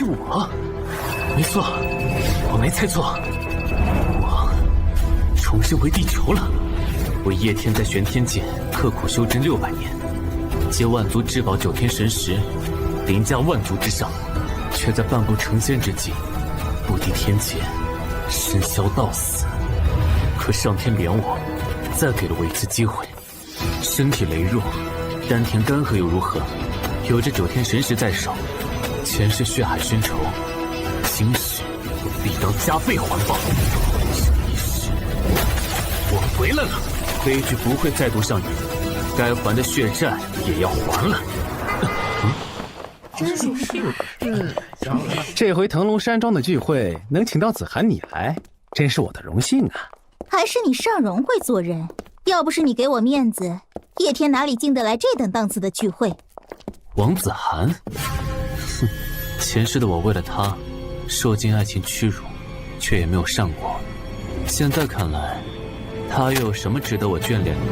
是我，没错，我没猜错，我重生为地球了。我叶天在玄天界刻苦修真600年，接万族至宝9天神石，凌驾万族之上，却在半步成仙之际，不敌天劫，身消道死。可上天怜我，再给了我一次机会。身体羸弱，丹田干涸又如何？有着9天神石在手，前世血海深仇，今世必当加倍还报。这一世，我回来了，悲剧不会再度上演，该还的血债也要还了。这回腾龙山庄的聚会能请到子涵你来，真是我的荣幸啊！还是你尚荣会做人，要不是你给我面子，叶天哪里进得来这等档次的聚会？王子涵，哼，前世的我为了他，受尽爱情屈辱，却也没有善果。现在看来，他又有什么值得我眷恋的？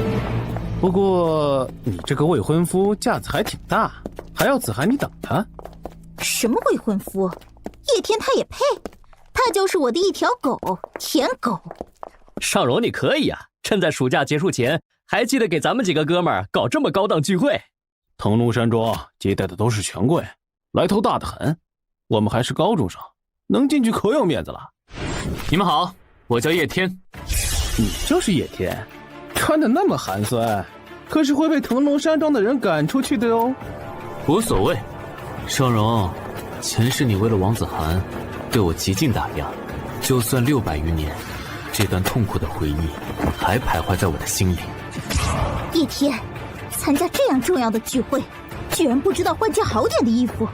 不过你这个未婚夫架子还挺大，还要子涵你等他。什么未婚夫？叶天他也配？他就是我的一条狗，舔狗。尚荣你可以啊，趁在暑假结束前，还记得给咱们几个哥们儿搞这么高档聚会。腾龙山庄接待的都是权贵，来头大得很。我们还是高中生，能进去可有面子了。你们好，我叫叶天。你就是叶天，穿得那么寒酸，可是会被腾龙山庄的人赶出去的哦。无所谓，尚荣，前世你为了王子涵，对我极尽打压，就算600余年，这段痛苦的回忆还徘徊在我的心里。叶天，参加这样重要的聚会，居然不知道换件好点的衣服，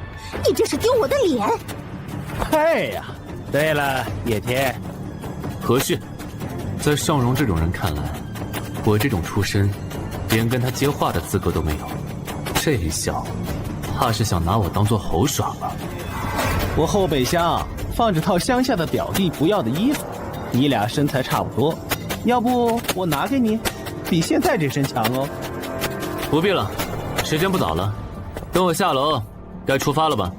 你这是丢我的脸！哎呀，对了，叶天，合适。在尚荣这种人看来，我这种出身，连跟他接话的资格都没有。这一笑，怕是想拿我当做猴耍吧？我后备箱放着套乡下的表弟不要的衣服，你俩身材差不多，要不我拿给你，比现在这身强哦。不必了，时间不早了，等我下楼，该出发了吧？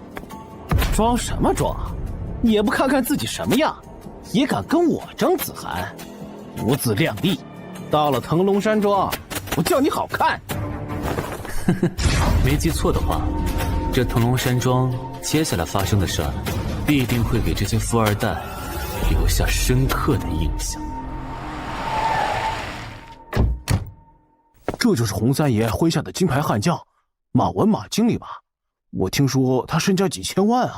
装什么装？也不看看自己什么样，也敢跟我争子涵，不自量力！到了腾龙山庄，我叫你好看。没记错的话，这腾龙山庄接下来发生的事儿，必定会给这些富二代留下深刻的印象。这就是洪三爷麾下的金牌悍将马文马经理吧？我听说他身家几千万啊！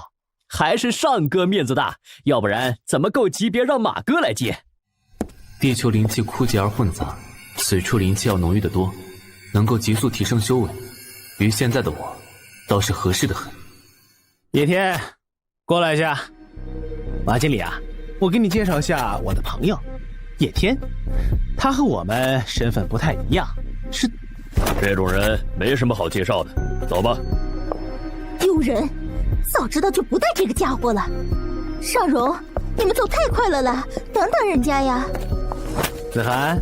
还是尚哥面子大，要不然怎么够级别让马哥来接？地球灵气枯竭而混杂，此处灵气要浓郁得多，能够急速提升修为，于现在的我倒是合适的很。叶天，过来一下。马经理啊，我给你介绍一下我的朋友叶天，他和我们身份不太一样，是这种人没什么好介绍的，走吧。丢人！早知道就不带这个家伙了。尚荣，你们走太快了啦，等等人家呀。子涵，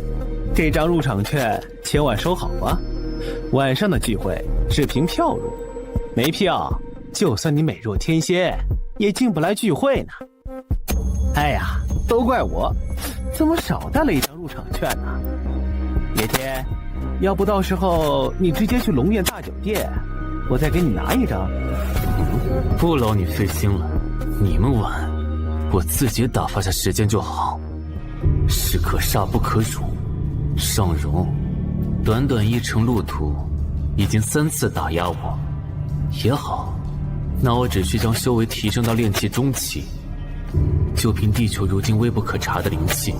这张入场券千万收好啊！晚上的聚会是凭票入，没票，就算你美若天仙，也进不来聚会呢。哎呀，都怪我，怎么少带了一张入场券呢？叶天，要不到时候你直接去龙苑大酒店，我再给你拿一张。不劳你费心了，你们玩，我自己打发下时间就好。士可杀不可辱，尚荣，短短一程路途，已经3次打压我，也好，那我只需将修为提升到炼气中期，就凭地球如今微不可察的灵气，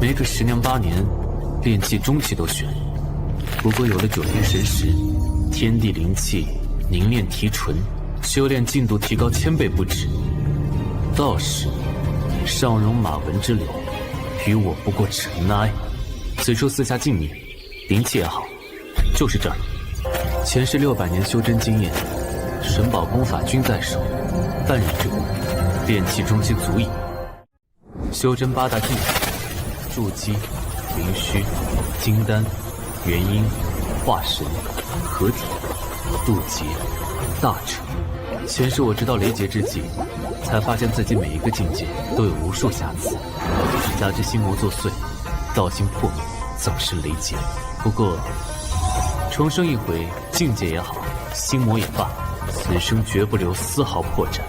没个10年8年，炼气中期都悬。不过有了9天神石，天地灵气凝练提纯，修炼进度提高1000倍不止。倒是尚荣马文之流，与我不过尘埃。此处四下静谧，灵气也好，就是这儿。前世600年修真经验，神宝功法均在手，半日之功，炼气中期足矣。修真8大境界：筑基、灵虚、金丹、元婴、化神、合体、渡劫、大成。前世我直到雷劫之际，才发现自己每一个境界都有无数瑕疵，加之心魔作祟，道心破灭，早生雷劫。不过，重生一回，境界也好，心魔也罢，此生绝不留丝毫破绽，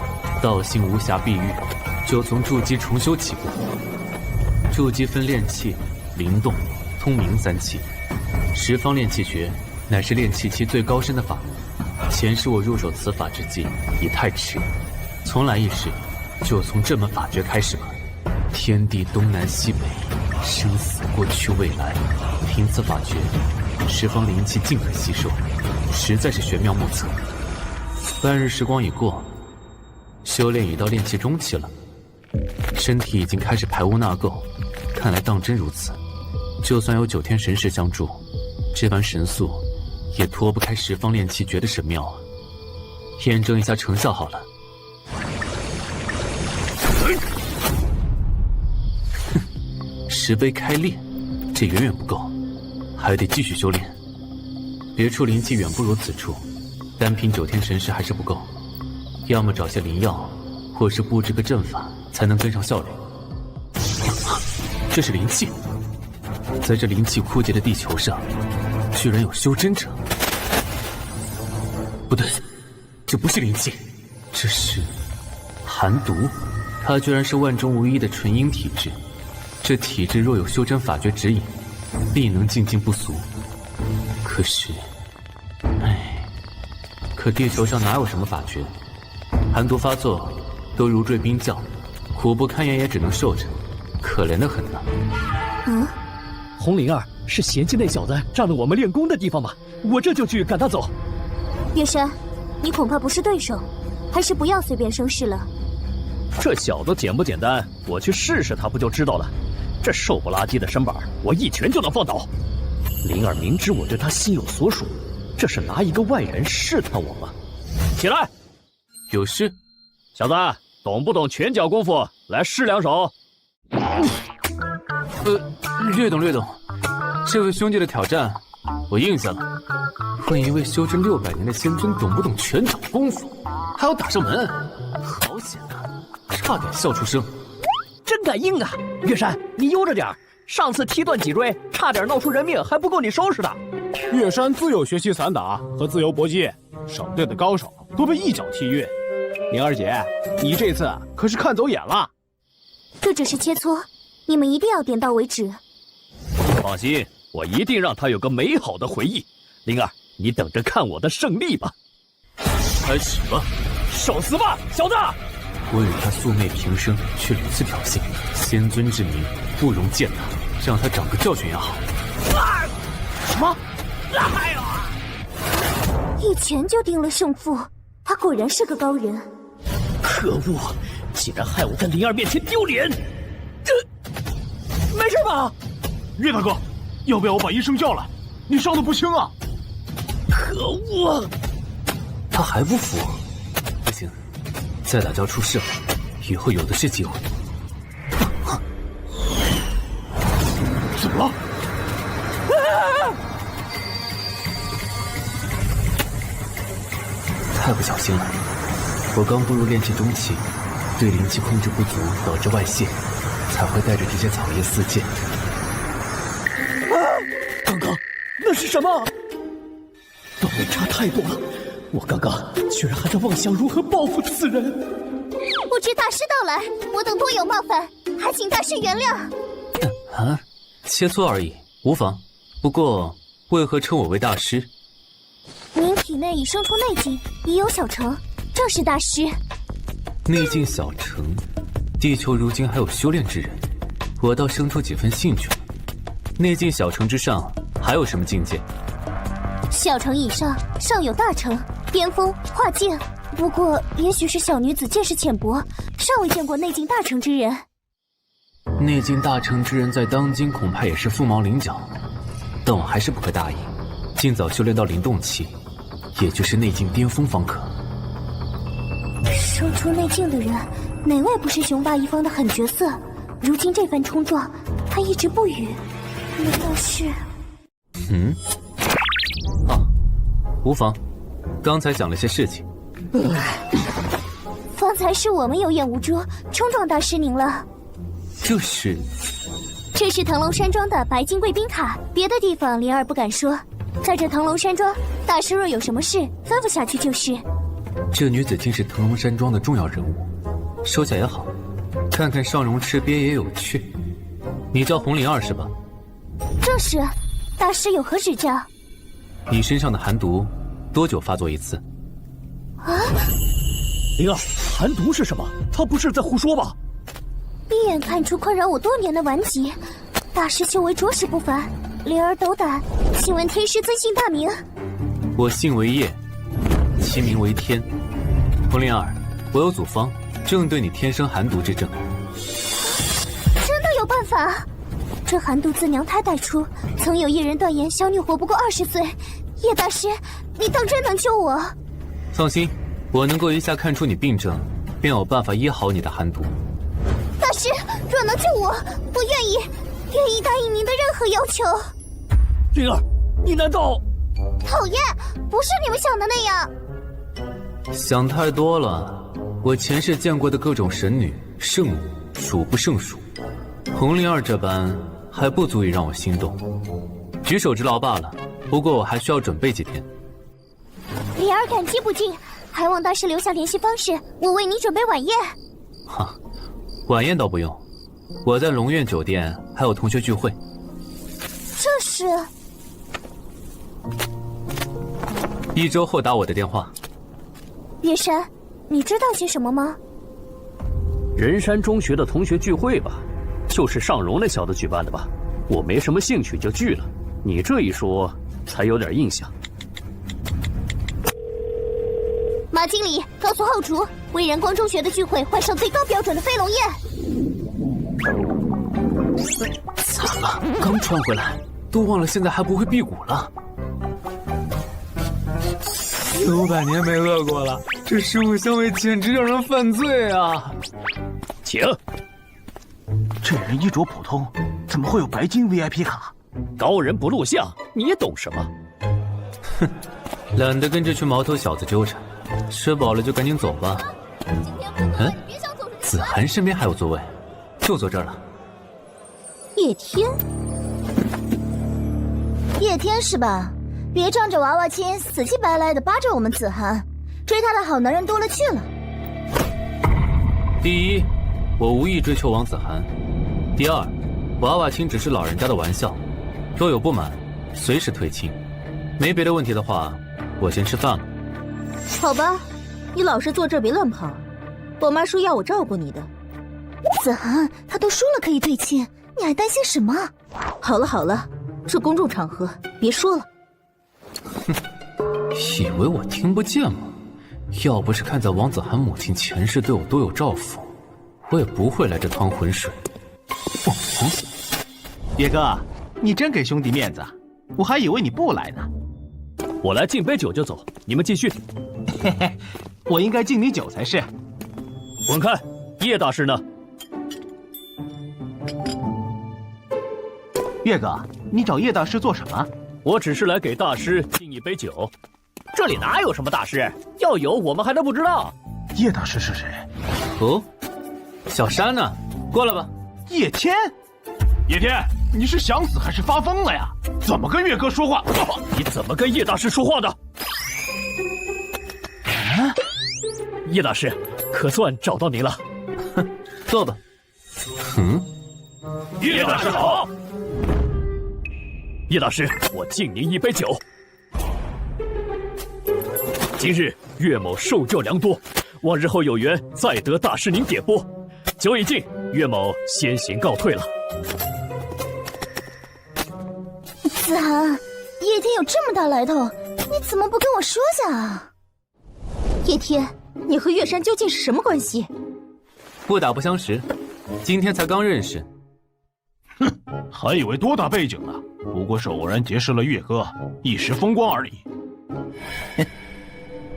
道心无瑕碧玉，就从筑基重修起步。筑基分炼气、灵动、通明三气，十方炼气诀乃是炼气期最高深的法门。前世我入手此法之际已太迟，从来一世就从这门法诀开始吧。天地东南西北，生死过去未来，凭此法诀，十方灵气尽可吸收，实在是玄妙莫测。半日时光已过，修炼已到炼气中期了，身体已经开始排污纳垢，看来当真如此。就算有9天神识相助，这般神速也脱不开十方炼气诀的神妙啊！验证一下成效好了。哼，10杯开炼，这远远不够，还得继续修炼。别处灵气远不如此处，单凭9天神识还是不够，要么找些灵药，或是布置个阵法，才能跟上效率。这是灵气，在这灵气枯竭的地球上，居然有修真者。不对，这不是灵气，这是寒毒。它居然是万中无一的纯阴体质，这体质若有修真法诀指引，必能进进不俗。可是，可地球上哪有什么法诀？寒毒发作，都如坠冰窖，苦不堪言也只能受着，可怜得很呢。红灵儿是嫌弃那小子占了我们练功的地方吗？我这就去赶他走。月山，你恐怕不是对手，还是不要随便生事了。这小子简不简单？我去试试他不就知道了。这瘦不拉几的身板，我一拳就能放倒。灵儿明知我对他心有所属，这是拿一个外人试探我吗？起来！有事？小子，懂不懂拳脚功夫？来试2手。略懂略懂。这位兄弟的挑战，我应下了。问一位修真600年的仙尊懂不懂拳脚功夫，还要打上门，好险啊！差点笑出声。真敢硬啊！月山，你悠着点，上次踢断脊椎，差点闹出人命，还不够你收拾的。月山自有学习散打和自由搏击，省队的高手都被一脚踢晕。灵儿姐，你这次可是看走眼了。这只是切磋，你们一定要点到为止。放心，我一定让他有个美好的回忆。灵儿，你等着看我的胜利吧！开始吧！受死吧，小子！我与他素昧平生，却屡次挑衅，仙尊之名不容践踏，让他长个教训也好。什么？哎呀！一拳就定了胜负，他果然是个高人。可恶，竟然害我在灵儿面前丢脸！没事吧？岳大哥，要不要我把医生叫来？你伤得不轻啊！可恶！他还不服？不行，再打就要出事了，以后有的是机会。怎么了？太不小心了！我刚步入炼气中期，对灵气控制不足，导致外泄，才会带着这些草叶四溅。刚刚那是什么？段位差太多了，我刚刚居然还在妄想如何报复此人。不知大师到来，我等多有冒犯，还请大师原谅。切磋而已，无妨。不过，为何称我为大师？您体内已生出内劲，已有小成，正是大师。内劲小成，地球如今还有修炼之人，我倒生出几分兴趣了。内劲小成之上，还有什么境界？小成以上，尚有大成、巅峰、化境。不过，也许是小女子见识浅薄，尚未见过内劲大成之人。内劲大成之人在当今恐怕也是凤毛麟角，但我还是不可大意，尽早修炼到灵动期，也就是内劲巅峰方可。生出内劲的人，哪位不是雄霸一方的狠角色？如今这番冲撞，他一直不语，难道是？无妨，刚才讲了些事情，方才是我们有眼无珠，冲撞大师您了。这是腾龙山庄的白金贵宾卡，别的地方灵儿不敢说，在这腾龙山庄，大师若有什么事，吩咐下去就是。这女子竟是腾龙山庄的重要人物，收下也好，看看尚荣吃瘪也有趣。你叫红灵儿是吧？正是，大师有何指教？你身上的寒毒多久发作一次？啊！灵儿，寒毒是什么？他不是在胡说吧？一眼看出困扰我多年的顽疾，大师修为着实不凡。灵儿斗胆，请问天师尊姓大名？我姓为叶，其名为天。红灵儿，我有祖方，正对你天生寒毒之症。真的有办法？这寒毒自娘胎带出，曾有一人断言小女活不过20岁。叶大师，你当真能救我？放心，我能够一下看出你病症，便有办法医好你的寒毒。大师，若能救我，我愿意答应您的任何要求。灵儿，你难道……讨厌，不是你们想的那样。想太多了，我前世见过的各种神女圣母数不胜数，红灵儿这般还不足以让我心动，举手之劳罢了。不过我还需要准备几天。灵儿感激不尽，还望大师留下联系方式，我为你准备晚宴。哈，晚宴倒不用，我在龙苑酒店还有同学聚会。这是1周后打我的电话。月山，你知道些什么吗？人山中学的同学聚会吧，就是尚荣那小子举办的吧？我没什么兴趣就拒了，你这一说才有点印象。马经理，告诉后厨，为人光中学的聚会换上最高标准的飞龙宴。惨了，刚穿回来，都忘了现在还不会辟谷了。400-500年没饿过了，这食物香味简直让人犯罪啊！请。这人衣着普通，怎么会有白金 VIP 卡？高人不露相，你懂什么？哼，懒得跟这群毛头小子纠缠，吃饱了就赶紧走吧。嗯，子涵身边还有座位，就坐这儿了。叶天，叶天是吧？别仗着娃娃亲，死乞白赖的扒着我们子涵，追他的好男人多了去了。第一，我无意追求王子涵；第二，娃娃亲只是老人家的玩笑，若有不满，随时退亲。没别的问题的话，我先吃饭了。好吧，你老是坐这儿别乱跑。我妈说要我照顾你的。子涵，他都说了可以退亲，你还担心什么？好了好了，这公众场合别说了。哼，以为我听不见吗？要不是看在王子涵母亲前世对我多有照拂，我也不会来这趟浑水。叶哥，你真给兄弟面子啊！我还以为你不来呢。我来敬杯酒就走，你们继续。嘿嘿，我应该敬你酒才是。滚开！叶大师呢？岳哥，你找叶大师做什么？我只是来给大师敬一杯酒。这里哪有什么大师？要有我们还能不知道？叶大师是谁？哦，小山呢？过来吧。叶天，叶天，你是想死还是发疯了呀？怎么跟岳哥说话？你怎么跟叶大师说话的？啊？叶大师，可算找到您了。哼，坐吧。嗯，叶大师好。叶大师，我敬您一杯酒。今日岳某受教良多，望日后有缘再得大师您点拨。酒已尽，岳某先行告退了。子涵，叶天有这么大来头，你怎么不跟我说下啊？叶天，你和岳山究竟是什么关系？不打不相识，今天才刚认识。哼，还以为多大背景呢，不过是偶然结识了岳哥，一时风光而已。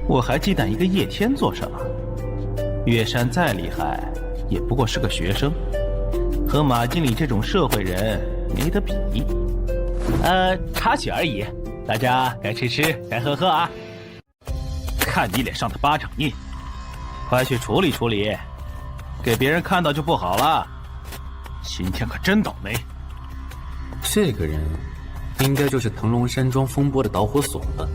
我还忌惮一个叶天做什么？岳山再厉害，也不过是个学生，和马经理这种社会人没得比。插曲而已，大家该吃吃，该喝喝啊。看你脸上的巴掌印，快去处理处理，给别人看到就不好了。今天可真倒霉。这个人，应该就是腾龙山庄风波的导火索了。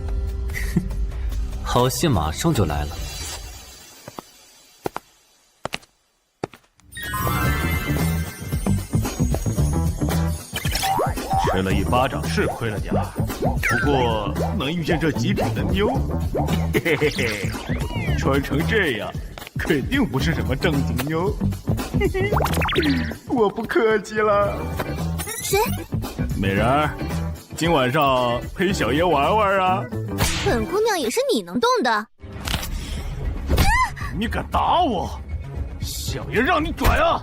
好戏马上就来了。吃了一巴掌是亏了点儿，不过能遇见这极品的妞，嘿嘿嘿，穿成这样，肯定不是什么正经妞。嘿嘿，我不客气了。谁？美人儿，今晚上陪小爷玩玩啊！本姑娘也是你能动的。你敢打我，小爷让你拽啊！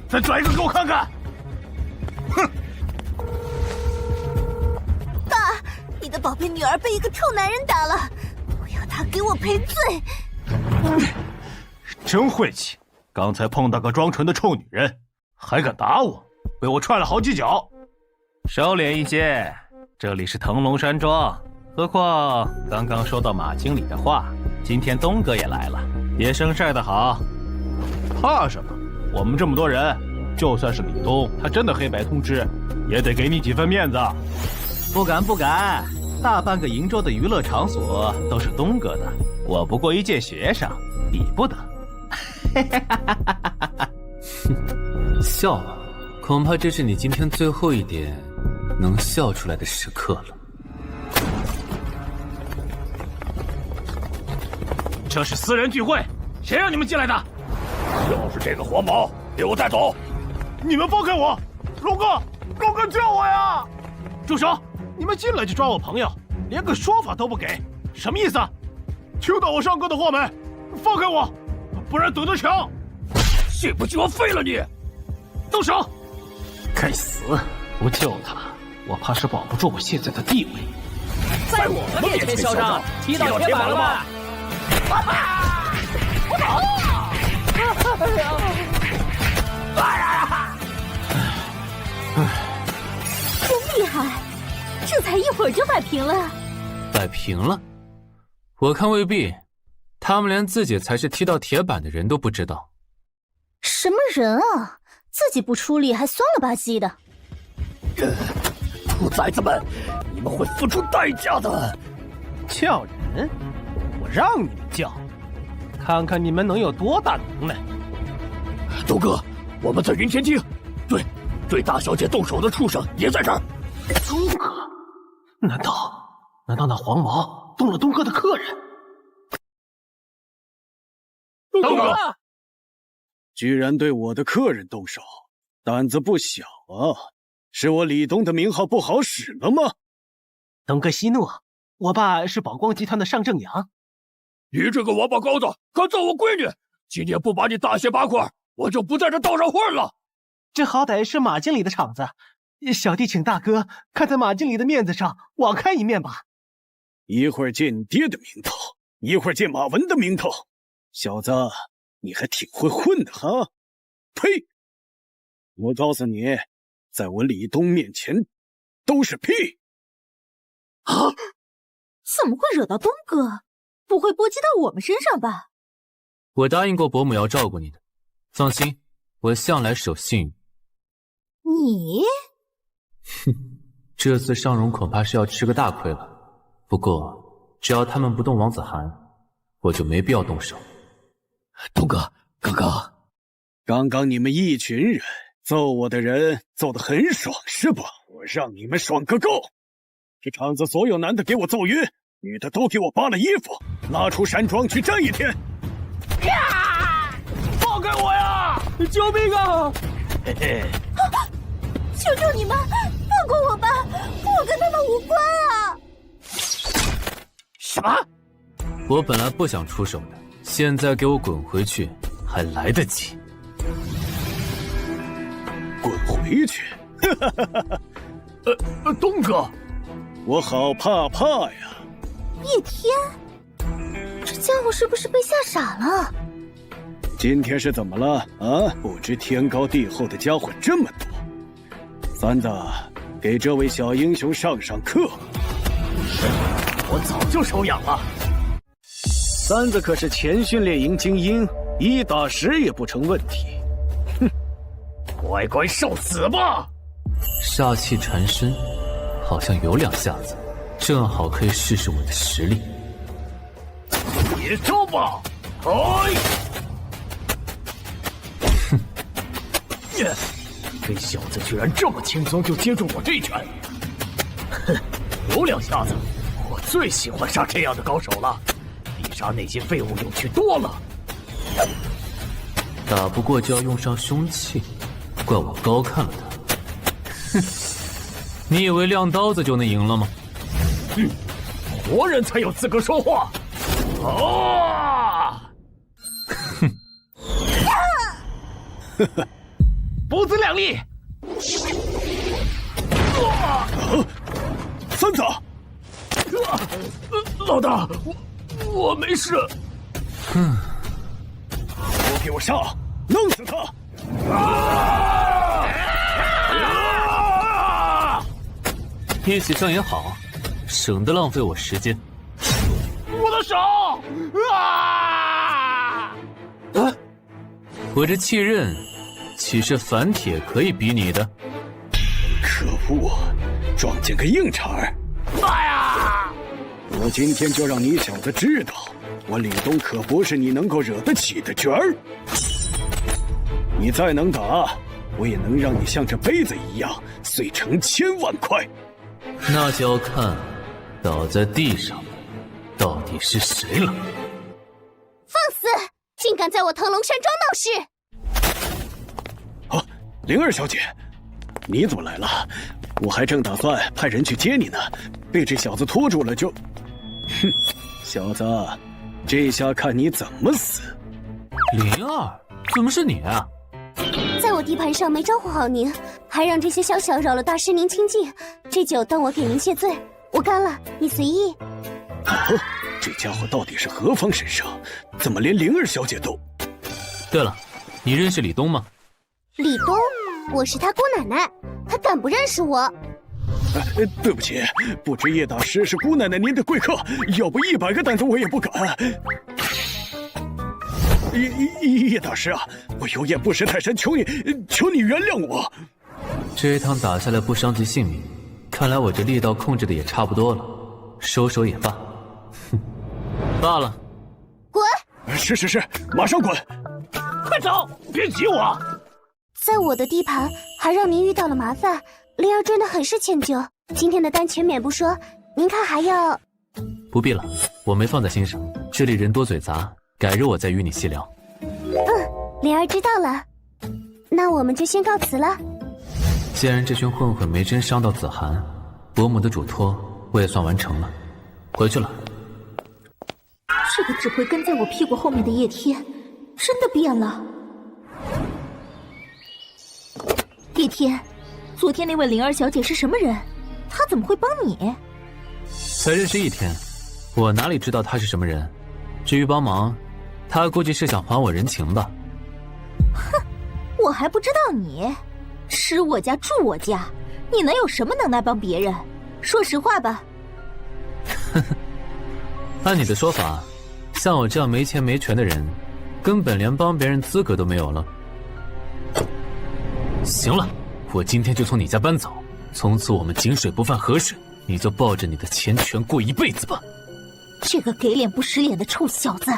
再拽一个给我看看！哼！你的宝贝女儿被一个臭男人打了，我要他给我赔罪。真晦气！刚才碰到个装纯的臭女人，还敢打我，被我踹了好几脚。收敛一些，这里是腾龙山庄。何况刚刚收到马经理的话，今天东哥也来了，别生事的好。怕什么？我们这么多人，就算是李东，他真的黑白通吃，也得给你几分面子。不敢不敢，大半个瀛州的娱乐场所都是东哥的，我不过一介学生，比不得。笑了，恐怕这是你今天最后一点能笑出来的时刻了。这是私人聚会，谁让你们进来的？就是这个黄毛，给我带走！你们放开我！龙哥，龙哥救我呀！住手！你们进来就抓我朋友，连个说法都不给，什么意思？听到我上哥的话没？放开我，不然等着抢！信不信我废了你？动手！该死！不救他，我怕是保不住我现在的地位。在我们面前嚣张，踢到铁板了吧？真厉害，这才一会儿就摆平了。摆平了？我看未必，他们连自己才是踢到铁板的人都不知道。什么人啊？自己不出力还酸了吧唧的。兔崽子们，你们会付出代价的。叫人？我让你们叫，看看你们能有多大能耐。东哥，我们在云天厅，对大小姐动手的畜生也在这儿。东哥？难道那黄毛动了东哥的客人？东哥，居然对我的客人动手，胆子不小啊！是我李东的名号不好使了吗？东哥息怒，我爸是宝光集团的上正阳。你这个王八羔子，敢揍我闺女！今天不把你大卸八块，我就不在这道上混了。这好歹是马经理的场子，小弟请大哥看在马经理的面子上，网开一面吧。一会儿见你爹的名头，一会儿见马文的名头，小子，你还挺会混的哈！呸！我告诉你，在我李东面前，都是屁！啊！怎么会惹到东哥？不会波及到我们身上吧？我答应过伯母要照顾你的，放心，我向来守信誉。你？哼，这次上荣恐怕是要吃个大亏了。不过，只要他们不动王子涵，我就没必要动手。东哥，刚刚你们一群人揍我的人揍得很爽是吧？我让你们爽个够！这场子所有男的给我揍晕，女的都给我扒了衣服，拉出山庄去站一天。放开我呀！救命啊！嘿嘿，求求你们放过我吧，我跟他们无关啊！什么？我本来不想出手的，现在给我滚回去，还来得及。滚回去！东哥，我好怕呀！叶天，这家伙是不是被吓傻了？今天是怎么了啊？不知天高地厚的家伙这么多。三子，给这位小英雄上课。我早就手痒了。三子可是前训练营精英，1打10也不成问题。哼，乖乖受死吧！煞气缠身，好像有2下子，正好可以试试我的实力。接招吧！哎！哼，这小子居然这么轻松就接住我这一拳！哼，有2下子，我最喜欢杀这样的高手了，比杀那些废物有趣多了。打不过就要用上凶器，怪我高看了他。哼，你以为亮刀子就能赢了吗？活人才有资格说话。啊！哼，不自量力！三子，老大，我没事。都给我上，弄死他！一起上也好，省得浪费我时间。我的手！我这气刃岂是凡铁可以比拟的？可恶，撞见个硬茬儿！妈呀！我今天就让你小子知道，我李东可不是你能够惹得起的角儿。你再能打，我也能让你像这杯子一样碎成1000万块。那就要看倒在地上的到底是谁了。放肆！竟敢在我腾龙山庄闹事！啊，灵儿小姐，你怎么来了？我还正打算派人去接你呢，被这小子拖住了就……哼，小子，这下看你怎么死！灵儿，怎么是你啊？在我地盘上没招呼好您，还让这些宵小扰了大师您清静，这酒当我给您谢罪，我干了，你随意。哦，这家伙到底是何方神圣？怎么连灵儿小姐都……对了，你认识李东吗？李东，我是他姑奶奶，他敢不认识我？对不起，不知叶大师是姑奶奶您的贵客，要不100个胆子我也不敢。叶大师啊，我有眼不识泰山，求你原谅我。这一趟打下来不伤及性命，看来我这力道控制的也差不多了，收手也罢。哼，罢了。滚！是，马上滚！快走，别挤我！在我的地盘还让您遇到了麻烦，灵儿真的很是歉疚。今天的单全免不说，您看还要……不必了，我没放在心上。这里人多嘴杂，改日我再与你细聊。灵儿知道了，那我们就先告辞了。既然这群混混没真伤到子涵，伯母的嘱托我也算完成了，回去了。这个只会跟在我屁股后面的叶天，真的变了。叶天，昨天那位灵儿小姐是什么人？她怎么会帮你？才认识1天，我哪里知道她是什么人？至于帮忙，她估计是想还我人情吧。哼，我还不知道你，吃我家住我家，你能有什么能耐帮别人？说实话吧。按你的说法，像我这样没钱没权的人，根本连帮别人资格都没有了。行了，我今天就从你家搬走，从此我们井水不犯河水，你就抱着你的钱权过一辈子吧。这个给脸不识脸的臭小子！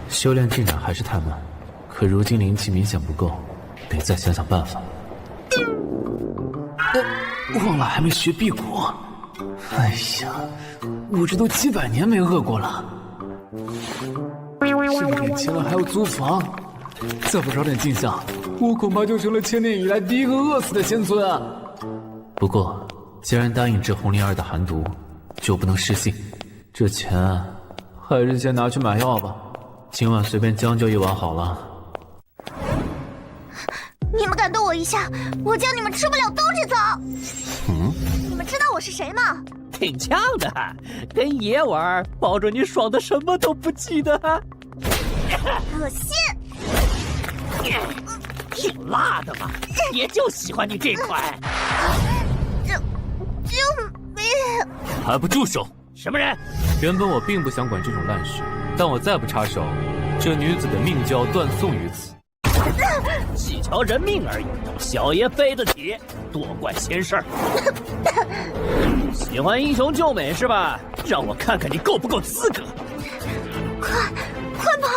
修炼进展还是太慢，可如今灵气明显不够，得再想想办法。忘了还没学辟谷。哎呀，我这都几百年没饿过了。挣点钱了还要租房，再不找点进项，我恐怕就成了千年以来第一个饿死的仙尊啊！不过，既然答应治红灵儿的寒毒，就不能失信。这钱还是先拿去买药吧，今晚随便将就一碗好了。你们敢动我一下，我叫你们吃不了兜着走！你们知道我是谁吗？挺呛的，跟爷玩，保准你爽的什么都不记得。恶心！挺辣的嘛，爷就喜欢你这款。救命！还不住手！什么人？原本我并不想管这种烂事，但我再不插手，这女子的命就要断送于此。几条人命而已，小爷背得起，多管闲事儿。喜欢英雄救美是吧？让我看看你够不够资格。快跑！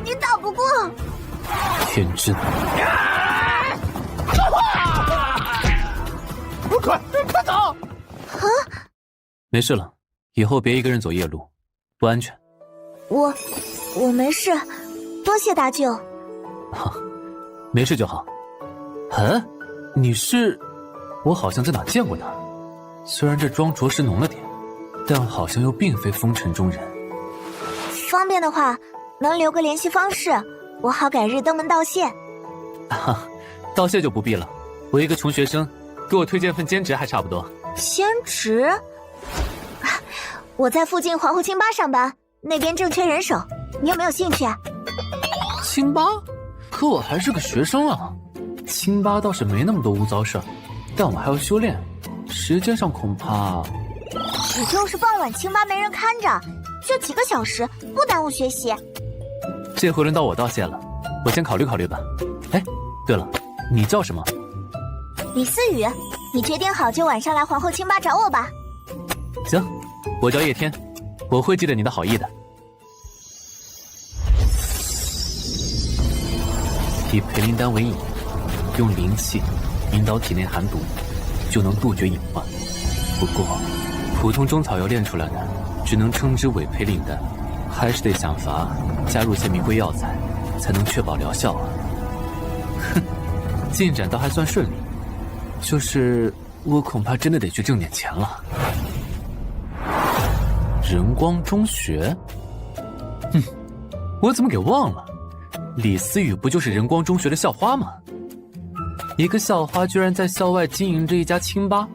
你打不过。天真。快走！没事了，以后别一个人走夜路，不安全。我没事，多谢大舅。没事就好。你是？我好像在哪见过他。虽然这妆着实浓了点，但好像又并非风尘中人。方便的话，能留个联系方式，我好改日登门道谢。道谢就不必了，我一个穷学生，给我推荐份兼职还差不多。兼职？我在附近皇后清吧上班，那边正缺人手，你有没有兴趣啊？清吧？可我还是个学生啊。清吧倒是没那么多污糟事儿，但我还要修炼，时间上恐怕……也就是傍晚清吧没人看着，就几个小时，不耽误学习。这回轮到我道谢了，我先考虑考虑吧。哎，对了，你叫什么？李思雨，你决定好就晚上来皇后清吧找我吧。行，我叫叶天，我会记得你的好意的。以培灵丹为引，用灵气引导体内寒毒，就能杜绝隐患。不过，普通中草药炼出来的，只能称之伪培灵丹，还是得想法加入些名贵药材，才能确保疗效啊。哼，进展倒还算顺利，就是我恐怕真的得去挣点钱了。仁光中学？我怎么给忘了？李思雨不就是仁光中学的校花吗？一个校花居然在校外经营着一家清吧，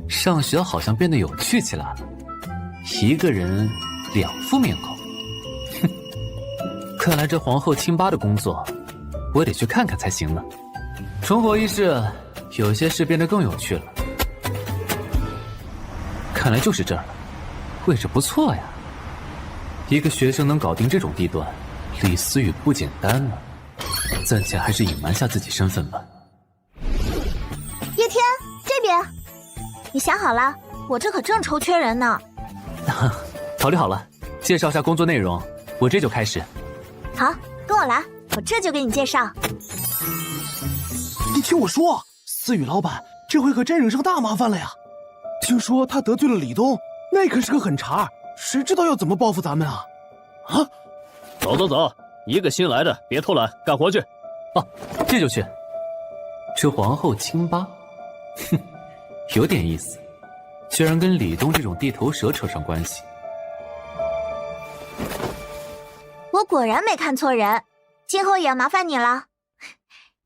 上学好像变得有趣起来了。一个人两副面孔，看来这皇后清吧的工作，我得去看看才行呢。重活一世，有些事变得更有趣了。看来就是这儿了，位置不错呀。一个学生能搞定这种地段，李思雨不简单呢。暂且还是隐瞒下自己身份吧。叶天，这边，你想好了？我这可正愁缺人呢。考虑好了，介绍下工作内容，我这就开始。好，跟我来，我这就给你介绍。你听我说，思雨老板，这回可真惹上大麻烦了呀！听说他得罪了李东，那可是个狠茬，谁知道要怎么报复咱们啊？啊！走走走，一个新来的别偷懒，干活去。哦，这就去。这皇后清吧，有点意思，居然跟李东这种地头蛇扯上关系。我果然没看错人，今后也要麻烦你了。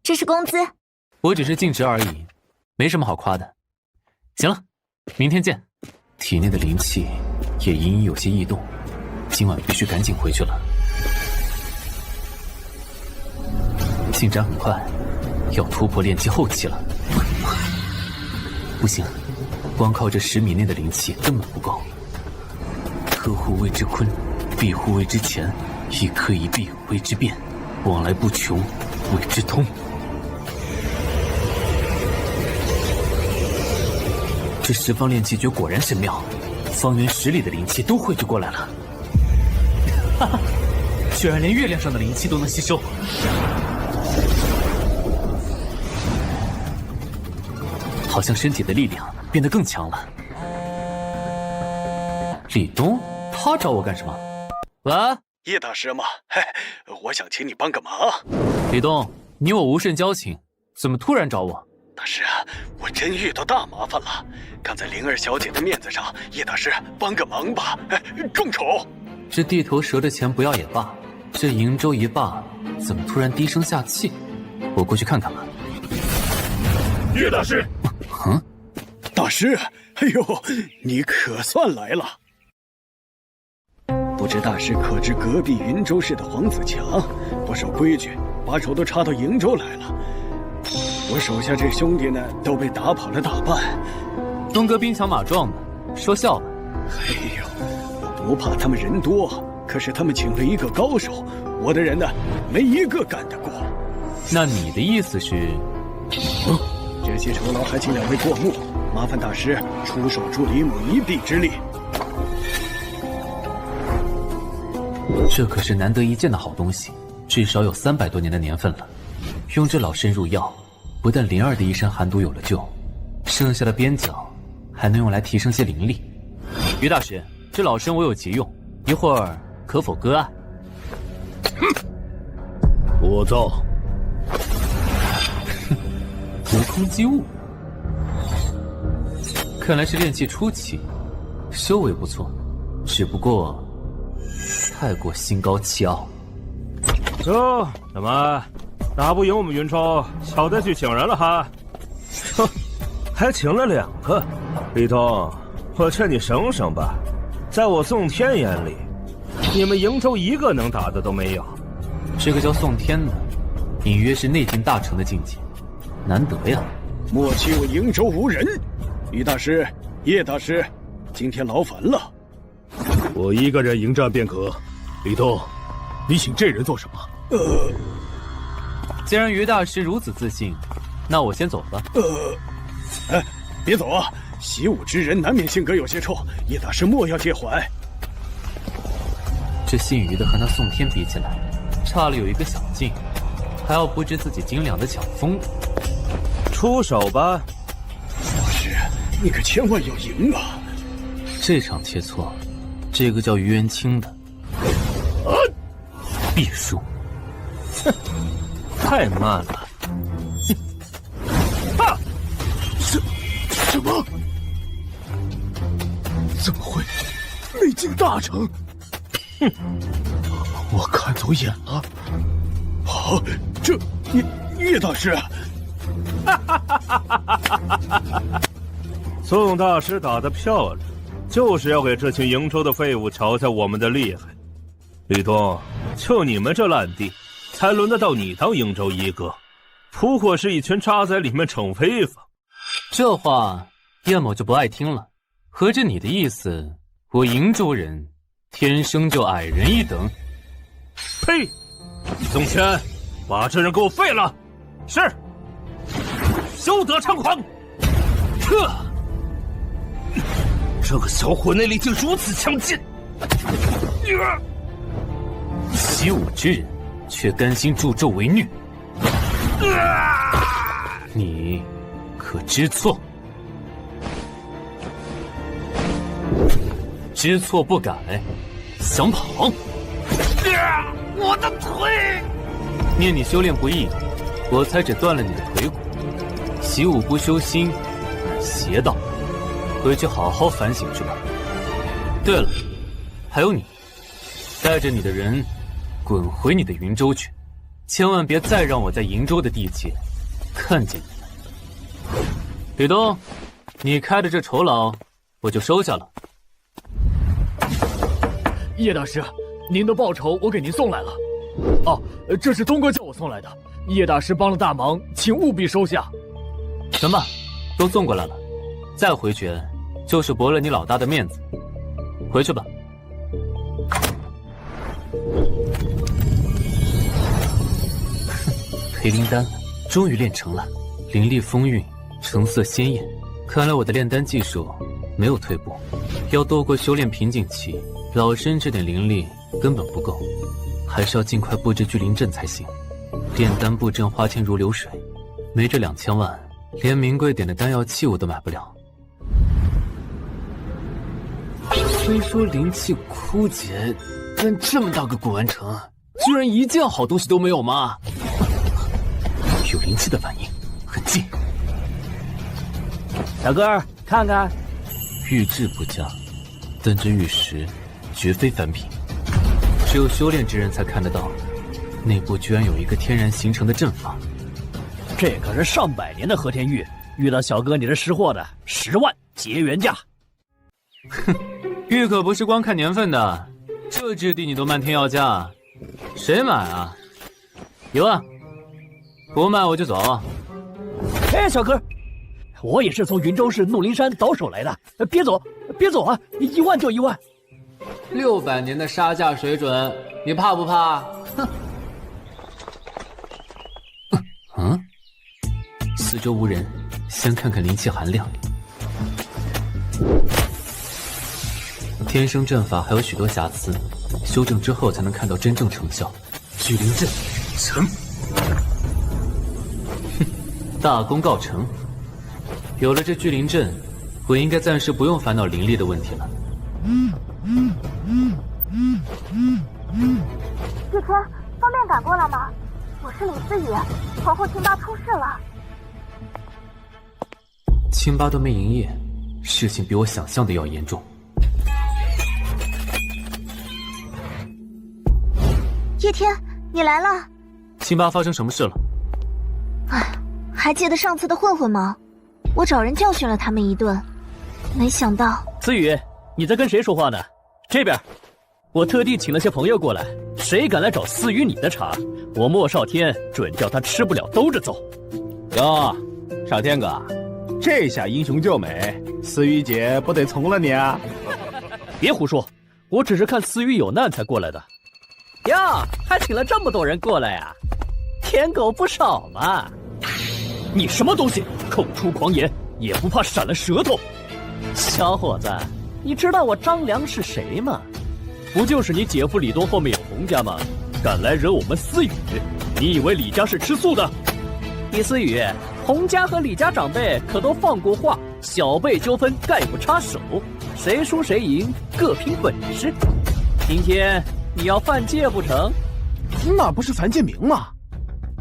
这是工资。我只是尽职而已，没什么好夸的。行了，明天见。体内的灵气也隐隐有些异动，今晚必须赶紧回去了。进展很快，要突破炼气后期了。不行，光靠这10米内的灵气根本不够。呵护谓之坤，庇护谓之乾，一颗一臂谓之变，往来不穷谓之通。这10方炼气诀果然神妙，方圆10里的灵气都汇聚过来了。哈哈，居然连月亮上的灵气都能吸收。好像身体的力量变得更强了。李东，他找我干什么？喂，叶大师吗？嘿，我想请你帮个忙。李东，你我无甚交情，怎么突然找我？大师啊，我真遇到大麻烦了。看在灵儿小姐的面子上，叶大师帮个忙吧。众筹。这地头蛇的钱不要也罢，这瀛州一霸怎么突然低声下气？我过去看看吧。叶大师。大师，哎呦，你可算来了。不知大师可知隔壁云州市的黄子强不守规矩，把手都插到瀛州来了。我手下这兄弟呢，都被打跑了大半。东哥兵强马壮的，说笑吧。哎呦，不怕他们人多，可是他们请了一个高手，我的人呢，没一个干得过。那你的意思是？这些酬劳还请2位过目，麻烦大师出手助李母一臂之力。这可是难得一见的好东西，至少有300多年的年份了。用这老参入药，不但灵儿的一身寒毒有了救，剩下的边角还能用来提升些灵力。于大师，这老参我有急用，一会儿可否割爱？我造。隔空击物，看来是炼气初期，修为不错，只不过太过心高气傲。哟，怎么打不赢我们云州，小的去请人了哈？哼，还请了2个。李东，我劝你省省吧，在我宋天眼里，你们瀛州一个能打的都没有。这个叫宋天的，隐约是内境大成的境界，难得呀。莫欺我瀛州无人。李大师、叶大师，今天劳烦了。我一个人迎战便可。李东，你请这人做什么？既然于大师如此自信，那我先走吧。哎，别走啊！习武之人难免性格有些冲，叶大师莫要介怀。这姓于的和那宋天比起来，差了有一个小劲，还要不知自己斤两的抢风。出手吧！大师，你可千万要赢啊！这场切磋，这个叫于元清的，必输。哼，太慢了。啊！什么？怎么会内境大成？哼，我看走眼了。好，这叶大师。宋大师打得漂亮，就是要给这群瀛州的废物瞧瞧我们的厉害。吕东，就你们这烂地，才轮得到你当瀛州一哥，不过是一群渣在里面逞威风。这话叶某就不爱听了。合着你的意思，我瀛州人天生就矮人一等？呸！宋谦，把这人给我废了！是。休得猖狂！这个小伙内力竟如此强劲！习武之人，却甘心助纣为虐，你可知错？知错不改，想跑？我的腿！念你修炼不易，我才只断了你的腿骨。习武不修心，乃邪道。回去好好反省去吧。对了，还有你，带着你的人滚回你的云州去，千万别再让我在瀛州的地界看见你了。吕东，你开的这酬劳我就收下了。叶大师，您的报酬我给您送来了。哦，这是东哥叫我送来的。叶大师帮了大忙，请务必收下。行吧，都送过来了，再回绝就是驳了你老大的面子。回去吧。培灵丹终于炼成了，灵力丰韵，成色鲜艳。看来我的炼丹技术没有退步，要躲过修炼瓶颈期，老身这点灵力根本不够，还是要尽快布置聚灵阵才行。炼丹布阵花钱如流水，没这2000万，连名贵点的丹药器我都买不了。虽说灵气枯竭，但这么大个古玩城，居然一件好东西都没有吗？有灵气的反应，很近。小哥，看看，玉质不佳，但这玉石绝非凡品，只有修炼之人才看得到。内部居然有一个天然形成的阵法，这可是上百年的和田玉，遇到小哥你这识货的，10万结缘价。哼，玉可不是光看年份的，这质地你都漫天要价，谁买啊？1万，不卖我就走。哎，小哥，我也是从云州市怒灵山倒手来的，别走，别走啊！1万就1万。600年的杀价水准，你怕不怕？哼！四周无人，先看看灵气含量。天生阵法还有许多瑕疵，修正之后才能看到真正成效。聚灵阵成，大功告成。有了这聚灵阵，我应该暂时不用烦恼灵力的问题了。叶天，方便赶过来吗？我是李思雨，皇后清吧出事了。清吧都没营业，事情比我想象的要严重。叶天，你来了。清吧发生什么事了？哎，还记得上次的混混吗？我找人教训了他们一顿，没想到。思雨，你在跟谁说话呢？这边，我特地请了些朋友过来，谁敢来找思雨你的茬，我莫少天准叫他吃不了兜着走。哟，少天哥，这下英雄救美，思雨姐不得从了你啊？别胡说，我只是看思雨有难才过来的。哟，还请了这么多人过来呀，舔狗不少嘛！你什么东西，口出狂言，也不怕闪了舌头？小伙子，你知道我张良是谁吗？不就是你姐夫李东后面有洪家吗？敢来惹我们思雨，你以为李家是吃素的？李思雨，洪家和李家长辈可都放过话，小辈纠纷概不插手，谁输谁赢各凭本事。今天你要犯戒不成？那不是樊建明吗？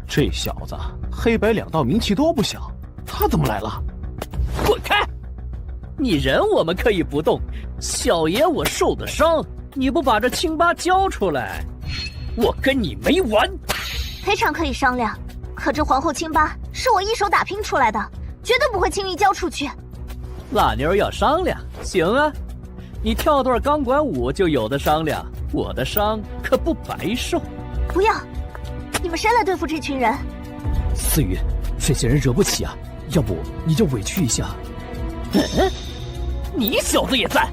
这小子黑白两道名气都不小，他怎么来了？滚开！你人我们可以不动，小爷我受的伤，你不把这清吧交出来，我跟你没完。赔偿可以商量，可这皇后清吧是我一手打拼出来的，绝对不会轻易交出去。辣妞要商量，行啊，你跳段钢管舞就有的商量，我的伤可不白受。不要，你们谁来对付这群人？思雨，这些人惹不起啊，要不你就委屈一下。你小子也在？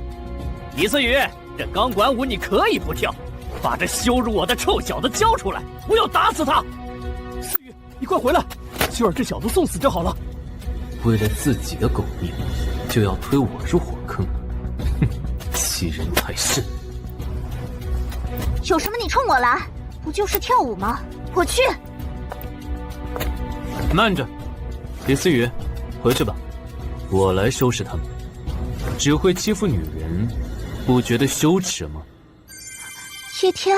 李思雨，这钢管舞你可以不跳，把这羞辱我的臭小子交出来，我要打死他！思雨，你快回来，就让这小子送死就好了。为了自己的狗命，就要推我入火坑，哼，欺人太甚！有什么你冲我来？不就是跳舞吗？我去。慢着，李思雨，回去吧，我来收拾他们。只会欺负女人，不觉得羞耻吗？叶天，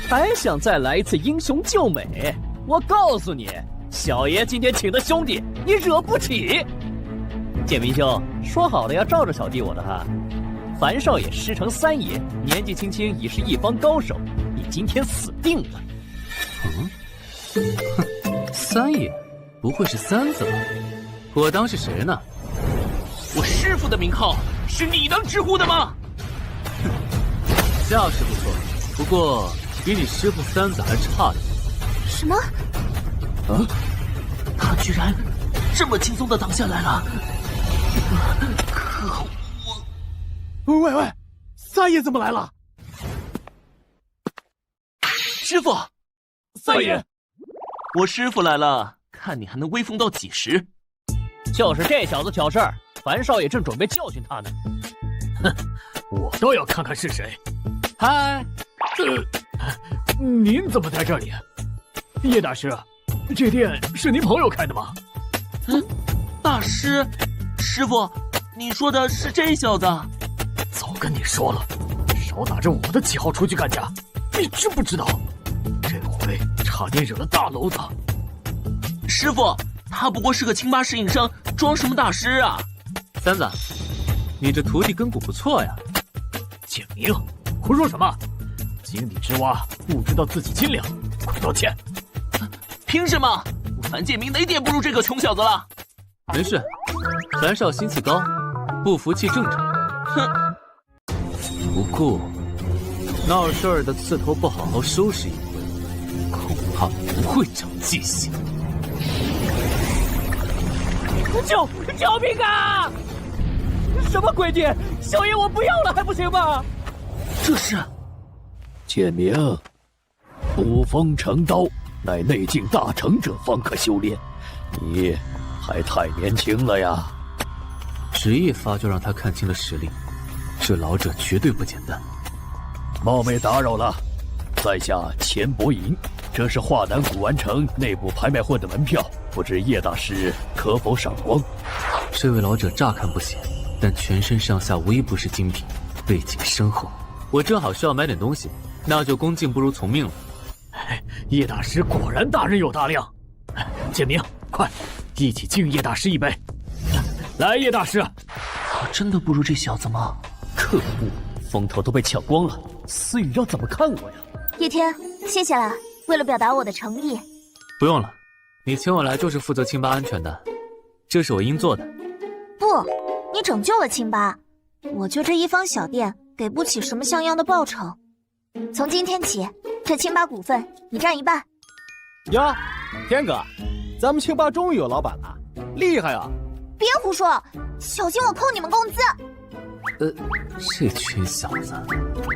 还想再来一次英雄救美？我告诉你，小爷今天请的兄弟，你惹不起。建明兄，说好了要罩着小弟我的哈。樊少爷师承三爷，年纪轻轻已是一方高手，你今天死定了。哼，三爷，不会是三子吧？我当是谁呢？我师傅的名号是你能直呼的吗？架势不错，不过比你师傅三子还差点。什么？他居然这么轻松的挡下来了！可恶！喂，三爷怎么来了？师傅，三爷，我师傅来了，看你还能威风到几时？就是这小子挑事儿，樊少爷正准备教训他呢。哼，我倒要看看是谁。嗨，您怎么在这里？叶大师，这店是您朋友开的吗？大师，师傅，你说的是这小子？早跟你说了，少打着我的旗号出去干架，你知不知道？这回差点惹了大娄子。师傅，他不过是个清吧侍应生，装什么大师啊？三子，你这徒弟根骨不错呀。简明，胡说什么？井底之蛙不知道自己斤两，快道歉！凭什么？樊建明哪点不如这个穷小子了？没事，樊少心气高，不服气正常。哼。不过，闹事儿的刺头不好好收拾一回，恐怕不会长记性。救命啊！什么鬼店？小爷我不要了还不行吗？这是？简明，捕风成刀，乃内境大成者方可修炼，你还太年轻了呀！只一发就让他看清了实力，这老者绝对不简单。冒昧打扰了，在下钱伯银，这是华南古玩城内部拍卖会的门票，不知叶大师可否赏光？这位老者乍看不显，但全身上下无一不是精品，背景深厚。我正好需要买点东西，那就恭敬不如从命了。叶大师果然大人有大量。简明，快，一起敬叶大师一杯。来，叶大师，我真的不如这小子吗？可恶，风头都被抢光了，思雨要怎么看我呀？叶天，谢谢了，为了表达我的诚意。不用了，你请我来就是负责清吧安全的，这是我应做的。不，你拯救了清吧，我就这一方小店，给不起什么像样的报酬。从今天起，这清吧股份你占一半。哟，天哥，咱们清吧终于有老板了，厉害啊！别胡说，小心我扣你们工资。这群小子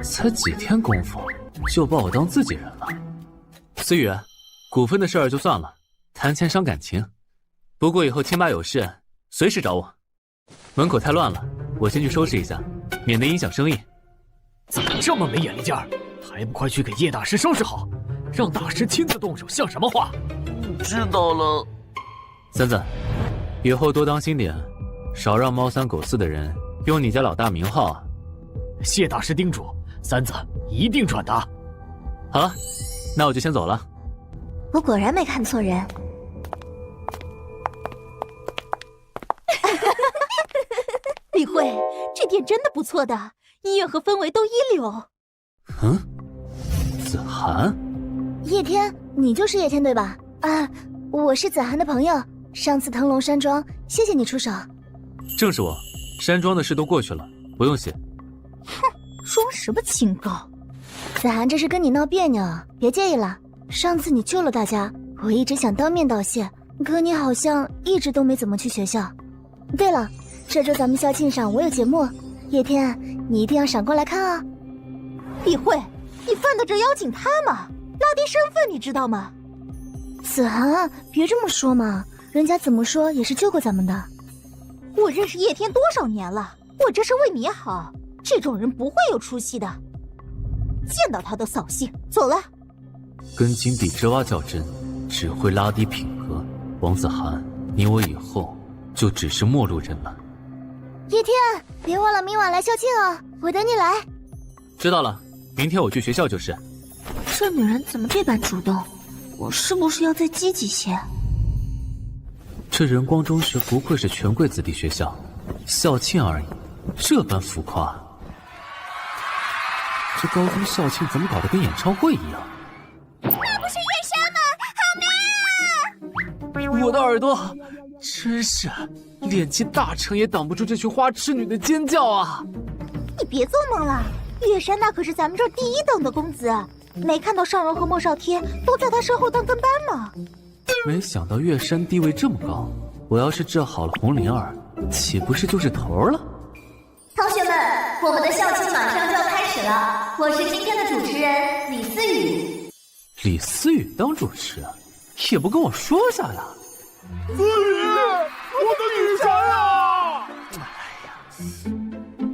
才几天功夫就把我当自己人了。思雨，股份的事儿就算了，谈钱伤感情。不过以后清吧有事随时找我。门口太乱了，我先去收拾一下，免得影响生意。怎么这么没眼力劲儿？还不快去给叶大师收拾好，让大师亲自动手，像什么话？知道了。三子，以后多当心点，少让猫三狗四的人用你家老大名号啊。谢大师叮嘱，三子一定转达。好了，那我就先走了。我果然没看错人。李慧，这店真的不错的，音乐和氛围都一流。子涵，叶天，你就是叶天对吧？啊，我是子涵的朋友，上次腾龙山庄，谢谢你出手。正是我，山庄的事都过去了，不用谢。哼，装什么清高？子涵这是跟你闹别扭，别介意了。上次你救了大家，我一直想当面道谢，可你好像一直都没怎么去学校。对了，这周咱们校庆上我有节目，叶天，你一定要闪过来看啊。李慧，你犯得着邀请他吗？拉低身份，你知道吗？子涵，别这么说嘛，人家怎么说也是救过咱们的。我认识叶天多少年了，我这是为你好，这种人不会有出息的。见到他都扫兴，走了。跟井底之蛙较真，只会拉低品格。王子涵，你我以后就只是陌路人了。叶天，别忘了明晚来校庆哦，我等你来。知道了，明天我去学校就是。这女人怎么这般主动？我是不是要再积极些？这仁光中学不愧是权贵子弟学校，校庆而已，这般浮夸。这高中校庆怎么搞得跟演唱会一样？那不是月山吗？好美啊！我的耳朵，真是练气大成也挡不住这群花痴女的尖叫啊！你别做梦了，月山那可是咱们这儿第一等的公子，没看到尚荣和莫少天都在他身后当跟班吗？没想到月山地位这么高，我要是治好了红灵儿，岂不是就是头了？同学们，我们的校庆马上就要开始了，我是今天的主持人李思雨。李思雨当主持，也不跟我说下呀！思雨，我的女神啊！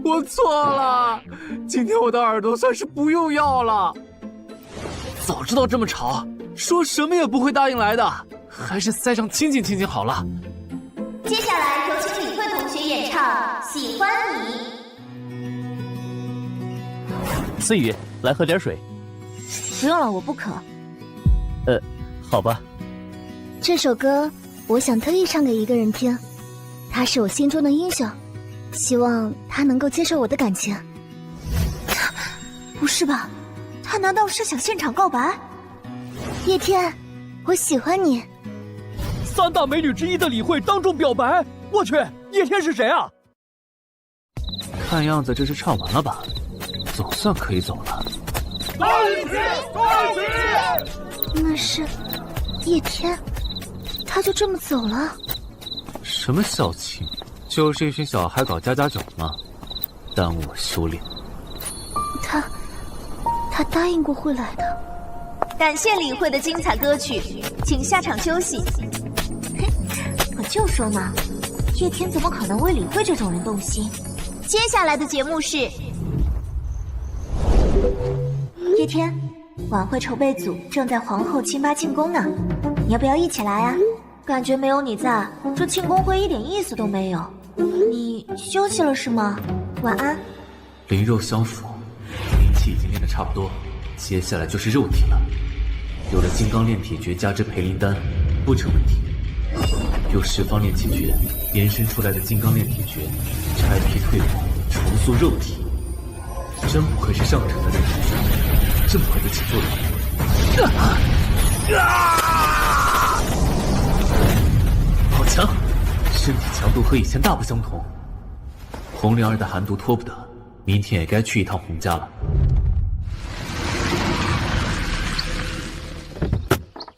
我错了，今天我的耳朵算是不用药了。早知道这么吵，说什么也不会答应来的，还是塞上亲近亲近好了。接下来有请李慧同学演唱《喜欢你》。思雨，来喝点水。不用了，我不渴。好吧。这首歌我想特意唱给一个人听，他是我心中的英雄，希望他能够接受我的感情。不是吧？他难道是想现场告白？叶天，我喜欢你。三大美女之一的李慧当众表白，我去，叶天是谁啊？看样子这是唱完了吧，总算可以走了。那是叶天，他就这么走了？什么校庆，就是一群小孩搞家家酒嘛，耽误我修炼。他答应过会来的。感谢理会的精彩歌曲，请下场休息。我就说嘛，叶天怎么可能为理会这种人动心？接下来的节目是叶天，晚会筹备组正在皇后亲八庆功呢，你要不要一起来啊？感觉没有你在，这庆功会一点意思都没有。你休息了是吗？晚安。灵肉相辅，灵气已经练得差不多，接下来就是肉体了。有了金刚炼体诀加之培灵丹，不成问题。由十方炼气诀延伸出来的金刚炼体诀，拆皮退骨，重塑肉体。真不愧是上乘的炼体术，这么快就起作用。好强，身体强度和以前大不相同。红灵儿的寒毒拖不得，明天也该去一趟洪家了。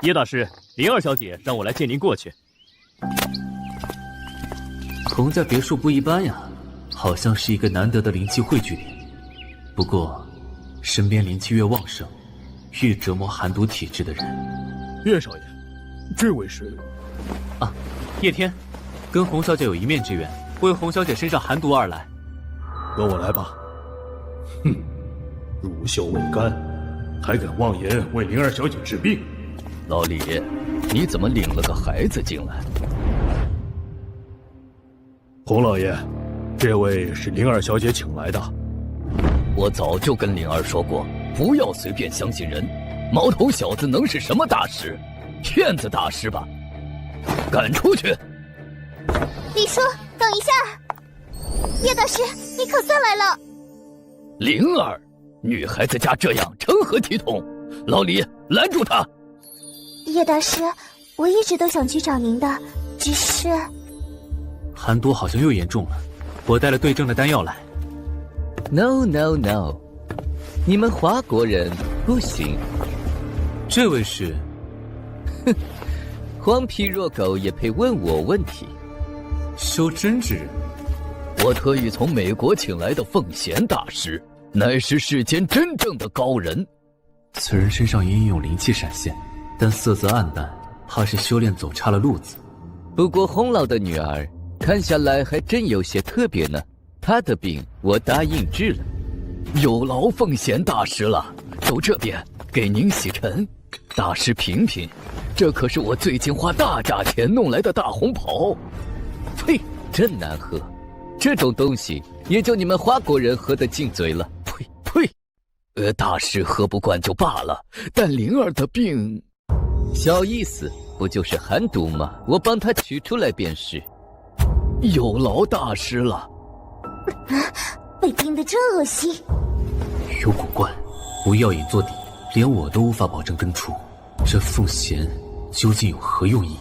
叶大师，灵儿小姐让我来接您过去。洪家别墅不一般呀，好像是一个难得的灵气汇聚点。不过，身边灵气越旺盛，越折磨寒毒体质的人。叶少爷，这位是？啊，叶天，跟洪小姐有一面之缘，为洪小姐身上寒毒而来。跟我来吧。哼，乳臭未干，还敢妄言为灵儿小姐治病？老李，你怎么领了个孩子进来？洪老爷，这位是灵儿小姐请来的。我早就跟灵儿说过，不要随便相信人。毛头小子能是什么大师？骗子大师吧？赶出去！李叔，等一下，叶大师，你可算来了。灵儿，女孩子家这样成何体统？老李，拦住她！叶大师，我一直都想去找您的，只是寒毒好像又严重了，我带了对症的丹药来。No no no， 你们华国人不行。这位是？哼，黄皮弱狗也配问我问题？修真之人，我特意从美国请来的凤贤大师，乃是世间真正的高人。此人身上隐隐有灵气闪现，但色泽暗淡，怕是修炼走差了路子。不过洪老的女儿看下来还真有些特别呢，她的病我答应治了。有劳凤贤大师了，走这边给您洗尘。大师品品，这可是我最近花大价钱弄来的大红袍。呸，真难喝，这种东西也就你们华国人喝得进嘴了。呸呸，大师喝不惯就罢了，但灵儿的病，小意思，不就是寒毒吗？我帮她取出来便是。有劳大师了。被冰得真恶心。有古怪，无药引做底，连我都无法保证根除。这凤贤究竟有何用意？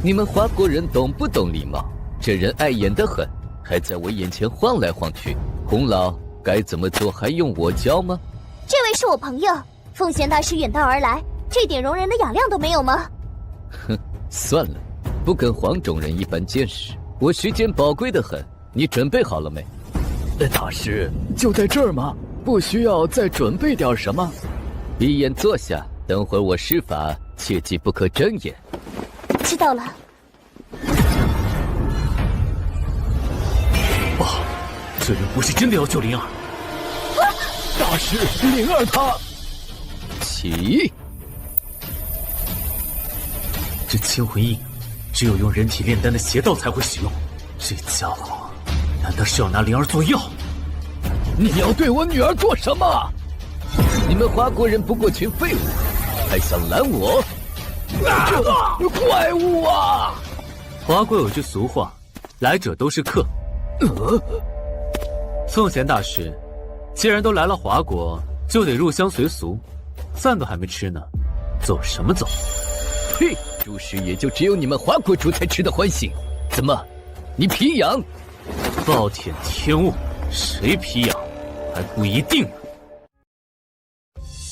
你们华国人懂不懂礼貌？这人碍眼得很，还在我眼前晃来晃去。洪老该怎么做还用我教吗？这位是我朋友，凤贤大师远道而来，这点容人的雅量都没有吗？哼，算了，不跟黄种人一般见识。我时间宝贵得很，你准备好了没？大师就在这儿吗？不需要再准备点什么？闭眼坐下，等会儿我施法，切记不可睁眼。知道了。哦，这人不是真的要救灵儿。大师，灵儿她起。这千魂印，只有用人体炼丹的邪道才会使用。这家伙，难道是要拿灵儿做药？你要对我女儿做什么？你们华国人不过群废物，还想拦我？这怪物啊！华国有句俗话，来者都是客。凤贤大师，既然都来了华国，就得入乡随俗。饭都还没吃呢，走什么走？呸！主食也就只有你们华国主才吃的欢喜。怎么，你皮痒？暴殄天物，谁皮痒还不一定呢。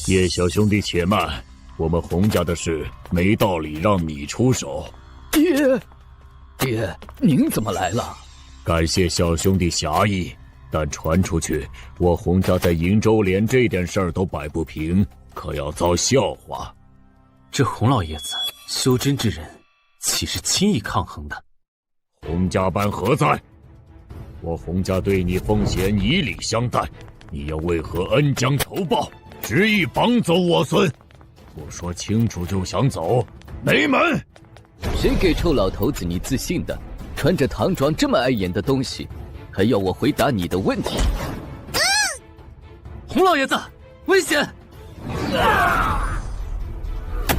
叶小兄弟，且慢，我们洪家的事没道理让你出手。爹，您怎么来了？感谢小兄弟侠义，但传出去，我洪家在瀛州连这点事儿都摆不平，可要遭笑话。这洪老爷子修真之人，岂是轻易抗衡的？洪家班何在？我洪家对你奉贤以礼相待，你又为何恩将仇报，执意绑走我孙？不说清楚就想走，没门！谁给臭老头子你自信的？穿着唐装这么碍眼的东西，还要我回答你的问题？洪老爷子，危险！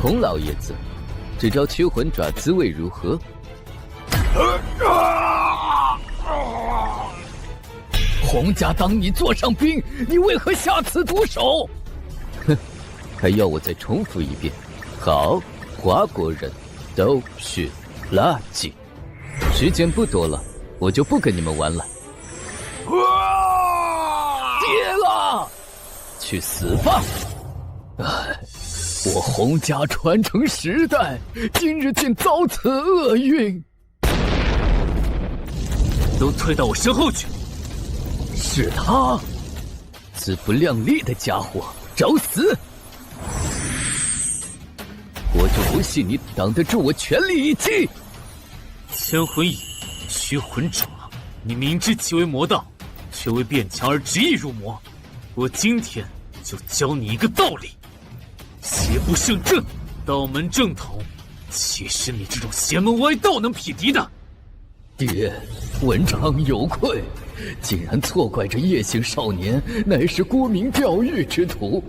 洪老爷子，这招驱魂爪滋味如何？洪家当你座上宾，你为何下此毒手？哼，还要我再重复一遍？好，华国人都是垃圾。时间不多了，我就不跟你们玩了。跌了，去死吧！唉，我洪家传承10代，今日竟遭此厄运。都退到我身后去！是他，自不量力的家伙，找死！我就不信你挡得住我全力一击！千魂影，驱魂爪，你明知其为魔道，却为变强而执意入魔。我今天就教你一个道理：邪不胜正，道门正统，岂是你这种邪门歪道能匹敌的？爹，文昌有愧，竟然错怪这叶姓少年乃是沽名钓誉之徒，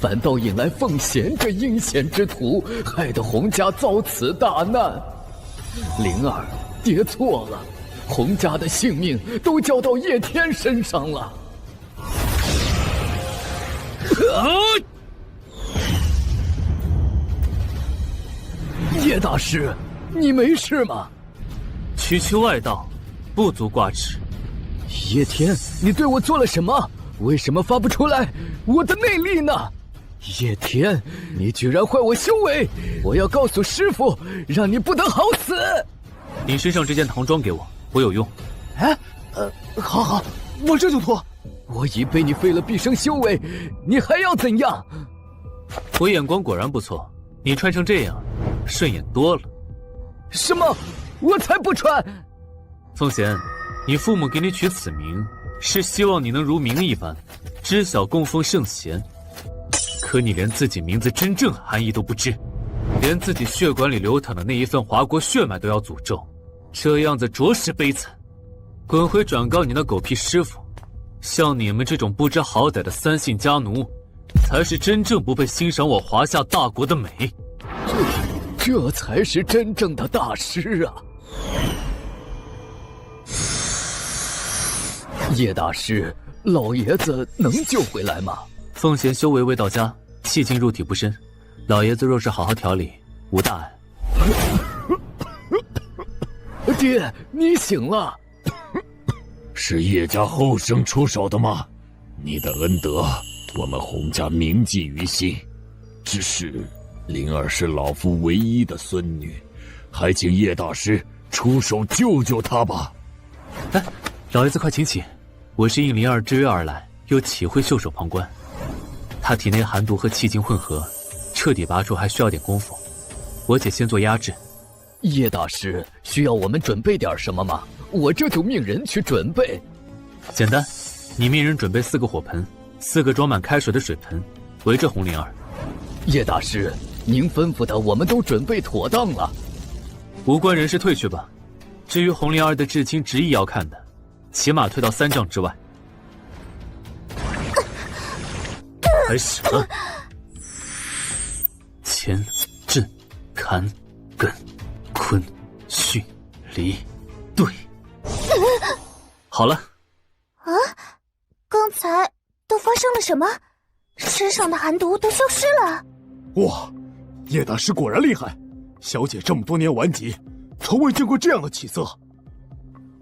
反倒引来奉贤这阴险之徒，害得洪家遭此大难。灵儿，爹错了，洪家的性命都交到叶天身上了。叶大师，你没事吗？区区外道，不足挂齿。叶天，你对我做了什么？为什么发不出来我的内力呢？叶天，你居然坏我修为！我要告诉师傅，让你不得好死！你身上这件唐装给我，我有用。哎，好，我这就脱。我已被你废了毕生修为，你还要怎样？我眼光果然不错，你穿成这样，顺眼多了。什么？我才不穿！凤贤，你父母给你取此名，是希望你能如名一般，知晓供奉圣贤。可你连自己名字真正含义都不知，连自己血管里流淌的那一份华国血脉都要诅咒，这样子着实悲惨。滚回转告你那狗屁师傅，像你们这种不知好歹的3姓家奴，才是真正不配欣赏我华夏大国的美。这才是真正的大师啊！叶大师，老爷子能救回来吗？凤贤修为未到家，气劲入体不深，老爷子若是好好调理，无大碍。爹，你醒了。是叶家后生出手的吗？你的恩德，我们洪家铭记于心。只是灵儿是老夫唯一的孙女，还请叶大师出手救救她吧。哎，老爷子快请起，我是应灵儿之约而来，又岂会袖手旁观？她体内寒毒和气劲混合，彻底拔出还需要点功夫，我且先做压制。叶大师，需要我们准备点什么吗？我这就命人去准备。简单，你命人准备4个火盆，4个装满开水的水盆，围着红灵儿。叶大师，您吩咐的我们都准备妥当了。无关人士退去吧。至于红灵儿的至亲执意要看的，起码退到3丈之外。开始了。乾、震、坎、艮、坤、巽、离、兑。好了。啊，刚才都发生了什么？身上的寒毒都消失了。哇，叶大师果然厉害！小姐这么多年顽疾，从未见过这样的起色。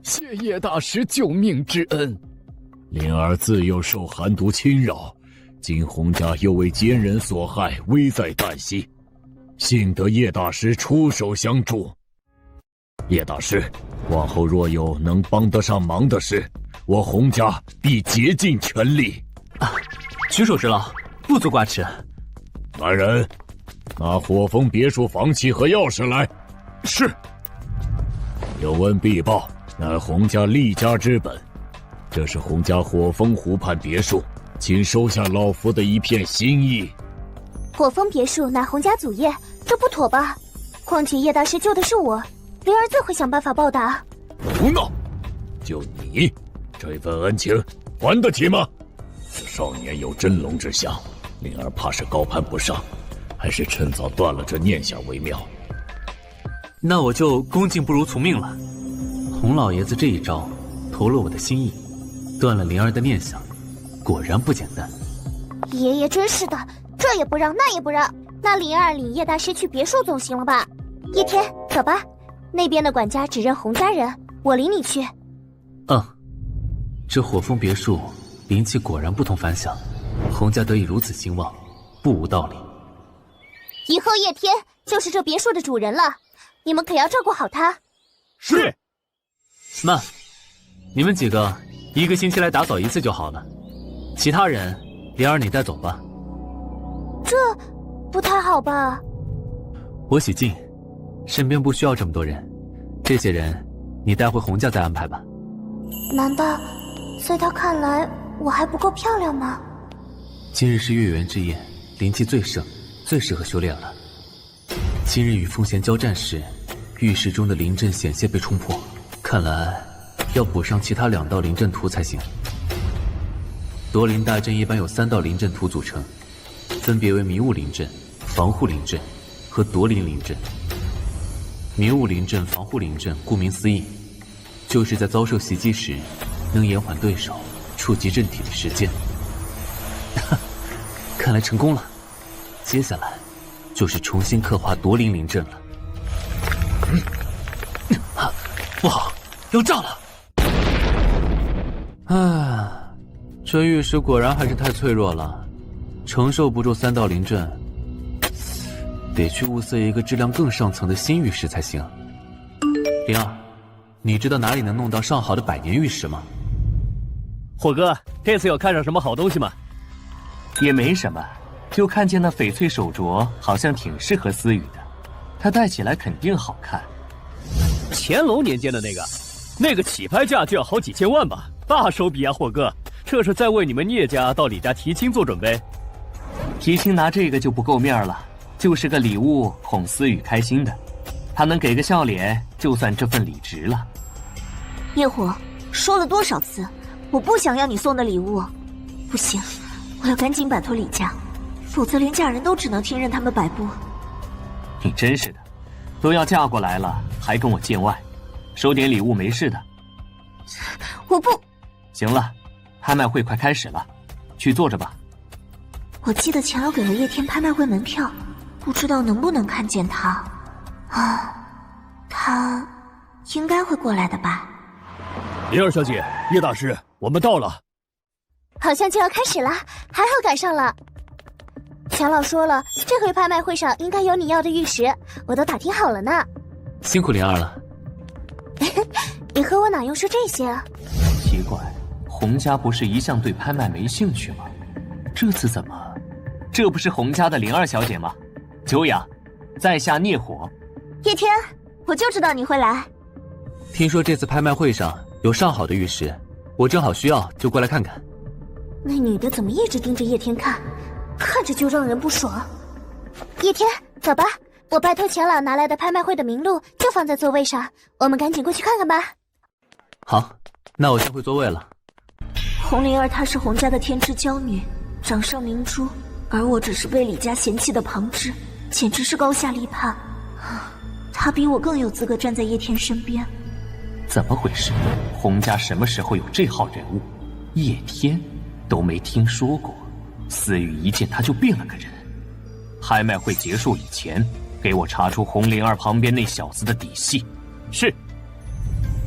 谢叶大师救命之恩。灵儿自幼受寒毒侵扰，今洪家又为奸人所害，危在旦夕，幸得叶大师出手相助。叶大师，往后若有能帮得上忙的事，我洪家必竭尽全力。举手之劳，不足挂齿。来人，拿火峰别墅房契和钥匙来。是。有问必报，乃洪家立家之本。这是洪家火峰湖畔别墅，请收下老夫的一片心意。火峰别墅乃洪家祖业，这不妥吧？况且叶大师救的是我，灵儿自会想办法报答。胡闹！就你，这份恩情还得起吗？这少年有真龙之相，灵儿怕是高攀不上，还是趁早断了这念想为妙。那我就恭敬不如从命了。洪老爷子这一招投了我的心意，断了灵儿的念想，果然不简单。爷爷真是的，这也不让那也不让，那灵儿领叶大师去别墅总行了吧？叶天，走吧，那边的管家只认洪家人，我领你去。这火峰别墅灵气果然不同凡响，洪家得以如此兴旺，不无道理。以后叶天就是这别墅的主人了，你们可要照顾好他。是。慢，你们几个一个星期来打扫一次就好了，其他人灵儿你带走吧。这不太好吧？我许静，身边不需要这么多人，这些人你带回洪家再安排吧。难道在他看来我还不够漂亮吗？今日是月圆之夜，灵气最盛，最适合修炼了。今日与风贤交战时，浴室中的灵阵险些被冲破，看来要补上其他2道灵阵图才行。夺灵大阵一般有3道灵阵图组成，分别为迷雾灵阵、防护灵阵和夺灵灵阵。迷雾灵阵、防护灵阵顾名思义，就是在遭受袭击时能延缓对手触及阵体的时间。看来成功了，接下来就是重新刻画夺灵灵阵了。不好，要炸了！这玉石果然还是太脆弱了，承受不住3道灵阵，得去物色一个质量更上层的新玉石才行。灵儿，你知道哪里能弄到上好的100年玉石吗？火哥，这次有看上什么好东西吗？也没什么，就看见那翡翠手镯，好像挺适合思雨的，她戴起来肯定好看。乾隆年间的那个起拍价就要好几千万吧，大手笔啊，火哥！这是在为你们聂家到李家提亲做准备。提亲拿这个就不够面了，就是个礼物哄思雨开心的，他能给个笑脸，就算这份礼值了。烈火，说了多少次，我不想要你送的礼物。不行，我要赶紧摆脱李家，否则连嫁人都只能听任他们摆布。你真是的，都要嫁过来了，还跟我见外，收点礼物没事的。我不。行了，拍卖会快开始了，去坐着吧。我记得钱老给了叶天拍卖会门票，不知道能不能看见他。他应该会过来的吧。灵儿小姐，叶大师，我们到了。好像就要开始了，还好赶上了。钱老说了，这回拍卖会上应该有你要的玉石，我都打听好了呢。辛苦灵儿了。你和我哪用说这些啊？奇怪，洪家不是一向对拍卖没兴趣吗？这次怎么？这不是洪家的灵儿小姐吗？久仰，在下聂火。叶天，我就知道你会来。听说这次拍卖会上有上好的玉石，我正好需要，就过来看看。那女的怎么一直盯着叶天看，看着就让人不爽。叶天，走吧，我拜托钱老拿来的拍卖会的名录就放在座位上，我们赶紧过去看看吧。好，那我先回座位了。洪灵儿她是洪家的天之娇女，掌上明珠，而我只是被李家嫌弃的旁支，简直是高下立判。她比我更有资格站在叶天身边。怎么回事？洪家什么时候有这号人物？叶天都没听说过。思雨一见他就变了个人。拍卖会结束以前，给我查出洪灵儿旁边那小子的底细。是。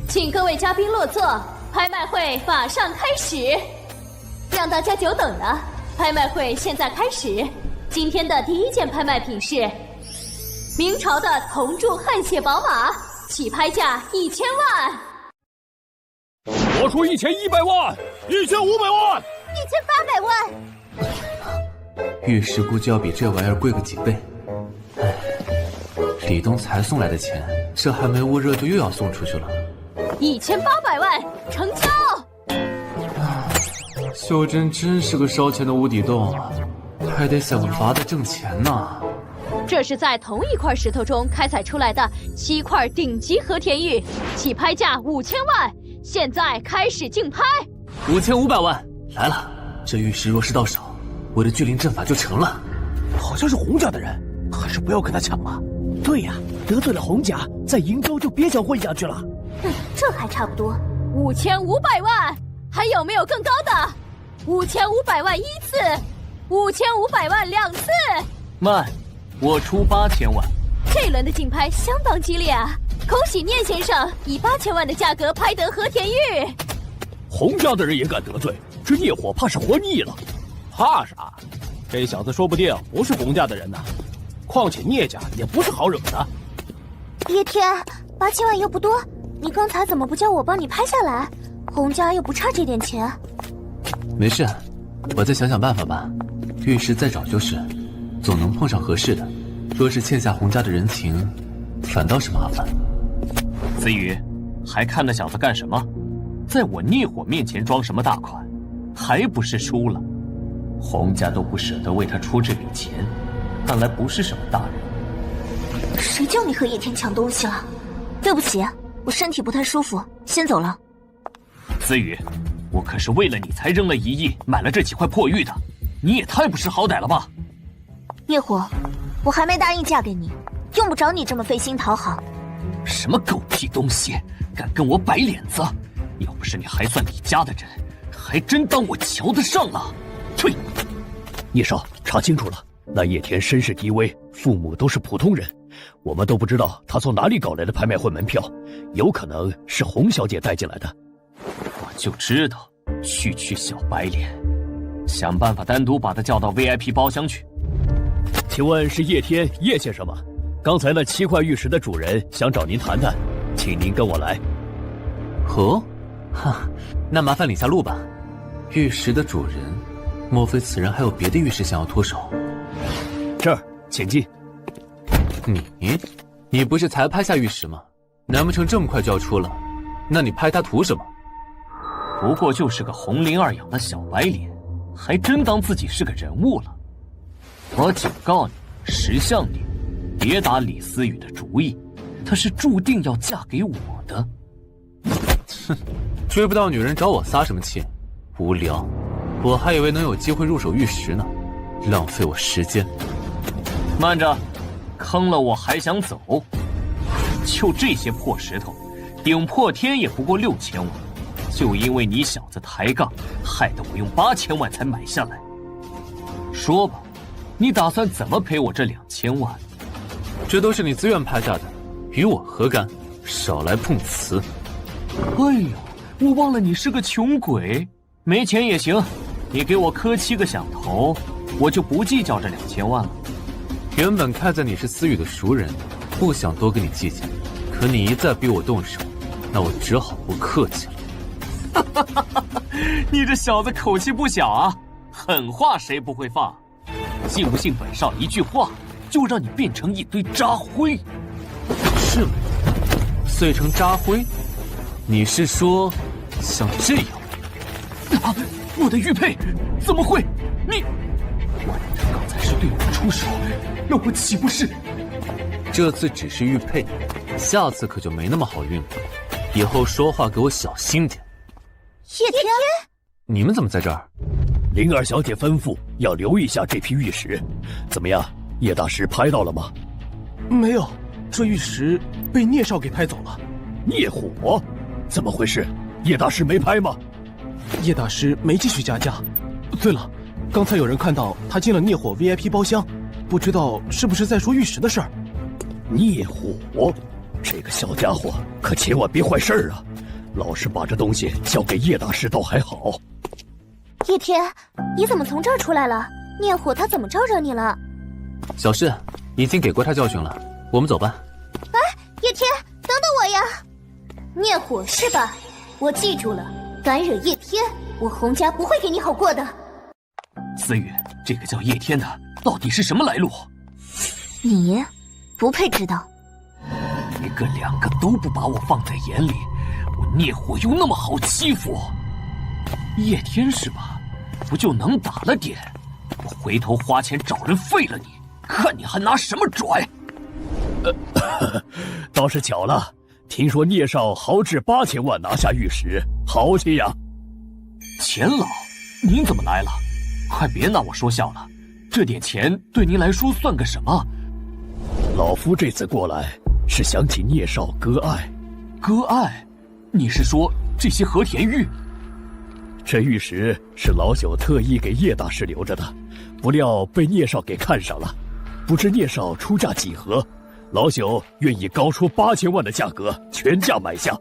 请各位嘉宾落座，拍卖会马上开始。让大家久等了，拍卖会现在开始。今天的第一件拍卖品是明朝的铜铸汗血宝马，起拍价1000万。我出1100万，1500万，1800万。玉石估计要比这玩意儿贵个几倍。哎，李东才送来的钱，这还没捂热就又要送出去了。1800万，成交。秀珍真是个烧钱的无底洞啊，还得想法子挣钱呢。这是在同一块石头中开采出来的7块顶级和田玉，起拍价5000万，现在开始竞拍。5500万来了，这玉石若是到手，我的聚灵阵法就成了。好像是洪家的人，还是不要跟他抢了。对呀，得罪了洪家，在瀛州就别想混下去了。这还差不多。5500万，还有没有更高的？5500万1次，5500万2次。慢，我出8000万。这轮的竞拍相当激烈啊！恭喜聂先生以8000万的价格拍得和田玉。洪家的人也敢得罪，这孽火怕是活腻了。怕啥？这小子说不定不是洪家的人呢。况且聂家也不是好惹的。叶天，8000万又不多，你刚才怎么不叫我帮你拍下来？洪家又不差这点钱。没事，我再想想办法吧。玉石再找就是，总能碰上合适的。若是欠下洪家的人情，反倒是麻烦。子宇，还看那小子干什么？在我孽火面前装什么大款，还不是输了？洪家都不舍得为他出这笔钱，看来不是什么大人。谁叫你和叶天抢东西了？对不起，我身体不太舒服，先走了。子宇，我可是为了你才扔了1亿买了这几块破玉的，你也太不识好歹了吧！烈火，我还没答应嫁给你，用不着你这么费心讨好。什么狗屁东西，敢跟我摆脸子！要不是你还算李家的人，还真当我瞧得上了。退！聂少，查清楚了，那叶田身世低微，父母都是普通人，我们都不知道他从哪里搞来的拍卖会门票，有可能是洪小姐带进来的。我就知道，区小白脸，想办法单独把他叫到 VIP 包厢去。请问是叶天叶先生吗？刚才那7块玉石的主人想找您谈谈，请您跟我来。哦，哈，那麻烦领下路吧。玉石的主人，莫非此人还有别的玉石想要脱手？这儿，请进。你不是才拍下玉石吗？难不成这么快就要出了？那你拍他图什么？不过就是个红灵儿养的小白脸，还真当自己是个人物了。我警告你，识相点，别打李思雨的主意，她是注定要嫁给我的。哼，追不到女人找我撒什么气？无聊，我还以为能有机会入手玉石呢，浪费我时间。慢着，坑了我还想走？就这些破石头，顶破天也不过6000万，就因为你小子抬杠，害得我用8000万才买下来。说吧，你打算怎么赔我这2000万？这都是你自愿拍下的，与我何干？少来碰瓷！哎呦，我忘了你是个穷鬼，没钱也行，你给我磕7个响头，我就不计较这2000万了。原本看在你是思雨的熟人，不想多跟你计较，可你一再逼我动手，那我只好不客气了。你这小子口气不小啊，狠话谁不会放？信不信本少一句话，就让你变成一堆渣灰？是吗？碎成渣灰？你是说像这样？啊！我的玉佩怎么会？你，万一他刚才是对我出手，那我岂不是？这次只是玉佩，下次可就没那么好运了。以后说话给我小心点。叶天，你们怎么在这儿？灵儿小姐吩咐要留意下这批玉石，怎么样？叶大师拍到了吗？没有，这玉石被聂少给拍走了。聂火？怎么回事？叶大师没拍吗？叶大师没继续加价。对了，刚才有人看到他进了聂火 VIP 包厢，不知道是不是在说玉石的事儿。聂火，这个小家伙可千万别坏事儿啊！老实把这东西交给叶大师倒还好。叶天，你怎么从这儿出来了？聂火他怎么招惹你了？小事，已经给过他教训了，我们走吧。哎，叶天，等等我呀！聂火是吧？我记住了，敢惹叶天，我洪家不会给你好过的。思雨，这个叫叶天的到底是什么来路？你不配知道。一个两个都不把我放在眼里，我孽火又那么好欺负？叶天是吧？不就能打了点？我回头花钱找人废了你，看你还拿什么拽？倒是巧了，听说聂少豪掷8000万拿下玉石，豪气呀！钱老，您怎么来了？快别拿我说笑了，这点钱对您来说算个什么？老夫这次过来是想请聂少割爱。割爱？你是说这些和田玉？这玉石是老朽特意给叶大师留着的，不料被聂少给看上了，不知聂少出价几何？老朽愿意高出8000万的价格，全价买下。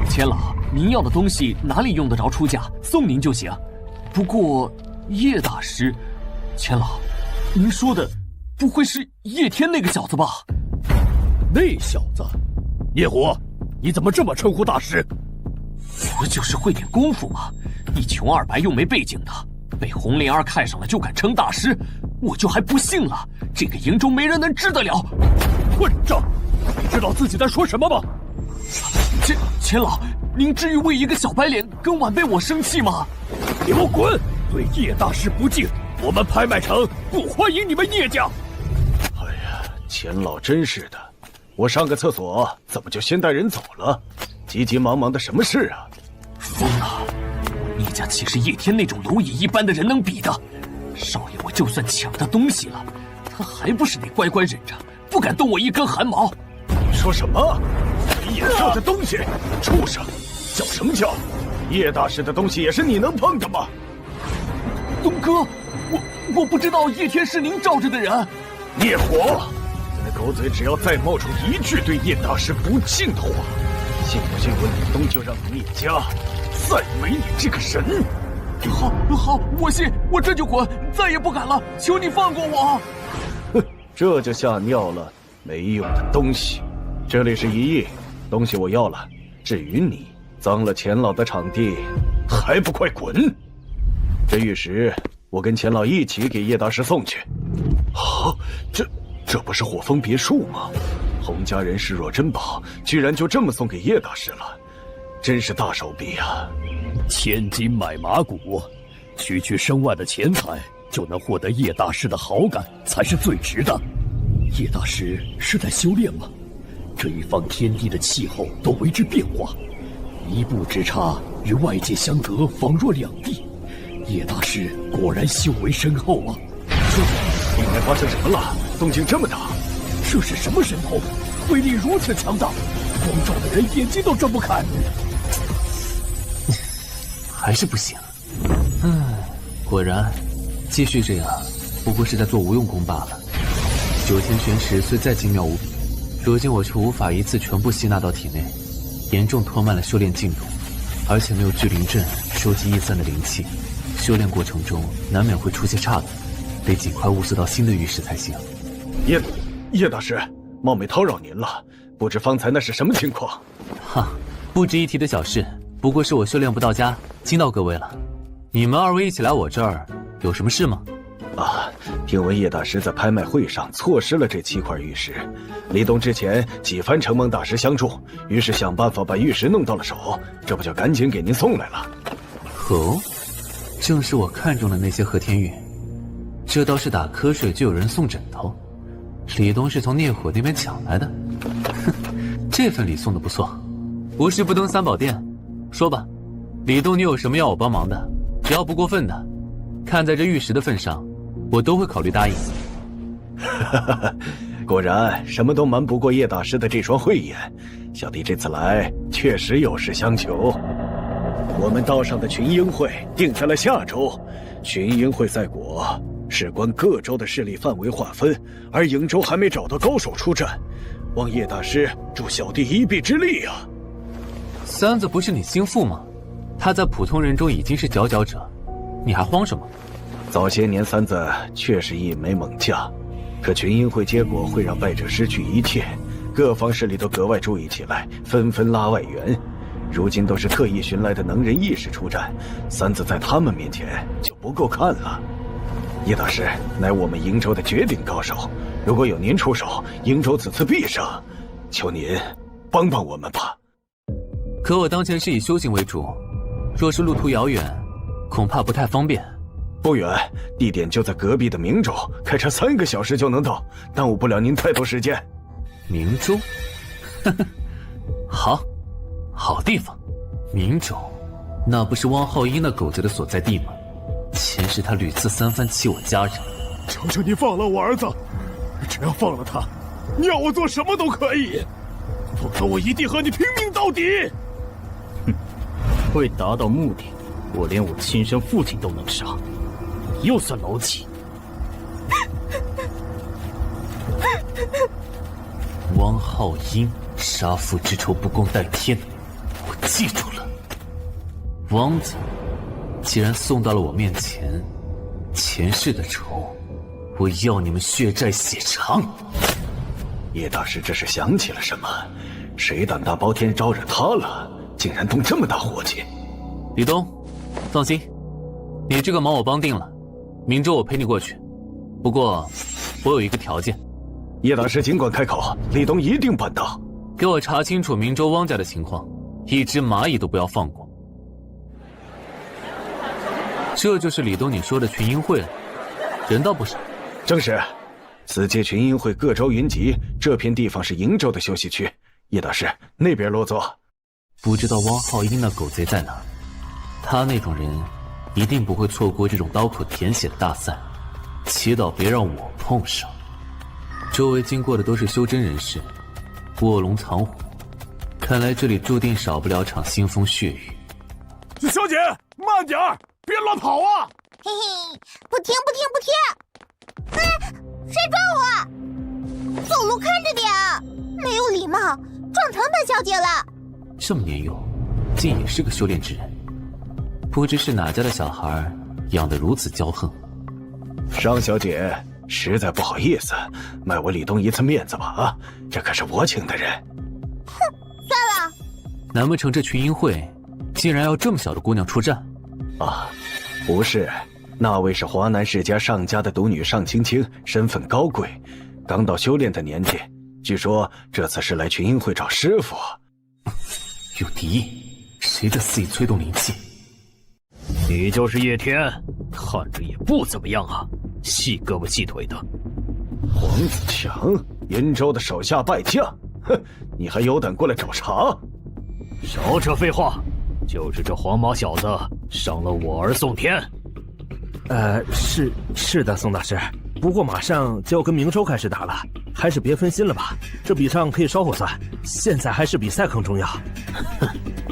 钱老，您要的东西哪里用得着出价，送您就行。不过叶大师，钱老，您说的不会是叶天那个小子吧？那小子？聂虎，你怎么这么称呼大师？不就是会点功夫吗？一穷二白又没背景的，被红莲儿看上了就敢称大师，我就还不信了。这个营中没人能治得了。混账！你知道自己在说什么吗？钱老，您至于为一个小白脸跟晚辈我生气吗？给我滚！对叶大师不敬，我们拍卖城不欢迎你们叶家。哎呀，钱老真是的，我上个厕所怎么就先带人走了？急急忙忙的什么事啊？疯了！聂家岂是叶天那种蝼蚁一般的人能比的？少爷，我就算抢他东西了，他还不是得乖乖忍着，不敢动我一根汗毛。你说什么？没眼色的东西！畜生！叫什么叫？叶大师的东西也是你能碰的吗？东哥，我不知道叶天是您罩着的人。孽火！你那狗嘴只要再冒出一句对叶大师不敬的话，信不信我李东就让聂家再没你这个人？好，我信，我这就滚，再也不敢了，求你放过我。哼，这就吓尿了，没用的东西。这里是1亿，东西我要了。至于你脏了钱老的场地，还不快滚！这玉石我跟钱老一起给叶大师送去。啊，这不是火峰别墅吗？洪家人视若珍宝，居然就这么送给叶大师了，真是大手笔啊！千金买马骨，区区10万的钱财就能获得叶大师的好感，才是最值的。叶大师是在修炼吗？这一方天地的气候都为之变化，一步之差，与外界相隔，仿若两地。叶大师果然修为深厚啊！里面发生什么了？动静这么大？这是什么神通？威力如此强大，光照的人眼睛都睁不开。还是不行。果然，继续这样，不过是在做无用功罢了。9天玄石虽再精妙无比，如今我却无法一次全部吸纳到体内，严重拖慢了修炼进度，而且没有聚灵阵收集逸散的灵气，修炼过程中难免会出些岔子，得尽快物色到新的玉石才行。叶大师，冒昧叨扰您了，不知方才那是什么情况？哈，不值一提的小事，不过是我修炼不到家，惊到各位了。你们2位一起来我这儿，有什么事吗？听闻叶大师在拍卖会上错失了这7块玉石，离洞之前几番承蒙大师相助，于是想办法把玉石弄到了手，这不就赶紧给您送来了。哦，正是我看中的那些和田玉，这倒是打瞌睡就有人送枕头。李东是从聂火那边抢来的，哼，这份礼送的不错。无事不登3宝殿，说吧，李东你有什么要我帮忙的？只要不过分的，看在这玉石的份上，我都会考虑答应。果然什么都瞒不过叶大师的这双慧眼，小弟这次来确实有事相求。我们道上的群英会定在了下周，群英会赛果事关各州的势力范围划分，而瀛州还没找到高手出战，望叶大师助小弟一臂之力啊！三子不是你心腹吗？他在普通人中已经是佼佼者，你还慌什么？早些年三子确实一枚猛将，可群英会结果会让败者失去一切，各方势力都格外注意起来，纷纷拉外援。如今都是特意寻来的能人异士出战，三子在他们面前就不够看了。叶大师乃我们瀛州的绝顶高手，如果有您出手，瀛州此次必胜，求您帮帮我们吧。可我当前是以修行为主，若是路途遥远，恐怕不太方便。不远，地点就在隔壁的明州，开车3个小时就能到，耽误不了您太多时间。明州，好地方。明州，那不是汪浩一那狗贼的所在地吗？前世他屡次3番欺我家人。求求你放了我儿子，只要放了他，你要我做什么都可以，否则我一定和你拼命到底。为达到目的，我连我亲生父亲都能杀，你又算老几？汪浩英杀父之仇不共戴天，我记住了。汪家既然送到了我面前，前世的仇，我要你们血债血偿。叶大师这是想起了什么？谁胆大包天招惹他了，竟然动这么大火气？李东，放心，你这个忙我帮定了，明州我陪你过去。不过我有一个条件。叶大师尽管开口，李东一定办到。给我查清楚明州汪家的情况，一只蚂蚁都不要放过。这就是李东你说的群英会了，人倒不少。正是，此届群英会各州云集，这片地方是瀛州的休息区。叶大师，那边落座。不知道汪浩英那狗贼在哪？他那种人一定不会错过这种刀口舔血的大赛，祈祷别让我碰上。周围经过的都是修真人士，卧龙藏虎，看来这里注定少不了场腥风血雨。小姐，慢点儿，别乱跑啊！嘿嘿，不听！谁撞我？走路看着点，没有礼貌，撞成本小姐了。这么年幼，竟也是个修炼之人，不知是哪家的小孩养得如此骄横。商小姐，实在不好意思，卖我李东一次面子吧啊！这可是我请的人。哼，算了。难不成这群英会竟然要这么小的姑娘出战？啊，不是，那位是华南世家上家的独女上青青，身份高贵，刚到修炼的年纪。据说这次是来群英会找师傅。有敌意，谁在肆意催动灵气？你就是叶天，看着也不怎么样啊，细胳膊细腿的。黄子强，云州的手下败将，哼，你还有胆过来找茬？少扯废话，就是这黄毛小子伤了我儿宋天。是的，宋大师。不过马上就要跟明州开始打了，还是别分心了吧。这笔账可以稍后算，现在还是比赛更重要。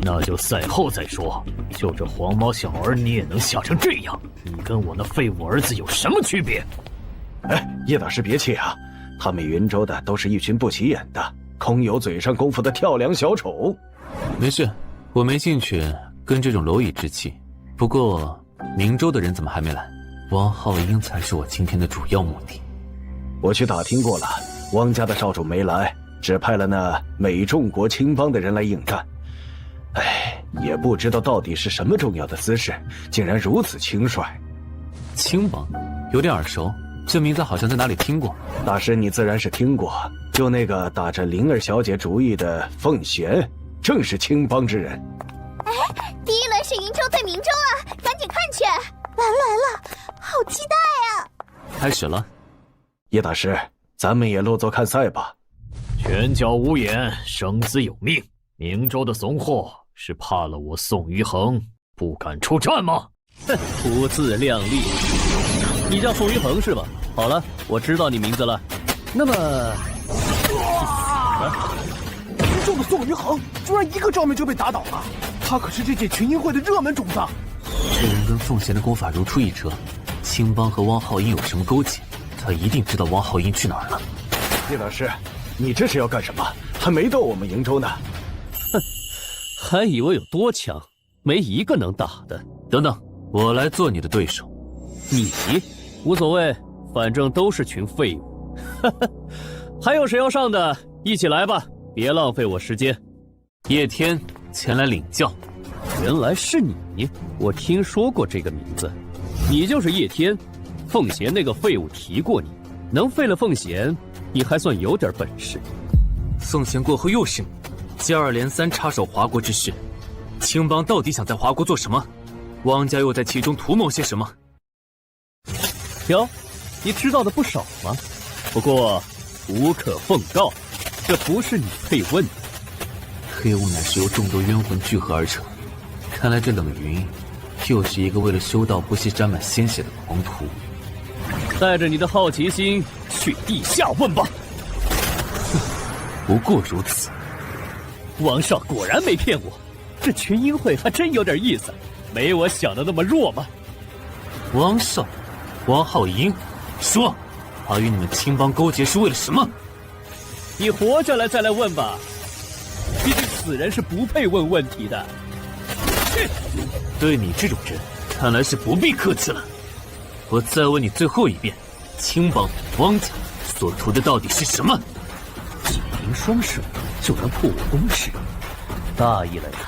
那就赛后再说。就这黄毛小儿，你也能吓成这样？你跟我那废物儿子有什么区别？哎，叶大师别气啊，他们云州的都是一群不起眼的，空有嘴上功夫的跳梁小丑。没事，我没兴趣跟这种蝼蚁置气。不过明州的人怎么还没来？汪浩英才是我今天的主要目的。我去打听过了，汪家的少主没来，只派了那美众国青帮的人来应战。哎，也不知道到底是什么重要的姿事，竟然如此轻率。青帮有点耳熟，这名字好像在哪里听过。大师你自然是听过，就那个打着灵儿小姐主意的凤璇，正是青帮之人。哎，第一轮是云州对明州啊，赶紧看去！来了，好期待啊！开始了。叶大师，咱们也落座看赛吧。拳脚无眼，生死有命。明州的怂货是怕了我宋于恒，不敢出战吗？哼，不自量力。你叫宋于恒是吧？好了，我知道你名字了。那么，云州的宋于恒居然一个招面就被打倒了，他可是这届群英会的热门种子。这人跟凤贤的功法如出一辙，青帮和汪浩英有什么勾结？他一定知道汪浩英去哪儿了。叶大师，你这是要干什么？还没到我们瀛州呢。哼，还以为有多强，没一个能打的。等等，我来做你的对手。你无所谓，反正都是群废物。哈哈，还有谁要上的？一起来吧，别浪费我时间。叶天，前来领教。原来是你，我听说过这个名字，你就是叶天。凤贤那个废物提过你，能废了凤贤，你还算有点本事。凤贤过后又是你，接二连三插手华国之事，青帮到底想在华国做什么？汪家又在其中图谋些什么？哟，你知道的不少吗？不过无可奉告，这不是你配问的。黑雾乃是由众多冤魂聚合而成，看来这冷云又是一个为了修道不惜沾满鲜血的狂徒。带着你的好奇心去地下问吧。不过如此。王少果然没骗我，这群英会还真有点意思，没我想的那么弱嘛。王少，王浩英，说，他与你们青帮勾结是为了什么？你活着了再来问吧，毕竟死人是不配问问题的。对你这种人，看来是不必客气了。我再问你最后一遍，青帮汪家所图的到底是什么？几名双手就能破我攻势，大意了呀。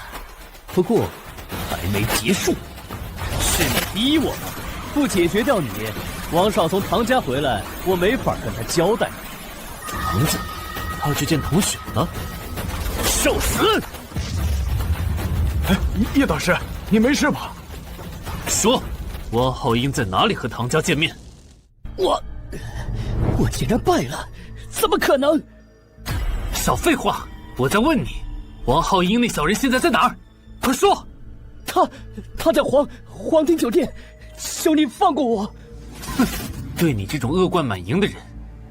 不过还没结束，是你逼我的，不解决掉你，王少从唐家回来，我没法跟他交代。唐家，他去见同学了？受死！哎，叶大师，你没事吧？说。汪浩英在哪里和唐家见面？我竟然败了，怎么可能？少废话！我在问你，王浩英那小人现在在哪儿？快说！他在皇庭酒店，求你放过我！哼，对你这种恶贯满盈的人，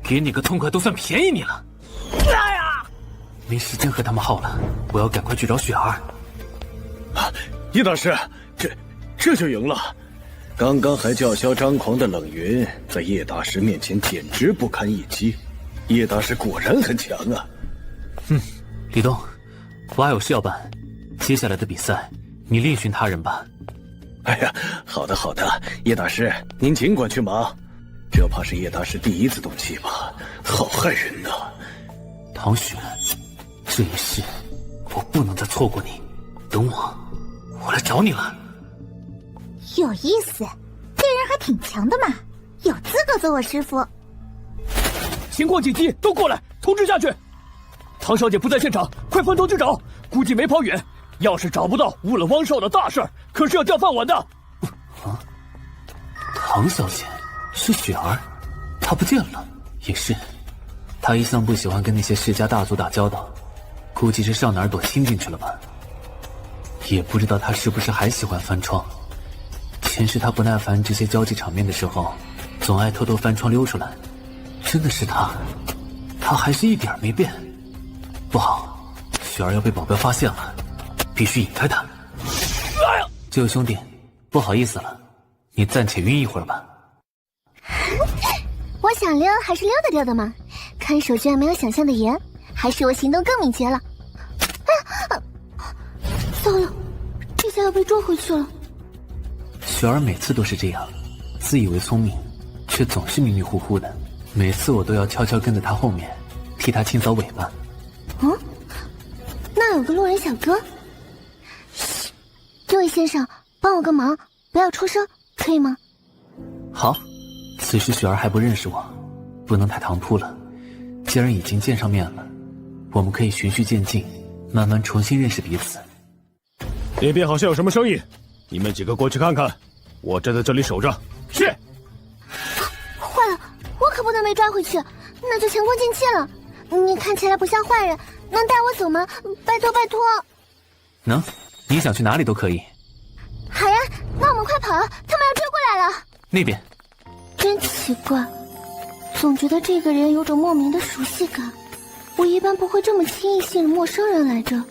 给你个痛快都算便宜你了。哎呀！没时间和他们耗了，我要赶快去找雪儿。叶大师，这就赢了。刚刚还叫嚣张狂的冷云，在叶大师面前简直不堪一击。叶大师果然很强啊！李东，我还有事要办，接下来的比赛你另寻他人吧。哎呀，好的好的，叶大师您尽管去忙。这怕是叶大师第一次动气吧？好害人呐！唐雪，这一世我不能再错过你。等我来找你了。有意思，这人还挺强的嘛，有资格做我师傅。情况紧急，都过来，通知下去。唐小姐不在现场，快分头去找，估计没跑远。要是找不到，误了汪少的大事，可是要掉饭碗的。啊，唐小姐是雪儿，她不见了。也是，她一向不喜欢跟那些世家大族打交道，估计是上哪儿躲亲进去了吧。也不知道她是不是还喜欢翻窗。前世他不耐烦这些交际场面的时候，总爱偷偷翻窗溜出来。真的是他还是一点没变。不好，雪儿要被保镖发现了，必须引开他。哎呀，这位兄弟，不好意思了，你暂且晕一会儿吧。我想溜还是溜得掉的嘛，看守居然没有想象的严，还是我行动更敏捷了。糟了，这下要被捉回去了。雪儿每次都是这样，自以为聪明，却总是迷迷糊糊的。每次我都要悄悄跟在她后面，替她清扫尾巴。那有个路人小哥。这位先生，帮我个忙，不要出声，可以吗？好。此时雪儿还不认识我，不能太唐突了。既然已经见上面了，我们可以循序渐进，慢慢重新认识彼此。那边好像有什么生意，你们几个过去看看，我站在这里守着。是。坏了，我可不能被抓回去，那就前功尽弃了。你看起来不像坏人，能带我走吗？拜托拜托。能，你想去哪里都可以。好呀，那我们快跑，他们要追过来了。那边。真奇怪，总觉得这个人有种莫名的熟悉感。我一般不会这么轻易信任陌生人来着，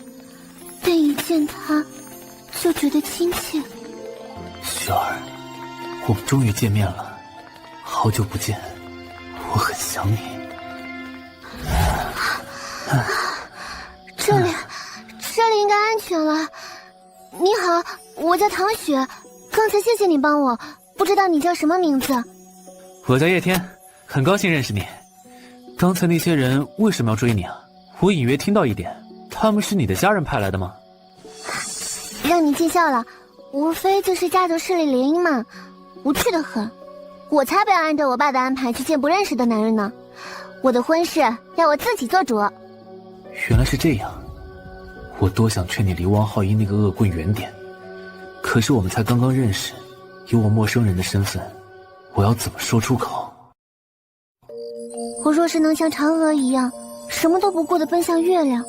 但一见他就觉得亲切。雪儿，我们终于见面了，好久不见，我很想你。这里应该安全了。你好，我叫唐雪，刚才谢谢你帮我，不知道你叫什么名字？我叫叶天，很高兴认识你。刚才那些人为什么要追你啊？我隐约听到一点，他们是你的家人派来的吗？让你见笑了，无非就是家族势力联姻嘛，无趣的很。我才不要按照我爸的安排去见不认识的男人呢。我的婚事要我自己做主。原来是这样，我多想劝你离汪浩一那个恶棍远点，可是我们才刚刚认识，有我陌生人的身份，我要怎么说出口？我若是能像嫦娥一样，什么都不顾的奔向月亮，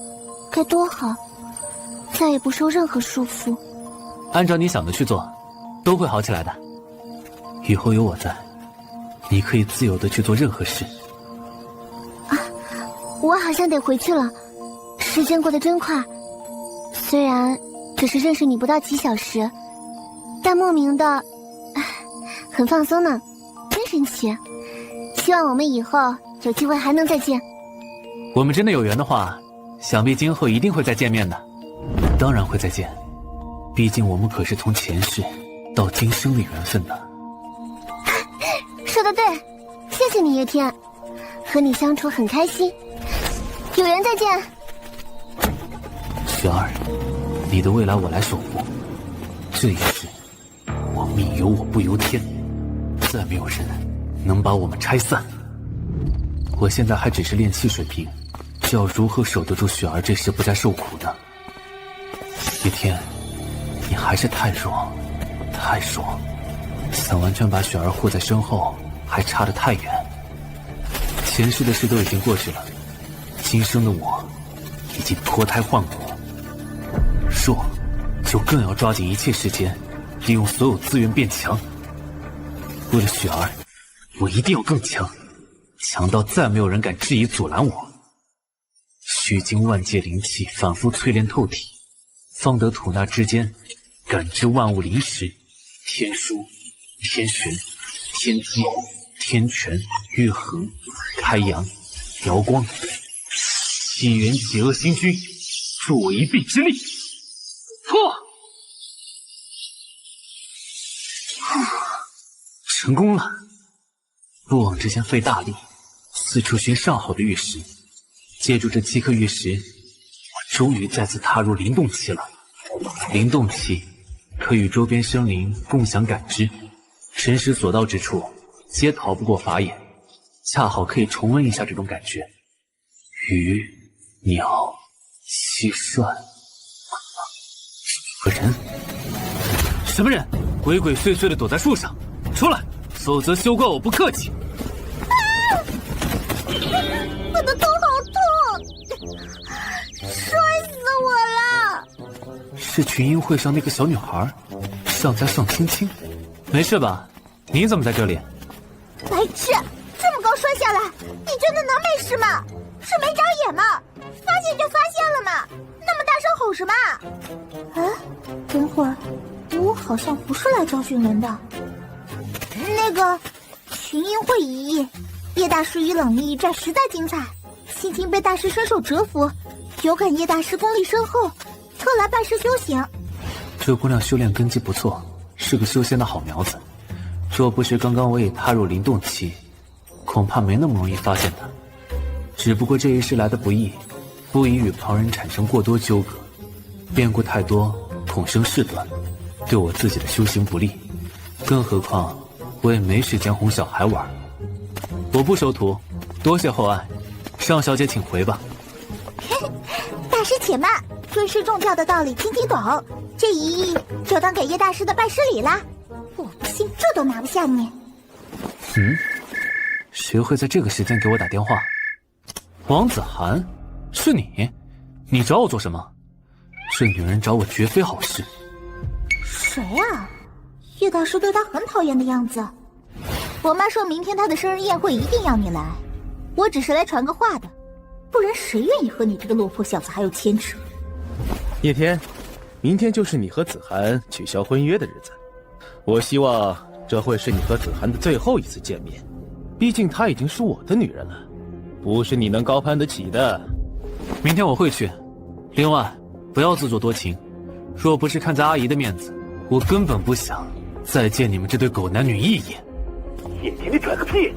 该多好，再也不受任何束缚。按照你想的去做，都会好起来的。以后有我在，你可以自由的去做任何事。我好像得回去了，时间过得真快。虽然只是认识你不到几小时，但莫名的很放松呢，真神奇。希望我们以后有机会还能再见。我们真的有缘的话，想必今后一定会再见面的。当然会再见，毕竟我们可是从前世到今生的缘分呢。说得对，谢谢你叶天，和你相处很开心。有缘再见。雪儿，你的未来我来守护。这一世，我命由我不由天，再没有人能把我们拆散。我现在还只是炼气水平，这要如何守得住雪儿这时不再受苦呢？叶天，你还是太弱，太弱，想完全把雪儿护在身后，还差得太远。前世的事都已经过去了，今生的我已经脱胎换骨，弱就更要抓紧一切时间，利用所有资源变强。为了雪儿，我一定要更强，强到再没有人敢质疑阻拦我。虚经万界灵气反复淬炼透体，方得吐纳之间感知万物灵识，天枢、天玄、天机、天权、玉衡、开阳、瑶光，七元解厄星君，助我一臂之力。错，成功了。落网之前费大力，四处寻上好的玉石，借助这7颗玉石，我终于再次踏入灵动期了。灵动期可与周边生灵共享感知，神识所到之处，皆逃不过法眼，恰好可以重温一下这种感觉。鱼、鸟、蟋蟀和人，什么人？鬼鬼祟祟的躲在树上，出来，否则休怪我不客气。我的头好痛，摔死我了！是群英会上那个小女孩，上家上青青，没事吧？你怎么在这里？白痴，这么高摔下来，你真的能没事吗？是没长眼吗？发现就发现了嘛，那么大声吼什么？等会儿，我好像不是来教训人的。那个群英会一役，叶大师与冷厉一战实在精彩，青青被大师深受折服，有感叶大师功力深厚，特来拜师修行。这姑娘修炼根基不错，是个修仙的好苗子。若不是刚刚我也踏入灵动期，恐怕没那么容易发现她。只不过这一世来的不易，不宜与旁人产生过多纠葛，变故太多，恐生事端，对我自己的修行不利。更何况我也没时间哄小孩玩。我不收徒，多谢厚爱，尚小姐请回吧。大师且慢，尊师重教的道理听懂，这一役就当给叶大师的拜师礼啦。我不信这都拿不下你。谁会在这个时间给我打电话？王子涵，是你？你找我做什么？这女人找我绝非好事。谁啊？叶大师对她很讨厌的样子。我妈说明天她的生日宴会一定要你来，我只是来传个话的，不然谁愿意和你这个落魄小子还有牵扯？叶天，明天就是你和子涵取消婚约的日子，我希望这会是你和子涵的最后一次见面，毕竟她已经是我的女人了，不是你能高攀得起的。明天我会去，另外不要自作多情，若不是看在阿姨的面子，我根本不想再见你们这对狗男女一眼。叶天，你拽个屁！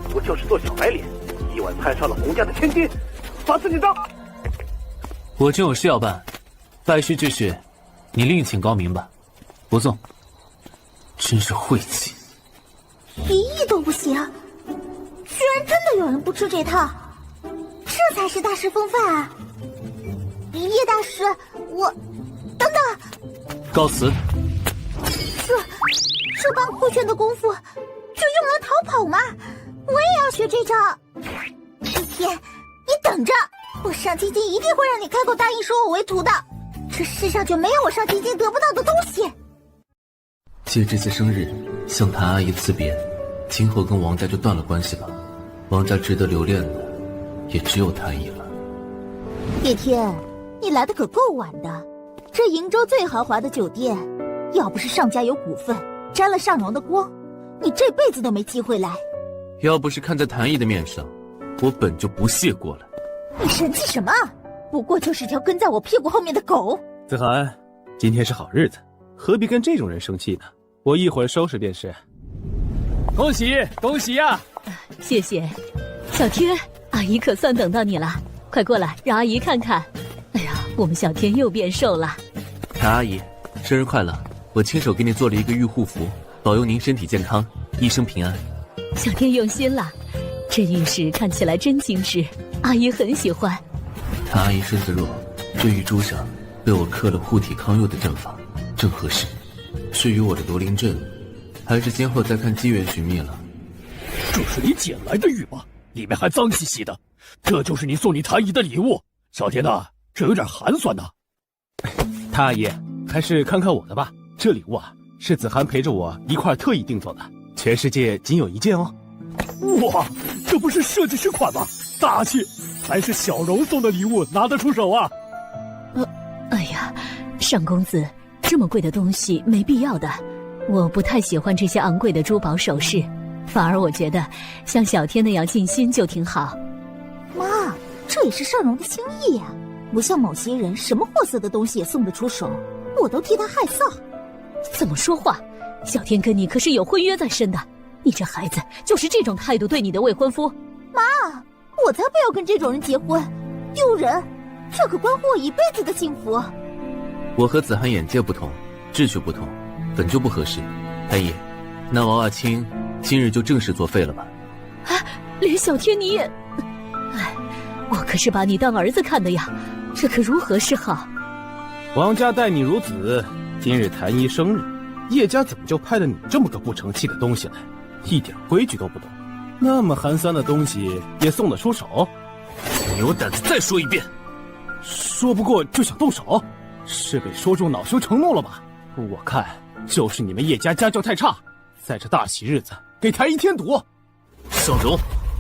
不就是做小白脸，意外攀上了洪家的千金，把自己当……我正有事要办，拜师之事，你另请高明吧，不送。真是晦气，1亿都不行，居然真的有人不吃这套，这才是大师风范啊！叶大师，等等，告辞。这般酷炫的功夫，就用来逃跑吗？我也要学这招。一天，你等着，我上青金一定会让你开口答应收我为徒的。这世上就没有我上青金得不到的东西。借这次生日向谭阿姨辞别，今后跟王家就断了关系吧。王家值得留恋的，也只有谭姨了。叶天，你来的可够晚的。这瀛州最豪华的酒店，要不是上家有股份，沾了上荣的光，你这辈子都没机会来。要不是看在谭姨的面上，我本就不屑过来。你生气什么？不过就是条跟在我屁股后面的狗。子涵，今天是好日子，何必跟这种人生气呢？我一会儿收拾便是。恭喜恭喜呀！谢谢，小天，阿姨可算等到你了，快过来让阿姨看看。哎呀，我们小天又变瘦了。谭阿姨，生日快乐！我亲手给你做了一个玉护符，保佑您身体健康，一生平安。小天用心了，这玉石看起来真精致，阿姨很喜欢。谭阿姨身子弱，这玉珠上被我刻了护体康佑的阵法，正合适。至于我的夺灵阵，还是今后再看机缘寻觅了。这是你捡来的玉吗？里面还脏兮兮的，这就是你送你谭姨的礼物。小天呐，这有点寒酸呐。谭阿姨，还是看看我的吧。这礼物啊，是子涵陪着我一块特意定做的，全世界仅有一件哦。哇，这不是设计师款吗？大气，还是小柔送的礼物拿得出手啊。哎呀，上公子，这么贵的东西没必要的。我不太喜欢这些昂贵的珠宝首饰，反而我觉得像小天那样尽心就挺好。妈，这也是上荣的心意呀，不像某些人什么货色的东西也送得出手，我都替他害臊。怎么说话？小天跟你可是有婚约在身的，你这孩子就是这种态度对你的未婚夫？妈，我才不要跟这种人结婚，丢人！这可关乎我一辈子的幸福。我和子涵眼界不同，志趣不同，本就不合适。谭姨，那王阿青今日就正式作废了吧？啊，连小天你也……哎，我可是把你当儿子看的呀，这可如何是好？王家待你如子，今日谭姨生日，叶家怎么就派了你这么个不成器的东西来？一点规矩都不懂，那么寒酸的东西也送得出手？你有胆子再说一遍？说不过就想动手，是被说中恼羞成怒了吧？我看就是你们叶家家教太差，在这大喜日子给谭姨添堵。尚荣，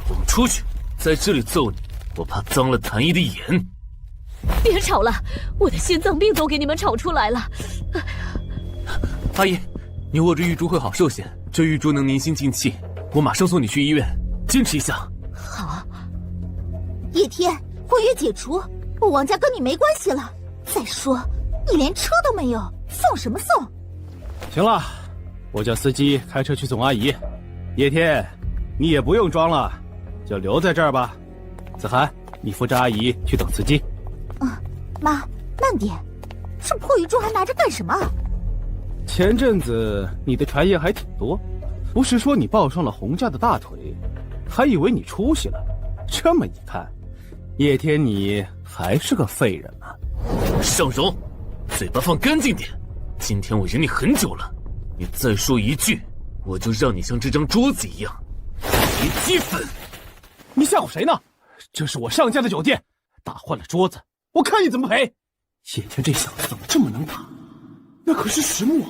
我们出去，在这里揍你，我怕脏了谭姨的眼。别吵了，我的心脏病都给你们吵出来了。阿姨，你握着玉珠会好受些，这玉珠能宁心静气，我马上送你去医院，坚持一下。好。叶天，婚约解除，我王家跟你没关系了。再说，你连车都没有，送什么送？行了，我叫司机开车去送阿姨。叶天，你也不用装了，就留在这儿吧。子涵，你扶着阿姨去等司机。妈，慢点，这破玉珠还拿着干什么？前阵子你的传言还挺多，不是说你抱上了洪家的大腿，还以为你出息了。这么一看，叶天你还是个废人啊！尚荣，嘴巴放干净点，今天我忍你很久了，你再说一句，我就让你像这张桌子一样随机粉。你吓唬谁呢？这是我上家的酒店，打坏了桌子，我看你怎么赔！叶天这小子怎么这么能打？那可是实木啊！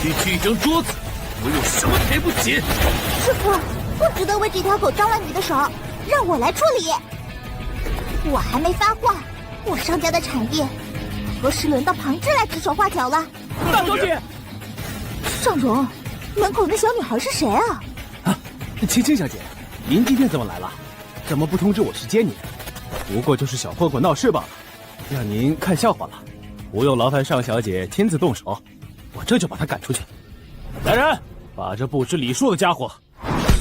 区区一张桌子，我有什么赔不起？师傅，不值得为这条狗脏了你的手，让我来处理。我还没发话，我上家的产业何时轮到旁支来指手画脚了？大小姐，尚荣，门口那小女孩是谁啊？青青小姐，您今天怎么来了？怎么不通知我去接您？不过就是小混混闹事罢了，让您看笑话了。不用劳烦尚小姐亲自动手，我这就把她赶出去。来人，把这不知礼数的家伙！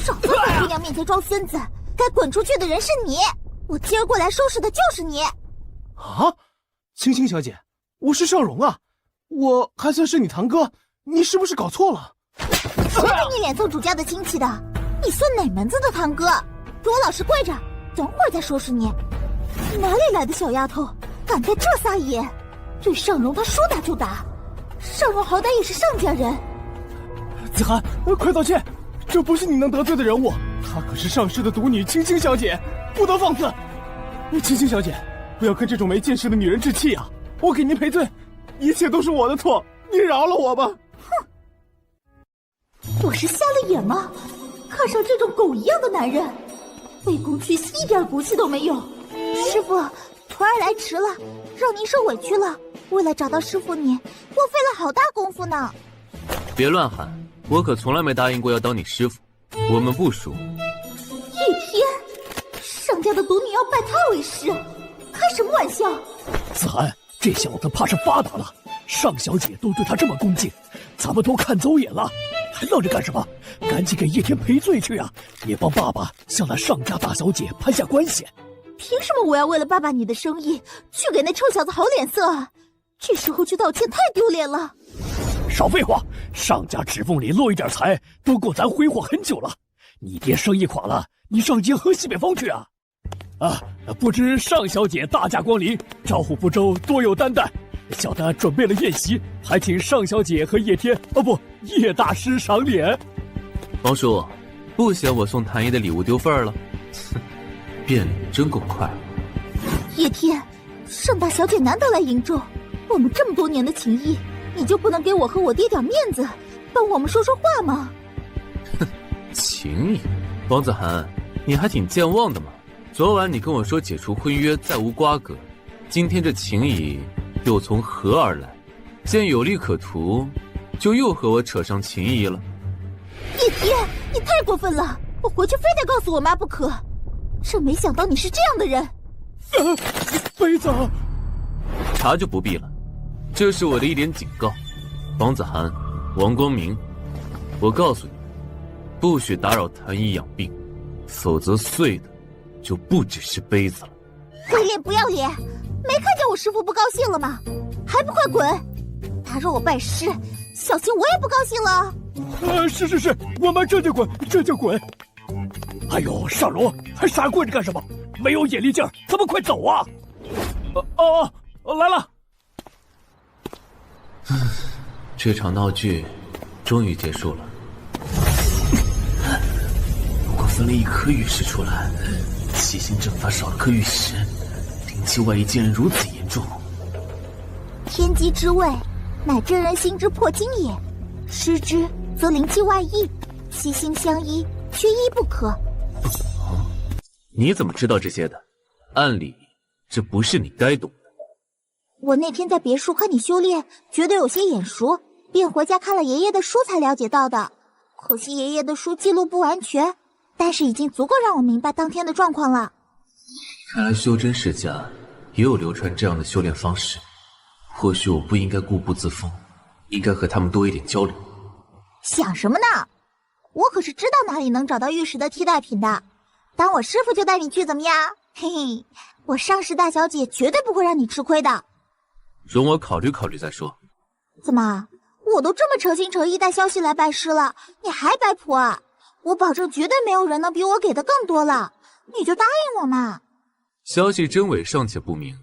少在我姑娘面前装孙子，该滚出去的人是你，我今儿过来收拾的就是你。啊，青青小姐，我是尚荣啊，我还算是你堂哥，你是不是搞错了？谁给你脸送主家的亲戚的？你算哪门子的堂哥？给我老实跪着，等会儿再收拾你。哪里来的小丫头，敢在这撒野？对尚荣他说打就打，尚荣好歹也是尚家人。子涵，快道歉，这不是你能得罪的人物，她可是尚氏的独女青青小姐，不得放肆。青青小姐，不要跟这种没见识的女人置气啊！我给您赔罪，一切都是我的错，你饶了我吧。哼，我是瞎了眼吗？看上这种狗一样的男人，为公屈膝一点骨气都没有。师傅，徒儿来迟了，让您受委屈了。为了找到师傅你，我费了好大功夫呢。别乱喊，我可从来没答应过要当你师傅，我们不熟。叶天，尚家的独女要拜他为师，开什么玩笑？子涵，这小子怕是发达了，尚小姐都对他这么恭敬，咱们都看走眼了，还愣着干什么？赶紧给叶天赔罪去啊！也帮爸爸向那尚家大小姐攀下关系。凭什么我要为了爸爸你的生意去给那臭小子好脸色啊？这时候去道歉太丢脸了。少废话，尚家指缝里露一点财都够咱挥霍很久了。你爹生意垮了，你上京喝西北风去啊！不知尚小姐大驾光临，招呼不周，多有担待。小的准备了宴席，还请尚小姐和叶天叶大师赏脸。王叔，不嫌我送谭爷的礼物丢份了？哼，变脸真够快。叶天，盛大小姐难得来瀛州，我们这么多年的情谊，你就不能给我和我爹点面子，帮我们说说话吗？哼，情谊，王子涵，你还挺健忘的嘛。昨晚你跟我说解除婚约再无瓜葛，今天这情谊又从何而来？见有利可图，就又和我扯上情谊了。叶天，你太过分了，我回去非得告诉我妈不可。真没想到你是这样的人。杯子，茶就不必了，这是我的一点警告。王子涵、王光明，我告诉你，不许打扰谭姨养病，否则碎的就不只是杯子了。鬼脸不要脸，没看见我师父不高兴了吗？还不快滚！打扰我拜师，小心我也不高兴了。是，我们这就滚。哎呦，尚荣，还傻跪着干什么？没有眼力劲儿，咱们快走啊！来了。这场闹剧终于结束了。如果分了一颗玉石出来，七星阵法少了颗玉石，灵气外溢竟然如此严重。天机之位，乃真人心之魄经也。失之，则灵气外溢，七星相依，缺一不可。你怎么知道这些的？按理这不是你该懂的。我那天在别墅看你修炼，觉得有些眼熟，便回家看了爷爷的书才了解到的。可惜爷爷的书记录不完全，但是已经足够让我明白当天的状况了。看来修真世家也有流传这样的修炼方式，或许我不应该固步自封，应该和他们多一点交流。想什么呢？我可是知道哪里能找到玉石的替代品的。当我师傅就带你去怎么样？嘿嘿，我尚氏大小姐绝对不会让你吃亏的。容我考虑考虑再说。怎么，我都这么诚心诚意带消息来拜师了，你还摆谱啊？我保证绝对没有人能比我给的更多了，你就答应我嘛。消息真伪尚且不明，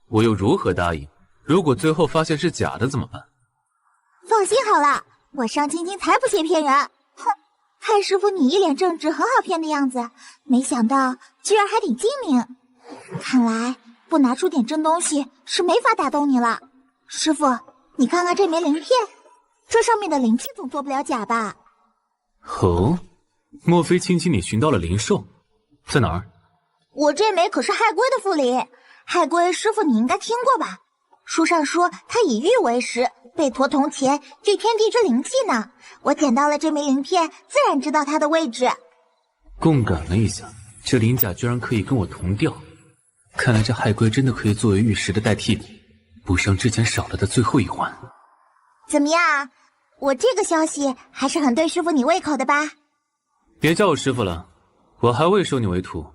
我又如何答应？如果最后发现是假的怎么办？放心好了，我尚青青才不屑骗人。哼，看师傅你一脸正直，很好骗的样子，没想到居然还挺精明。看来不拿出点真东西是没法打动你了。师傅，你看看这枚灵片，这上面的灵气总做不了假吧？哦，莫非青青你寻到了灵兽？在哪儿？我这枚可是亥龟的附灵，亥龟师傅你应该听过吧？书上说它以玉为食，背驮铜钱，聚天地之灵气呢。我捡到了这枚灵片，自然知道它的位置。共感了一下，这灵甲居然可以跟我同调，看来这亥龟真的可以作为玉石的代替品，补上之前少了的最后一环。怎么样？我这个消息还是很对师傅你胃口的吧？别叫我师傅了，我还未收你为徒。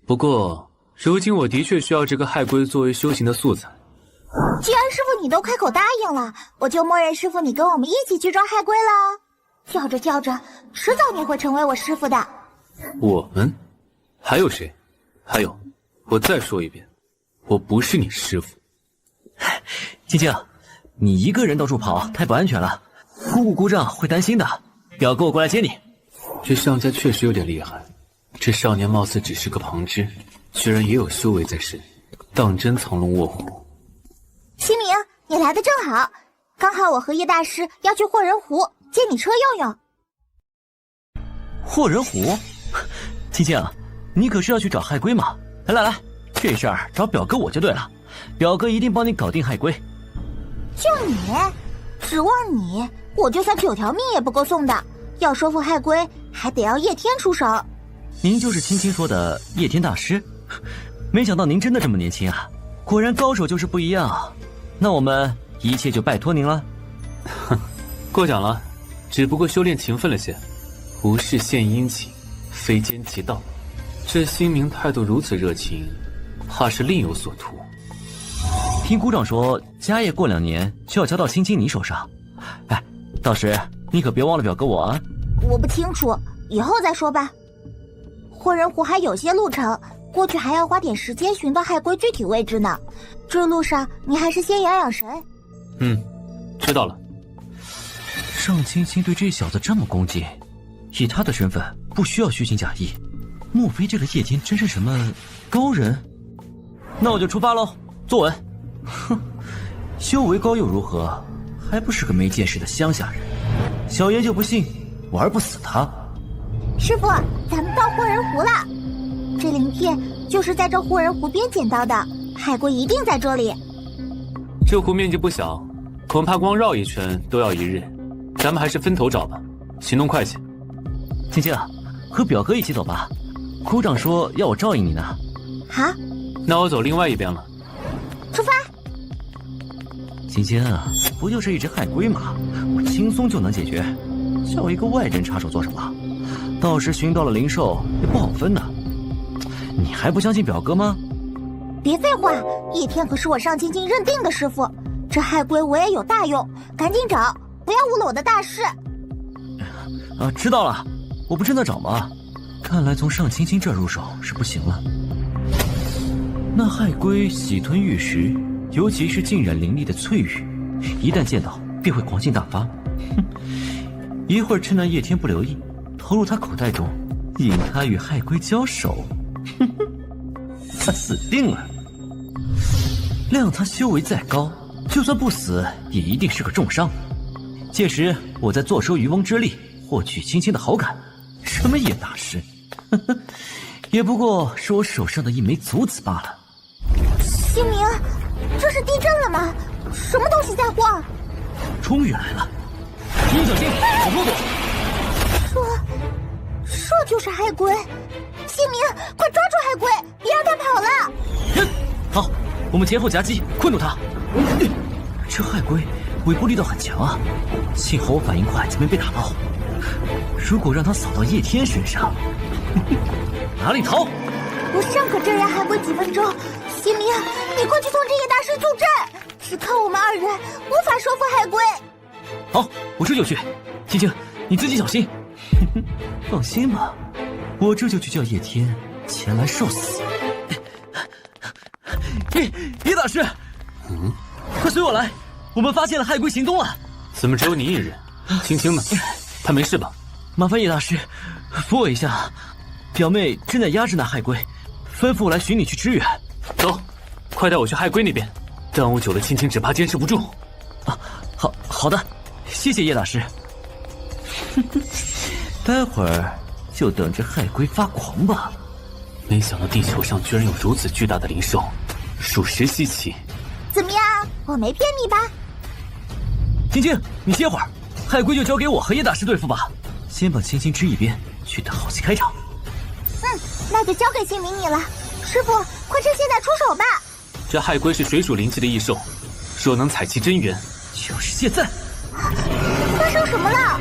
不过如今我的确需要这个亥龟作为修行的素材，既然师傅你都开口答应了，我就默认师傅你跟我们一起去抓海龟了。叫着叫着，迟早你会成为我师傅的。我们？还有谁？还有，我再说一遍，我不是你师傅。青青，你一个人到处跑太不安全了，姑姑姑丈会担心的。表哥我过来接你。这上家确实有点厉害，这少年貌似只是个旁支，居然也有修为在身，当真藏龙卧虎。西明，你来的正好，刚好我和叶大师要去霍人湖，借你车用用。霍人湖？青青，你可是要去找海龟吗？来，这事儿找表哥我就对了，表哥一定帮你搞定海龟。就你，指望你，我就算9条命也不够送的。要说服海龟，还得要叶天出手。您就是青青说的叶天大师？没想到您真的这么年轻啊！果然高手就是不一样。那我们一切就拜托您了。哼，过奖了，只不过修炼勤奋了些，无事献殷勤，非奸即盗。这新明态度如此热情，怕是另有所图。听姑丈说，家业过2年就要交到青青你手上。哎，到时你可别忘了表哥我啊。我不清楚，以后再说吧。霍人湖还有些路程，过去还要花点时间寻到海龟具体位置呢。这路上你还是先养养神。知道了。尚青青对这小子这么恭敬，以他的身份不需要虚情假意。莫非这个叶天真是什么高人？那我就出发喽，坐稳。哼，修为高又如何？还不是个没见识的乡下人。小爷就不信玩不死他。师傅，咱们到霍人湖了。这鳞片就是在这霍人湖边捡到的，海龟一定在这里。这湖面积不小，恐怕光绕一圈都要1日，咱们还是分头找吧，行动快些。青青，和表哥一起走吧，姑丈说要我照应你呢。好，那我走另外一边了。出发。青青啊，不就是一只海龟吗？我轻松就能解决，叫一个外人插手做什么？到时寻到了灵兽也不好分呢。你还不相信表哥吗？别废话，叶天可是我尚青青认定的师傅，这海龟我也有大用，赶紧找，不要误了我的大事。啊，知道了，我不正在找吗？看来从尚青青这儿入手是不行了。那海龟喜吞玉石，尤其是浸染灵力的翠玉，一旦见到便会狂性大发。哼，一会儿趁那叶天不留意，投入他口袋中，引他与海龟交手。哼哼，他死定了。谅他修为再高，就算不死，也一定是个重伤。届时我再坐收渔翁之利，获取青青的好感。什么叶大师，呵呵，也不过是我手上的一枚卒子罢了。新明，这是地震了吗？什么东西在晃？终于来了！一小心，往后躲！这就是海龟。新明，快抓住海龟，别让它跑了！好，我们前后夹击，困住它。这海龟尾部力道很强啊，幸好我反应快，才没被打到。如果让它扫到叶天身上，哪里逃？我尚可镇压海龟几分钟。新明，你快去通知叶大师助阵，只靠我们2人无法收服海龟。好，我这就去。青青，你自己小心。放心吧，我这就去叫叶天前来受死。叶大师，快随我来，我们发现了海龟行踪了。怎么只有你一人？青青呢？她没事吧？麻烦叶大师扶我一下，表妹正在压制那海龟，吩咐我来寻你去支援。走，快带我去海龟那边，耽误久了，青青只怕坚持不住。啊，好的，谢谢叶大师。待会儿就等着海龟发狂吧。没想到地球上居然有如此巨大的灵兽，属实稀奇。怎么样，我没骗你吧？青青，你歇会儿，海龟就交给我和叶大师对付吧。先把青青支一边，去等好戏开场。那就交给新明你了。师傅，快趁现在出手吧！这海龟是水属灵气的异兽，若能采其真元，就是现在。发生什么了？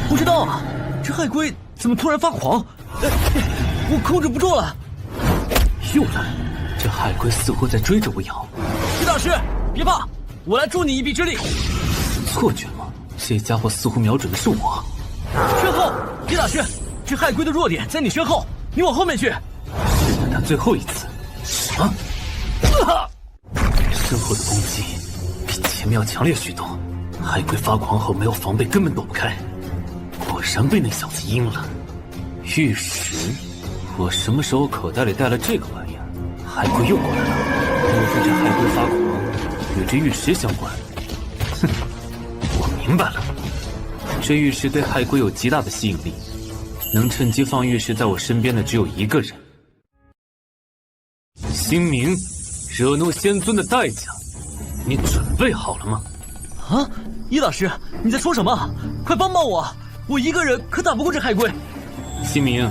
不知道啊，这海龟怎么突然发狂？我控制不住了。又来，这海龟似乎在追着我咬。大师，别怕，我来助你一臂之力。错觉吗？这家伙似乎瞄准的是我。身后，叶大师，这海龟的弱点在你身后，你往后面去。试探他最后一次。什么？身后的攻击比前面要强烈许多。海龟发狂后没有防备，根本躲不开。果然被那小子阴了。玉石，我什么时候口袋里带了这个玩意儿？海龟又过来了。莫非这海龟发狂与这玉石相关？哼，我明白了。这玉石对海龟有极大的吸引力，能趁机放玉石在我身边的只有一个人。新明，惹怒仙尊的代价，你准备好了吗？啊，叶大师，你在说什么？快帮帮我！我一个人可打不过这海龟。新明，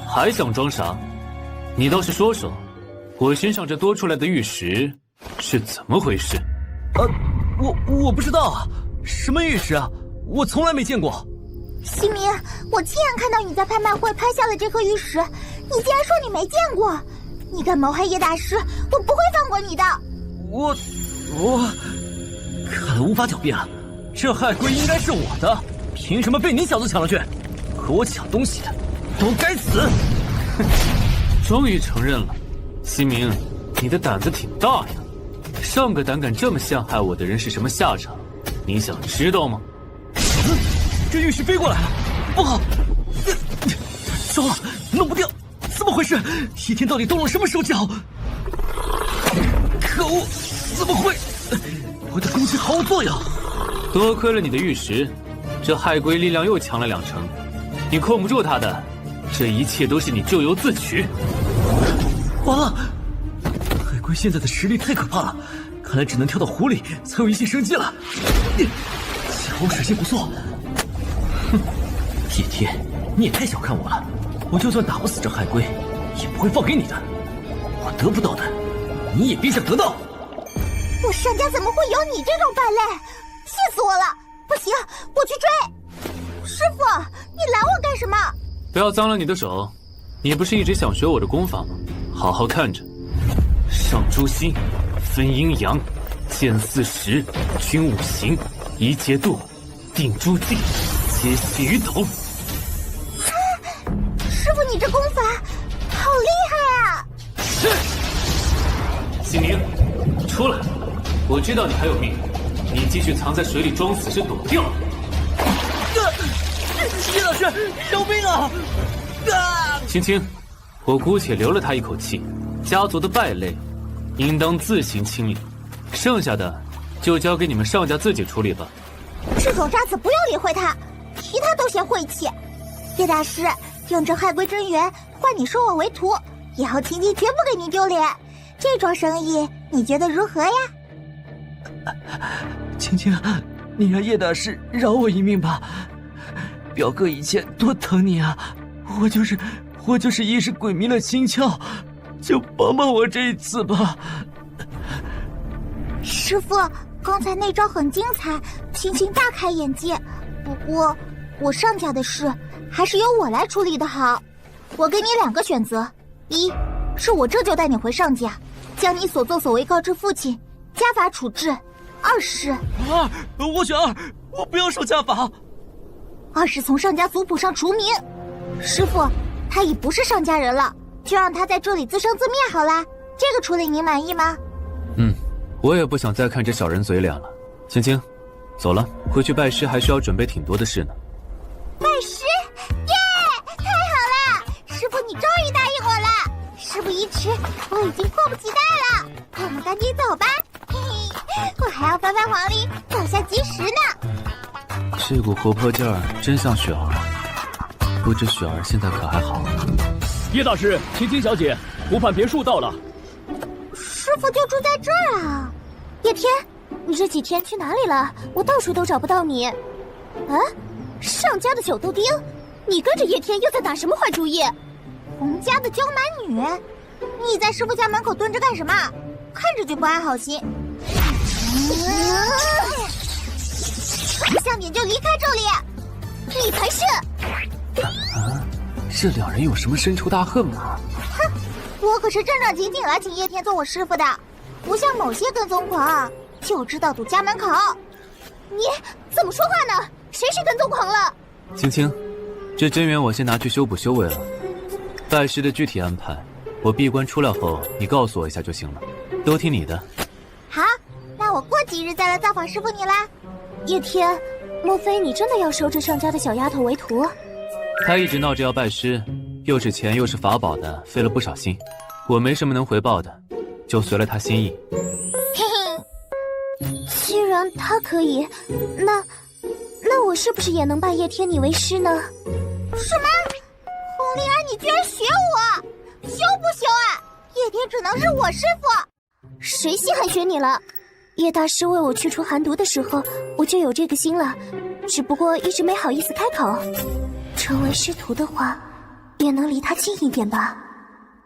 还想装傻？你倒是说说，我身上这多出来的玉石是怎么回事？我不知道啊，什么玉石啊？我从来没见过。新明，我亲眼看到你在拍卖会拍下了这颗玉石，你竟然说你没见过！你敢谋害叶大师，我不会放过你的！我看来无法狡辩了，这海龟应该是我的，凭什么被你小子抢了去？和我抢东西的都该死！终于承认了，西明，你的胆子挺大呀！上个胆敢这么陷害我的人是什么下场？你想知道吗？这玉石飞过来了，不好！糟了，弄不掉！怎么回事？叶天到底动了什么手脚？可恶！怎么会？我的攻击毫无作用。多亏了你的玉石，这海龟力量又强了2成。你控不住他的，这一切都是你咎由自取。完了！海龟现在的实力太可怕了，看来只能跳到湖里才有一线生机了。巧使性不错。哼，叶天，你也太小看我了。我就算打不死这海龟，也不会放给你的。我得不到的，你也别想得到。我上家怎么会有你这种败类？气死我了！不行，我去追！师傅，你拦我干什么？不要脏了你的手。你不是一直想学我的功法吗？好好看着。上诛心，分阴阳，见四时，均五行，移节度，定诸境，皆系于头。师傅，你这功法好厉害啊！是。西明，出来！我知道你还有命，你继续藏在水里装死是躲不掉的。叶老师，饶命啊！青青，我姑且留了他一口气，家族的败类，应当自行清理，剩下的就交给你们上家自己处理吧。这种渣子不用理会他，提他都嫌晦气。叶大师，用这海龟真元换你收我为徒，以后青青绝不给你丢脸。这桩生意你觉得如何呀？青青，你让叶大师饶我一命吧。表哥以前多疼你啊，我就是一时鬼迷了心窍，就帮帮我这一次吧。师傅，刚才那招很精彩，青青大开眼界。不过我上家的事还是由我来处理的好。我给你2个选择：一是我这就带你回上家，将你所作所为告知父亲，家法处置；二是我选2，我不要受家法。2是从上家族谱上除名。师傅，他已不是上家人了，就让他在这里自生自灭好啦。这个处理您满意吗？我也不想再看这小人嘴脸了。青青，走了，回去拜师还需要准备挺多的事呢。拜师，耶！太好了，师傅你终于答应我了。事不宜迟，我已经迫不及待了。我们赶紧走吧，嘿嘿，我还要翻翻黄历，走下吉时呢。这股活泼劲儿真像雪儿，不知雪儿现在可还好？叶大师，青青小姐，湖畔别墅到了。师傅就住在这儿啊！叶天，你这几天去哪里了？我到处都找不到你。啊，上家的九头丁，你跟着叶天又在打什么坏主意？洪家的娇蛮女，你在师傅家门口蹲着干什么？看着就不安好心。下面就离开这里，你才是。这2人有什么深仇大恨吗？哼，我可是正正经经来请叶天做我师傅的。不像某些跟踪狂，就知道堵家门口。你怎么说话呢？谁是跟踪狂了？青青，这真元我先拿去修补修为了，拜师的具体安排，我闭关出来后你告诉我一下就行了，都听你的。好，那我过几日再来造访师傅你啦。叶天，莫非你真的要收这上家的小丫头为徒？他一直闹着要拜师，又是钱又是法宝的，费了不少心。我没什么能回报的，就随了他心意。嘿嘿，既然他可以，那我是不是也能拜叶天你为师呢？什么？红灵儿，你居然学我？羞不羞啊？叶天只能是我师傅，谁稀罕学你了？叶大师为我去除寒毒的时候，我就有这个心了，只不过一直没好意思开口。成为师徒的话，也能离他近一点吧。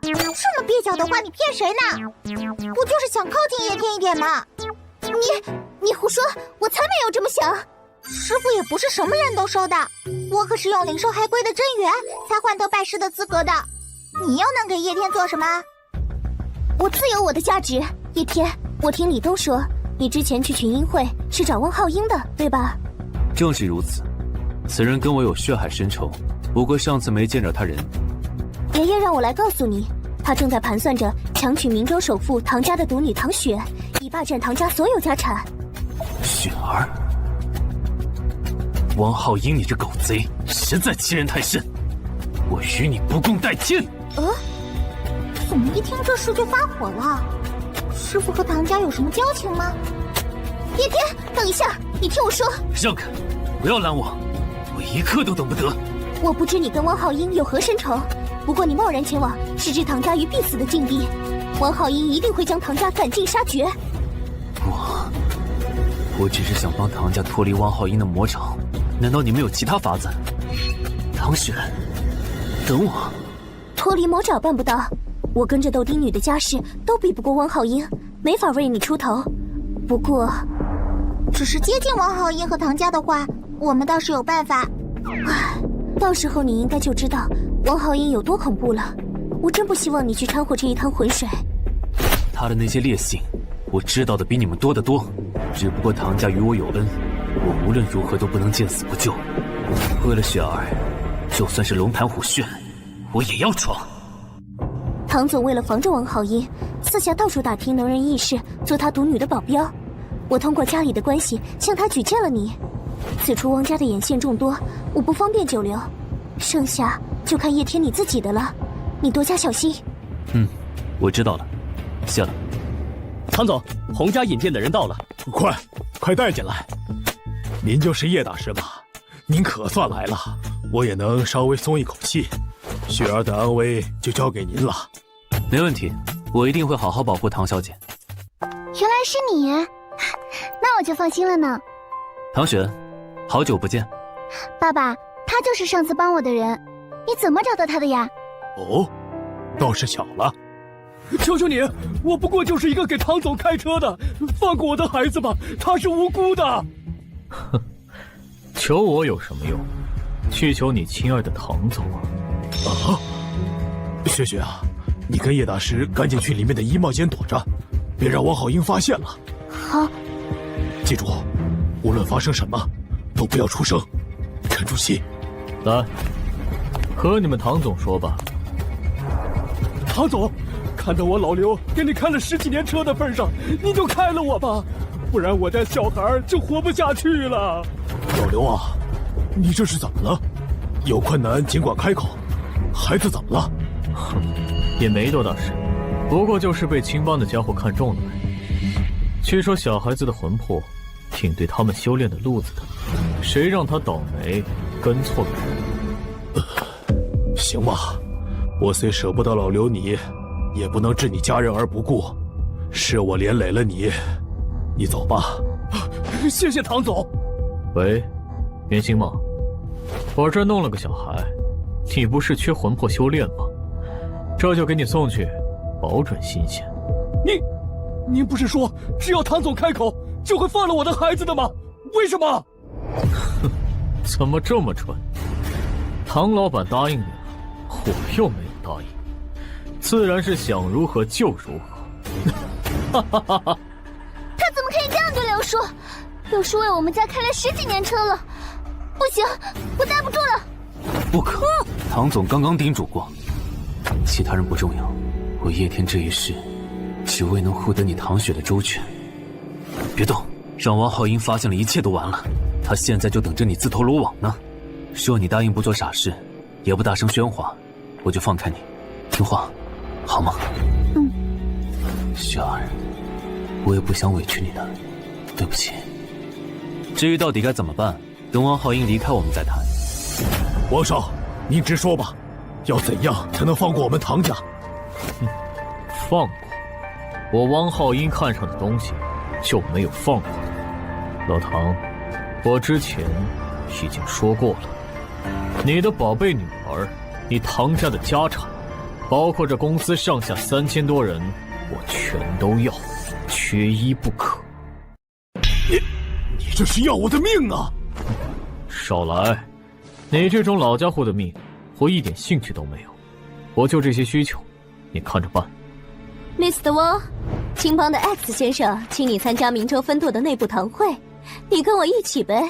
这么蹩脚的话，你骗谁呢？不就是想靠近叶天一点吗？你胡说，我才没有这么想。师傅也不是什么人都收的，我可是用领受海龟的真元才换得拜师的资格的。你又能给叶天做什么？我自有我的价值。叶天，我听李东说，你之前去群英会是找汪浩英的，对吧？正是如此，此人跟我有血海深仇，不过上次没见着他人。爷爷让我来告诉你，他正在盘算着强取明州首富唐家的独女唐雪，以霸占唐家所有家产。雪儿，汪浩英，你这狗贼，实在欺人太甚，我与你不共戴天！怎么一听这事就发火了？师傅和唐家有什么交情吗？叶天，等一下，你听我说。让开，不要拦我，我一刻都等不得。我不知你跟汪浩英有何深仇，不过你贸然前往，是置唐家于必死的境地。汪浩英一定会将唐家赶尽杀绝。我只是想帮唐家脱离汪浩英的魔掌，难道你们有其他法子？唐雪，等我。脱离魔爪办不到，我跟着豆丁女的家世都比不过汪浩英，没法为你出头。不过，只是接近汪浩英和唐家的话，我们倒是有办法。唉，到时候你应该就知道汪浩英有多恐怖了。我真不希望你去掺和这一滩浑水。他的那些劣行，我知道的比你们多得多。只不过唐家与我有恩，我无论如何都不能见死不救。为了雪儿，就算是龙潭虎穴，我也要闯。唐总为了防着汪浩英，私下到处打听能人异士，做他独女的保镖。我通过家里的关系向他举荐了你。此处汪家的眼线众多，我不方便久留，剩下就看叶天你自己的了，你多加小心。我知道了，谢了。唐总，洪家引荐的人到了，快带进来。您就是叶大师吧？您可算来了，我也能稍微松一口气。雪儿的安危就交给您了。没问题，我一定会好好保护唐小姐。原来是你，那我就放心了呢。唐雪，好久不见。爸爸，他就是上次帮我的人，你怎么找到他的呀？哦，倒是巧了。求求你，我不过就是一个给唐总开车的，放过我的孩子吧，他是无辜的。哼，求我有什么用？去求你亲爱的唐总啊！雪雪啊，你跟叶大师赶紧去里面的衣帽间躲着，别让汪浩英发现了。好。记住，无论发生什么，都不要出声，沉住气。来，和你们唐总说吧。唐总，看到我老刘给你开了10几年车的份上，你就开了我吧，不然我家小孩就活不下去了。老刘啊，你这是怎么了？有困难尽管开口。孩子怎么了？哼，也没多大事，不过就是被青帮的家伙看中了而已。据说小孩子的魂魄挺对他们修炼的路子的，谁让他倒霉跟错个人？行吧，我虽舍不得老刘你，也不能置你家人而不顾，是我连累了你，你走吧。谢谢唐总。喂，袁星吗？我这弄了个小孩，你不是缺魂魄修炼吗？这就给你送去，保准新鲜。您不是说只要唐总开口就会放了我的孩子的吗？为什么？哼，怎么这么蠢？唐老板答应你了，我又没有答应，自然是想如何就如何。他怎么可以这样对刘叔？刘叔为我们家开了10几年车了，不行，我待不住了。不可，唐总刚刚叮嘱过，其他人不重要，我叶天这一世，只为能护得你唐雪的周全。别动，让王浩英发现了一切都完了，他现在就等着你自投罗网呢。若你答应不做傻事，也不大声喧哗，我就放开你，听话，好吗？雪儿，我也不想委屈你的，对不起。至于到底该怎么办，等王浩英离开我们再谈。皇上，您直说吧，要怎样才能放过我们唐家？放过我王浩英看上的东西，就没有放过的。老唐，我之前已经说过了，你的宝贝女儿，你唐家的家产，包括这公司上下3000多人，我全都要，缺一不可。你这是要我的命啊！少来，你这种老家伙的命，我一点兴趣都没有。我就这些需求，你看着办。Mr. Wang， 青帮的 X 先生请你参加明州分舵的内部堂会，你跟我一起呗。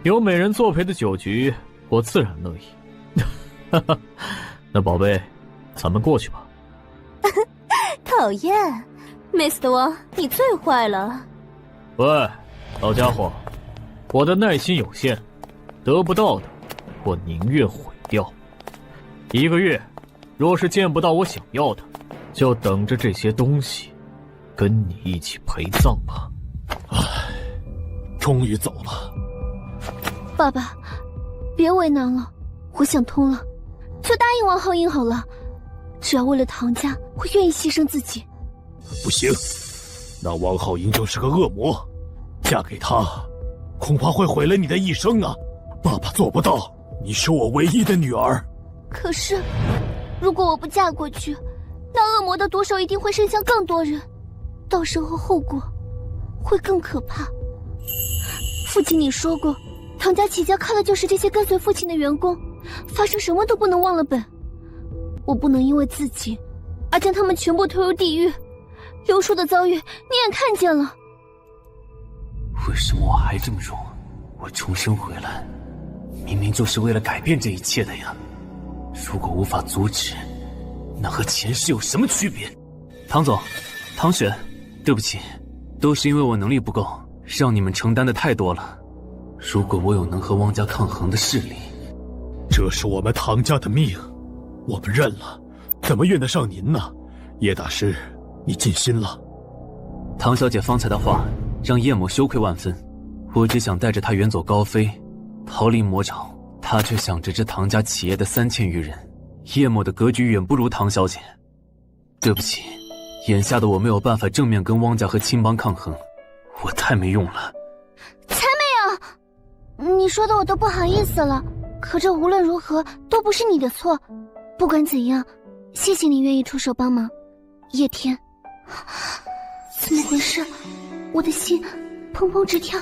有美人作陪的酒局，我自然乐意。那宝贝，咱们过去吧。讨厌 ，Mr. Wang， 你最坏了。喂，老家伙，我的耐心有限，得不到的，我宁愿毁掉。1个月，若是见不到我想要的，就等着这些东西，跟你一起陪葬吧。唉，终于走了。爸爸，别为难了，我想通了，就答应王浩英好了。只要为了唐家，我愿意牺牲自己。不行，那王浩英就是个恶魔，嫁给他，恐怕会毁了你的一生啊！爸爸做不到，你是我唯一的女儿。可是，如果我不嫁过去，那恶魔的毒手一定会伸向更多人，到时候后果会更可怕。父亲，你说过，唐家起家靠的就是这些跟随父亲的员工，发生什么都不能忘了本。我不能因为自己而将他们全部推入地狱。刘叔的遭遇你也看见了。为什么我还这么弱？我重生回来，明明就是为了改变这一切的呀！如果无法阻止，那和前世有什么区别？唐总，唐雪，对不起，都是因为我能力不够，让你们承担的太多了。如果我有能和汪家抗衡的势力，这是我们唐家的命，我们认了，怎么怨得上您呢？叶大师，你尽心了。唐小姐方才的话让叶某羞愧万分，我只想带着她远走高飞，逃离魔爪，她却想着这唐家企业的3000余人。叶某的格局远不如唐小姐，对不起，眼下的我没有办法正面跟汪家和青帮抗衡，我太没用了。才没有！你说的我都不好意思了，可这无论如何都不是你的错。不管怎样，谢谢你愿意出手帮忙，叶天。怎么回事？我的心砰砰直跳。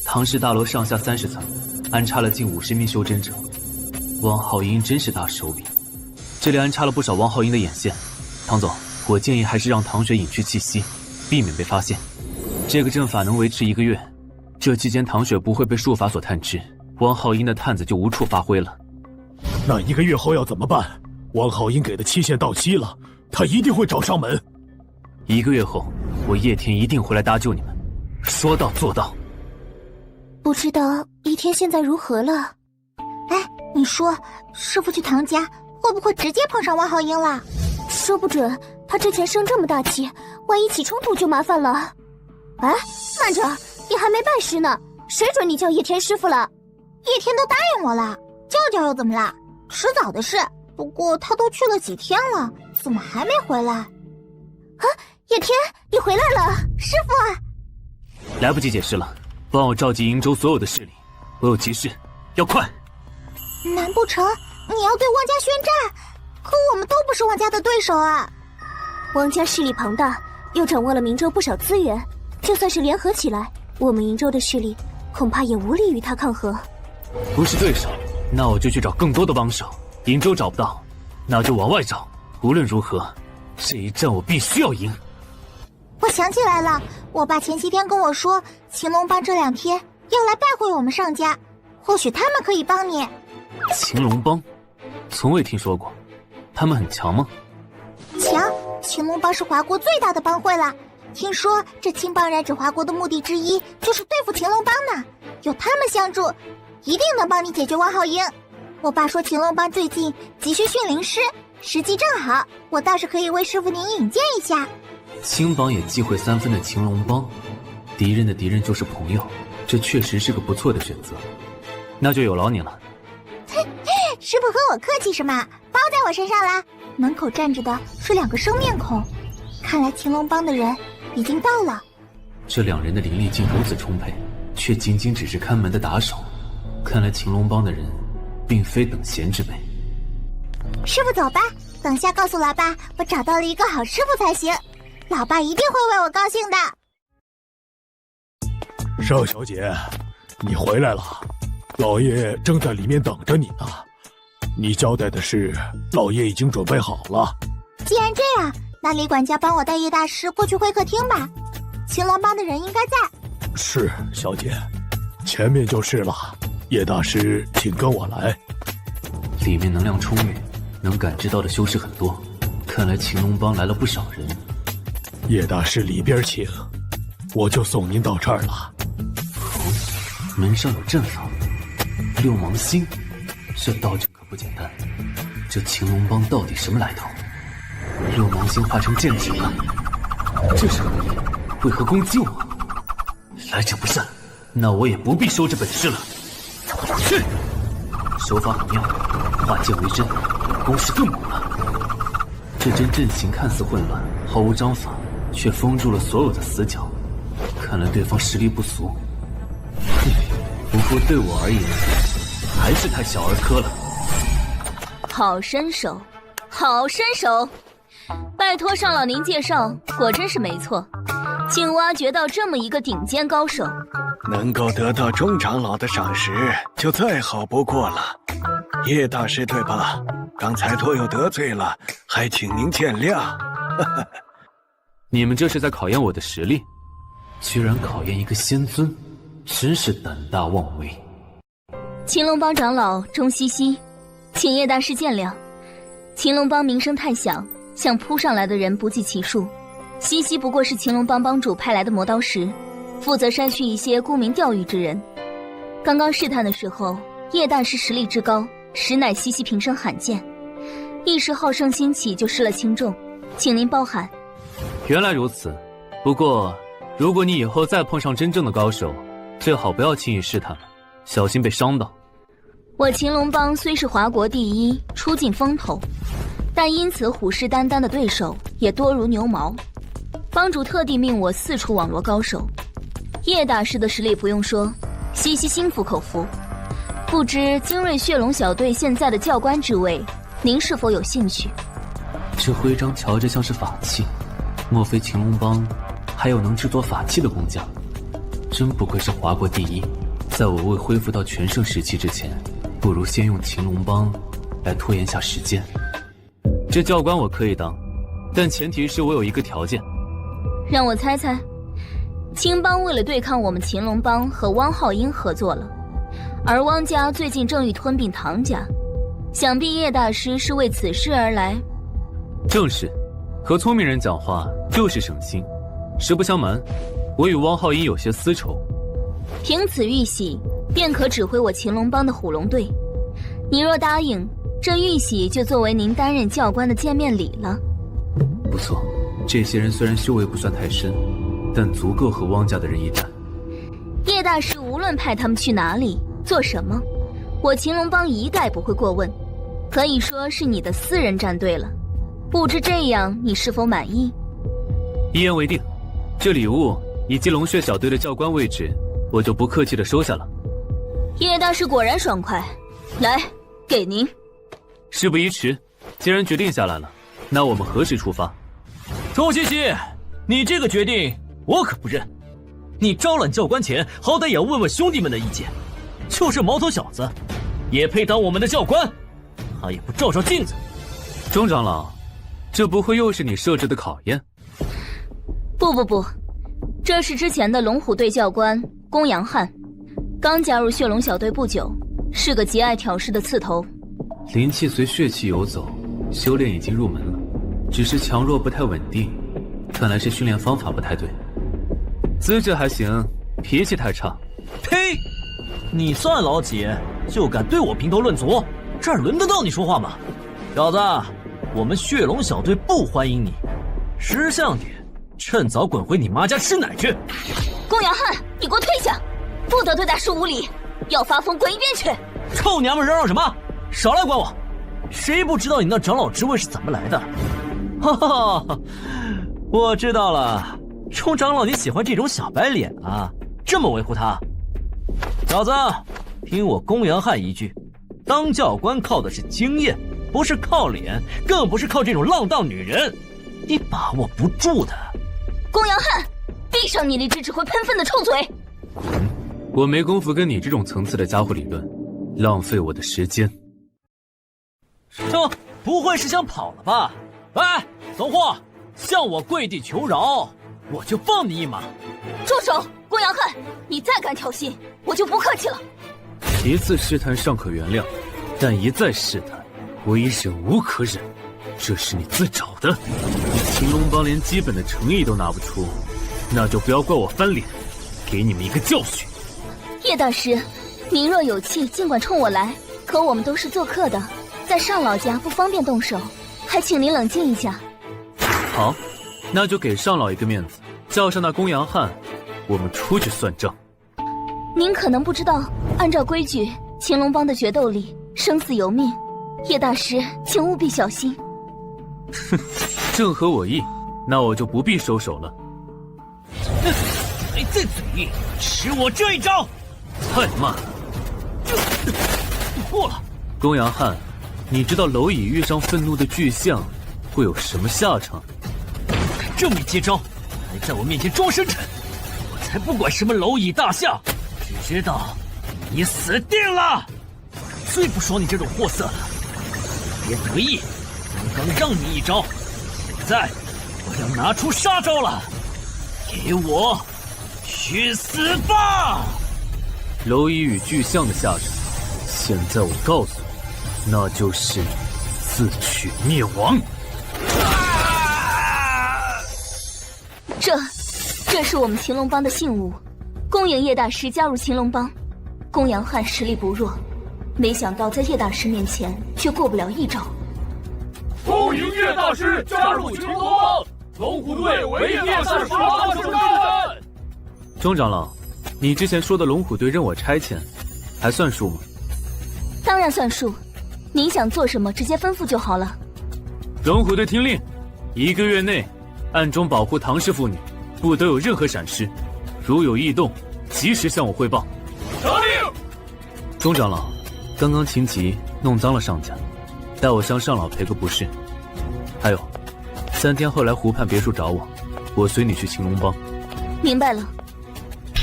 唐氏大楼上下30层，安插了近50名修真者。王浩英真是大手笔，这里安插了不少王浩英的眼线。唐总，我建议还是让唐雪隐去气息，避免被发现。这个阵法能维持1个月，这期间唐雪不会被术法所探知，王浩英的探子就无处发挥了。那1个月后要怎么办？王浩英给的期限到期了，他一定会找上门。1个月后，我叶天一定会来搭救你们，说到做到。不知道叶天现在如何了？哎，你说师父去唐家会不会直接碰上王浩英了？说不准他之前生这么大气，万一起冲突就麻烦了。哎，慢着，你还没拜师呢，谁准你叫叶天师傅了？叶天都答应我了，叫叫又怎么啦？迟早的事。不过他都去了几天了，怎么还没回来？啊，叶天，你回来了，师傅啊！来不及解释了，帮我召集瀛州所有的势力，我有急事，要快。难不成你要对汪家宣战？可我们都不是汪家的对手啊！汪家势力庞大，又掌握了明州不少资源，就算是联合起来，我们瀛州的势力恐怕也无力与他抗衡。不是对手，那我就去找更多的帮手。瀛州找不到，那就往外找。无论如何，这一战我必须要赢。我想起来了，我爸前些天跟我说，秦龙帮这2天要来拜会我们上家，或许他们可以帮你。秦龙帮，从未听说过，他们很强吗？强，秦龙帮是华国最大的帮会了。听说这青帮染指华国的目的之一就是对付秦龙帮呢，有他们相助，一定能帮你解决汪浩英。我爸说秦龙帮最近急需驯灵师，时机正好，我倒是可以为师傅您引荐一下。青帮也忌讳3分的秦龙帮，敌人的敌人就是朋友，这确实是个不错的选择。那就有劳你了。师傅和我客气什么，包在我身上啦。门口站着的是2个生面孔，看来秦龙帮的人已经到了。这2人的灵力竟如此充沛，却仅仅只是看门的打手，看来秦龙帮的人并非等闲之辈。师傅走吧，等下告诉老爸我找到了一个好师傅才行，老爸一定会为我高兴的。邵小姐，你回来了，老爷正在里面等着你呢。你交代的事，老爷已经准备好了。既然这样，那李管家帮我带叶大师过去会客厅吧，秦龙帮的人应该在。是，小姐，前面就是了。叶大师，请跟我来。里面能量充裕，能感知到的修士很多，看来秦龙帮来了不少人。叶大师里边请，我就送您到这儿了。门上有阵法，六芒星，这道具可不简单。这秦龙帮到底什么来头？六芒星化成剑指了，这是何意？为何攻击我？来者不善，那我也不必收这本事了。去！手法很妙，化剑为针，攻势更猛了。这针阵型看似混乱，毫无章法，却封住了所有的死角。看来对方实力不俗。不过对我而言，还是太小儿科了。好身手，好身手！拜托上老您介绍，果真是没错，竟挖掘到这么一个顶尖高手。能够得到钟长老的赏识，就再好不过了。叶大师对吧？刚才多有得罪了，还请您见谅。你们这是在考验我的实力，居然考验一个仙尊，真是胆大妄为。秦龙帮长老钟西西，请叶大师见谅。秦龙帮名声太响，想扑上来的人不计其数。西西不过是秦龙帮帮主派来的磨刀石，负责筛去一些沽名钓誉之人。刚刚试探的时候，叶大师实力之高，实乃西西平生罕见。一时好胜心起，就失了轻重，请您包涵。原来如此，不过如果你以后再碰上真正的高手，最好不要轻易试探了，小心被伤到。我秦龙帮虽是华国第一，出尽风头，但因此虎视眈眈的对手也多如牛毛。帮主特地命我四处网罗高手，叶大师的实力不用说，西西心服口服。不知精锐血龙小队现在的教官之位，您是否有兴趣？这徽章瞧着像是法器，莫非秦龙帮还有能制作法器的工匠？真不愧是华国第一。在我未恢复到全盛时期之前，不如先用秦龙帮来拖延下时间。这教官我可以当，但前提是我有一个条件。让我猜猜，青帮为了对抗我们秦龙帮和汪浩英合作了，而汪家最近正欲吞并唐家，想必叶大师是为此事而来。正是，和聪明人讲话就是省心。实不相瞒，我与汪浩英有些私仇。凭此玉玺，便可指挥我秦龙帮的虎龙队。你若答应，这玉玺就作为您担任教官的见面礼了。不错，这些人虽然修为不算太深，但足够和汪家的人一战。叶大师无论派他们去哪里做什么，我秦龙帮一概不会过问，可以说是你的私人战队了。不知这样你是否满意？一言为定。这礼物以及龙血小队的教官位置，我就不客气地收下了。叶大师果然爽快，来，给您。事不宜迟，既然决定下来了，那我们何时出发？钟西西，你这个决定我可不认。你招揽教官前，好歹也要问问兄弟们的意见。就这毛头小子，也配当我们的教官？他也不照照镜子。钟长老，这不会又是你设置的考验？不，这是之前的龙虎队教官宫阳汉，刚加入血龙小队不久，是个极爱挑事的刺头。灵气随血气游走，修炼已经入门了，只是强弱不太稳定，看来是训练方法不太对。资质还行，脾气太差。呸！你算老几，就敢对我评头论足？这儿轮得到你说话吗？小子，我们血龙小队不欢迎你，识相点，趁早滚回你妈家吃奶去！宫阳汉，你给我退下，不得对大师无礼，要发疯滚一边去！臭娘们嚷嚷什么？少来管我！谁不知道你那长老职位是怎么来的？哈哈，我知道了，冲长老你喜欢这种小白脸啊，这么维护他。小子，听我宫阳汉一句，当教官靠的是经验，不是靠脸，更不是靠这种浪荡女人，你把握不住的。宫阳汉，闭上你那只会喷粪的臭嘴！我没工夫跟你这种层次的家伙理论，浪费我的时间。这不会是想跑了吧？喂，怂货，向我跪地求饶，我就放你一马。住手！宫阳汉，你再敢挑衅，我就不客气了。一次试探尚可原谅，但一再试探，我已忍无可忍。这是你自找的，你秦龙帮连基本的诚意都拿不出，那就不要怪我翻脸，给你们一个教训。叶大师，您若有气，尽管冲我来，可我们都是做客的，在上老家不方便动手，还请您冷静一下。好，那就给上老一个面子，叫上那公羊汉，我们出去算账。您可能不知道，按照规矩，秦龙帮的决斗里生死由命，叶大师请务必小心。哼，正合我意，那我就不必收手了。还在嘴硬，吃我这一招！太慢，过了。公羊汉，你知道蝼蚁遇上愤怒的巨象会有什么下场？这么接招，还在我面前装深沉，我才不管什么蝼蚁大象，只知道你死定了！最不爽你这种货色了，别得意，刚刚让你一招，现在我要拿出杀招了，给我去死吧！蝼蚁与巨象的下场，现在我告诉你，那就是自取灭亡。这是我们秦龙帮的信物，恭迎叶大师加入秦龙帮。公羊汉实力不弱，没想到在叶大师面前却过不了一招。恭迎叶大师加入秦龙帮，龙虎队为叶大师发声战。钟长老，你之前说的龙虎队任我差遣，还算数吗？当然算数，您想做什么直接吩咐就好了。龙虎队听令，1个月内暗中保护唐氏妇女，不得有任何闪失，如有异动，及时向我汇报。得令。钟长老，刚刚情急弄脏了上家，代我向上老赔个不是。还有，3天后来湖畔别墅找我，我随你去秦龙帮。明白了。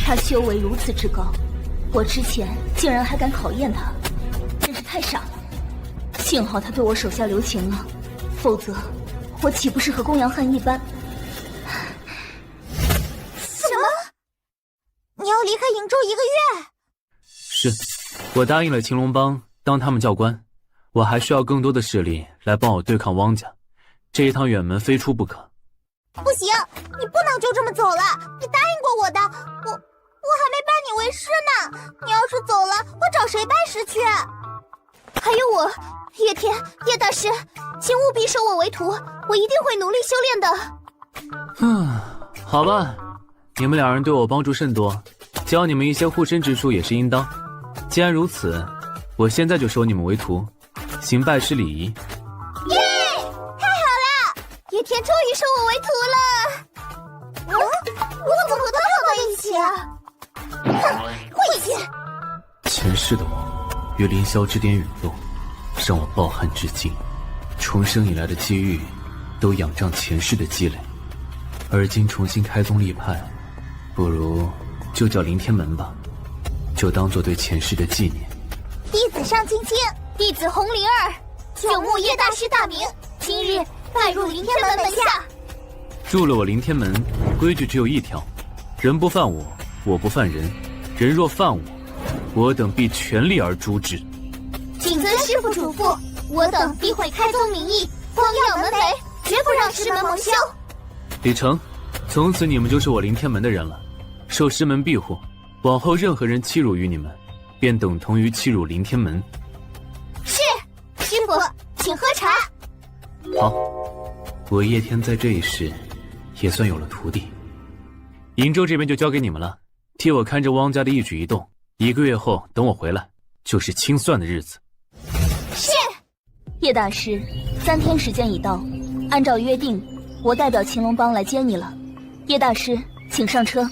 他修为如此之高，我之前竟然还敢考验他，真是太傻了。幸好他对我手下留情了，否则我岂不是和公羊汉一般？什么？你要离开瀛州1个月？是，我答应了秦龙帮当他们教官，我还需要更多的势力来帮我对抗汪家，这一趟远门非出不可。不行，你不能就这么走了，你答应过我的，我还没拜你为师呢，你要是走了，我找谁拜师去？还有我，叶天，叶大师，请务必收我为徒，我一定会努力修炼的。好吧，你们2人对我帮助甚多，教你们一些护身之术也是应当。既然如此，我现在就收你们为徒，行拜师礼仪。耶，太好了，叶天终于收我为徒了。我怎么和他跑到一起啊？哼，晦气！前世的我与凌霄之巅陨落，让我抱憾至今。重生以来的机遇，都仰仗前世的积累。而今重新开宗立派，不如就叫凌天门吧，就当做对前世的纪念。弟子尚青青，弟子红灵儿，久慕叶大师大名，今日拜入凌天门门下。入了我凌天门，规矩只有一条：人不犯我，我不犯人；人若犯我，我等必全力而诛之。谨遵师父嘱咐，我等必会开宗明义，光耀门楣，绝不让师门蒙羞。李成，从此你们就是我凌天门的人了，受师门庇护，往后任何人欺辱于你们，便等同于欺辱凌天门。是，师父，请喝茶。好，我叶天在这一世也算有了徒弟。瀛州这边就交给你们了，替我看着汪家的一举一动。1个月后等我回来，就是清算的日子。是。叶大师，3天时间已到，按照约定，我代表秦龙帮来接你了。叶大师，请上车。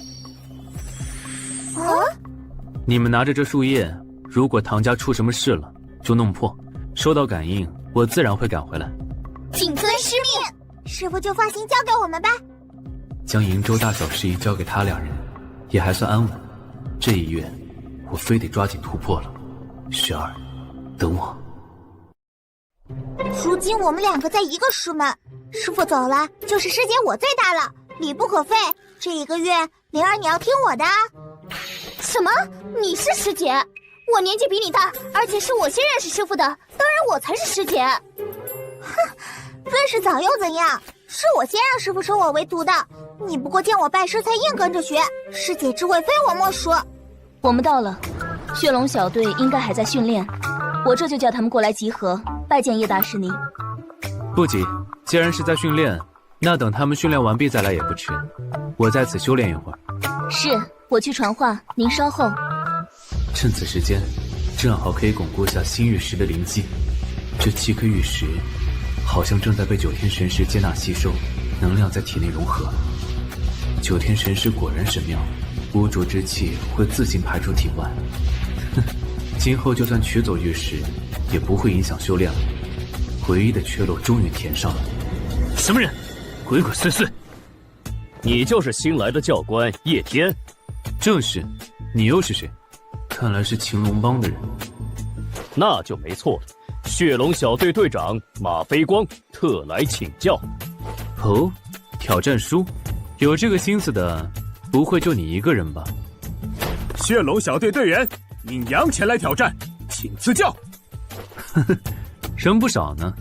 你们拿着这树叶，如果唐家出什么事了，就弄破。收到感应，我自然会赶回来。谨遵师命。师父就放心交给我们吧。将瀛州大小事宜交给他2人，也还算安稳。这1月，我非得抓紧突破了。雪儿，等我。如今我们2个在一个师门，师父走了，就是师姐我最大了，礼不可废。这1个月，灵儿你要听我的。什么？你是师姐？我年纪比你大，而且是我先认识师父的，当然我才是师姐。哼，认识早又怎样？是我先让师父收我为徒的，你不过见我拜师才硬跟着学，师姐之位非我莫属。我们到了，血龙小队应该还在训练，我这就叫他们过来集合，拜见叶大师您。不急，既然是在训练，那等他们训练完毕再来也不迟。我在此修炼一会儿。是，我去传话，您稍后。趁此时间，正好可以巩固下新玉石的灵机。这7颗玉石，好像正在被9天神石接纳吸收，能量在体内融合。9天神石果然神妙，污浊之气会自行排出体外。哼，今后就算取走玉石，也不会影响修炼了。唯一的缺漏终于填上了。什么人？鬼鬼祟祟！你就是新来的教官叶天？正是。你又是谁？看来是秦龙帮的人。那就没错了。血龙小队队长马飞光特来请教。哦，挑战书，有这个心思的，不会就你一个人吧？血龙小队队员宁阳前来挑战，请赐教。呵呵，人不少呢。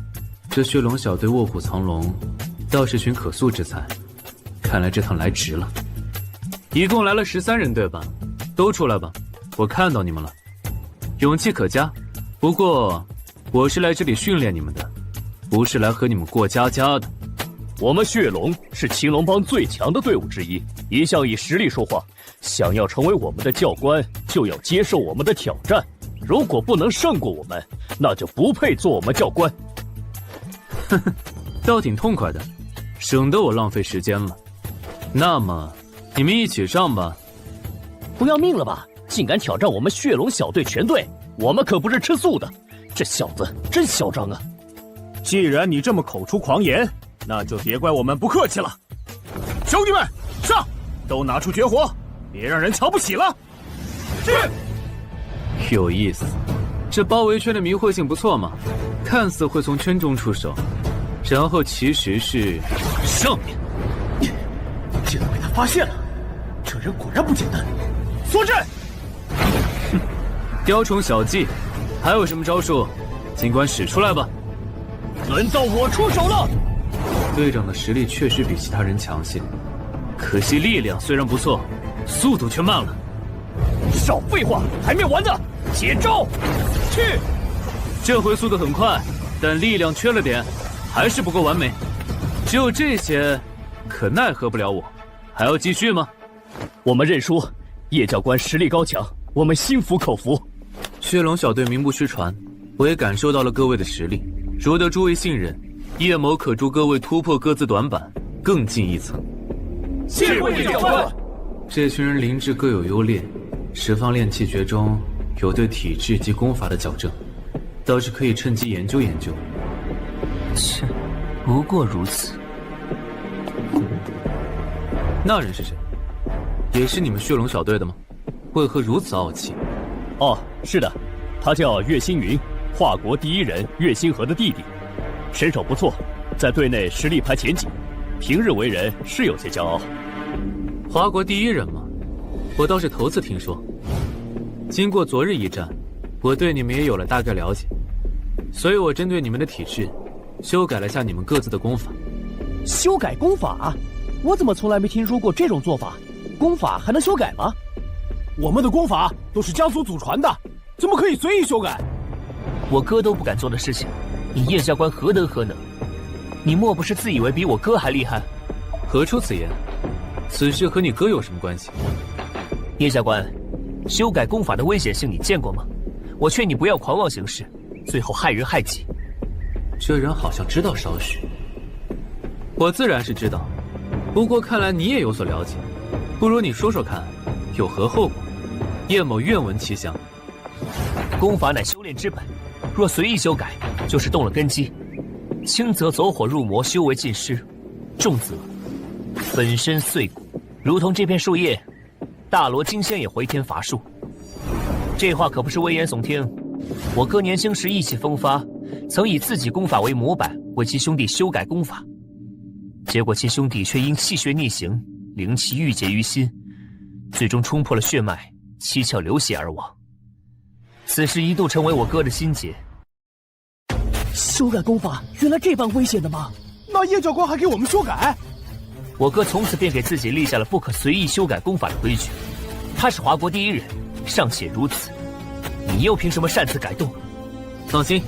这血龙小队卧虎藏龙，倒是群可塑之才。看来这趟来值了。一共来了13人，对吧？都出来吧，我看到你们了，勇气可嘉。不过，我是来这里训练你们的，不是来和你们过家家的。我们血龙是秦龙帮最强的队伍之一，一向以实力说话。想要成为我们的教官，就要接受我们的挑战。如果不能胜过我们，那就不配做我们教官。呵呵，倒挺痛快的，省得我浪费时间了。那么，你们一起上吧。不要命了吧？竟敢挑战我们血龙小队全队！我们可不是吃素的。这小子真嚣张啊！既然你这么口出狂言，那就别怪我们不客气了。兄弟们，上！都拿出绝活，别让人瞧不起了。是。有意思，这包围圈的迷惑性不错嘛，看似会从圈中出手，然后其实是上面。竟然被他发现了，这人果然不简单。缩阵！哼，雕虫小技，还有什么招数，尽管使出来吧。轮到我出手了。队长的实力确实比其他人强些，可惜力量虽然不错，速度却慢了。少废话，还没完呢！接招！去！这回速度很快，但力量缺了点，还是不够完美。只有这些，可奈何不了我。还要继续吗？我们认输。叶教官实力高强，我们心服口服。血龙小队名不虚传，我也感受到了各位的实力。如得诸位信任，叶某可助各位突破各自短板，更进一层。谢过叶教官。这群人灵智各有优劣，十方炼气诀中有对体质及功法的矫正，倒是可以趁机研究研究。切，不过如此。那人是谁？也是你们血龙小队的吗？为何如此傲气？哦，是的，他叫岳星云，华国第1人岳星河的弟弟，身手不错，在队内实力排前几，平日为人是有些骄傲。华国第一人嘛，我倒是头次听说。经过昨日一战，我对你们也有了大概了解，所以我针对你们的体质，修改了下你们各自的功法。修改功法？我怎么从来没听说过这种做法？功法还能修改吗？我们的功法都是家族祖传的，怎么可以随意修改？我哥都不敢做的事情，你叶教官何德何能？你莫不是自以为比我哥还厉害？何出此言？此事和你哥有什么关系？叶教官，修改功法的危险性你见过吗？我劝你不要狂妄行事，最后害人害己。这人好像知道少许。我自然是知道，不过看来你也有所了解，不如你说说看，有何后果？叶某愿闻其详。功法乃修炼之本，若随意修改，就是动了根基。轻则走火入魔，修为尽失；重则粉身碎骨，如同这片树叶，大罗金仙也回天乏术。这话可不是危言耸听。我哥年轻时意气风发，曾以自己功法为模板，为其兄弟修改功法，结果其兄弟却因气血逆行，灵气郁结于心，最终冲破了血脉，七窍流血而亡。此事一度成为我哥的心结。修改功法原来这般危险的吗？那叶教官还给我们修改？我哥从此便给自己立下了不可随意修改功法的规矩。他是华国第一人，尚且如此，你又凭什么擅自改动？放心，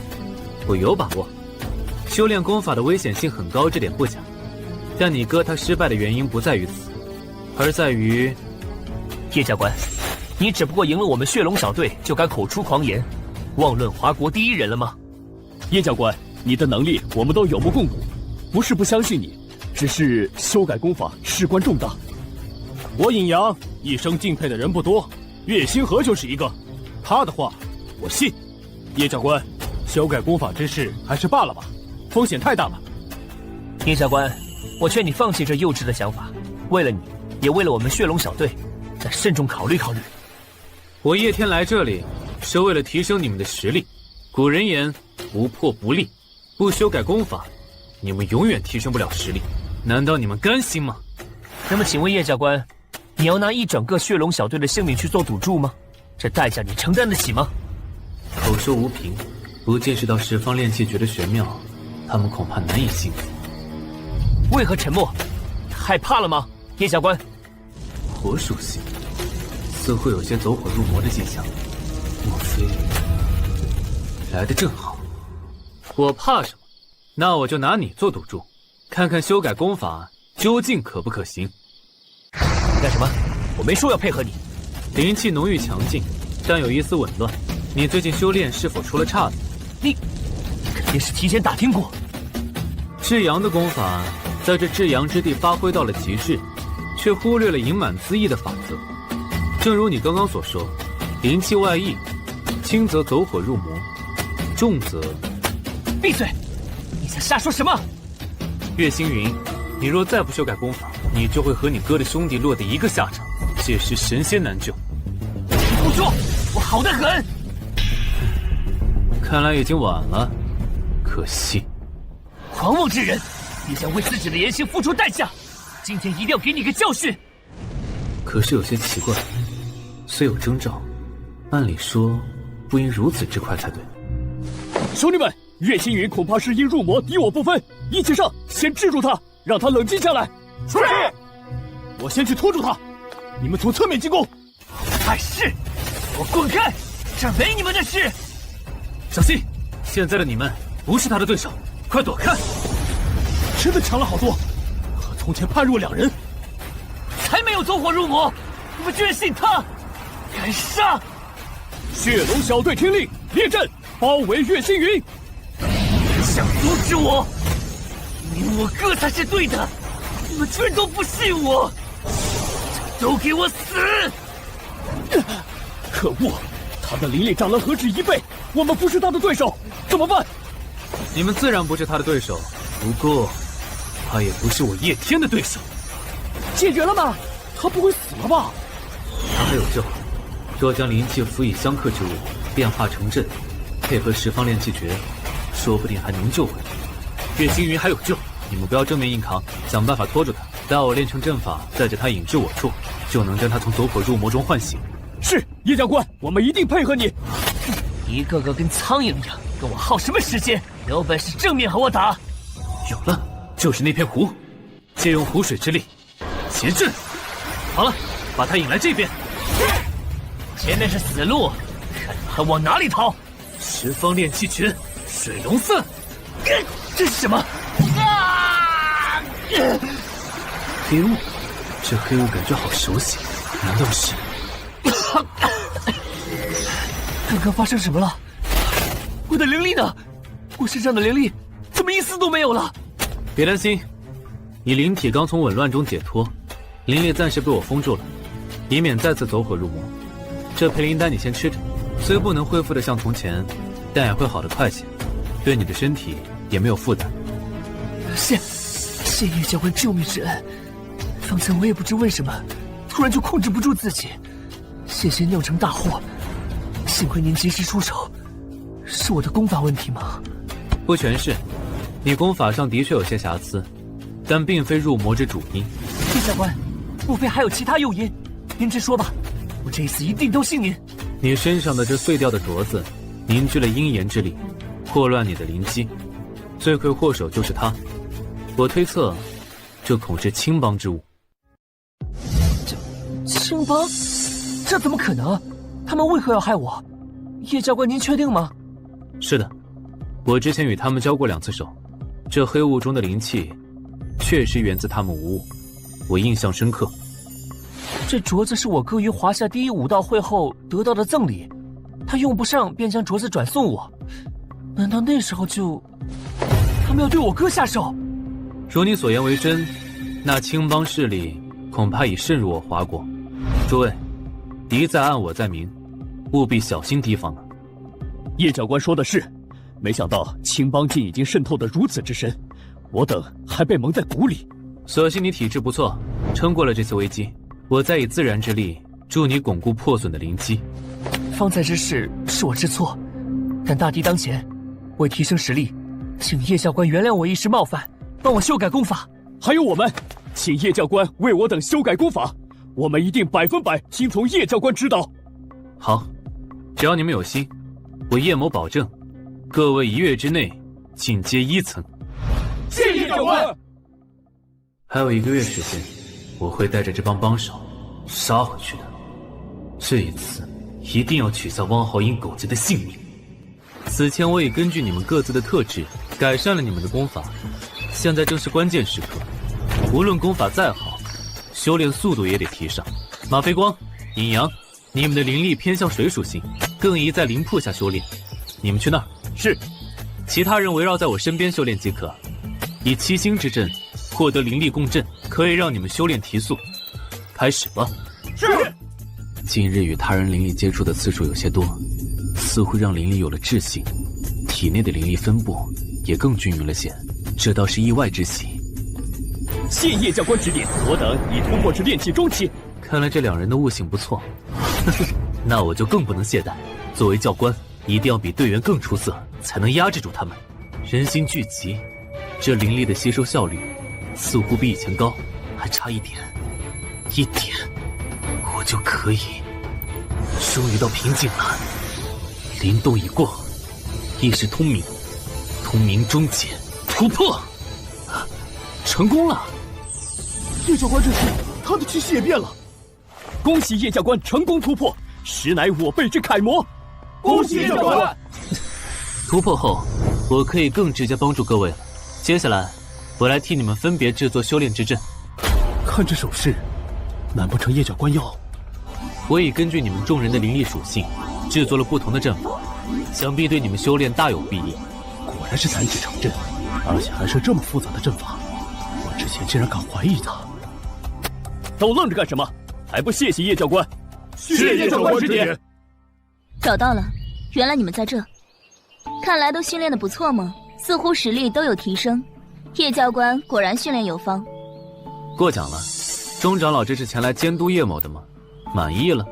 我有把握。修炼功法的危险性很高，这点不假。但你哥他失败的原因不在于此，而在于叶教官，你只不过赢了我们血龙小队，就敢口出狂言，妄论华国第一人了吗？叶教官，你的能力我们都有目共睹，不是不相信你，只是修改功法事关重大。我尹阳一生敬佩的人不多，岳星河就是一个，他的话我信。叶教官，修改功法之事还是罢了吧，风险太大了。叶教官，我劝你放弃这幼稚的想法，为了你，也为了我们血龙小队，再慎重考虑考虑。我叶天来这里是为了提升你们的实力。古人言，不破不立，不修改功法，你们永远提升不了实力。难道你们甘心吗？那么请问叶教官，你要拿一整个血龙小队的性命去做赌注吗？这代价你承担得起吗？口说无凭，不见识到十方炼气诀的玄妙，他们恐怕难以信服。为何沉默？害怕了吗？叶教官，火属性似乎有些走火入魔的迹象，莫非来得正好？我怕什么？那我就拿你做赌注，看看修改功法究竟可不可行。干什么？我没说要配合你。灵气浓郁强劲，但有一丝紊乱。你最近修炼是否出了岔子？你肯定是提前打听过。至阳的功法在这至阳之地发挥到了极致，却忽略了盈满恣意的法则。正如你刚刚所说，灵气外溢，轻则走火入魔，重则……闭嘴！你在瞎说什么？岳星云，你若再不修改功法，你就会和你哥的兄弟落得一个下场，届时神仙难救。你胡说！我好得很。看来已经晚了，可惜。狂妄之人，你想为自己的言行付出代价，今天一定要给你个教训。可是有些奇怪，虽有征兆，按理说不应如此之快才对。兄弟们，岳星云恐怕是因入魔敌我不分，一起上，先制住他，让他冷静下来。是，我先去拖住他，你们从侧面进攻。碍事，给我滚开！这没你们的事。小心，现在的你们不是他的对手，快躲开！真的强了好多，和从前判若两人。才没有走火入魔，你们居然信他！敢杀！血龙小队听令，列阵，包围岳星云。想阻止我？你我哥才是对的，你们居然都不信我！都给我死！可恶，他的灵力涨了何止1倍，我们不是他的对手，怎么办？你们自然不是他的对手，不过他也不是我叶天的对手。解决了吗？他不会死了吧？他还有救，若将灵气辅以相克之物，变化成阵，配合十方炼气诀，说不定还能救回来。月星云还有救，你们不要正面硬扛，想办法拖住他。待我练成阵法，带着他引至我处，就能将他从走火入魔中唤醒。是，叶教官，我们一定配合你。一个个跟苍蝇一样，跟我耗什么时间？有本事正面和我打！有了，就是那片湖，借用湖水之力，结阵。好了，把他引来这边。前面是死路，看你还往哪里逃！十方炼气拳，水龙散。这是什么？黑雾，这黑雾感觉好熟悉，难道是？刚刚发生什么了？我的灵力呢？我身上的灵力怎么一丝都没有了？别担心，你灵体刚从紊乱中解脱，灵力暂时被我封住了，以免再次走火入魔。这培灵丹你先吃着，虽不能恢复得像从前，但也会好得快些，对你的身体也没有负担。谢叶教官救命之恩，方才我也不知为什么，突然就控制不住自己，险些酿成大祸。幸亏您及时出手，是我的功法问题吗？不全是，你功法上的确有些瑕疵，但并非入魔之主因。叶教官，莫非还有其他诱因？您直说吧，我这一次一定都信您。你身上的这碎掉的镯子，凝聚了阴炎之力，祸乱你的灵机，罪魁祸首就是他。我推测，这恐是青帮之物。青帮？这怎么可能？他们为何要害我？叶教官，您确定吗？是的，我之前与他们交过2次手，这黑雾中的灵气，确实源自他们无误，我印象深刻。这镯子是我哥于华夏第一武道会后得到的赠礼，他用不上便将镯子转送我。难道那时候他们要对我哥下手？如你所言为真，那青帮势力恐怕已渗入我华国。诸位，敌在暗，我在明，务必小心提防啊！叶教官说的是，没想到青帮竟已经渗透得如此之深，我等还被蒙在鼓里。所幸你体质不错，撑过了这次危机。我再以自然之力助你巩固破损的灵机。方才之事是我知错，但大敌当前，为提升实力，请叶教官原谅我一时冒犯，帮我修改功法。还有我们，请叶教官为我等修改功法，我们一定100%听从叶教官指导。好，只要你们有心，我叶某保证，各位1月之内进阶1层。谢叶教官。还有1个月时间，我会带着这帮帮手杀回去的。这一次一定要取下汪浩英狗贼的性命。此前我已根据你们各自的特质改善了你们的功法，现在正是关键时刻，无论功法再好，修炼速度也得提上。马飞光、尹阳，你们的灵力偏向水属性，更宜在灵魄下修炼，你们去那儿。是。其他人围绕在我身边修炼即可，以7星之阵获得灵力共振，可以让你们修炼提速。开始吧。是。近日与他人灵力接触的次数有些多，似乎让灵力有了质性，体内的灵力分布也更均匀了些，这倒是意外之喜。谢叶教官指点，我等已突破至炼气中期。看来这2人的悟性不错，那我就更不能懈怠。作为教官，一定要比队员更出色，才能压制住他们。人心聚集，这灵力的吸收效率似乎比以前高，还差一点，我就可以。终于到瓶颈了，灵动已过，意识通明，通明终结，突破，成功了！叶教官这是他的气势也变了。恭喜叶教官成功突破，实乃我辈之楷模。恭喜叶教官！突破后，我可以更直接帮助各位了。接下来，我来替你们分别制作修炼之阵。看这手势，难不成叶教官要？我已根据你们众人的灵力属性，制作了不同的阵法，想必对你们修炼大有裨益。果然是残体成阵，而且还是这么复杂的阵法，我之前竟然敢怀疑他。都愣着干什么？还不谢谢叶教官！谢叶教官指点。找到了，原来你们在这。看来都训练的不错嘛，似乎实力都有提升。叶教官果然训练有方。过奖了，钟长老这是前来监督叶某的吗？满意了？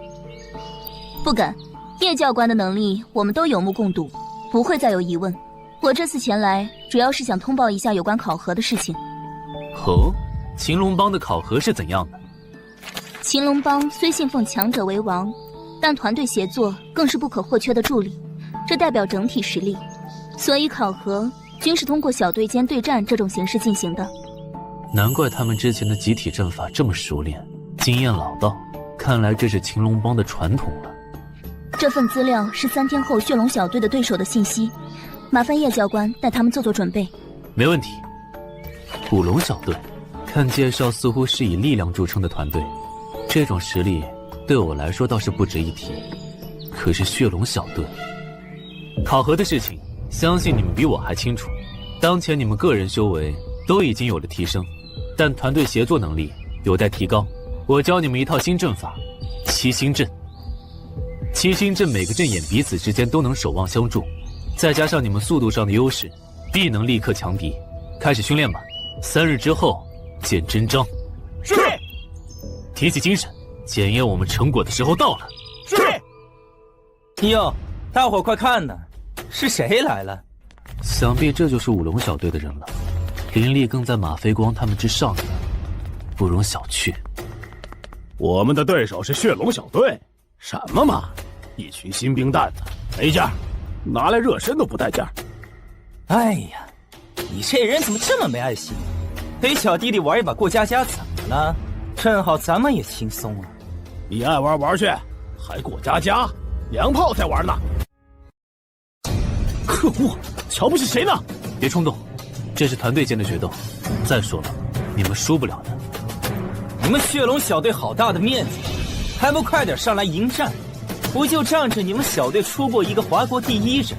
不敢，叶教官的能力我们都有目共睹，不会再有疑问。我这次前来，主要是想通报一下有关考核的事情。哦，秦龙帮的考核是怎样的？秦龙帮虽信奉强者为王，但团队协作更是不可或缺的助力，这代表整体实力。所以考核均是通过小队间对战这种形式进行的。难怪他们之前的集体阵法这么熟练，经验老道。看来这是秦龙帮的传统了。这份资料是3天后血龙小队的对手的信息，麻烦叶教官带他们做做准备。没问题。古龙小队，看介绍似乎是以力量著称的团队，这种实力对我来说倒是不值一提。可是血龙小队，考核的事情，相信你们比我还清楚。当前你们个人修为都已经有了提升，但团队协作能力有待提高。我教你们一套新阵法——七星阵。七星阵每个阵眼彼此之间都能守望相助，再加上你们速度上的优势，必能立刻强敌。开始训练吧，3日之后见真章。是。提起精神，检验我们成果的时候到了。是。哟，大伙快看呢，是谁来了？想必这就是五龙小队的人了，灵力更在马飞光他们之上呢，不容小觑。我们的对手是血龙小队，什么嘛，一群新兵蛋子，没劲儿，拿来热身都不带劲儿。哎呀，你这人怎么这么没爱心？陪小弟弟玩一把过家家怎么了？正好咱们也轻松啊。你爱玩玩去，还过家家，娘炮在玩呢。可恶，瞧不起谁呢？别冲动，这是团队间的决斗。再说了，你们输不了的。你们血龙小队好大的面子，还不快点上来迎战？不就仗着你们小队出过一个华国第1人？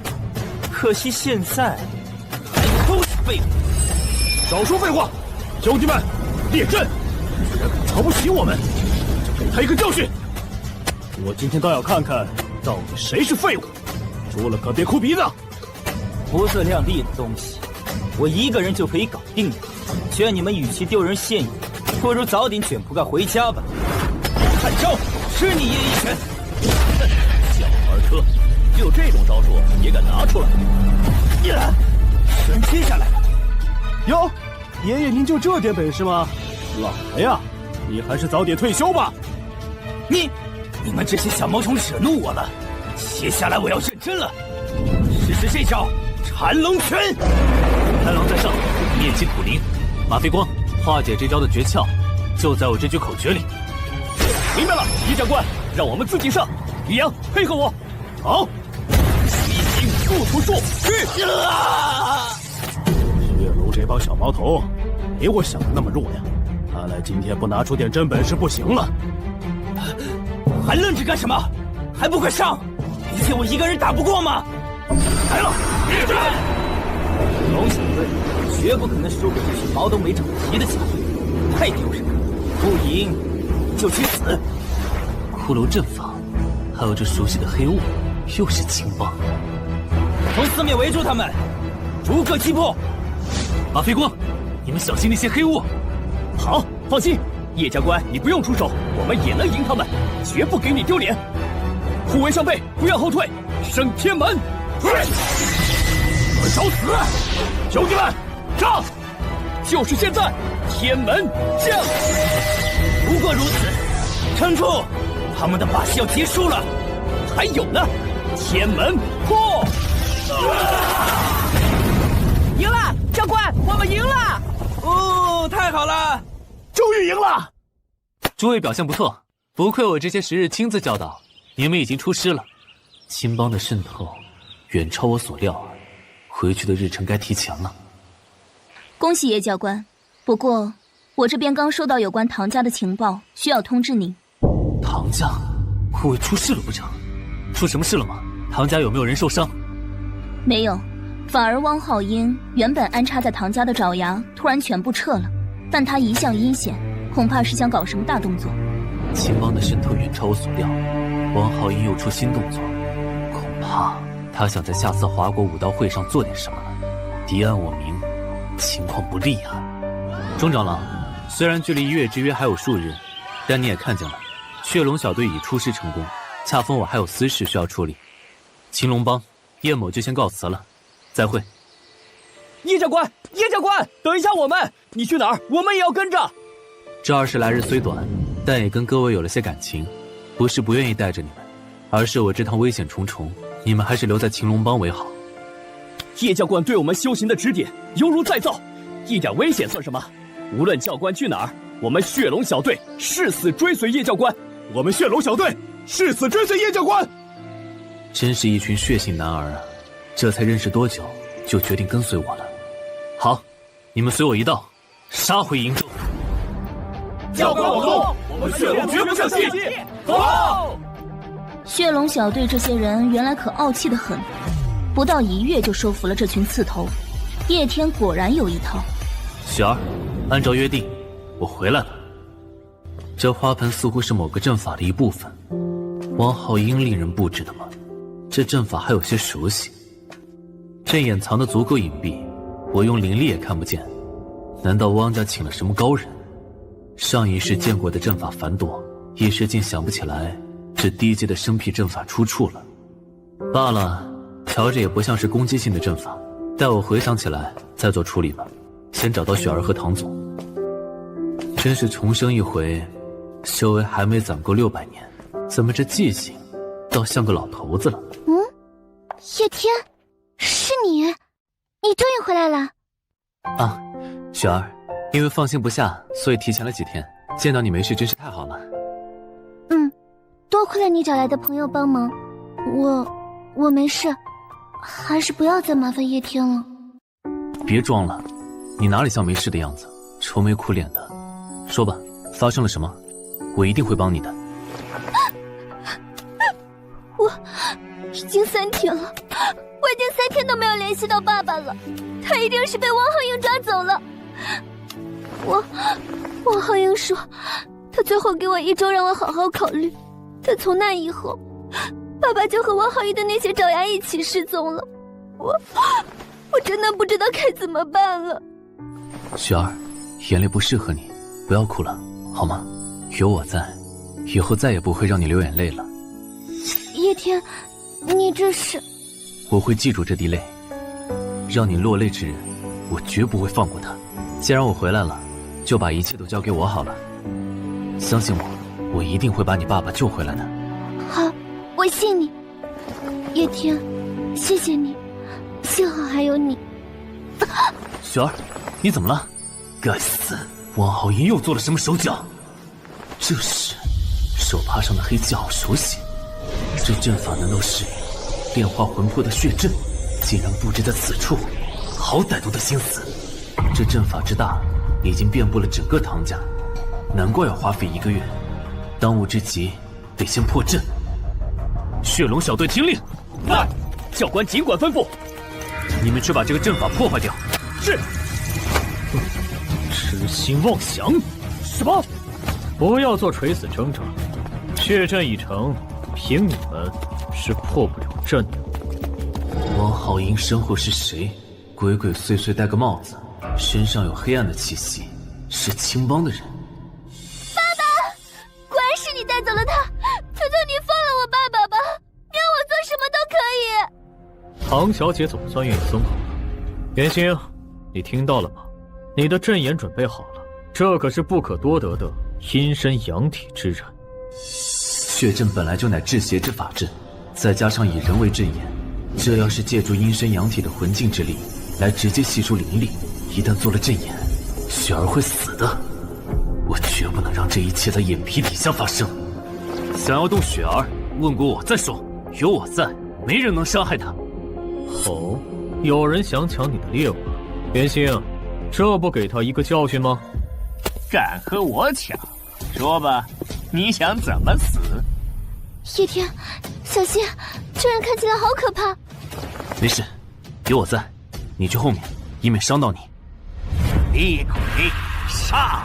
可惜现在还都是废物。少说废话，兄弟们，列阵！居然敢瞧不起我们，就给他一个教训！我今天倒要看看，到底谁是废物。输了可别哭鼻子。不自量力的东西，我一个人就可以搞定的。劝你们与其丢人现眼，不如早点卷铺盖回家吧。看招，吃你爷一拳！小儿科，就这种招数也敢拿出来？人接下来了。哟，爷爷您就这点本事吗？老了呀，你还是早点退休吧。你们这些小毛虫惹怒我了，接下来我要认真了。试试这招缠龙拳。豺狼在上，灭其苦灵。马飞光，化解这招的诀窍就在我这句口诀里。明白了，叶长官，让我们自己上。于洋，配合我。好。一心速出术，去！血龙这帮小毛头，没我想的那么弱呀。看来今天不拿出点真本事不行了。还愣着干什么？还不快上！你以为我一个人打不过吗？来了，列阵！龙小队绝不可能输给这群毛都没长齐的家伙，太丢人了！不赢就去死！骷髅阵法，还有这熟悉的黑雾，又是青帮。从四面围住他们，逐个击破。马飞光，你们小心那些黑雾。好，放心，叶教官，你不用出手，我们也能赢他们，绝不给你丢脸。护卫上背，不要后退，升天门！找死！兄弟们，上！就是现在，天门降！不过如此，撑住，他们的把戏要结束了。还有呢，天门破！赢了，教官，我们赢了！哦，太好了，终于赢了！诸位表现不错，不愧我这些时日亲自教导，你们已经出师了。青帮的渗透远超我所料，回去的日程该提前了。恭喜叶教官，不过我这边刚收到有关唐家的情报，需要通知您。唐家，护卫出事了不成？出什么事了吗？唐家有没有人受伤？没有，反而汪浩英原本安插在唐家的爪牙突然全部撤了，但他一向阴险，恐怕是想搞什么大动作。青帮的渗透远超我所料，汪浩英又出新动作，恐怕他想在下次华国武道会上做点什么了。敌暗我明，情况不利啊！钟长老，虽然距离1月之约还有数日，但你也看见了，血龙小队已出师成功，恰逢我还有私事需要处理。青龙帮叶某就先告辞了，再会。教官，叶教官，等一下我们！你去哪儿，我们也要跟着。这20来日虽短，但也跟各位有了些感情，不是不愿意带着你们，而是我这趟危险重重，你们还是留在青龙帮为好。叶教官对我们修行的指点犹如再造，一点危险算什么？无论教官去哪儿，我们血龙小队誓死追随叶教官。我们血龙小队誓死追随叶教官。真是一群血性男儿啊！这才认识多久，就决定跟随我了。好，你们随我一道，杀回营州。教官往东，我们血龙绝不向西。走！血龙小队这些人原来可傲气得很，不到1月就收服了这群刺头。叶天果然有一套。雪儿，按照约定，我回来了。这花盆似乎是某个阵法的一部分，汪浩英令人布置的吗？这阵法还有些熟悉。阵眼藏得足够隐蔽，我用灵力也看不见。难道汪家请了什么高人？上一世见过的阵法繁多，一时竟想不起来这低阶的生僻阵法出处了。罢了，瞧着也不像是攻击性的阵法，待我回想起来再做处理吧。先找到雪儿和唐总。真是重生一回，修为还没攒够600年，怎么这记性倒像个老头子了？叶天，是你？你终于回来了。啊，雪儿，因为放心不下，所以提前了几天。见到你没事真是太好了。多亏了你找来的朋友帮忙，我没事，还是不要再麻烦叶天了。别装了，你哪里像没事的样子，愁眉苦脸的。说吧，发生了什么？我一定会帮你的。我已经3天了，我已经3天都没有联系到爸爸了，他一定是被汪浩英抓走了。汪浩英说，他最后给我1周让我好好考虑，但从那以后，爸爸就和汪浩英的那些爪牙一起失踪了。我真的不知道该怎么办了。雪儿，眼泪不适合你，不要哭了，好吗？有我在，以后再也不会让你流眼泪了。叶天，你这是……我会记住这滴泪，让你落泪之人，我绝不会放过他。既然我回来了，就把一切都交给我好了。相信我，我一定会把你爸爸救回来的。好，我信你。叶天，谢谢你，幸好还有你。雪儿，你怎么了？该死，汪浩英又做了什么手脚？这是手帕上的黑气好熟悉，这阵法难道是炼化魂魄的血阵？竟然布置在此处，好歹毒的心思！这阵法之大，已经遍布了整个唐家，难怪要花费1个月。当务之急，得先破阵。血龙小队听令，来，教官尽管吩咐。你们去把这个阵法破坏掉。是。痴心妄想！什么？不要做垂死挣扎。血阵已成，凭你们是破不了阵的。汪浩英身后是谁？鬼鬼祟祟戴个帽子，身上有黑暗的气息，是青帮的人。爸爸，果然是你带走了他！求求你放了我爸爸吧，让我做什么都可以。唐小姐总算愿意松口了。元星，你听到了吗？你的阵眼准备好了，这可是不可多得的阴身阳体之人。血阵本来就乃至邪之法阵，再加上以人为阵眼，这要是借助阴身阳体的魂境之力来直接吸收灵力，一旦做了阵眼，雪儿会死的。我绝不能让这一切在眼皮底下发生。想要动雪儿，问过我再说，有我在，没人能伤害她。哦，有人想抢你的猎物了。元星，这不给他一个教训吗？敢和我抢，说吧，你想怎么死？叶天，小心，这人看起来好可怕。没事，有我在，你去后面，以免伤到你。厉鬼，上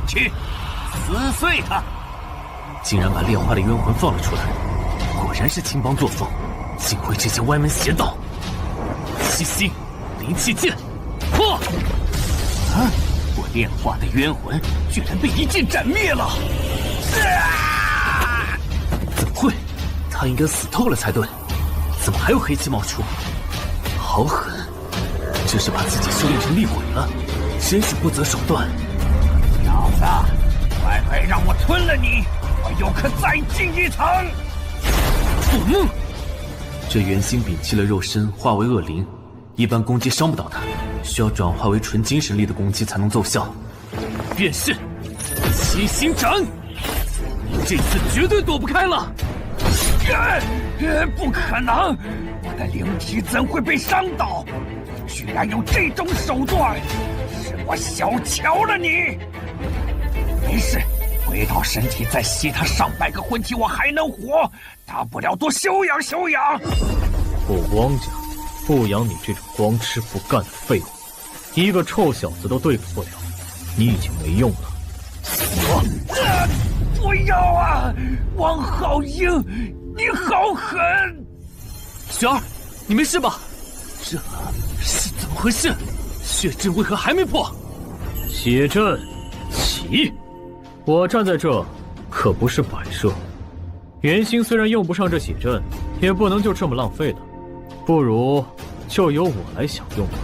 去，撕碎他！竟然把炼化的冤魂放了出来，果然是青帮作风，幸亏这些歪门邪道。七星灵气剑，破！啊！我炼化的冤魂居然被一剑斩灭了！怎么会？他应该死透了才对，怎么还有黑气冒出？好狠！这是把自己修炼成厉鬼了，真是不择手段。小子，快快让我吞了你，我又可再进一层。做梦！这元星摒弃了肉身，化为恶灵，一般攻击伤不到他，需要转化为纯精神力的攻击才能奏效。变身，七星斩！你这次绝对躲不开了！不可能！我的灵体怎会被伤到？居然有这种手段，是我小瞧了你。没事，回到身体再吸他上百个魂体，我还能活，大不了多休养休养。不光家不养你这种光吃不干的废物，一个臭小子都对付不了，你已经没用了。不要啊！王浩英，你好狠！雪儿，你没事吧？这是怎么回事？血阵为何还没破？血阵起！我站在这可不是摆设。元星虽然用不上这血阵，也不能就这么浪费了，不如就由我来享用吧。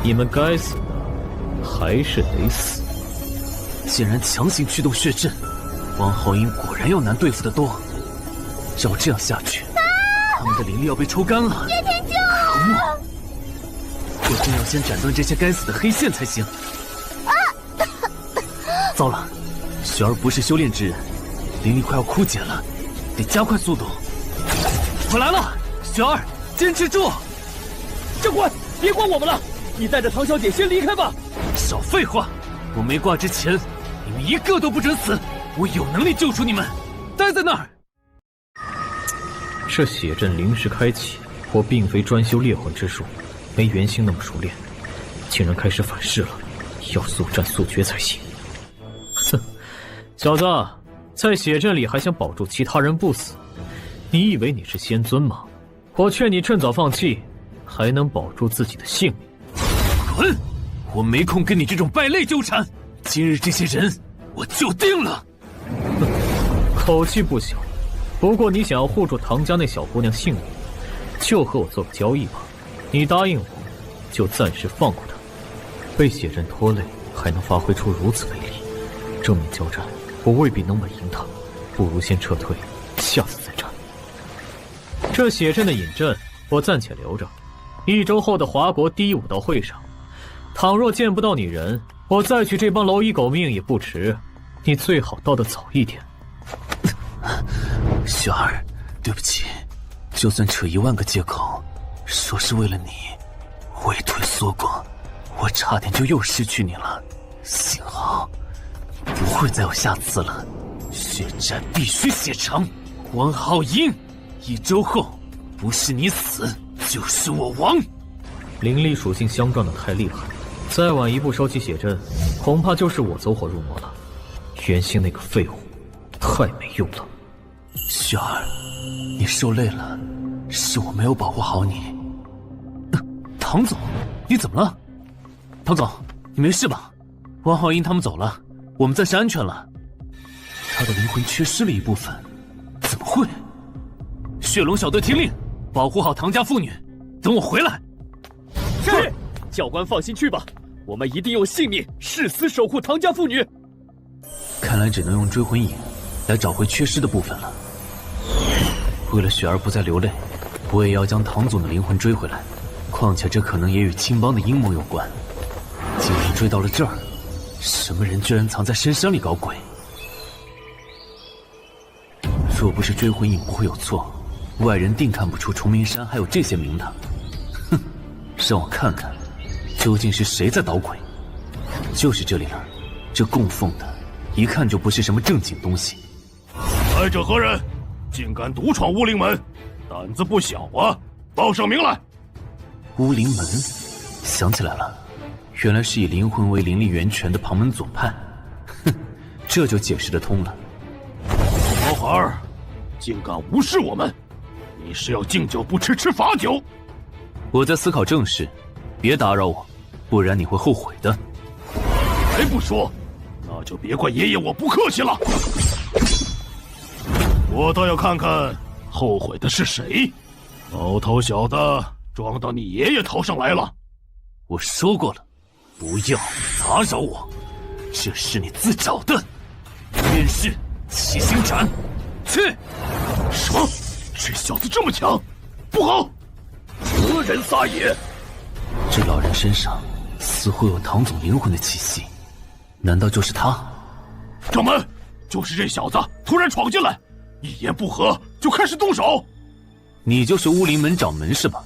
你们该死的还是得死。竟然强行驱动血阵，王浩英果然要难对付得多。照这样下去，他们的灵力要被抽干了。叶天救！可恶！我真要先斩断这些该死的黑线才行。糟了，雪儿不是修炼之人，灵力快要枯竭了，得加快速度。我来了，雪儿，坚持住！教官，别管我们了，你带着唐小姐先离开吧。少废话，我没挂之前，你们一个都不准死，我有能力救出你们。待在那儿。这血阵临时开启，我并非专修猎魂之术，没元星那么熟练，竟然开始反噬了，要速战速决才行。哼，小子，在血阵里还想保住其他人不死，你以为你是仙尊吗？我劝你趁早放弃，还能保住自己的性命。滚！我没空跟你这种败类纠缠，今日这些人我就定了。口气不小，不过你想要护住唐家那小姑娘性命，就和我做个交易吧。你答应我，就暂时放过她。被血阵拖累，还能发挥出如此威力，正面交战，我未必能稳赢她，不如先撤退，下次再战。这血阵的引阵，我暂且留着。1周后的华国第一武道会上，倘若见不到你人，我再取这帮蝼蚁狗命也不迟。你最好到得早一点。雪儿，对不起，就算扯1万个借口，说是为了你，我也退缩过。我差点就又失去你了，幸好不会再有下次了。血战必须血偿。王浩英，1周后，不是你死，就是我亡。灵力属性相撞的太厉害，再晚一步收起血阵，恐怕就是我走火入魔了。元星那个废物，太没用了。雪儿，你受累了，是我没有保护好你。唐总，你怎么了？唐总，你没事吧？王浩英他们走了，我们暂时安全了。他的灵魂缺失了一部分，怎么会？血龙小队听令，保护好唐家妇女，等我回来。是，教官放心去吧，我们一定用性命誓死守护唐家妇女。看来只能用追魂引来找回缺失的部分了。为了雪儿不再流泪，我也要将唐总的灵魂追回来。况且这可能也与青帮的阴谋有关。既然追到了这儿，什么人居然藏在深山里搞鬼？若不是追魂引不会有错，外人定看不出崇明山还有这些名堂。哼，让我看看，究竟是谁在捣鬼？就是这里了，这供奉的，一看就不是什么正经东西。来者何人？竟敢独闯巫灵门，胆子不小啊！报上名来。巫灵门，想起来了，原来是以灵魂为灵力源泉的旁门左派。哼，这就解释得通了。小孩儿，竟敢无视我们，你是要敬酒不吃吃罚酒？我在思考正事，别打扰我，不然你会后悔的。还不说，那就别怪爷爷我不客气了。我倒要看看后悔的是谁。毛头小子撞到你爷爷头上来了，我说过了，不要打扰我，这是你自找的。便是七星斩，去！什么？这小子这么强？不好！何人撒野？这老人身上似乎有唐总灵魂的气息，难道就是他？掌门，就是这小子突然闯进来，一言不合就开始动手。你就是巫灵门掌门是吧？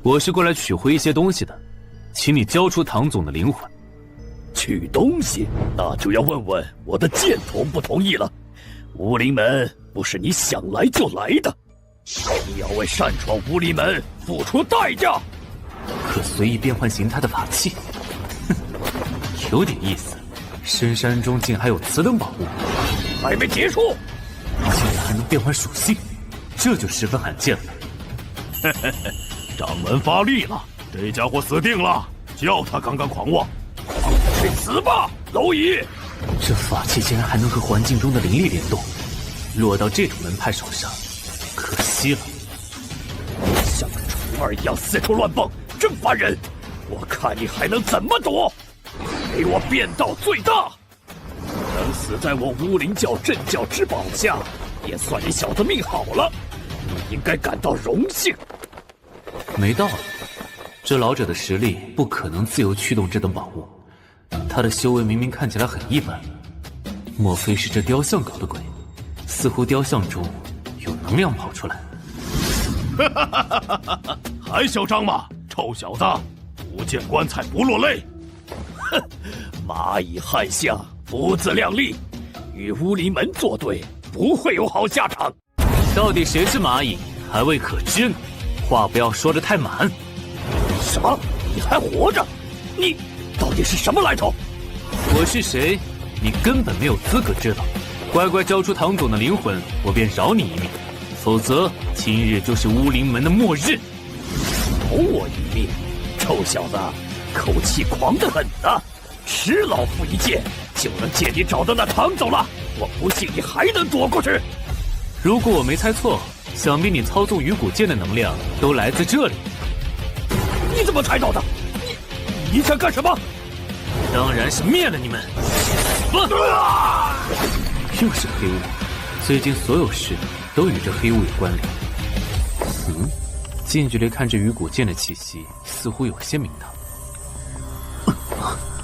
我是过来取回一些东西的，请你交出唐总的灵魂。取东西，那就要问问我的剑同不同意了。巫灵门不是你想来就来的，你要为擅闯巫灵门付出代价。可随意变换形态的法器，哼，有点意思。深山中竟还有此等宝物，还没结束，竟然还能变换属性，这就十分罕见了。嘿嘿嘿，掌门发力了，这家伙死定了！叫他刚刚狂妄，去死吧，蝼蚁！这法器竟然还能和环境中的灵力联动，落到这种门派手上，可惜了。像个虫儿一样四处乱蹦，真烦人！我看你还能怎么躲？给我变到最大！能死在我巫灵教镇教之宝下，也算你小子命好了。你应该感到荣幸。没道理，这老者的实力不可能自由驱动这等宝物，他的修为明明看起来很一般，莫非是这雕像搞的鬼？似乎雕像中有能量跑出来。哈哈哈哈哈哈！还嚣张吗，臭小子！不见棺材不落泪。哼，蚂蚁汉相不自量力，与巫灵门作对不会有好下场。到底谁是蚂蚁，还未可知呢。话不要说得太满。什么？你还活着？你到底是什么来头？我是谁，你根本没有资格知道。乖乖交出唐总的灵魂，我便饶你一命；否则，今日就是巫灵门的末日。饶我一命？臭小子，口气狂得很呐！吃老夫一剑，就能借你找到那唐总了。我不信你还能躲过去。如果我没猜错，想必你操纵鱼骨剑的能量都来自这里。你怎么猜到的？你想干什么？当然是灭了你们！又是黑雾，最近所有事都与这黑雾有关联。近距离看这鱼骨剑的气息，似乎有些名堂。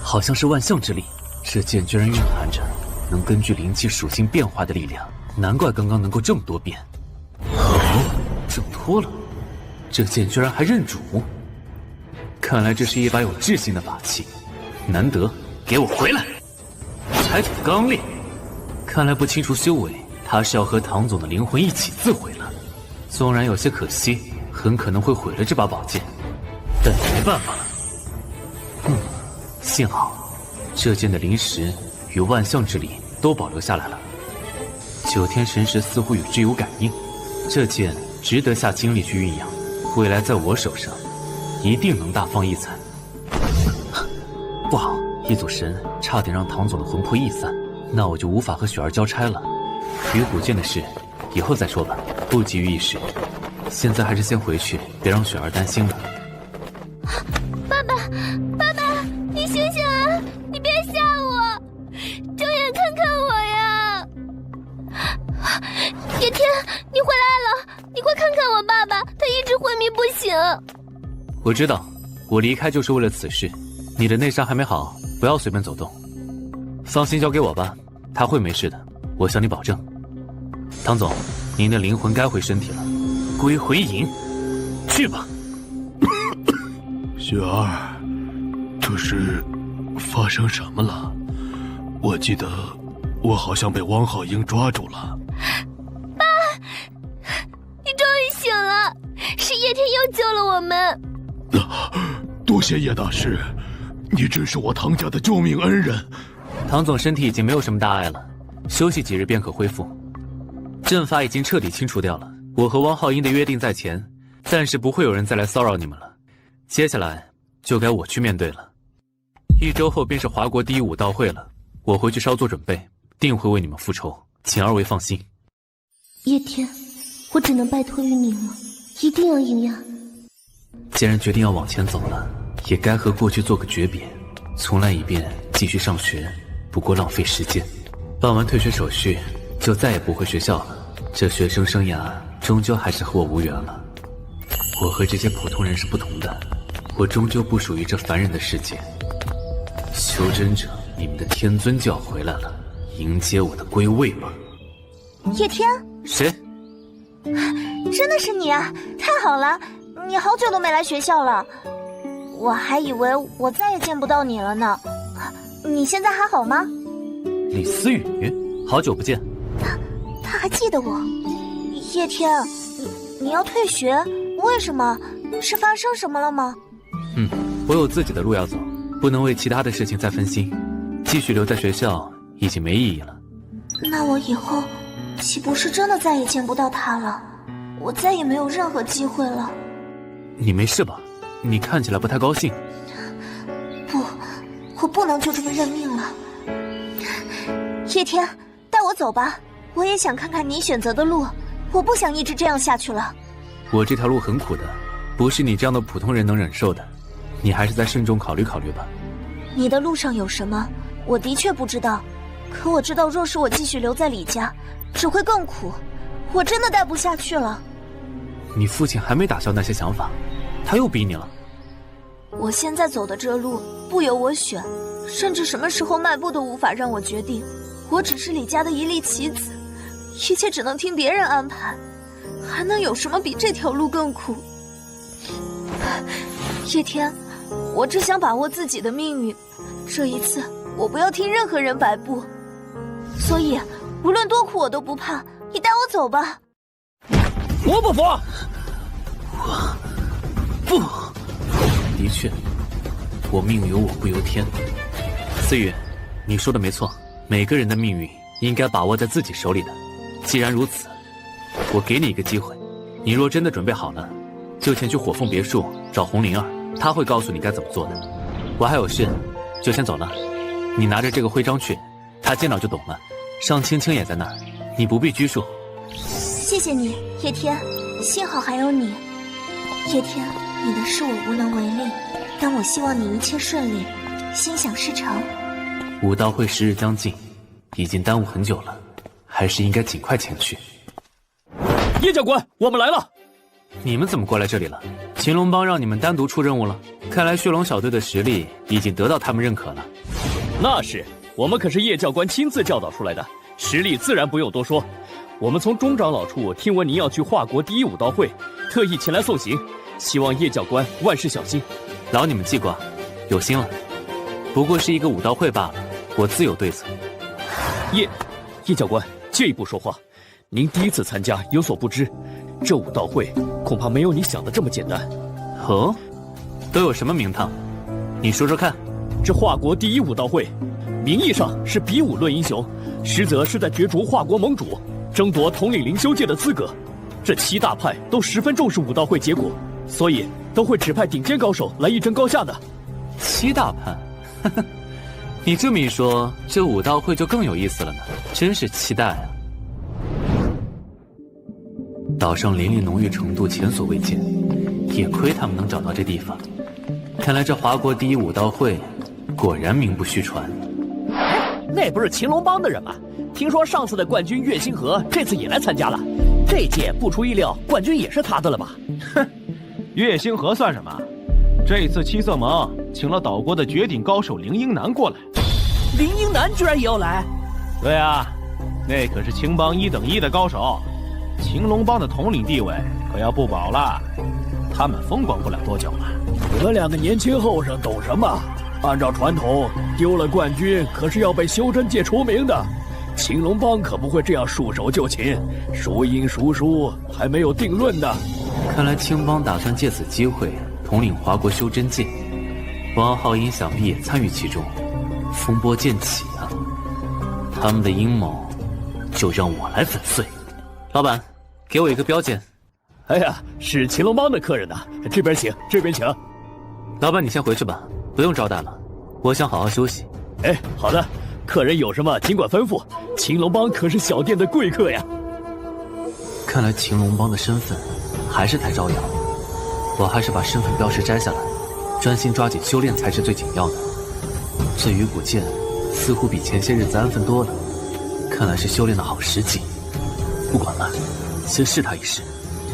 好像是万象之力，这剑居然蕴含着能根据灵气属性变化的力量，难怪刚刚能够这么多变。挣脱了，这剑居然还认主，看来这是一把有智性的法器，难得，给我回来！还挺刚烈，看来不清楚修为，他是要和唐总的灵魂一起自毁了。纵然有些可惜，很可能会毁了这把宝剑，但也没办法了。幸好这剑的灵石与万象之力都保留下来了。九天神石似乎与之有感应，这剑值得下精力去酝养，未来在我手上一定能大放异彩。不好，一组神差点让唐总的魂魄逸散，那我就无法和雪儿交差了。鱼骨剑的事以后再说吧，不急于一时。现在还是先回去，别让雪儿担心了。爸爸，爸爸，你醒醒啊！你别吓我，睁眼看看我呀！叶天，你回来了，你快看看我爸爸，他一直昏迷不醒。我知道，我离开就是为了此事。你的内伤还没好，不要随便走动。放心交给我吧，他会没事的，我向你保证。唐总，您的灵魂该回身体了，归回营，去吧。雪儿，这是发生什么了？我记得我好像被汪浩英抓住了。爸，你终于醒了，是叶天佑救了我们。多谢叶大师，你真是我唐家的救命恩人。唐总身体已经没有什么大碍了，休息几日便可恢复。阵法已经彻底清除掉了，我和汪浩英的约定在前，暂时不会有人再来骚扰你们了。接下来就该我去面对了。1周后便是华国第一武道会了，我回去稍作准备，定会为你们复仇，请二位放心。叶天，我只能拜托于你了，一定要赢呀！既然决定要往前走了，也该和过去做个诀别，重来一遍，继续上学，不过浪费时间。办完退学手续，就再也不回学校了。这学生生涯终究还是和我无缘了。我和这些普通人是不同的，我终究不属于这凡人的世界。修真者，你们的天尊就要回来了，迎接我的归位吧。叶天，谁？真的是你啊！太好了，你好久都没来学校了，我还以为我再也见不到你了呢。你现在还好吗？李思雨，好久不见。他还记得我。叶天，你要退学？为什么？是发生什么了吗？我有自己的路要走，不能为其他的事情再分心。继续留在学校已经没意义了。那我以后岂不是真的再也见不到他了？我再也没有任何机会了。你没事吧？你看起来不太高兴。不，我不能就这么认命了。叶天，带我走吧，我也想看看你选择的路，我不想一直这样下去了。我这条路很苦的，不是你这样的普通人能忍受的，你还是再慎重考虑考虑吧。你的路上有什么，我的确不知道，可我知道若是我继续留在李家，只会更苦，我真的待不下去了。你父亲还没打消那些想法，他又逼你了。我现在走的这路不由我选，甚至什么时候迈步都无法让我决定。我只是李家的一粒棋子，一切只能听别人安排，还能有什么比这条路更苦？叶天，我只想把握自己的命运，这一次我不要听任何人摆布，所以无论多苦我都不怕，你带我走吧。服不服？不，的确，我命由我不由天。思雨，你说的没错，每个人的命运应该把握在自己手里的。既然如此，我给你一个机会，你若真的准备好了，就前去火凤别墅找红灵儿，她会告诉你该怎么做的。我还有事，就先走了。你拿着这个徽章去，她见到就懂了。尚青青也在那儿，你不必拘束。谢谢你，叶天，幸好还有你。叶天，你的事我无能为力，但我希望你一切顺利，心想事成。武道会时日将近，已经耽误很久了，还是应该尽快前去。叶教官，我们来了。你们怎么过来这里了？秦龙帮让你们单独出任务了？看来血龙小队的实力已经得到他们认可了。那是，我们可是叶教官亲自教导出来的，实力自然不用多说。我们从钟长老处听闻您要去华国第一武道会，特意前来送行，希望叶教官万事小心。劳你们记挂，有心了。不过是一个武道会罢了，我自有对策。叶教官，借一步说话。您第一次参加，有所不知，这武道会恐怕没有你想的这么简单。哦，都有什么名堂？你说说看。这华国第一武道会，名义上是比武论英雄，实则是在角逐华国盟主，争夺统领灵修界的资格。这7大派都十分重视武道会结果，所以都会指派顶尖高手来一争高下的。7大派，呵呵，你这么一说，这武道会就更有意思了呢，真是期待啊！岛上灵力浓郁程度前所未见，也亏他们能找到这地方。看来这华国第一武道会果然名不虚传。那不是秦龙帮的人吗？听说上次的冠军岳星河这次也来参加了，这届不出意料，冠军也是他的了吧？哼，岳星河算什么？这次七色盟请了岛国的绝顶高手林英南过来。林英南居然也要来？对啊，那可是青帮1等1的高手，秦龙帮的统领地位可要不保了。他们风光不了多久了。你们2个年轻后生懂什么？按照传统，丢了冠军可是要被修真界除名的。秦龙帮可不会这样束手就擒，孰赢孰输还没有定论的。看来青帮打算借此机会统领华国修真界，王浩英想必也参与其中，风波渐起啊！他们的阴谋就让我来粉碎。老板，给我一个标间。哎呀，是秦龙帮的客人呐，这边请，这边请。老板，你先回去吧，不用招待了，我想好好休息。哎，好的，客人有什么尽管吩咐，秦龙帮可是小店的贵客呀。看来秦龙帮的身份还是太招摇，我还是把身份标识摘下来，专心抓紧修炼才是最紧要的。这鱼骨剑似乎比前些日子安分多了，看来是修炼的好时机。不管了，先试他一试，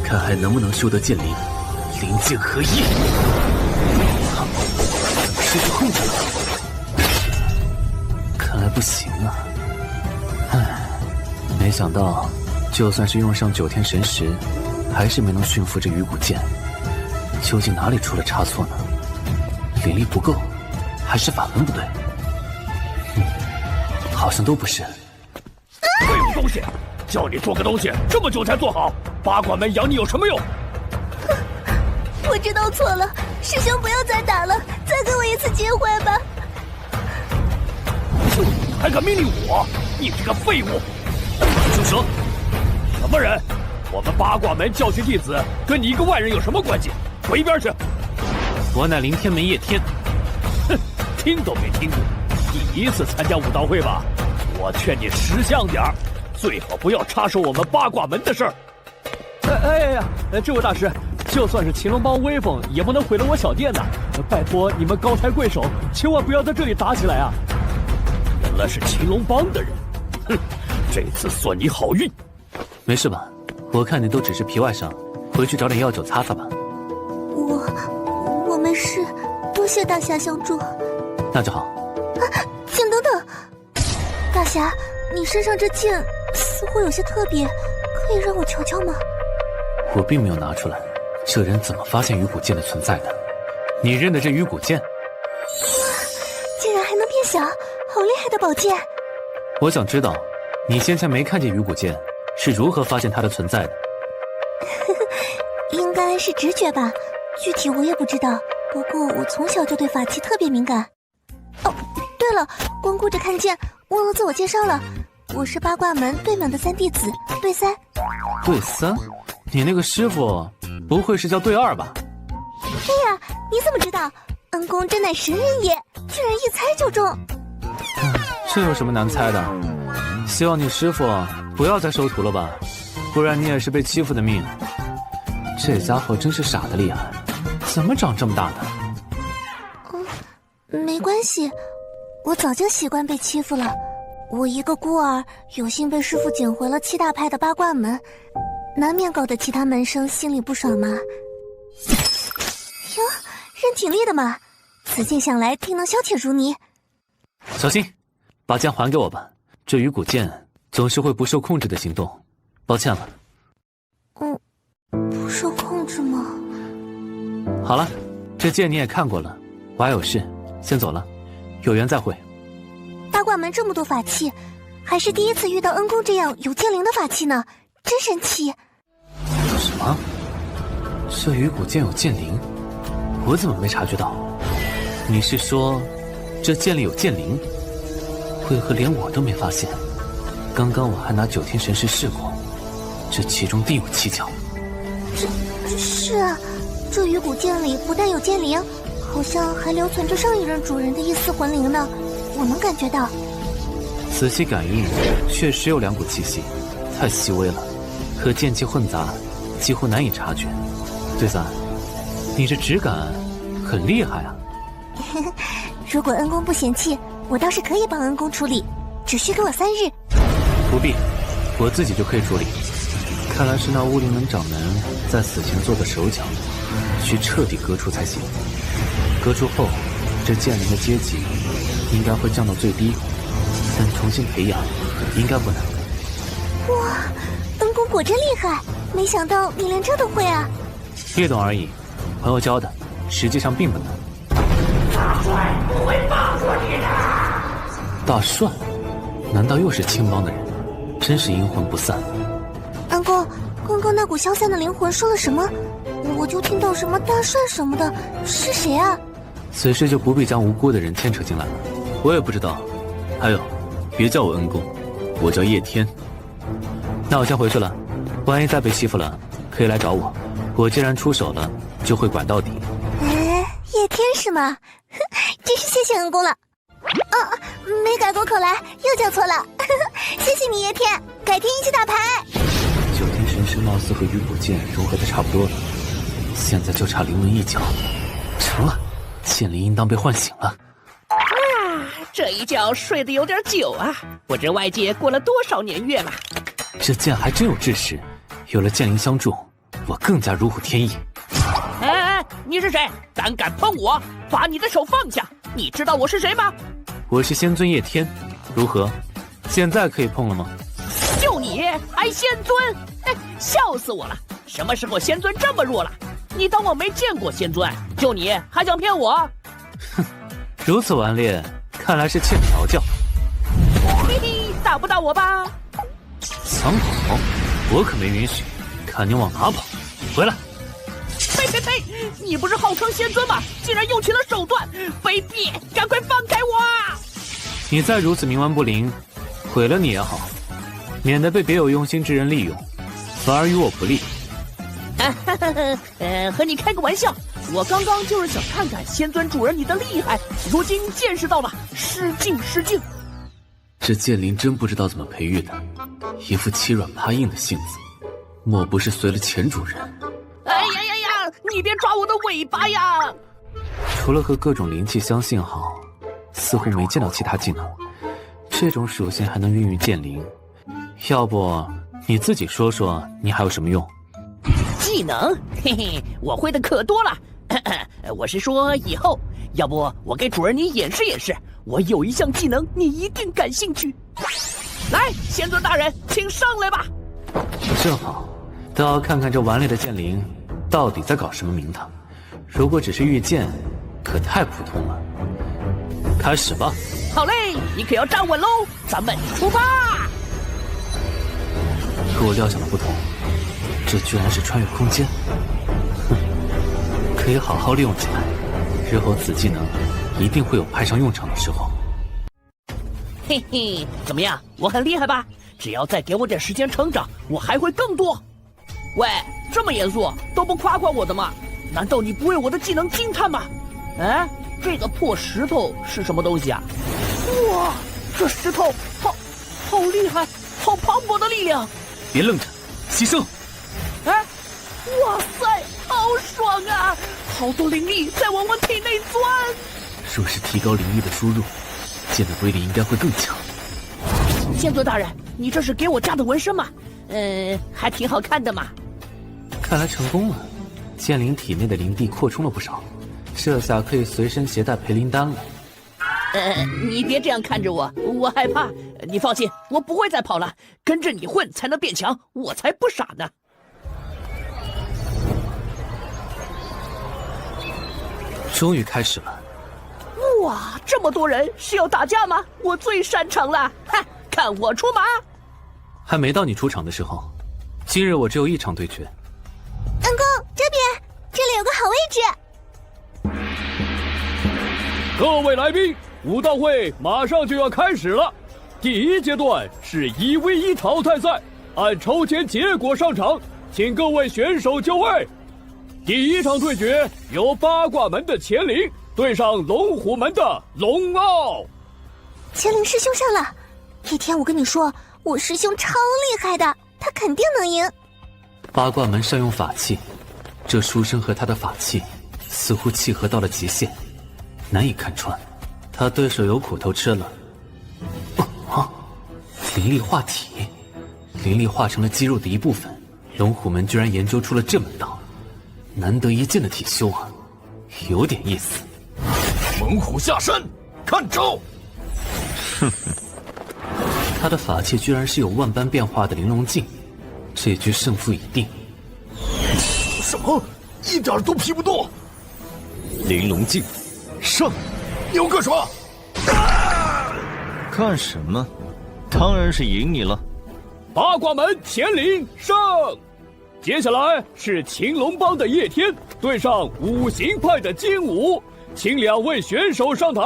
看还能不能修得剑灵，灵剑合一。怎么失去控制了？看来不行啊！唉，没想到，就算是用上9天神石，还是没能驯服这鱼骨剑。究竟哪里出了差错呢？灵力不够，还是法门不对？好像都不是。废物东西！叫你做个东西，这么久才做好，八卦门养你有什么用？我知道错了，师兄不要再打了，再给我一次机会吧。你还敢命令我？你这个废物！住手！什么人？我们八卦门教训弟子，跟你一个外人有什么关系？滚一边去！我乃凌天门叶天。哼，听都没听过，第一次参加武道会吧？我劝你识相点儿，最好不要插手我们八卦门的事儿。哎呀，这位大师，就算是秦龙帮威风，也不能毁了我小店呐！拜托你们高抬贵手，千万不要在这里打起来啊！原来是秦龙帮的人，哼，这次算你好运。没事吧？我看你都只是皮外伤，回去找点药酒擦擦吧。我没事，多谢大侠相助。那就好。啊，请等等，大侠，你身上这剑似乎有些特别，可以让我瞧瞧吗？我并没有拿出来，这人怎么发现鱼骨剑的存在的？你认得这鱼骨剑？竟然还能变小，好厉害的宝剑！我想知道，你先前没看见鱼骨剑，是如何发现它的存在的？应该是直觉吧，具体我也不知道。不过我从小就对法器特别敏感。哦，对了，光顾着看剑，忘了自我介绍了。我是八卦门对门的3弟子，对3。对3？你那个师傅不会是叫对2吧？对呀，你怎么知道？恩公真乃神人也，居然一猜就中。这有什么难猜的？希望你师傅不要再收徒了吧，不然你也是被欺负的命。这家伙真是傻得厉害，怎么长这么大的？没关系，我早就习惯被欺负了。我一个孤儿，有幸被师父捡回了7大派的八卦门，难免搞得其他门生心里不爽嘛。哟，人挺厉的嘛，此剑想来定能削铁如泥。小心，把剑还给我吧。这鱼骨剑总是会不受控制的行动，抱歉了。不受控制吗？好了，这剑你也看过了，我还有事，先走了，有缘再会。八卦门这么多法器，还是第一次遇到恩公这样有剑灵的法器呢，真神奇。什么？这鱼骨剑有剑灵？我怎么没察觉到？你是说，这剑里有剑灵？为何连我都没发现？刚刚我还拿9天神石试过，这其中定有蹊跷。是啊，这鱼骨剑里不但有剑灵，好像还留存着上一任主人的一丝魂灵呢，我能感觉到。仔细感应，确实有2股气息，太细微了，和剑气混杂，几乎难以察觉。对3，你这质感很厉害啊！如果恩公不嫌弃，我倒是可以帮恩公处理，只需给我3日。不必，我自己就可以处理。看来是那雾灵门掌门在死前做的手脚，需彻底割除才行。割除后，这剑灵的阶级应该会降到最低，但重新培养应该不难。哇，恩公果真厉害，没想到你连这都会啊！略懂而已，朋友教的，实际上并不难。大帅不会放过你的。大帅？难道又是青帮的人？真是阴魂不散。恩公，刚刚那股消散的灵魂说了什么？我就听到什么大帅什么的，是谁啊？此事就不必将无辜的人牵扯进来了，我也不知道。还有，别叫我恩公，我叫叶天。那我先回去了，万一再被欺负了，可以来找我。我既然出手了，就会管到底。叶天是吗？真是谢谢恩公了。没改过口来，又叫错了。谢谢你叶天，改天一起打牌。9天神石貌似和鱼骨剑融合的差不多了，现在就差临门一脚，成了。剑灵应当被唤醒了。这一觉睡得有点久啊！不知外界过了多少年月了。这剑还真有志士，有了剑灵相助，我更加如虎添翼。哎，你是谁？胆敢碰我，把你的手放下！你知道我是谁吗？我是仙尊叶天，如何？现在可以碰了吗？就你还仙尊？哎，笑死我了！什么时候仙尊这么弱了？你当我没见过仙尊？就你还想骗我？哼，如此顽劣，看来是欠你调教。嘿嘿，打不到我吧？想跑？我可没允许！看你往哪跑！回来！呸！你不是号称仙尊吗？竟然用起了手段，卑鄙！赶快放开我！你再如此冥顽不灵，毁了你也好，免得被别有用心之人利用，反而与我不利。和你开个玩笑，我刚刚就是想看看仙尊主人你的厉害，如今见识到了，失敬。这剑灵真不知道怎么培育的，一副欺软怕硬的性子，莫不是随了前主人？哎呀！你别抓我的尾巴呀！除了和各种灵气相信好，似乎没见到其他技能。这种属性还能孕育剑灵，要不你自己说说，你还有什么用？技能？嘿嘿，我会的可多了。我是说以后，要不我给主人你演示演示，我有一项技能你一定感兴趣。来，仙尊大人，请上来吧。正好，倒要看看这顽劣的剑灵到底在搞什么名堂。如果只是御剑，可太普通了。开始吧。好嘞，你可要站稳喽，咱们出发。和我料想的不同，这居然是穿越空间。哼，可以好好利用起来，日后此技能一定会有派上用场的时候。嘿嘿，怎么样？我很厉害吧？只要再给我点时间成长，我还会更多。喂，这么严肃，都不夸夸我的吗？难道你不为我的技能惊叹吗？哎，这个破石头是什么东西啊？哇，这石头好厉害，好磅礴的力量！别愣着，牺牲！哎，哇塞，好爽啊！好多灵力在往我体内钻。若是提高灵力的输入，剑的威力应该会更强。仙尊大人，你这是给我加的纹身吗？还挺好看的嘛。看来成功了，剑灵体内的灵力扩充了不少，这下可以随身携带培灵丹了。你别这样看着我，我害怕。你放心，我不会再跑了，跟着你混才能变强，我才不傻呢。终于开始了。哇，这么多人是要打架吗？我最擅长了，哈，看我出马！还没到你出场的时候，今日我只有一场对决。恩公，这边，这里有个好位置。各位来宾，武道会马上就要开始了。第一阶段是1v1淘汰赛，按抽签结果上场，请各位选手就位。第一场对决由八卦门的乾灵对上龙虎门的龙傲。乾灵师兄上了，叶天，我跟你说，我师兄超厉害的，他肯定能赢。八卦门善用法器，这书生和他的法器似乎契合到了极限，难以看穿，他对手有苦头吃了。灵力化体，灵力化成了肌肉的一部分，龙虎门居然研究出了这门道，难得一见的体修啊，有点意思。猛虎下山，看招！哼哼，他的法器居然是有万般变化的玲珑镜，这局胜负已定。什么？一点都劈不动！玲珑镜，上！牛哥说：“看什么？当然是赢你了。”八卦门乾灵上。接下来是青龙帮的叶天对上五行派的金武，请两位选手上台。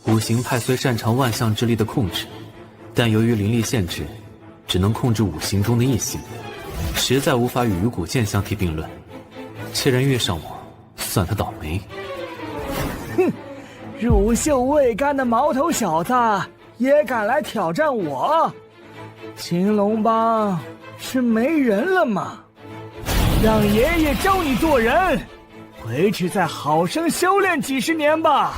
五行派虽擅长万象之力的控制，但由于灵力限制，只能控制五行中的一行，实在无法与鱼骨剑相提并论。这人遇上我，算他倒霉。哼，乳臭未干的毛头小子也敢来挑战我？青龙帮是没人了吗？让爷爷教你做人。回去再好生修炼几十年吧。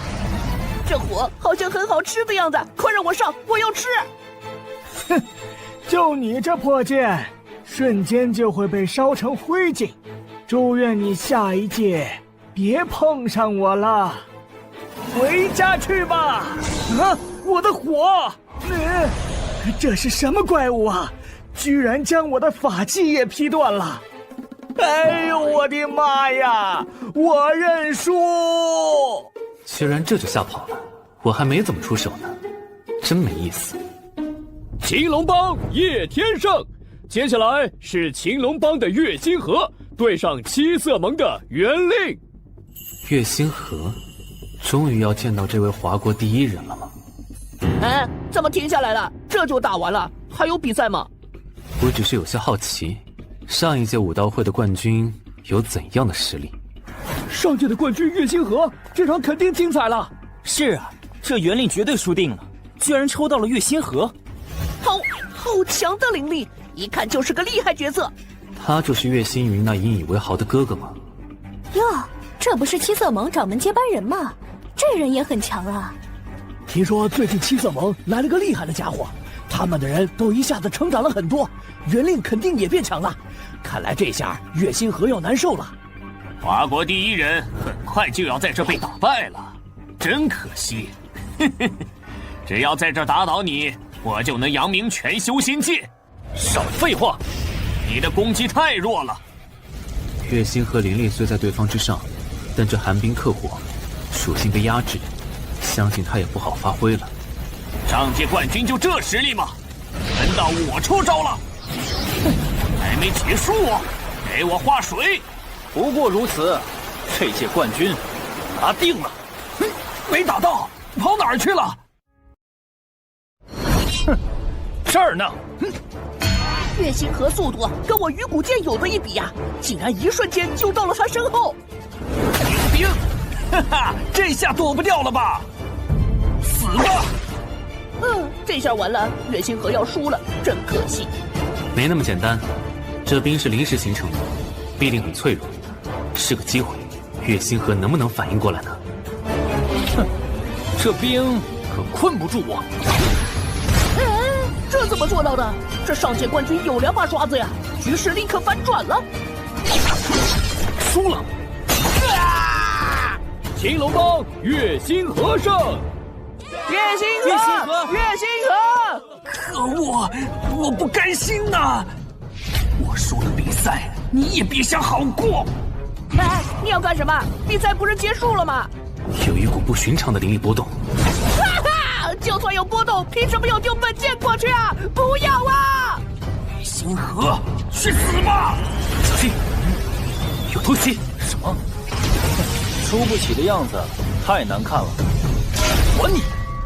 这火好像很好吃的样子，快让我上，我要吃！哼，就你这破剑，瞬间就会被烧成灰烬。祝愿你下一届别碰上我了。回家去吧！啊，我的火！这是什么怪物啊？居然将我的法器也劈断了！哎呦，我的妈呀！我认输！居然这就吓跑了，我还没怎么出手呢，真没意思。青龙帮叶天胜，接下来是青龙帮的月星河对上七色盟的袁令。月星河，终于要见到这位华国第一人了吗？哎，怎么停下来了？这就打完了？还有比赛吗？我只是有些好奇，上一届武道会的冠军有怎样的实力？上届的冠军月星河，这场肯定精彩了。是啊，这袁令绝对输定了，居然抽到了月星河，好强的灵力，一看就是个厉害角色。他就是岳星云那引以为豪的哥哥吗？哟，这不是七色盟掌门接班人吗？这人也很强啊。听说最近七色盟来了个厉害的家伙，他们的人都一下子成长了很多，袁令肯定也变强了。看来这下月星河要难受了。华国第一人很快就要在这被打败了，真可惜。只要在这打倒你，我就能扬名全修仙界。少废话，你的攻击太弱了。月星河灵力虽在对方之上，但这寒冰克火，属性被压制，相信他也不好发挥了。上届冠军就这实力吗？轮到我出招了。还没结束哦，给我画水。不过如此，这届冠军拿定了。没打到，跑哪儿去了？哼，这儿呢。月星河速度跟我鱼骨剑有的一比呀，竟然一瞬间就到了他身后。幽冰，哈哈，这下躲不掉了吧？死吧！这下完了，月星河要输了，真可惜。没那么简单，这冰是临时形成的，必定很脆弱，是个机会。月星河能不能反应过来呢？哼，这冰可困不住我。这怎么做到的？这上届冠军有2把刷子呀，局势立刻反转了。输了！青龙帮月星河胜！月星河！可恶，我不甘心呐！我输了比赛，你也别想好过。哎，你要干什么？比赛不是结束了吗？有一股不寻常的灵力波动。哈哈，就算有波动，凭什么要丢本剑过去啊？不要啊！月星河，去死吧！小心，有偷袭！什么？输不起的样子太难看了。还你！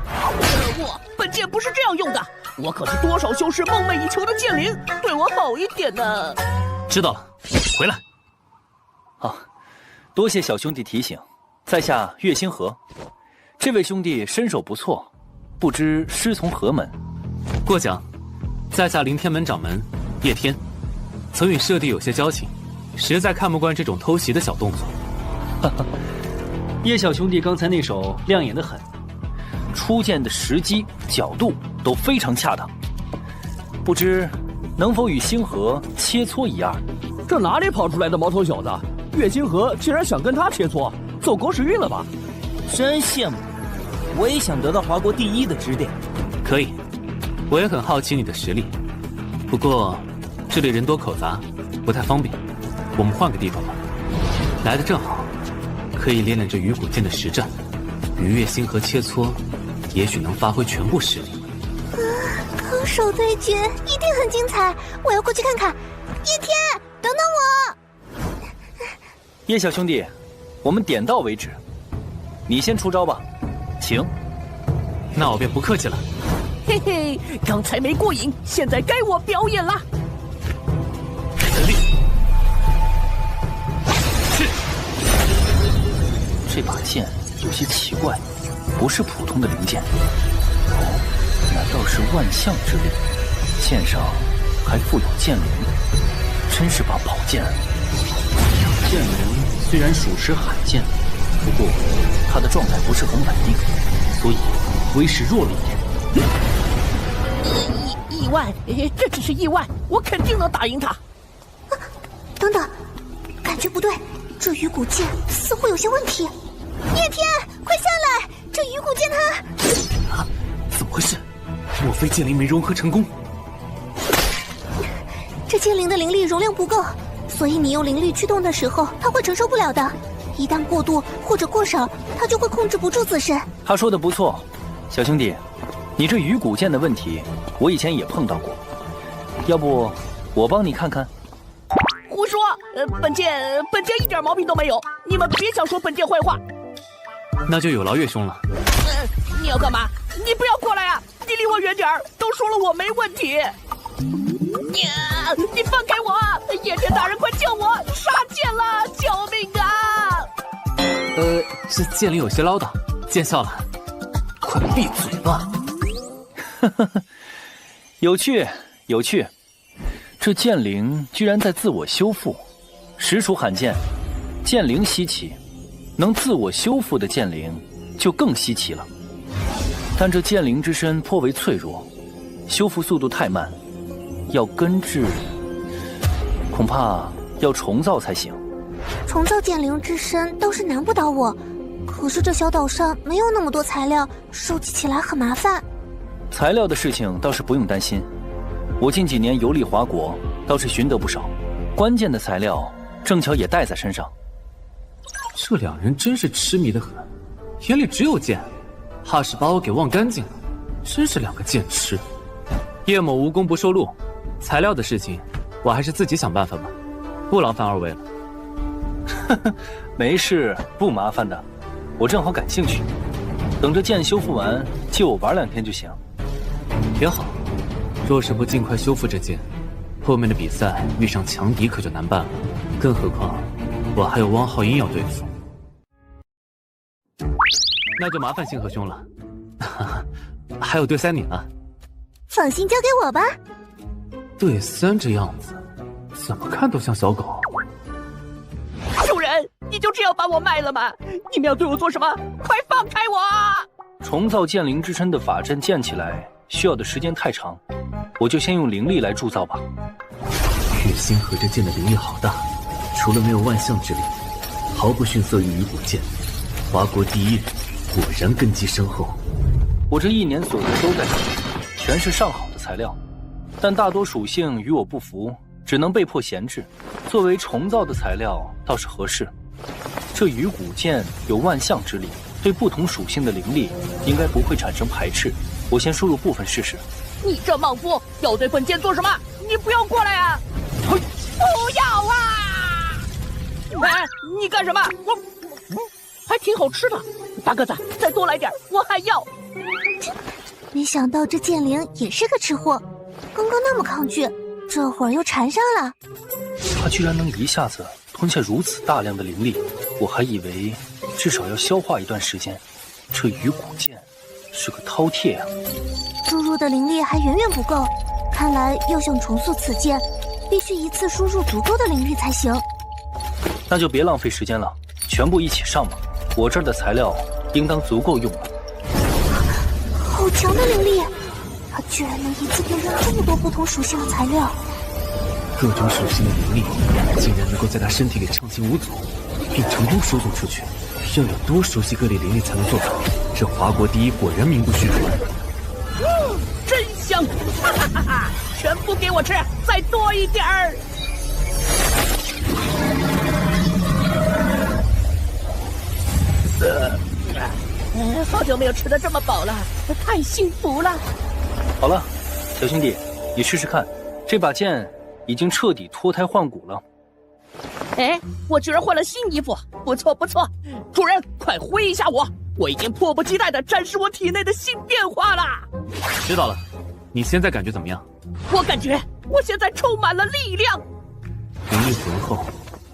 可恶，本剑不是这样用的，我可是多少修士梦寐以求的剑灵，对我好一点呢。知道了，回来。啊，多谢小兄弟提醒。在下月星河，这位兄弟身手不错，不知师从何门？过奖，在下凌天门掌门叶天，曾与舍弟有些交情，实在看不惯这种偷袭的小动作。哈哈，叶小兄弟刚才那手亮眼的很，出剑的时机、角度都非常恰当，不知能否与星河切磋一二？这哪里跑出来的毛头小子？月星河竟然想跟他切磋，走狗屎运了吧？真羡慕，我也想得到华国第一的指点。可以，我也很好奇你的实力，不过这里人多口杂，不太方便，我们换个地方吧。来得正好，可以练练这鱼骨剑的实战，与月星河切磋，也许能发挥全部实力。高手对决一定很精彩，我要过去看看。叶天，等等我！叶小兄弟，我们点到为止，你先出招吧，请。那我便不客气了。嘿嘿，刚才没过瘾，现在该我表演了。是。这把剑有些奇怪，不是普通的灵剑。哦，难道是万象之力？剑上还附有剑灵，真是把宝剑。剑灵虽然属实罕见，不过他的状态不是很稳定，所以威势弱了一点。意外，这只是意外，我肯定能打赢他。等等，感觉不对，这鱼骨剑似乎有些问题。叶天，快下来！这鱼骨剑它……啊，怎么回事？莫非剑灵没融合成功？这剑灵的灵力容量不够，所以你用灵力驱动的时候，它会承受不了的。一旦过度或者过少，它就会控制不住自身。他说的不错，小兄弟，你这鱼骨剑的问题，我以前也碰到过，要不我帮你看看？胡说！本剑一点毛病都没有，你们别想说本剑坏话。那就有劳岳兄了。你要干嘛？你不要过来啊！你离我远点儿！都说了我没问题。你放开我！叶天大人，快救我！杀剑了！救命啊！这剑灵有些唠叨，见笑了。快闭嘴吧！有趣，有趣。这剑灵居然在自我修复，实属罕见。剑灵稀奇，能自我修复的剑灵就更稀奇了。但这剑灵之身颇为脆弱，修复速度太慢，要根治，恐怕要重造才行。重造剑灵之身倒是难不倒我，可是这小岛上没有那么多材料，收集起来很麻烦。材料的事情倒是不用担心，我近几年游历华国，倒是寻得不少，关键的材料正巧也带在身上。这两人真是痴迷的很，眼里只有剑，怕是把我给忘干净了。真是两个剑痴。叶某无功不受禄，材料的事情我还是自己想办法吧，不劳烦二位了。没事，不麻烦的，我正好感兴趣。等着剑修复完，借我玩2天就行。也好，若是不尽快修复这剑，后面的比赛遇上强敌可就难办了。更何况我还有汪浩英要对付。那就麻烦星河兄了。还有对3你呢？放心交给我吧。对3这样子，怎么看都像小狗。主人，你就这样把我卖了吗？你们要对我做什么？快放开我！重造剑灵之身的法阵建起来需要的时间太长，我就先用灵力来铸造吧。月星河这剑的灵力好大，除了没有万象之力，毫不逊色于鱼骨剑。华国第一人，果然根基深厚。我这1年所得都在这里，全是上好的材料，但大多属性与我不符，只能被迫闲置。作为重造的材料倒是合适。这鱼骨剑有万象之力，对不同属性的灵力应该不会产生排斥。我先输入部分试试。你这莽夫要对本剑做什么？你不要过来啊！不要啊！哎，你干什么？我还挺好吃的，大个子，再多来点，我还要。没想到这剑灵也是个吃货，刚刚那么抗拒，这会儿又缠上了。他居然能一下子吞下如此大量的灵力，我还以为至少要消化一段时间。这鱼骨剑是个饕餮啊！注入的灵力还远远不够，看来要想重塑此剑，必须一次输入足够的灵力才行。那就别浪费时间了，全部一起上吧。我这儿的材料应当足够用了。好强的灵力，他居然能一次辨认这么多不同属性的材料。各种属性的灵力竟然能够在他身体里畅行无阻，并成功输送出去，要有多熟悉各类灵力才能做到？这华国第一果然名不虚传。真香！哈哈哈哈！全部给我吃，再多一点儿。好久没有吃得这么饱了，太幸福了。好了，小兄弟，你试试看，这把剑已经彻底脱胎换骨了。哎，我居然换了新衣服，不错不错。主人，快挥一下我已经迫不及待地展示我体内的新变化了。知道了，你现在感觉怎么样？我感觉我现在充满了力量，灵力浑厚，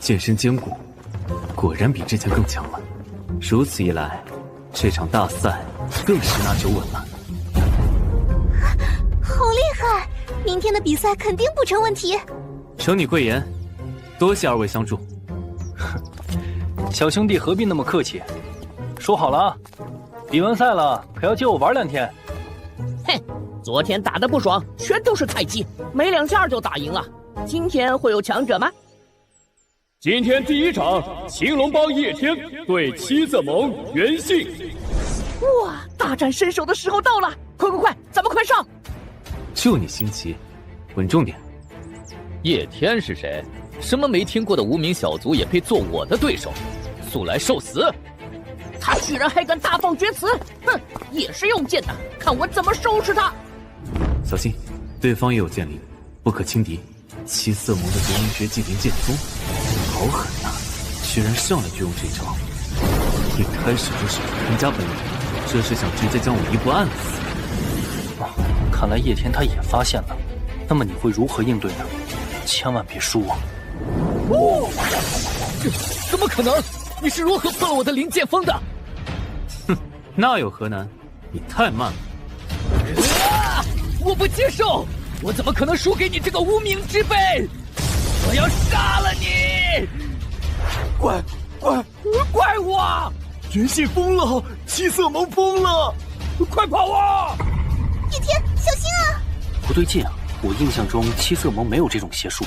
剑身坚固，果然比之前更强了。如此一来，这场大赛更十拿9稳了。好厉害！明天的比赛肯定不成问题。承你贵言，多谢二位相助。小兄弟何必那么客气？说好了啊，比完赛了可要接我玩2天。哼，昨天打得不爽，全都是菜鸡，没2下就打赢了。今天会有强者吗？今天第1场，青龙帮叶天对七色盟袁信。哇，大展身手的时候到了！快，咱们快上！就你心急，稳重点。叶天是谁？什么没听过的无名小卒也配做我的对手？速来受死！他居然还敢大放厥词！哼，也是用剑的，看我怎么收拾他！小心，对方也有剑灵，不可轻敌。七色盟的夺灵诀祭灵剑宗，好狠呐！居然上来就用这招，一开始就是人家本领，这是想直接将我一步按死。看来叶天他也发现了，那么你会如何应对呢？千万别输啊！这怎么可能？你是如何破了我的灵剑锋的？哼，那有何难？你太慢了。我不接受！我怎么可能输给你这个无名之辈？我要杀了你！怪我！袁信疯了，七色盟疯了！快跑啊！叶天，小心啊！不对劲啊！我印象中七色盟没有这种邪术，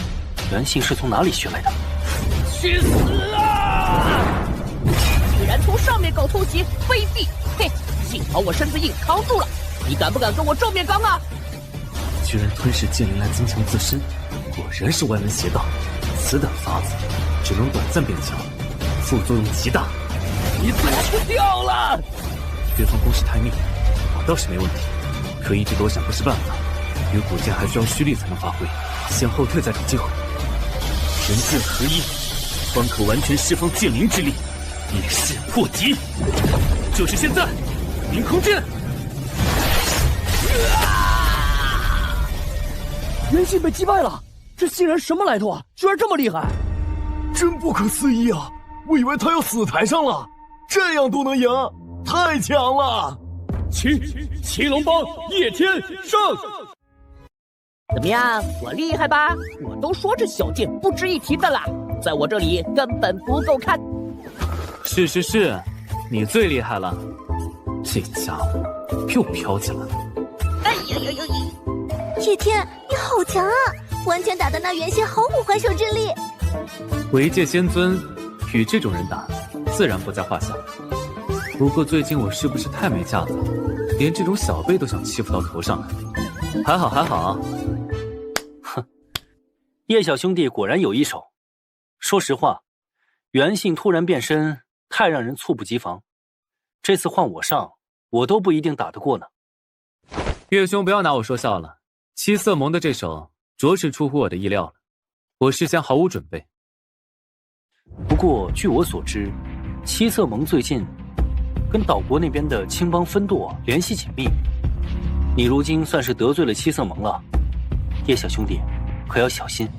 袁信是从哪里学来的？去死啊！居然从上面搞偷袭，飞地！嘿，幸好我身子硬扛住了。你敢不敢跟我正面刚啊？居然吞噬剑灵来增强自身，果然是歪门邪道。此等法子只能短暂变强，副作用极大。你怎么不掉了？对方攻势太密，我倒是没问题，可一直躲闪不是办法。与古剑还需要蓄力才能发挥，先后退再找机会。人剑合一，方可完全释放剑灵之力，以势破敌。就是现在，凌空阵！袁信被击败了，这新人什么来头啊？居然这么厉害！真不可思议啊！我以为他要死台上了，这样都能赢，太强了！七龙帮叶天上！怎么样，我厉害吧？我都说这小剑不值一提的啦，在我这里根本不够看。是，你最厉害了。这家伙又飘起来了。哎呀！叶天，你好强啊！完全打得那袁信毫无还手之力。为界仙尊与这种人打，自然不在话下。不过最近我是不是太没架子了，连这种小辈都想欺负到头上来？还好。哼，叶小兄弟果然有一手。说实话，袁信突然变身太让人猝不及防。这次换我上，我都不一定打得过呢。叶兄不要拿我说笑了，七色盟的这手着实出乎我的意料了，我事先毫无准备。不过据我所知，七色盟最近跟岛国那边的青帮分舵联系紧密，你如今算是得罪了七色盟了，叶小兄弟可要小心。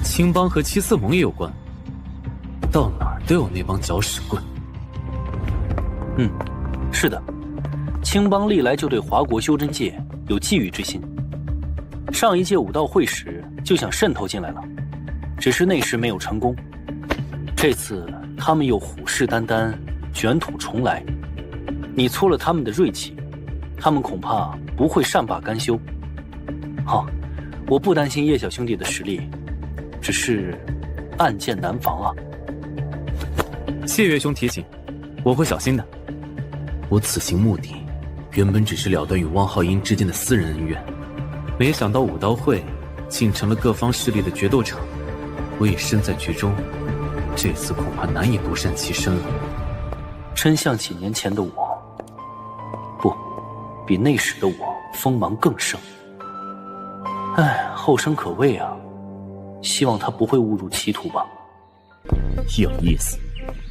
青帮和七色盟也有关，到哪儿都有那帮搅屎棍。是的，青帮历来就对华国修真界有觊觎之心，上一届武道会时就想渗透进来了，只是那时没有成功。这次他们又虎视眈眈，卷土重来，你挫了他们的锐气，他们恐怕不会善罢甘休。我不担心叶小兄弟的实力，只是暗箭难防啊。谢岳兄提醒，我会小心的。我此行目的原本只是了断与汪浩英之间的私人恩怨，没想到武道会竟成了各方势力的决斗场。我已身在局中，这次恐怕难以独善其身了。真像几年前的我，不，比那时的我锋芒更盛。后生可畏啊，希望他不会误入歧途吧。有意思，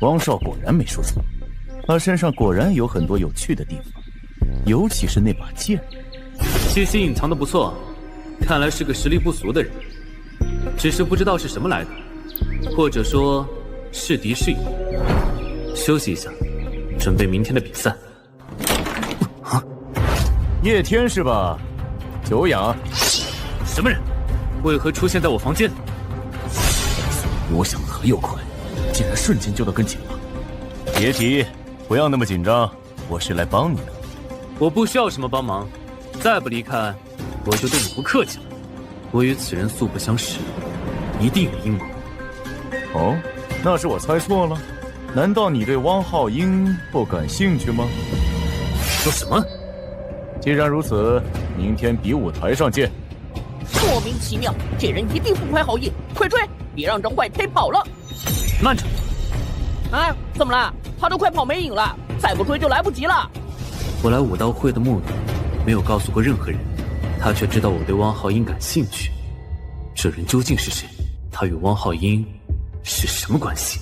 汪少果然没说错，他身上果然有很多有趣的地方，尤其是那把剑。气息隐藏的不错，看来是个实力不俗的人，只是不知道是什么来的，或者说是敌是友。休息一下，准备明天的比赛。叶天是吧？久仰。什么人？为何出现在我房间？比我想的还要快。竟然瞬间就到跟前了。别急，不要那么紧张，我是来帮你的。我不需要什么帮忙，再不离开，我就对你不客气了。我与此人素不相识，一定有阴谋。哦，那是我猜错了？难道你对汪浩英不感兴趣吗？说什么？既然如此，明天比武台上见。莫名其妙，这人一定不怀好意，快追！别让这坏胚跑了。慢着！啊，怎么了？他都快跑没影了，再不追就来不及了。我来武道会的目的，没有告诉过任何人，他却知道我对汪浩英感兴趣。这人究竟是谁？他与汪浩英是什么关系？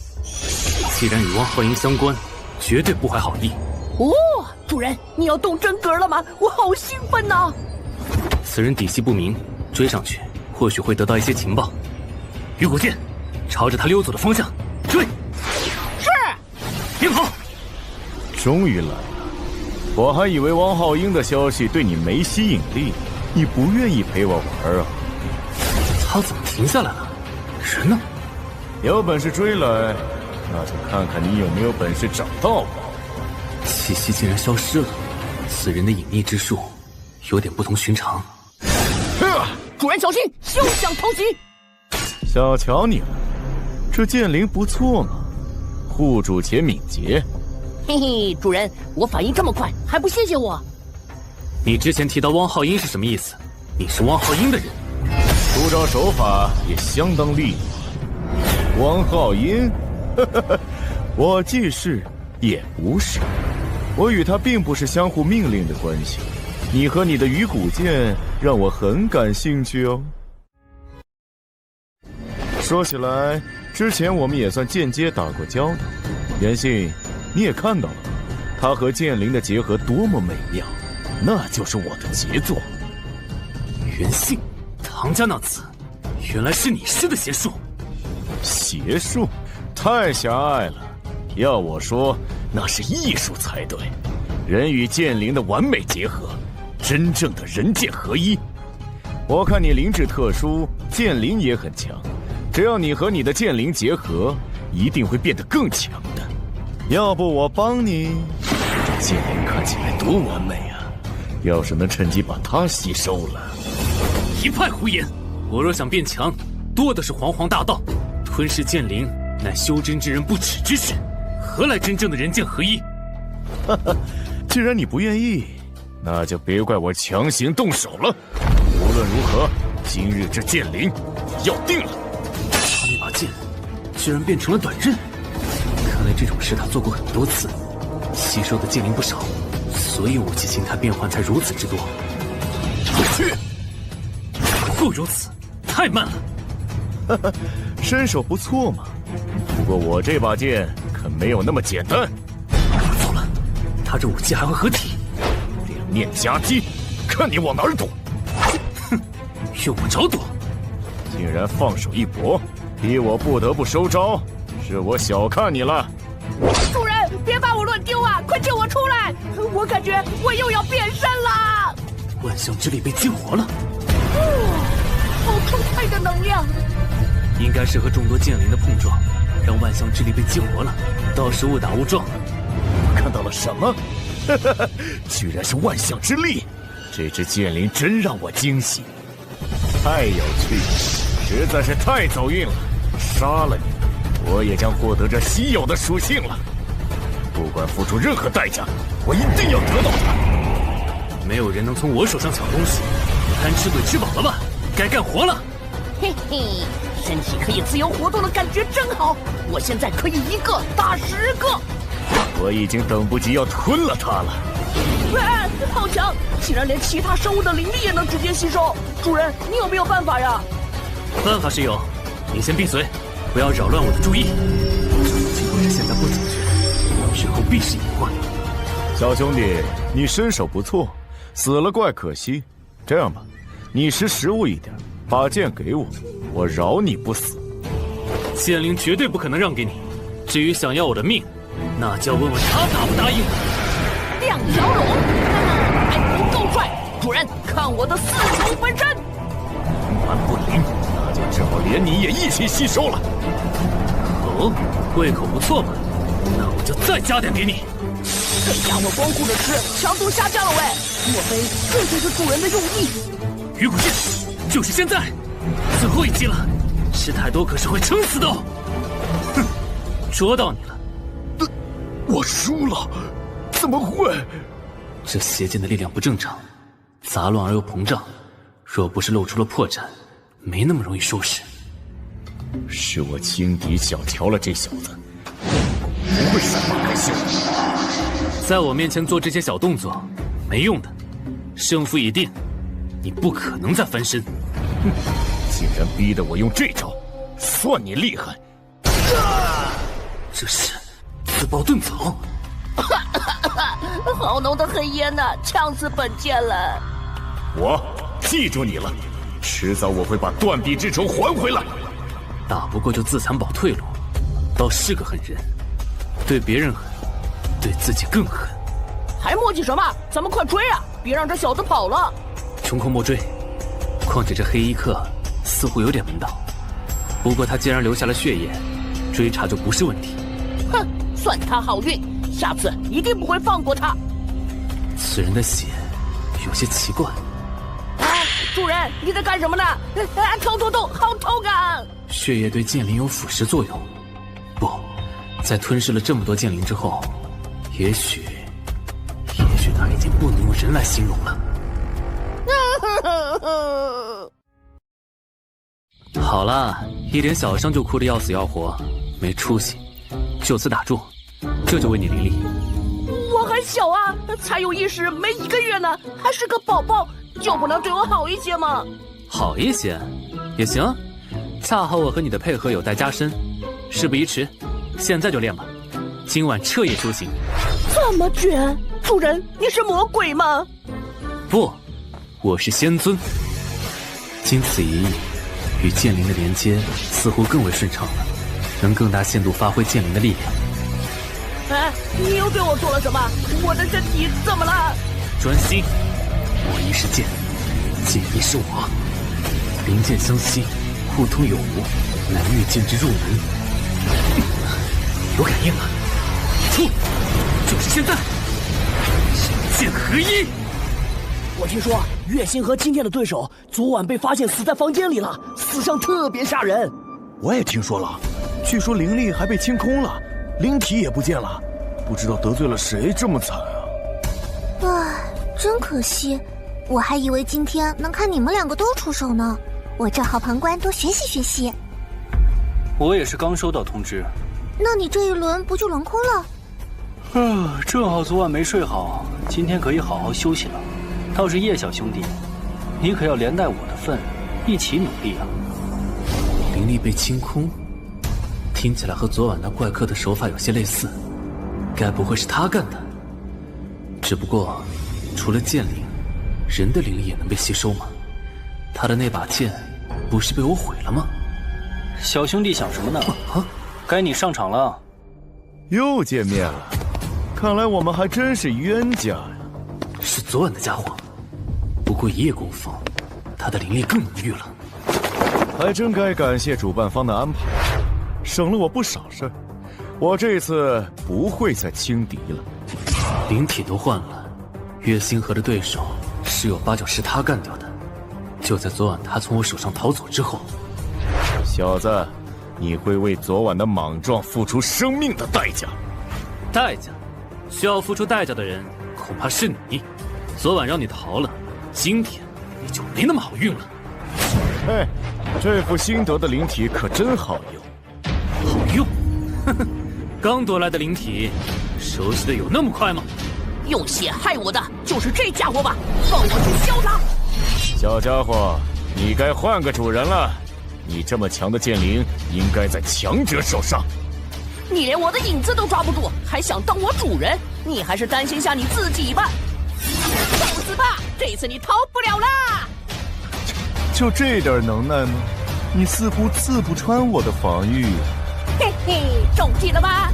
既然与汪浩英相关，绝对不怀好意。哦，主人，你要动真格了吗？我好兴奋呐！此人底细不明，追上去或许会得到一些情报。雨果剑，朝着他溜走的方向追。是。别跑！终于来了，我还以为汪浩英的消息对你没吸引力，你不愿意陪我玩啊？他怎么停下来了？人呢？有本事追来，那就看看你有没有本事找到我。气息竟然消失了，此人的隐匿之术有点不同寻常。主人小心，休想偷袭！小瞧你了，这剑灵不错嘛，护主且敏捷。嘿嘿，主人，我反应这么快，还不谢谢我？你之前提到汪浩英是什么意思？你是汪浩英的人？出招手法也相当厉害。汪浩英，我既是也不是，我与他并不是相互命令的关系。你和你的鱼骨剑让我很感兴趣哦。说起来，之前我们也算间接打过交道。袁信，你也看到了，他和剑灵的结合多么美妙，那就是我的杰作。袁信，唐家那子，原来是你施的邪术。邪术？太狭隘了。要我说，那是艺术才对。人与剑灵的完美结合，真正的人剑合一。我看你灵智特殊，剑灵也很强。只要你和你的剑灵结合，一定会变得更强的。要不我帮你？这剑灵看起来多完美啊！要是能趁机把它吸收了……一派胡言！我若想变强，多的是煌煌大道。吞噬剑灵，乃修真之人不耻之事，何来真正的人剑合一？哈哈，既然你不愿意，那就别怪我强行动手了。无论如何，今日这剑灵要定了。他那把剑居然变成了短刃，看来这种事他做过很多次，吸收的剑灵不少，所以武器形态变换才如此之多。去！不如此，太慢了。哈哈，身手不错嘛。不过我这把剑可没有那么简单。我错了，他这武器还会合体。两面夹击，看你往哪儿躲！哼，用不着躲。竟然放手一搏，逼我不得不收招，是我小看你了。主人，别把我乱丢啊！快救我出来！我感觉我又要变身了。万象之力被激活了。好澎湃的能量！应该是和众多剑灵的碰撞，让万象之力被激活了，到时误打误撞。我看到了什么？居然是万象之力！这只剑灵真让我惊喜，太有趣了，实在是太走运了。杀了你，我也将获得这稀有的属性了。不管付出任何代价，我一定要得到它。没有人能从我手上抢东西，贪吃鬼吃饱了吧？该干活了。嘿嘿，身体可以自由活动的感觉真好。我现在可以一个打10个。我已经等不及要吞了它了。啊，好强！竟然连其他生物的灵力也能直接吸收。主人，你有没有办法呀？办法是有，你先闭嘴，不要扰乱我的注意。这种情况是现在不解决，日后必是隐患。小兄弟，你身手不错，死了怪可惜。这样吧，你识时务一点，把剑给我，我饶你不死。剑灵绝对不可能让给你。至于想要我的命，那就要问问他答不答应。亮小龙，还不够帅！主人，看我的4重分身！完不灵，那就只好连你也一起吸收了。哦，胃口不错嘛，那我就再加点给你。这家伙光顾着吃，强度下降了喂！莫非这就是主人的用意？鱼骨剑，就是现在！最后一击了，吃太多可是会撑死的哦。哼，捉到你了。我输了，怎么会？这邪剑的力量不正常，杂乱而又膨胀，若不是露出了破绽，没那么容易收拾。是我轻敌小瞧了这小子，不会善罢甘休。在我面前做这些小动作，没用的。胜负已定，你不可能再翻身。哼，竟然逼得我用这招，算你厉害！这是自爆遁走。好浓的黑烟呐，呛死本剑了。我记住你了，迟早我会把断臂之仇还回来。打不过就自残保退路，倒是个狠人。对别人狠，对自己更狠。还磨叽什么？咱们快追啊！别让这小子跑了。穷寇莫追。况且这黑衣客似乎有点门道。不过他既然留下了血液，追查就不是问题。哼，算他好运，下次一定不会放过他。此人的血有些奇怪。哎，主人，你在干什么呢？痛，好痛啊！血液对剑灵有腐蚀作用。不，在吞噬了这么多剑灵之后，也许他已经不能用人来形容了。好了，一点小伤就哭得要死要活，没出息，就此打住，这就为你灵力。我还小啊，才有意识没1个月呢，还是个宝宝，就不能对我好一些吗？好一些，也行，恰好我和你的配合有待加深。事不宜迟，现在就练吧，今晚彻夜修行。这么绝？主人，你是魔鬼吗？不，我是仙尊。经此一役，与剑灵的连接似乎更为顺畅了，能更大限度发挥剑灵的力量。哎，你又对我做了什么？我的身体怎么了？专心，我亦是剑，剑亦是我，灵剑相吸，互通有无，乃御剑之入门。有感应了，出，就是现在！剑合一。我听说月星河今天的对手昨晚被发现死在房间里了，死相特别吓人。我也听说了，据说灵力还被清空了，灵体也不见了，不知道得罪了谁这么惨啊！唉，真可惜，我还以为今天能看你们2个都出手呢，我正好旁观多学习学习。我也是刚收到通知。那你这一轮不就轮空了？正好昨晚没睡好，今天可以好好休息了。倒是叶小兄弟，你可要连带我的份，一起努力啊！灵力被清空，听起来和昨晚那怪客的手法有些类似，该不会是他干的？只不过，除了剑灵，人的灵力也能被吸收吗？他的那把剑，不是被我毁了吗？小兄弟想什么呢？该你上场了。又见面了，看来我们还真是冤家呀！是昨晚的家伙，不过一夜功夫，他的灵力更浓郁了。还真该感谢主办方的安排，省了我不少事儿。我这次不会再轻敌了。灵体都换了，月星河的对手十有8九是他干掉的。就在昨晚他从我手上逃走之后。小子，你会为昨晚的莽撞付出生命的代价。代价？需要付出代价的人恐怕是你。昨晚让你逃了，今天你就没那么好运了。嘿，这副新得的灵体可真好用。好用？呵呵，刚夺来的灵体，熟悉的有那么快吗？用血害我的就是这家伙吧，放我去削他！小家伙，你该换个主人了。你这么强的剑灵，应该在强者手上。你连我的影子都抓不住，还想当我主人？你还是担心下你自己吧。受死吧！这次你逃不了啦！就这点能耐吗？你似乎刺不穿我的防御啊！嘿嘿，中计了吧？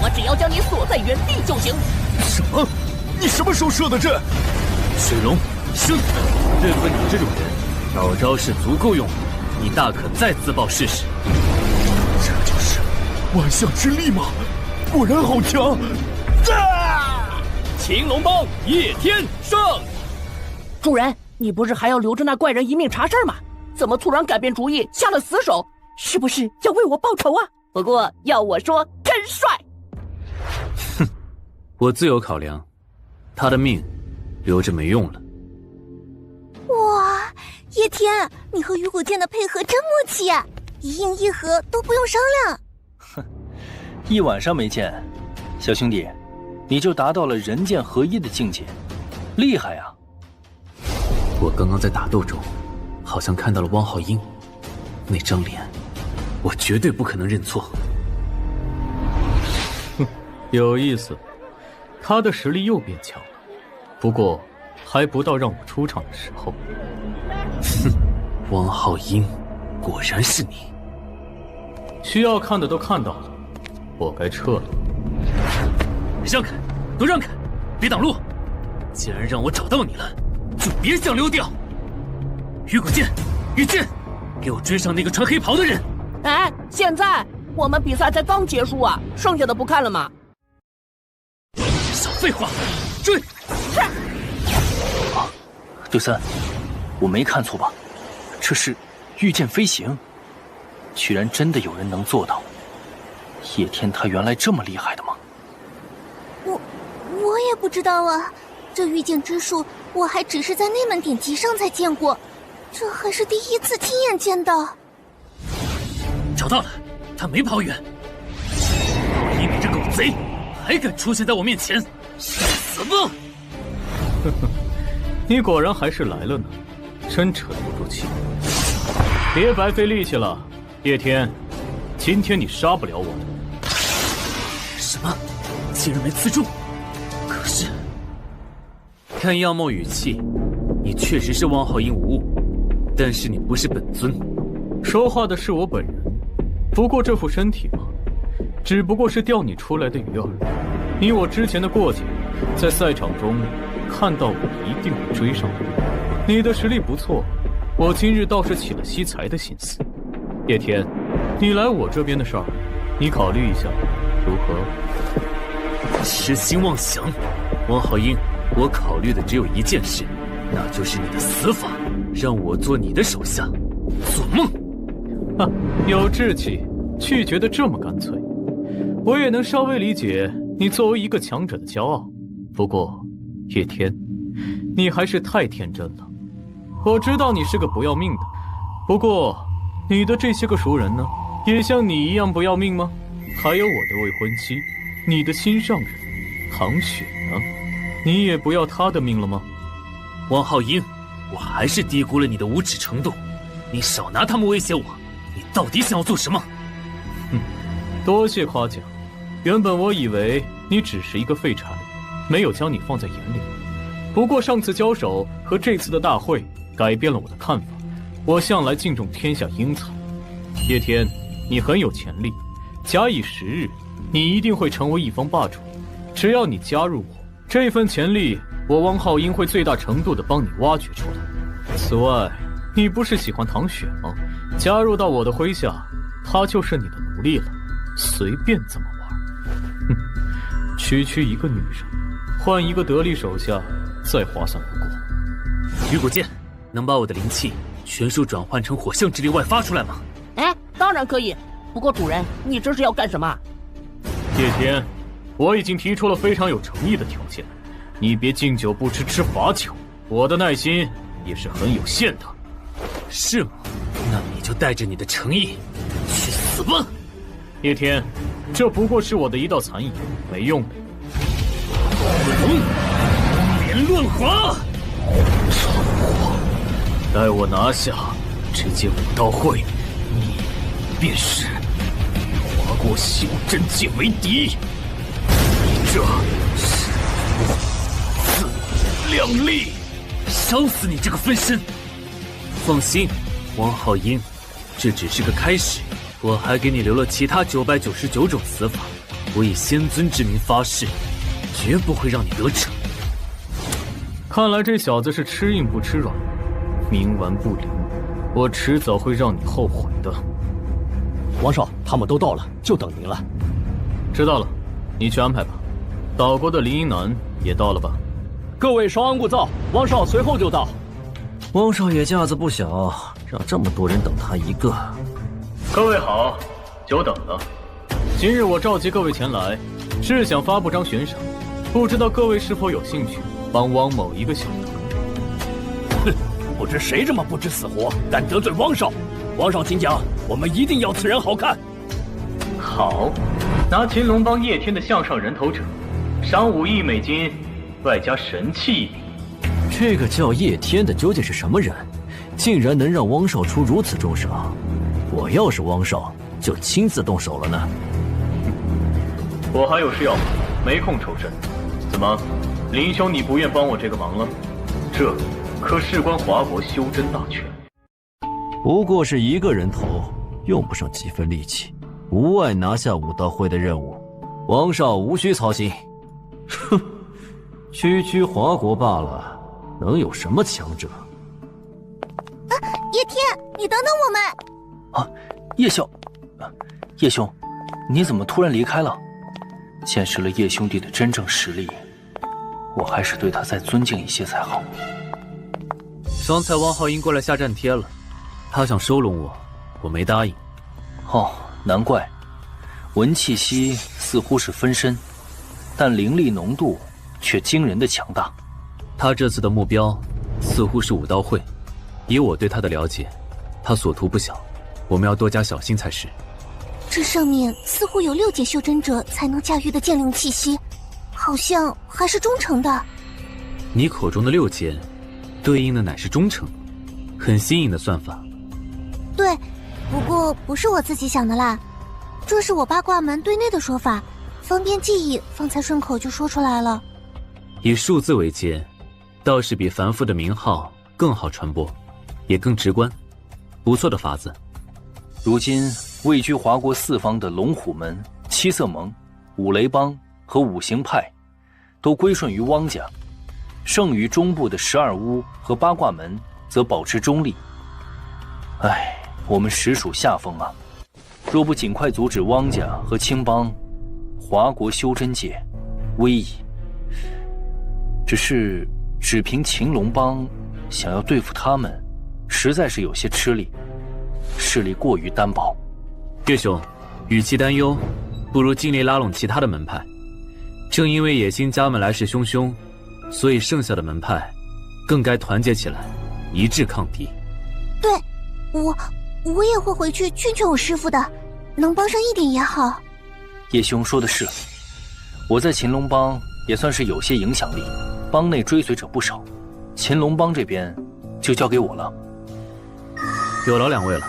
我只要将你锁在原地就行。什么？你什么时候设的阵？水龙生，对付你这种人，老招式足够用，你大可再自爆试试。这就是万象之力吗？果然好强！青龙帮叶天胜。主人，你不是还要留着那怪人一命查事吗？怎么突然改变主意，下了死手？是不是要为我报仇啊？不过要我说，真帅！哼，我自有考量，他的命留着没用了。哇，叶天，你和雨果剑的配合真默契啊！一应一合都不用商量。哼，一晚上没见，小兄弟，你就达到了人剑合一的境界，厉害啊！我刚刚在打斗中，好像看到了汪浩英，那张脸，我绝对不可能认错。哼，有意思，他的实力又变强了，不过还不到让我出场的时候。哼，汪浩英，果然是你。需要看的都看到了，我该撤了。让开，都让开，别挡路！既然让我找到你了，就别想溜掉。雨果剑，雨剑，给我追上那个穿黑袍的人！哎，现在我们比赛才刚结束啊，剩下的不看了吗？少废话，追！是。啊，对三，我没看错吧？这是御剑飞行，居然真的有人能做到。叶天他原来这么厉害的吗？我也不知道啊，这御剑之术我还只是在那门典籍上才见过，这还是第一次亲眼见到。找到了，他没跑远。你这狗贼，还敢出现在我面前，死吧！呵呵，你果然还是来了呢，真沉不住气。别白费力气了，叶天，今天你杀不了我的。什么？竟然没刺中？可是，看样貌语气，你确实是汪浩英无误，但是你不是本尊。说话的是我本人，不过这副身体嘛，只不过是调你出来的鱼儿。以我之前的过节，在赛场中看到我一定会追上我。你的实力不错，我今日倒是起了惜才的心思。叶天，你来我这边的事儿，你考虑一下，如何？痴心妄想，汪浩英，我考虑的只有一件事，那就是你的死法，让我做你的手下。做梦！哈，有志气，拒绝的这么干脆，我也能稍微理解你作为一个强者的骄傲。不过，叶天，你还是太天真了。我知道你是个不要命的，不过，你的这些个熟人呢，也像你一样不要命吗？还有我的未婚妻，你的心上人唐雪呢？你也不要她的命了吗？汪浩英，我还是低估了你的无耻程度。你少拿他们威胁我，你到底想要做什么？哼，多谢夸奖。原本我以为你只是一个废柴，没有将你放在眼里。不过上次交手和这次的大会改变了我的看法。我向来敬重天下英才，叶天，你很有潜力，假以时日，你一定会成为一方霸主。只要你加入我，这份潜力，我汪浩英会最大程度地帮你挖掘出来。此外，你不是喜欢唐雪吗？加入到我的麾下，她就是你的奴隶了，随便怎么玩。哼，区区一个女人，换一个得力手下，再划算不过。雨果剑，能把我的灵气全数转换成火象之力外发出来吗？哎，当然可以。不过主人，你这是要干什么？叶天，我已经提出了非常有诚意的条件，你别敬酒不吃吃罚酒。我的耐心也是很有限的。是吗？那你就带着你的诚意去死吧！叶天，这不过是我的一道残影，没用的。连乱华，蠢货！待我拿下这届武道会，你便是与华国修真界为敌。你这是自量力！烧死你这个分身！放心，汪浩英，这只是个开始，我还给你留了其他999种死法。我以仙尊之名发誓，绝不会让你得逞。看来这小子是吃硬不吃软，冥顽不灵，我迟早会让你后悔的。王少他们都到了，就等您了。知道了，你去安排吧。岛国的林英男也到了吧？各位稍安勿躁，王少随后就到。汪少爷架子不小，让这么多人等他一个。各位好，久等了。今日我召集各位前来，是想发布张悬赏，不知道各位是否有兴趣帮汪某一个小忙？哼，不知谁这么不知死活，敢得罪汪少？王少请讲，我们一定要此人好看。好，拿秦龙帮叶天的项上人头者，赏5亿美金，外加神器1名。这个叫叶天的究竟是什么人？竟然能让汪少出如此重赏？我要是汪少，就亲自动手了呢。我还有事要忙，没空抽身。怎么，林兄你不愿帮我这个忙了？这可事关华国修真大权。不过是一个人头，用不上几分力气，无碍拿下武道会的任务。汪少无需操心。哼，区区华国罢了，能有什么强者？叶天，你等等我们！啊，叶兄，叶兄，你怎么突然离开了？见识了叶兄弟的真正实力，我还是对他再尊敬一些才好。刚才汪浩英过来下战帖了，他想收拢我，我没答应。哦，难怪，闻气息似乎是分身，但灵力浓度却惊人的强大。他这次的目标似乎是武道会，以我对他的了解，他所图不小，我们要多加小心才是。这上面似乎有6阶修真者才能驾驭的剑灵气息，好像还是忠诚的。你口中的6阶，对应的乃是忠诚，很新颖的算法。对，不过不是我自己想的啦，这是我八卦门对内的说法，方便记忆，方才顺口就说出来了。以数字为阶，倒是比凡夫的名号更好传播，也更直观，不错的法子。如今位居华国4方的龙虎门、七色盟、五雷帮和五行派，都归顺于汪家，剩余中部的12巫和八卦门则保持中立。唉，我们实属下风啊！若不尽快阻止汪家和青帮，华国修真界危矣。只凭秦龙帮想要对付他们，实在是有些吃力，势力过于单薄。岳兄，与其担忧，不如尽力拉拢其他的门派。正因为野心家们来势汹汹，所以剩下的门派更该团结起来，一致抗敌。对，我也会回去劝劝我师父的，能帮上一点也好。叶兄说的是，我在秦龙帮也算是有些影响力，帮内追随者不少，秦龙帮这边就交给我了。有劳2位了。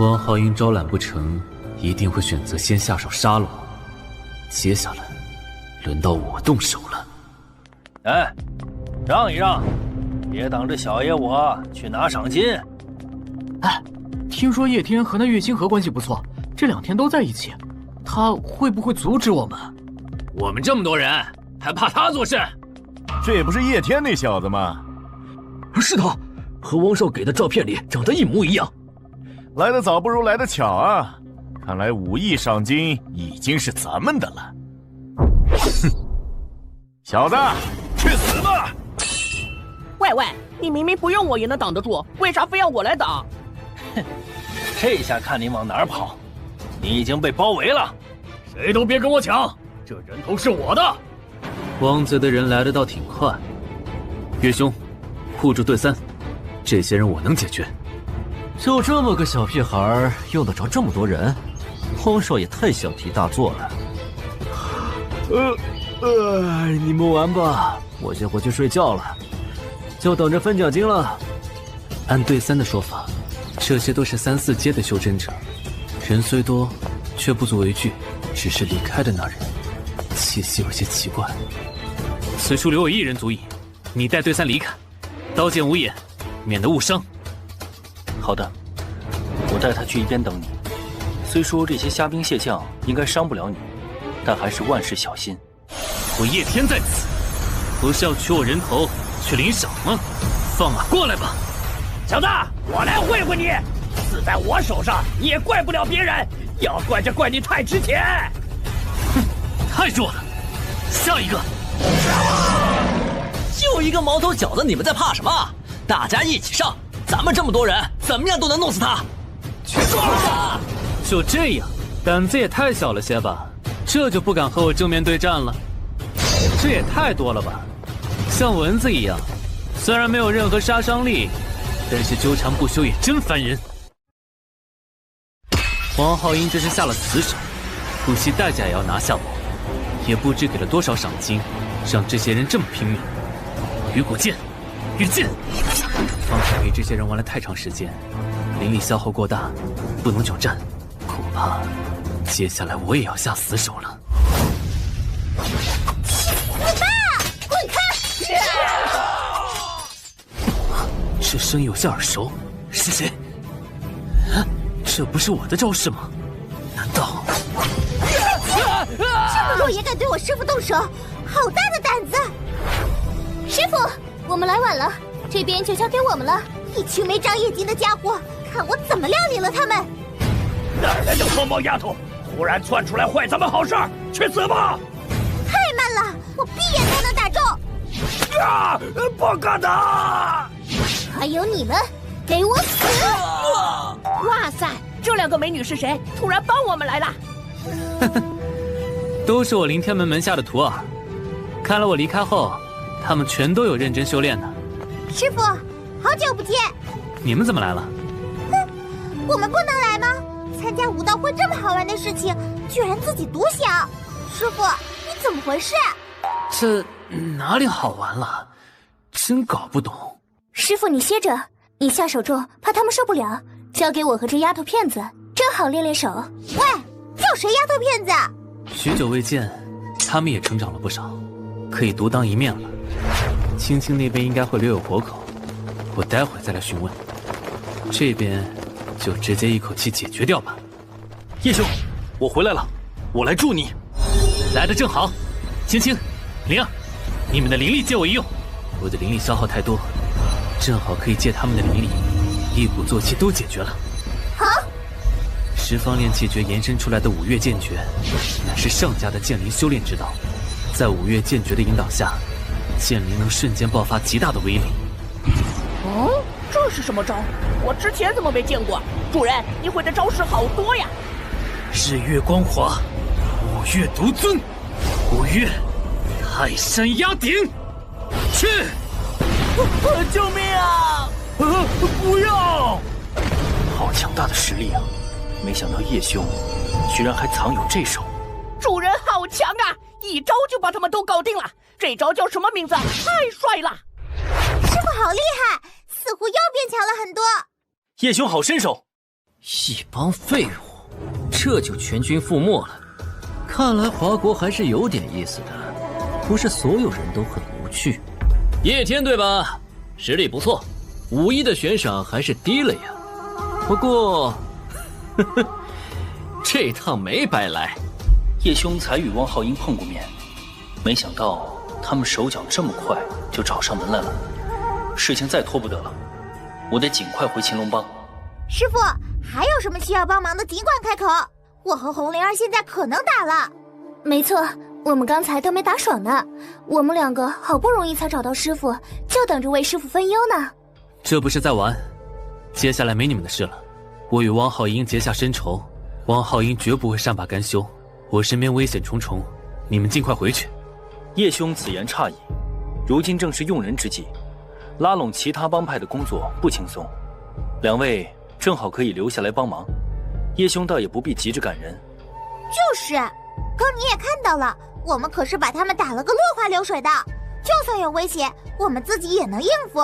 汪浩英招揽不成，一定会选择先下手杀了我。接下来，轮到我动手了。哎，让一让，别挡着小爷我去拿赏金。哎，听说叶天和那月星河关系不错，这2天都在一起，他会不会阻止我们？我们这么多人，还怕他做事？这也不是叶天那小子吗？是他，和汪少给的照片里长得一模一样。来得早不如来得巧啊！看来5亿赏金已经是咱们的了。哼，小子，去死吧！喂，你明明不用我也能挡得住，为啥非要我来挡？哼，这下看你往哪儿跑！你已经被包围了，谁都别跟我抢，这人头是我的。汪贼的人来得倒挺快。岳兄，护住队3，这些人我能解决。就这么个小屁孩，用得着这么多人？汪少也太小题大做了。你们玩吧，我先回去睡觉了，就等着分奖金了。按队3的说法，这些都是3、4阶的修真者，人虽多，却不足为惧，只是离开的那人气息有些奇怪。此处留有1人足矣，你带队3离开，刀剑无眼，免得误伤。好的，我带他去一边等你。虽说这些虾兵蟹将应该伤不了你，但还是万事小心。我叶天在此，不是要取我人头去领赏吗？放马过来吧！小子，我来会会你！死在我手上，你也怪不了别人，要怪就怪你太值钱。哼，太弱了，下一个。就一个毛头小子，你们在怕什么？大家一起上，咱们这么多人，怎么样都能弄死他。去抓他！就这样，胆子也太小了些吧？这就不敢和我正面对战了？这也太多了吧？像蚊子一样，虽然没有任何杀伤力，但是纠缠不休也真烦人。王浩英这是下了死手，不惜代价也要拿下我，也不知给了多少赏金，让这些人这么拼命。雨果剑，雨剑！方才陪这些人玩了太长时间，灵力消耗过大，不能久战，恐怕接下来我也要下死手了。你爸，滚开！这声音有些耳熟，是谁？啊，这不是我的招式吗？难道？这么弱也敢对我师父动手，好大的胆子！师父，我们来晚了，这边就交给我们了。一群没长眼睛的家伙，看我怎么料理了他们！哪来的黄毛丫头，突然窜出来坏咱们好事，去死吧！太慢了，我闭眼都能打中。啊！不可能！还有你们，给我死！哇塞，这两个美女是谁？突然帮我们来了？都是我凌天门门下的徒儿，看了我离开后，他们全都有认真修炼呢。师父，好久不见！你们怎么来了？哼，我们不能来吗？参加武道会这么好玩的事情，居然自己独享！师父，你怎么回事？这哪里好玩了？真搞不懂。师父，你歇着，你下手重，怕他们受不了。交给我和这丫头片子，正好练练手。喂，叫谁丫头片子？许久未见，他们也成长了不少，可以独当一面了。青青那边应该会留有活口，我待会再来询问。这边就直接一口气解决掉吧。叶兄，我回来了，我来助你。来得正好，青青、灵儿，你们的灵力借我一用。我的灵力消耗太多，正好可以借他们的灵力，一鼓作气都解决了。好。十方炼气诀延伸出来的五岳剑诀，乃是上佳的剑灵修炼之道。在五岳剑诀的引导下，剑灵能瞬间爆发极大的威力。哦，这是什么招？我之前怎么没见过？主人，你会的招式好多呀！日月光华，五岳独尊，五岳泰山压顶，去！救命啊！不要！好强大的实力啊！没想到叶兄居然还藏有这手。主人好强啊！一招就把他们都搞定了。这招叫什么名字？太帅了！师傅好厉害，似乎又变强了很多。叶兄好身手。一帮废物，这就全军覆没了。看来华国还是有点意思的，不是所有人都很无趣。叶天对吧？实力不错，武艺的悬赏还是低了呀。不过，这趟没白来。叶兄才与汪浩英碰过面，没想到他们手脚这么快就找上门来了。事情再拖不得了，我得尽快回秦龙帮。师父，还有什么需要帮忙的尽管开口，我和红灵儿现在可能打了。没错，我们刚才都没打爽呢，我们两个好不容易才找到师父，就等着为师父分忧呢。这不是在玩，接下来没你们的事了。我与汪浩英结下深仇，汪浩英绝不会善罢甘休。我身边危险重重，你们尽快回去。叶兄此言差矣，如今正是用人之际，拉拢其他帮派的工作不轻松，两位正好可以留下来帮忙。叶兄倒也不必急着赶人。就是，刚你也看到了，我们可是把他们打了个落花流水的，就算有危险，我们自己也能应付。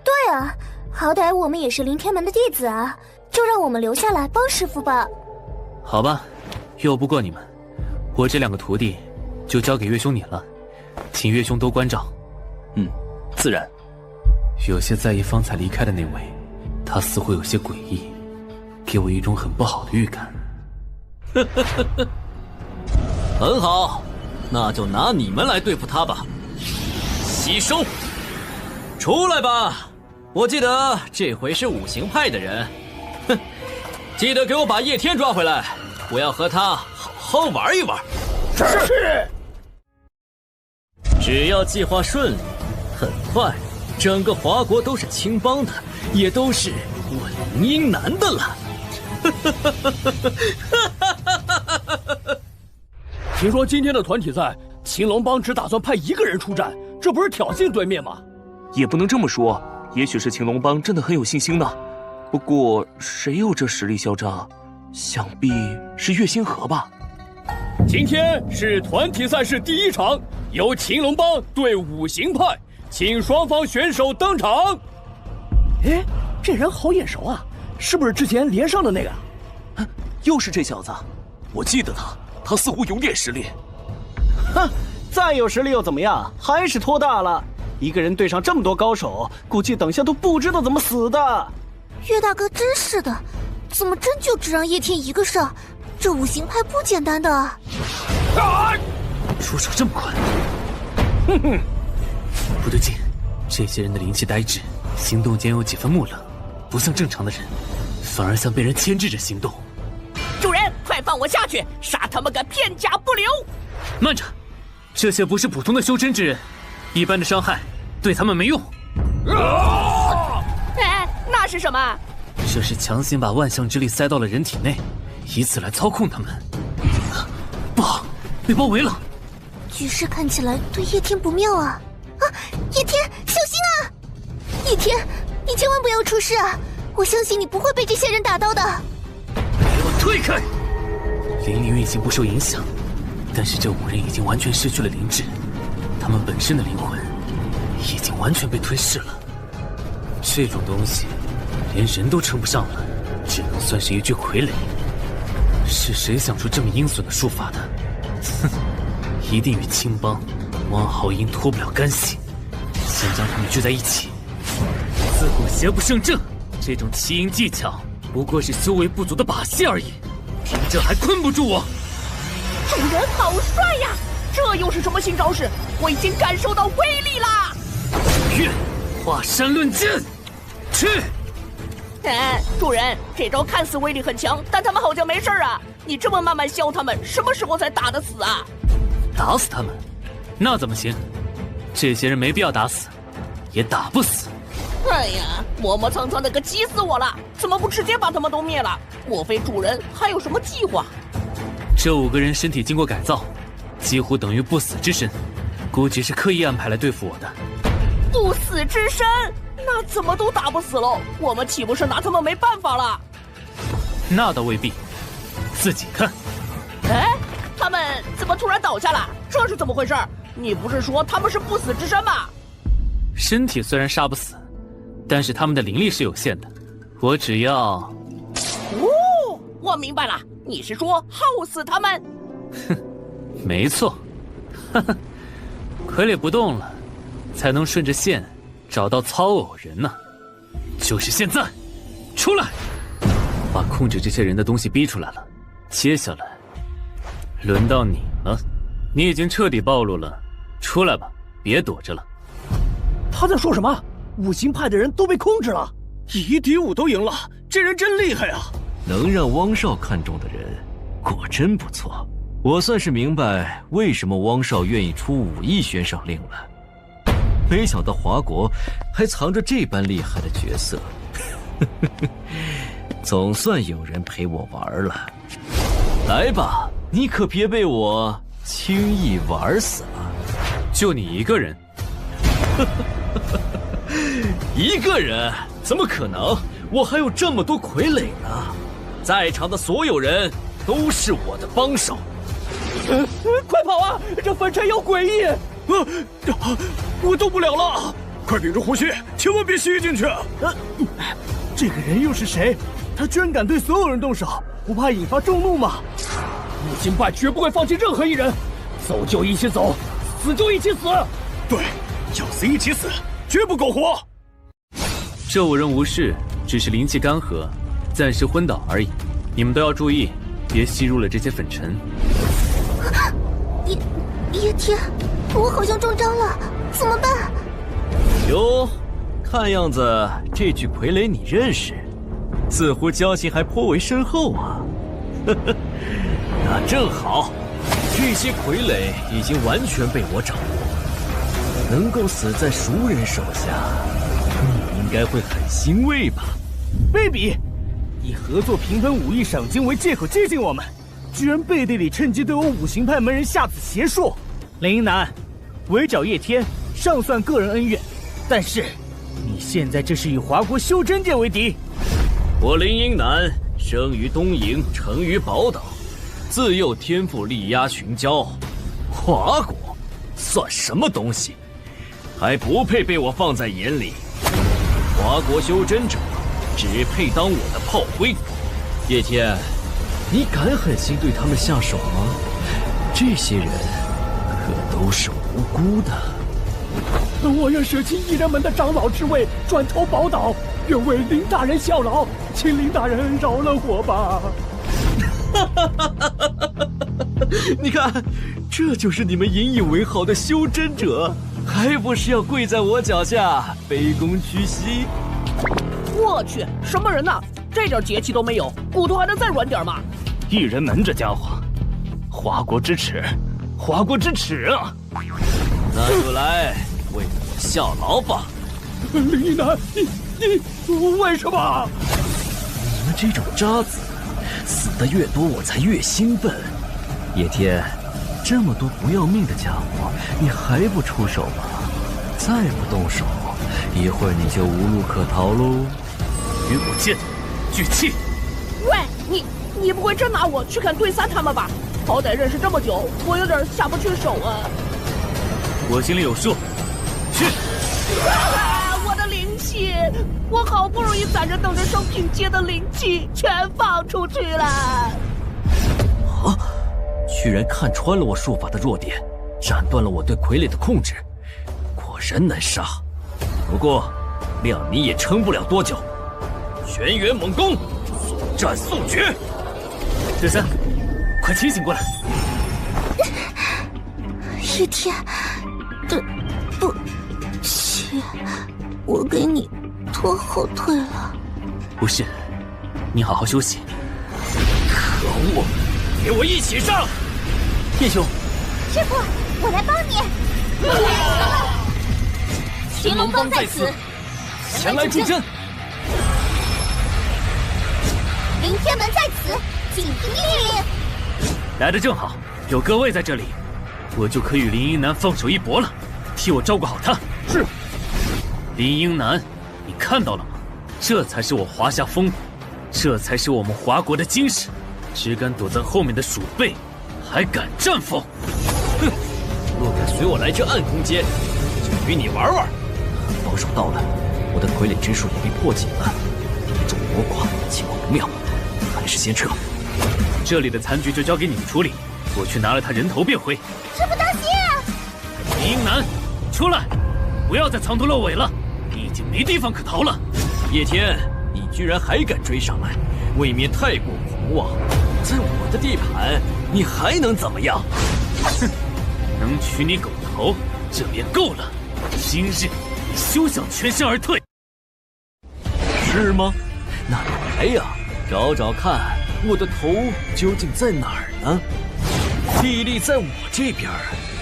对啊，好歹我们也是凌天门的弟子啊，就让我们留下来帮师父吧。好吧，拗不过你们，我这两个徒弟就交给岳兄你了，请岳兄多关照。自然。有些在意方才离开的那位，他似乎有些诡异，给我一种很不好的预感。很好，那就拿你们来对付他吧。吸收，出来吧！我记得这回是五行派的人，哼，记得给我把叶天抓回来，我要和他好好玩一玩。是。只要计划顺利，很快，整个华国都是青帮的，也都是我林英男的了。听说今天的团体赛，青龙帮只打算派1个人出战，这不是挑衅对面吗？也不能这么说，也许是青龙帮真的很有信心呢。不过谁有这实力嚣张？想必是月星河吧。今天是团体赛事第1场，由青龙帮对五行派，请双方选手登场。哎，这人好眼熟啊，是不是之前连上的那个？又是这小子，我记得他似乎有点实力。哼，再有实力又怎么样？还是拖大了。一个人对上这么多高手，估计等下都不知道怎么死的。岳大哥真是的，怎么真就只让叶天一个上？这五行派不简单的。出手这么快，哼哼，不对劲，这些人的灵气呆滞，行动间有几分木讷，不像正常的人，反而像被人牵制着行动。主人，快放我下去，杀他们个片甲不留！慢着，这些不是普通的修真之人，一般的伤害对他们没用。哎，那是什么？这是强行把万象之力塞到了人体内，以此来操控他们。不好，被包围了。局势看起来对叶天不妙啊！啊，叶天，小心啊！叶天，你千万不要出事啊！我相信你不会被这些人打到的。给我退开！灵力运行不受影响，但是这5人已经完全失去了灵智，他们本身的灵魂已经完全被吞噬了。这种东西连人都称不上了，只能算是一具傀儡。是谁想出这么阴损的术法的？哼，一定与青帮、汪浩英脱不了干系。先将他们聚在一起。自古邪不胜正，这种奇淫技巧不过是修为不足的把戏而已，凭这还困不住我。主人好帅呀！这又是什么新招式？我已经感受到威力啦！月，华山论剑，去！主人，这招看似威力很强，但他们好像没事啊。你这么慢慢削他们，什么时候才打得死啊？打死他们？那怎么行？这些人没必要打死，也打不死。哎呀，磨磨蹭蹭的，可急死我了！怎么不直接把他们都灭了？莫非主人还有什么计划？这5个人身体经过改造，几乎等于不死之身，估计是刻意安排来对付我的。不死之身？那怎么都打不死喽？我们岂不是拿他们没办法了？那倒未必，自己看。哎，他们怎么突然倒下了？这是怎么回事？你不是说他们是不死之身吗？身体虽然杀不死，但是他们的灵力是有限的。我只要……哦，我明白了，你是说耗死他们？哼，没错。哈哈，傀儡不动了，才能顺着线找到操偶人呢。就是现在，出来！把控制这些人的东西逼出来了。接下来，轮到你了。你已经彻底暴露了，出来吧，别躲着了。他在说什么？五行派的人都被控制了，1敌5都赢了，这人真厉害啊！能让汪少看中的人，果真不错。我算是明白为什么汪少愿意出5亿悬赏令了。没想到华国还藏着这般厉害的角色，总算有人陪我玩了。来吧，你可别被我轻易玩死了。就你一个人？一个人？怎么可能？我还有这么多傀儡呢！在场的所有人都是我的帮手。快跑啊！这粉尘有诡异！我动不了了，快屏住呼吸，千万别吸进去！这个人又是谁？他居然敢对所有人动手，不怕引发众怒吗？五行派绝不会放弃任何一人，走就一起走，死就一起死。对，要死一起死，绝不苟活。这5人无事，只是灵气干涸，暂时昏倒而已。你们都要注意，别吸入了这些粉尘。叶天，我好像中招了，怎么办？哟，看样子这具傀儡你认识。似乎交情还颇为深厚啊。呵呵，那正好，这些傀儡已经完全被我掌握，能够死在熟人手下，你应该会很欣慰吧？卑鄙！以合作平分武艺赏金为借口接近我们，居然背地里趁机对我五行派门人下此邪术。林英男，围剿叶天尚算个人恩怨，但是你现在这是以华国修真界为敌。我林英男生于东瀛，成于宝岛，自幼天赋力压群蛟，华国算什么东西，还不配被我放在眼里。华国修真者只配当我的炮灰。叶天，你敢狠心对他们下手吗？这些人可都是无辜的。我愿舍弃异人门的长老之位，转投宝岛，愿为林大人效劳，请林大人饶了我吧。你看，这就是你们引以为豪的修真者，还不是要跪在我脚下卑躬屈膝？我去，什么人呐？这点节气都没有，骨头还能再软点吗？异人门这家伙，华国之耻，华国之耻啊！那就来为我效劳吧。林一男，你为什么？你们这种渣子，死的越多我才越兴奋。叶天，这么多不要命的家伙，你还不出手吗？再不动手，一会儿你就无路可逃喽。云火剑，聚气！喂，你不会真拿我去砍对三他们吧？好歹认识这么久，我有点下不去手啊。我心里有数，去！我的灵气，我好不容易攒着等着升品阶的灵气，全放出去了。啊！居然看穿了我术法的弱点，斩断了我对傀儡的控制，果然难杀。不过，谅你也撑不了多久。全员猛攻，速战速决！对三，快清醒过来！叶天，对不起，我给你拖后腿了。不是，你好好休息。可恶！给我一起上！叶兄，师傅，我来帮你。寻龙帮在此，前来助阵。凌天门在此，请听命令。来得正好，有各位在这里，我就可与林英男放手一搏了。替我照顾好他。是。林英男，你看到了吗？这才是我华夏风骨，这才是我们华国的精神。只敢躲在后面的鼠辈，还敢绽放！哼！若敢随我来这暗空间，就与你玩玩。帮手到了，我的傀儡之术也被破解了，敌众我寡，情况不妙，还是先撤。这里的残局就交给你们处理，我去拿了他人头便回。师傅当心！林英男，出来！不要再藏头露尾了，你已经没地方可逃了。叶天，你居然还敢追上来，未免太过狂妄！在我的地盘，你还能怎么样？哼，能取你狗头，这便够了。今日你休想全身而退。是吗？那你来呀，找找看我的头究竟在哪儿呢？地利在我这边，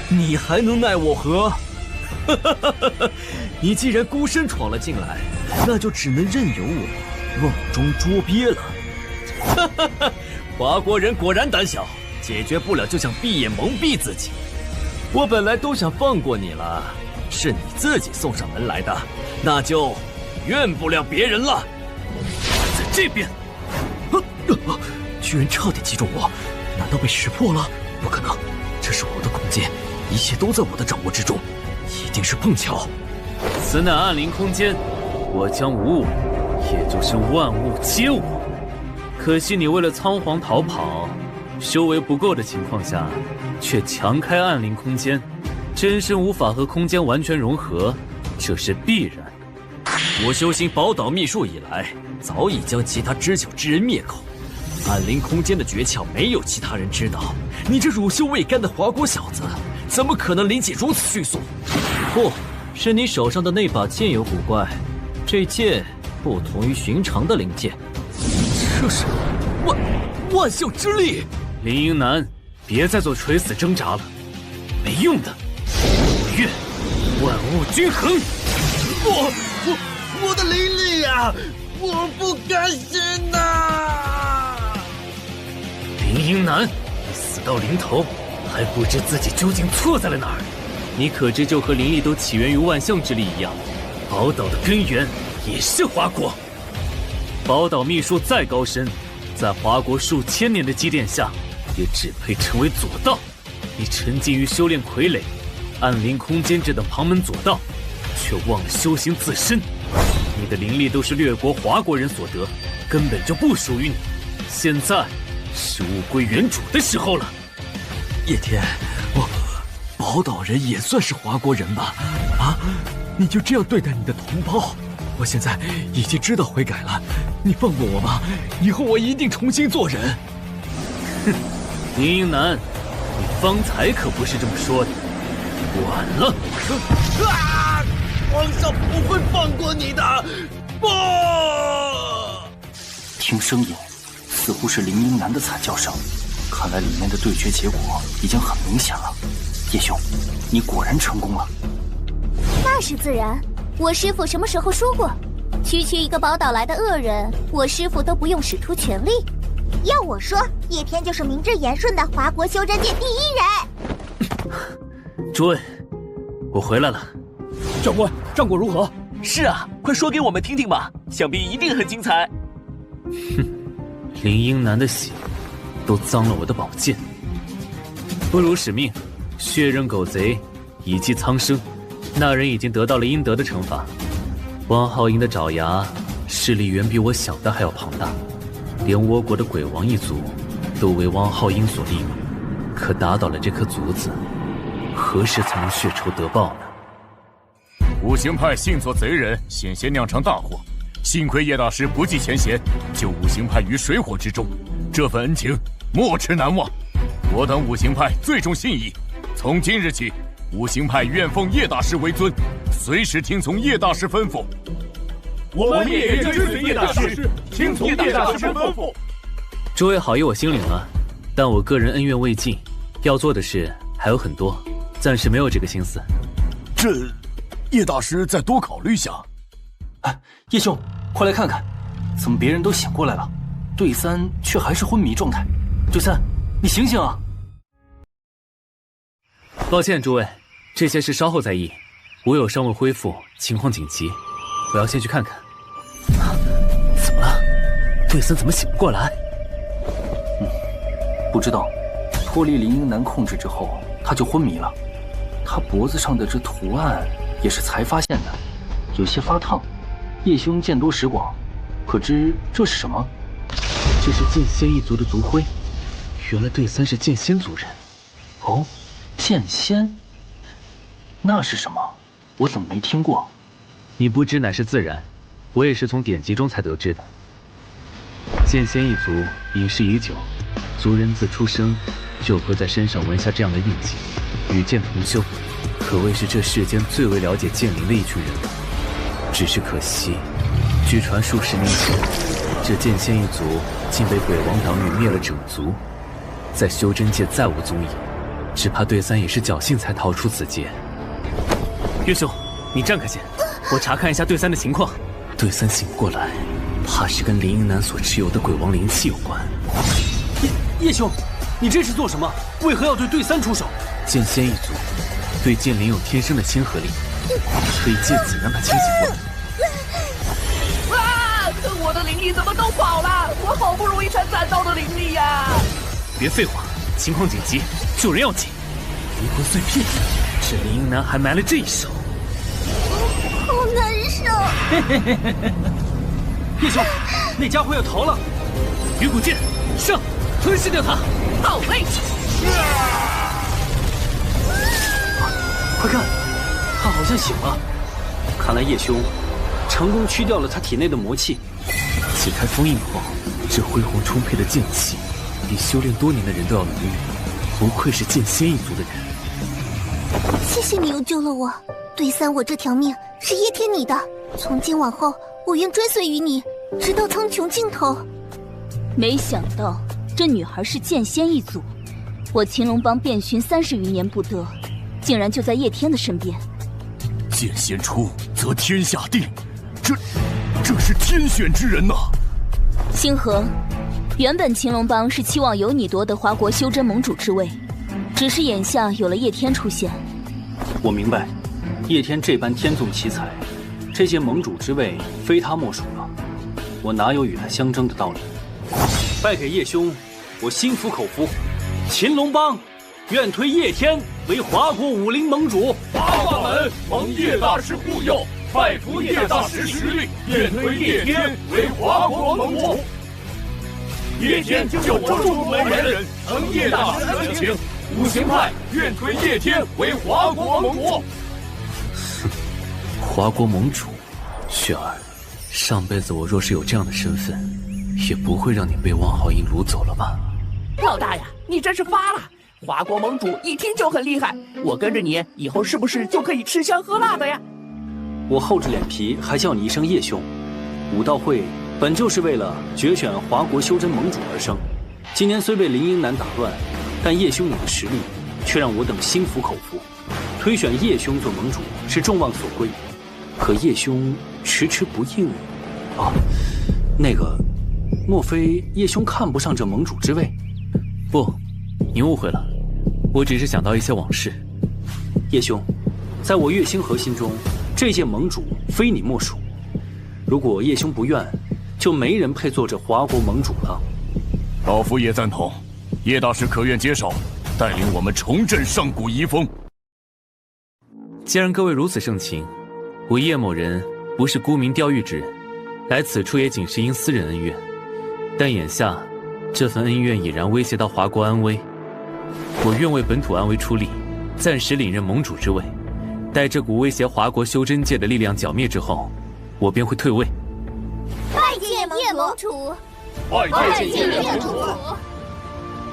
你还能奈我何？你既然孤身闯了进来，那就只能任由我瓮中捉鳖了。华国人果然胆小，解决不了就想闭眼蒙蔽自己。我本来都想放过你了，是你自己送上门来的，那就怨不了别人了。在这边，居然差点击中我，难道被识破了？不可能，这是我的空间，一切都在我的掌握之中，一定是碰巧。此乃暗灵空间，我将无我，也就是万物皆我。可惜你为了仓皇逃跑，修为不够的情况下，却强开暗灵空间，真身无法和空间完全融合，这是必然。我修行宝岛秘术以来，早已将其他知晓之人灭口。暗灵空间的诀窍没有其他人知道，你这乳臭未干的华国小子，怎么可能理解如此迅速？不，是你手上的那把剑有古怪，这剑不同于寻常的灵剑。这是万象之力。林英南，别再做垂死挣扎了，没用的。我愿万物均衡。我的灵力呀！我不甘心呐！林英南，你死到临头，还不知自己究竟错在了哪儿。你可知就和灵力都起源于万象之力一样，宝岛的根源也是华国。宝岛秘术再高深，在华国数千年的积淀下，也只配成为左道。你沉浸于修炼傀儡、暗灵空间这等旁门左道，却忘了修行自身。你的灵力都是掠国华国人所得，根本就不属于你。现在是物归原主的时候了。叶天，宝岛人也算是华国人吧？啊，你就这样对待你的同胞？我现在已经知道悔改了，你放过我吧，以后我一定重新做人。哼，林英南，你方才可不是这么说的。晚了。皇上不会放过你的！不！听声音，似乎是林英南的惨叫声。看来里面的对决结果已经很明显了。叶兄，你果然成功了。那是自然。我师父什么时候说过，区区一个宝岛来的恶人，我师父都不用使出全力？要我说，叶天就是名正言顺的华国修真界第一人。诸位，我回来了。长官，战果如何？是啊，快说给我们听听吧，想必一定很精彩。哼，林英南的血都脏了我的宝剑，不辱使命，血刃狗贼，以祭苍生。那人已经得到了应得的惩罚。汪浩英的爪牙势力远比我想的还要庞大，连倭国的鬼王一族都为汪浩英所利用。可打倒了这颗族子，何时才能血仇得报呢？五行派信作贼人，险些酿成大祸。幸亏叶大师不计前嫌，救五行派于水火之中，这份恩情没齿难忘。我等五行派最重信义，从今日起，五行派愿奉叶大师为尊，随时听从叶大师吩咐。我们也愿追随叶大师，听从叶大师吩咐。诸位好意我心领了，但我个人恩怨未尽，要做的事还有很多，暂时没有这个心思。这叶大师再多考虑下。叶兄，快来看看，怎么别人都醒过来了，对三却还是昏迷状态？对三，你醒醒啊！抱歉，诸位，这些事稍后再议。我有尚未恢复，情况紧急，我要先去看看。怎么了？对三怎么醒不过来？不知道，脱离林英南控制之后，他就昏迷了。他脖子上的这图案也是才发现的，有些发烫。叶兄见多识广，可知这是什么？这是剑仙一族的族徽。原来对三是剑仙族人。哦，剑仙？那是什么？我怎么没听过？你不知乃是自然，我也是从典籍中才得知的。剑仙一族隐世已久，族人自出生就会在身上纹下这样的印记，与剑同修，可谓是这世间最为了解剑灵的一群人了。只是可惜，据传数十年前，这剑仙一族竟被鬼王党羽灭了整族，在修真界再无踪影，只怕对三也是侥幸才逃出此劫。岳兄，你站开些，我查看一下对三的情况。对三醒不过来，怕是跟林英南所持有的鬼王灵气有关。叶兄，你这是做什么？为何要对对三出手？剑仙一族对剑灵有天生的亲和力，可以借此让他清醒过来。我的灵力怎么都跑了？我好不容易才攒到的灵力呀！别废话，情况紧急，救人要紧。灵魂碎片，这林英南还埋了这一手。好难受。叶兄，那家伙要逃了！鱼骨剑，上，吞噬掉他！到位！快看，他好像醒了。看来叶兄成功驱掉了他体内的魔气。解开封印后，这恢宏充沛的剑气，比修炼多年的人都要浓郁，不愧是剑仙一族的人。谢谢你又救了我，对三，我这条命是叶天你的，从今往后，我愿追随于你，直到苍穹尽头。没想到这女孩是剑仙一族，我秦龙帮遍寻30余年不得，竟然就在叶天的身边。剑仙出，则天下定，这是天选之人呐！星河，原本秦龙帮是期望由你夺得华国修真盟主之位，只是眼下有了叶天出现。我明白，叶天这般天纵奇才，这届盟主之位非他莫属了，我哪有与他相争的道理？败给叶兄，我心服口服。秦龙帮愿推叶天为华国武林盟主。八卦门蒙叶大师护佑，拜服叶大师实力，愿推叶天为华国盟主。叶天就我入门人，承叶大师恩情，五行派愿推叶天为华国盟主。华国盟主，雪儿，上辈子我若是有这样的身份，也不会让你被望浩英掳走了吧？老大呀，你真是发了！华国盟主一听就很厉害，我跟着你以后是不是就可以吃香喝辣的呀？我厚着脸皮还叫你一声叶兄。武道会本就是为了决选华国修真盟主而生，今年虽被林英男打乱，但叶兄你的实力却让我等心服口服。推选叶兄做盟主是众望所归，可叶兄迟迟不应。那个，莫非叶兄看不上这盟主之位？不，你误会了，我只是想到一些往事。叶兄，在我岳星河心中，这届盟主非你莫属。如果叶兄不愿，就没人配做这华国盟主了。老夫也赞同，叶大师可愿接手，带领我们重振上古遗风？既然各位如此盛情，我叶某人不是沽名钓誉之人，来此处也仅是因私人恩怨。但眼下，这份恩怨已然威胁到华国安危，我愿为本土安危出力，暂时领任盟主之位。待这股威胁华国修真界的力量剿灭之后，我便会退位。拜见叶盟主！拜见叶盟主！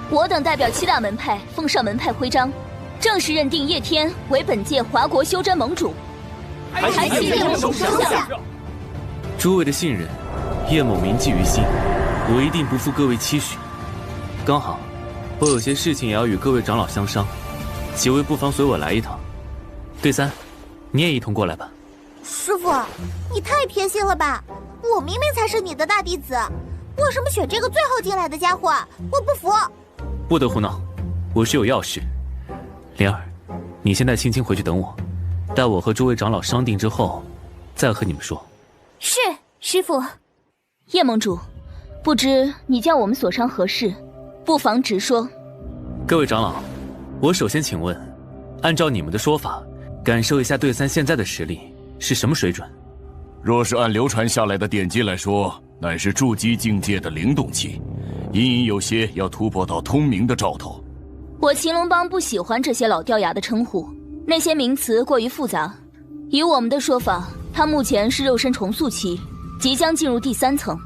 我等代表7大门派奉上门派徽章，正式认定叶天为本届华国修真盟主。还请叶盟主收下。诸位的信任，叶某铭记于心，我一定不负各位期许。刚好，我有些事情也要与各位长老相商，几位不妨随我来一趟。对三，你也一同过来吧。师傅，你太偏心了吧！我明明才是你的大弟子，为什么选这个最后进来的家伙？我不服！不得胡闹，我是有要事。灵儿，你现在轻轻回去等我，待我和诸位长老商定之后，再和你们说。是，师傅。叶盟主，不知你叫我们所商何事，不妨直说。各位长老，我首先请问，按照你们的说法，感受一下对三现在的实力是什么水准？若是按流传下来的典籍来说，乃是筑基境界的灵动期，隐隐有些要突破到通明的兆头。我秦龙帮不喜欢这些老掉牙的称呼，那些名词过于复杂。以我们的说法，他目前是肉身重塑期，即将进入第3层。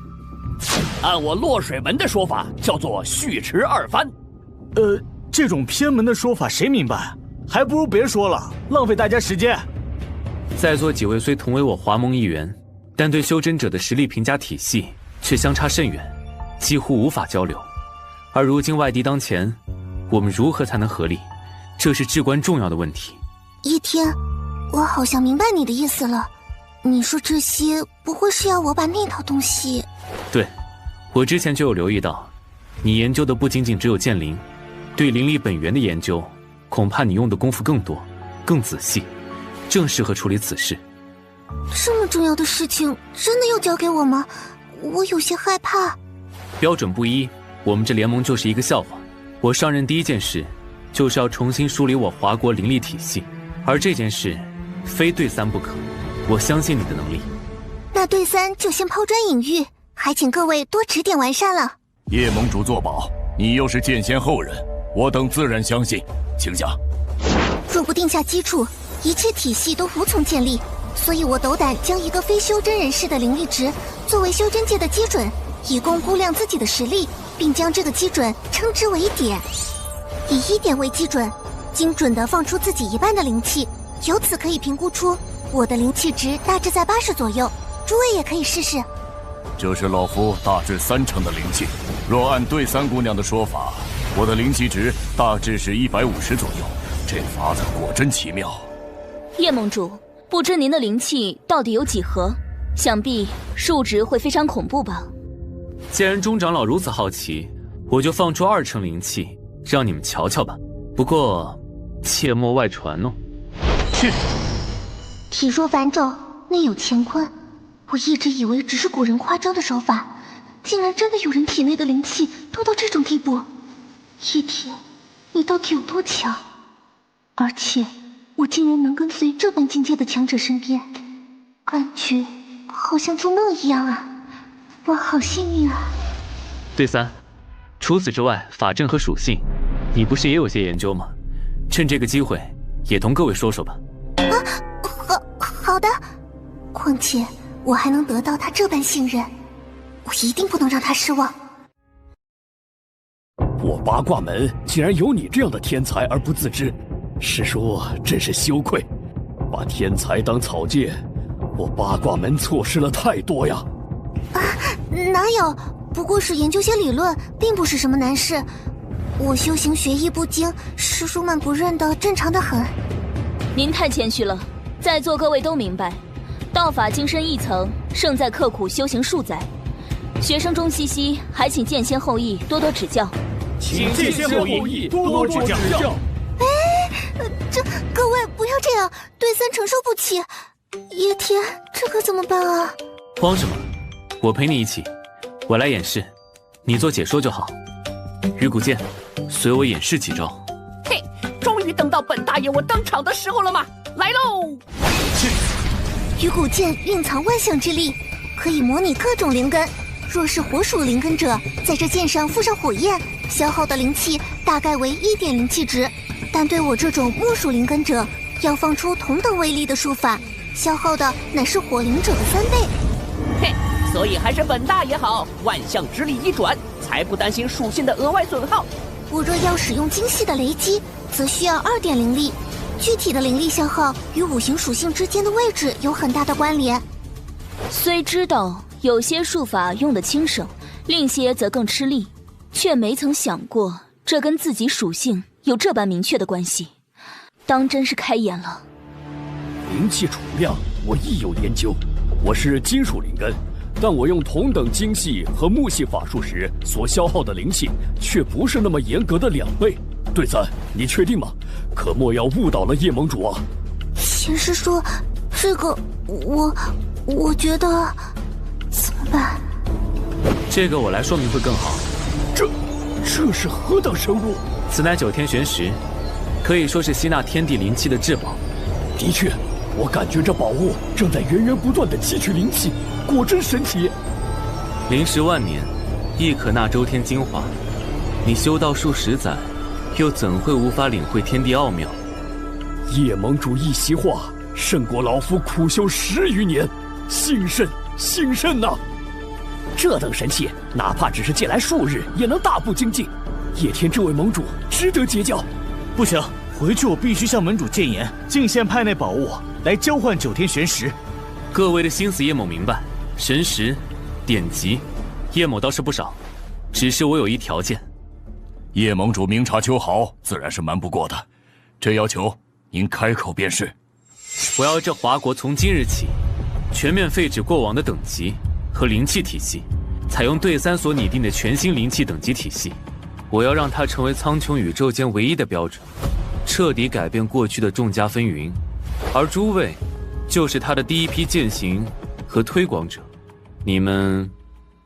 按我落水门的说法，叫做续池2番。这种偏门的说法谁明白？还不如别说了，浪费大家时间。在座几位虽同为我华盟一员，但对修真者的实力评价体系却相差甚远，几乎无法交流。而如今外敌当前，我们如何才能合力？这是至关重要的问题。叶天，我好像明白你的意思了。你说这些不会是要我把那套东西？对，我之前就有留意到，你研究的不仅仅只有剑灵，对灵力本源的研究，恐怕你用的功夫更多、更仔细，正适合处理此事。这么重要的事情，真的要交给我吗？我有些害怕。标准不一，我们这联盟就是一个笑话。我上任第一件事，就是要重新梳理我华国灵力体系，而这件事，非对三不可。我相信你的能力。那对三就先抛砖引玉，还请各位多指点完善了。叶盟主作保，你又是剑仙后人，我等自然相信，请讲。若不定下基础，一切体系都无从建立，所以我斗胆将一个非修真人士的灵力值作为修真界的基准，以供估量自己的实力，并将这个基准称之为点。以1点为基准，精准地放出自己1半的灵气，由此可以评估出我的灵气值大致在80左右。诸位也可以试试。这是老夫大致3成的灵气。若按对三姑娘的说法，我的灵气值大致是150左右。这法子果真奇妙。叶盟主，不知您的灵气到底有几何？想必数值会非常恐怖吧？既然钟长老如此好奇，我就放出2成灵气，让你们瞧瞧吧。不过，切莫外传哦。去。体若繁轴，内有乾坤。我一直以为只是古人夸张的手法，竟然真的有人体内的灵气多到这种地步。叶天，你到底有多强？而且，我竟然能跟随这般境界的强者身边，感觉好像做梦一样啊！我好幸运啊！对三，除此之外，法阵和属性，你不是也有些研究吗？趁这个机会，也同各位说说吧。好的。况且我还能得到他这般信任，我一定不能让他失望。我八卦门竟然有你这样的天才而不自知，师叔真是羞愧，把天才当草芥，我八卦门错失了太多呀！哪有？不过是研究些理论，并不是什么难事。我修行学艺不精，师叔们不认得，正常的很。您太谦虚了，在座各位都明白，道法精深一层，胜在刻苦修行数载。学生中西西，还请剑仙后裔多多指教。请剑仙后裔多多指教。这各位不要这样，对三承受不起。叶天，这可怎么办啊？慌什么？我陪你一起，我来演示，你做解说就好。鱼骨剑，随我演示几招。嘿，终于等到本大爷我登场的时候了吗？来喽！鱼骨剑蕴藏万象之力，可以模拟各种灵根。若是火属灵根者，在这剑上附上火焰，消耗的灵气大概为1点灵气值。但对我这种木属灵根者，要放出同等威力的术法，消耗的乃是火灵者的3倍。嘿，所以还是本大爷好，万象之力一转，才不担心属性的额外损耗。我若要使用精细的雷击，则需要2点灵力。具体的灵力消耗与5行属性之间的位置有很大的关联。虽知道有些术法用得轻省，另些则更吃力，却没曾想过这跟自己属性有这般明确的关系，当真是开眼了。灵气储量我亦有研究，我是金属灵根，但我用同等精细和木系法术时所消耗的灵气，却不是那么严格的2倍。对三，你确定吗？可莫要误导了叶盟主啊！贤师说，这个我觉得怎么办？这个我来说明会更好。这是何等生物？此乃9天玄石，可以说是吸纳天地灵气的至宝。的确，我感觉这宝物正在源源不断地汲取灵气，果真神奇。灵石万年，亦可纳周天精华。你修道数10载，又怎会无法领会天地奥妙？叶盟主一席话，胜过老夫苦修10余年，幸甚呐！这等神器，哪怕只是借来数日，也能大步精进。叶天这位盟主值得结交。不行，回去我必须向盟主谏言，进献派内宝物来交换9天玄石。各位的心思叶某明白，神石、典籍，叶某倒是不少，只是我有一条件。叶盟主明察秋毫，自然是瞒不过的。这要求您开口便是。我要这华国从今日起，全面废止过往的等级和灵气体系，采用对三所拟定的全新灵气等级体系。我要让它成为苍穹宇宙间唯一的标准，彻底改变过去的众家纷纭。而诸位，就是它的第一批践行和推广者。你们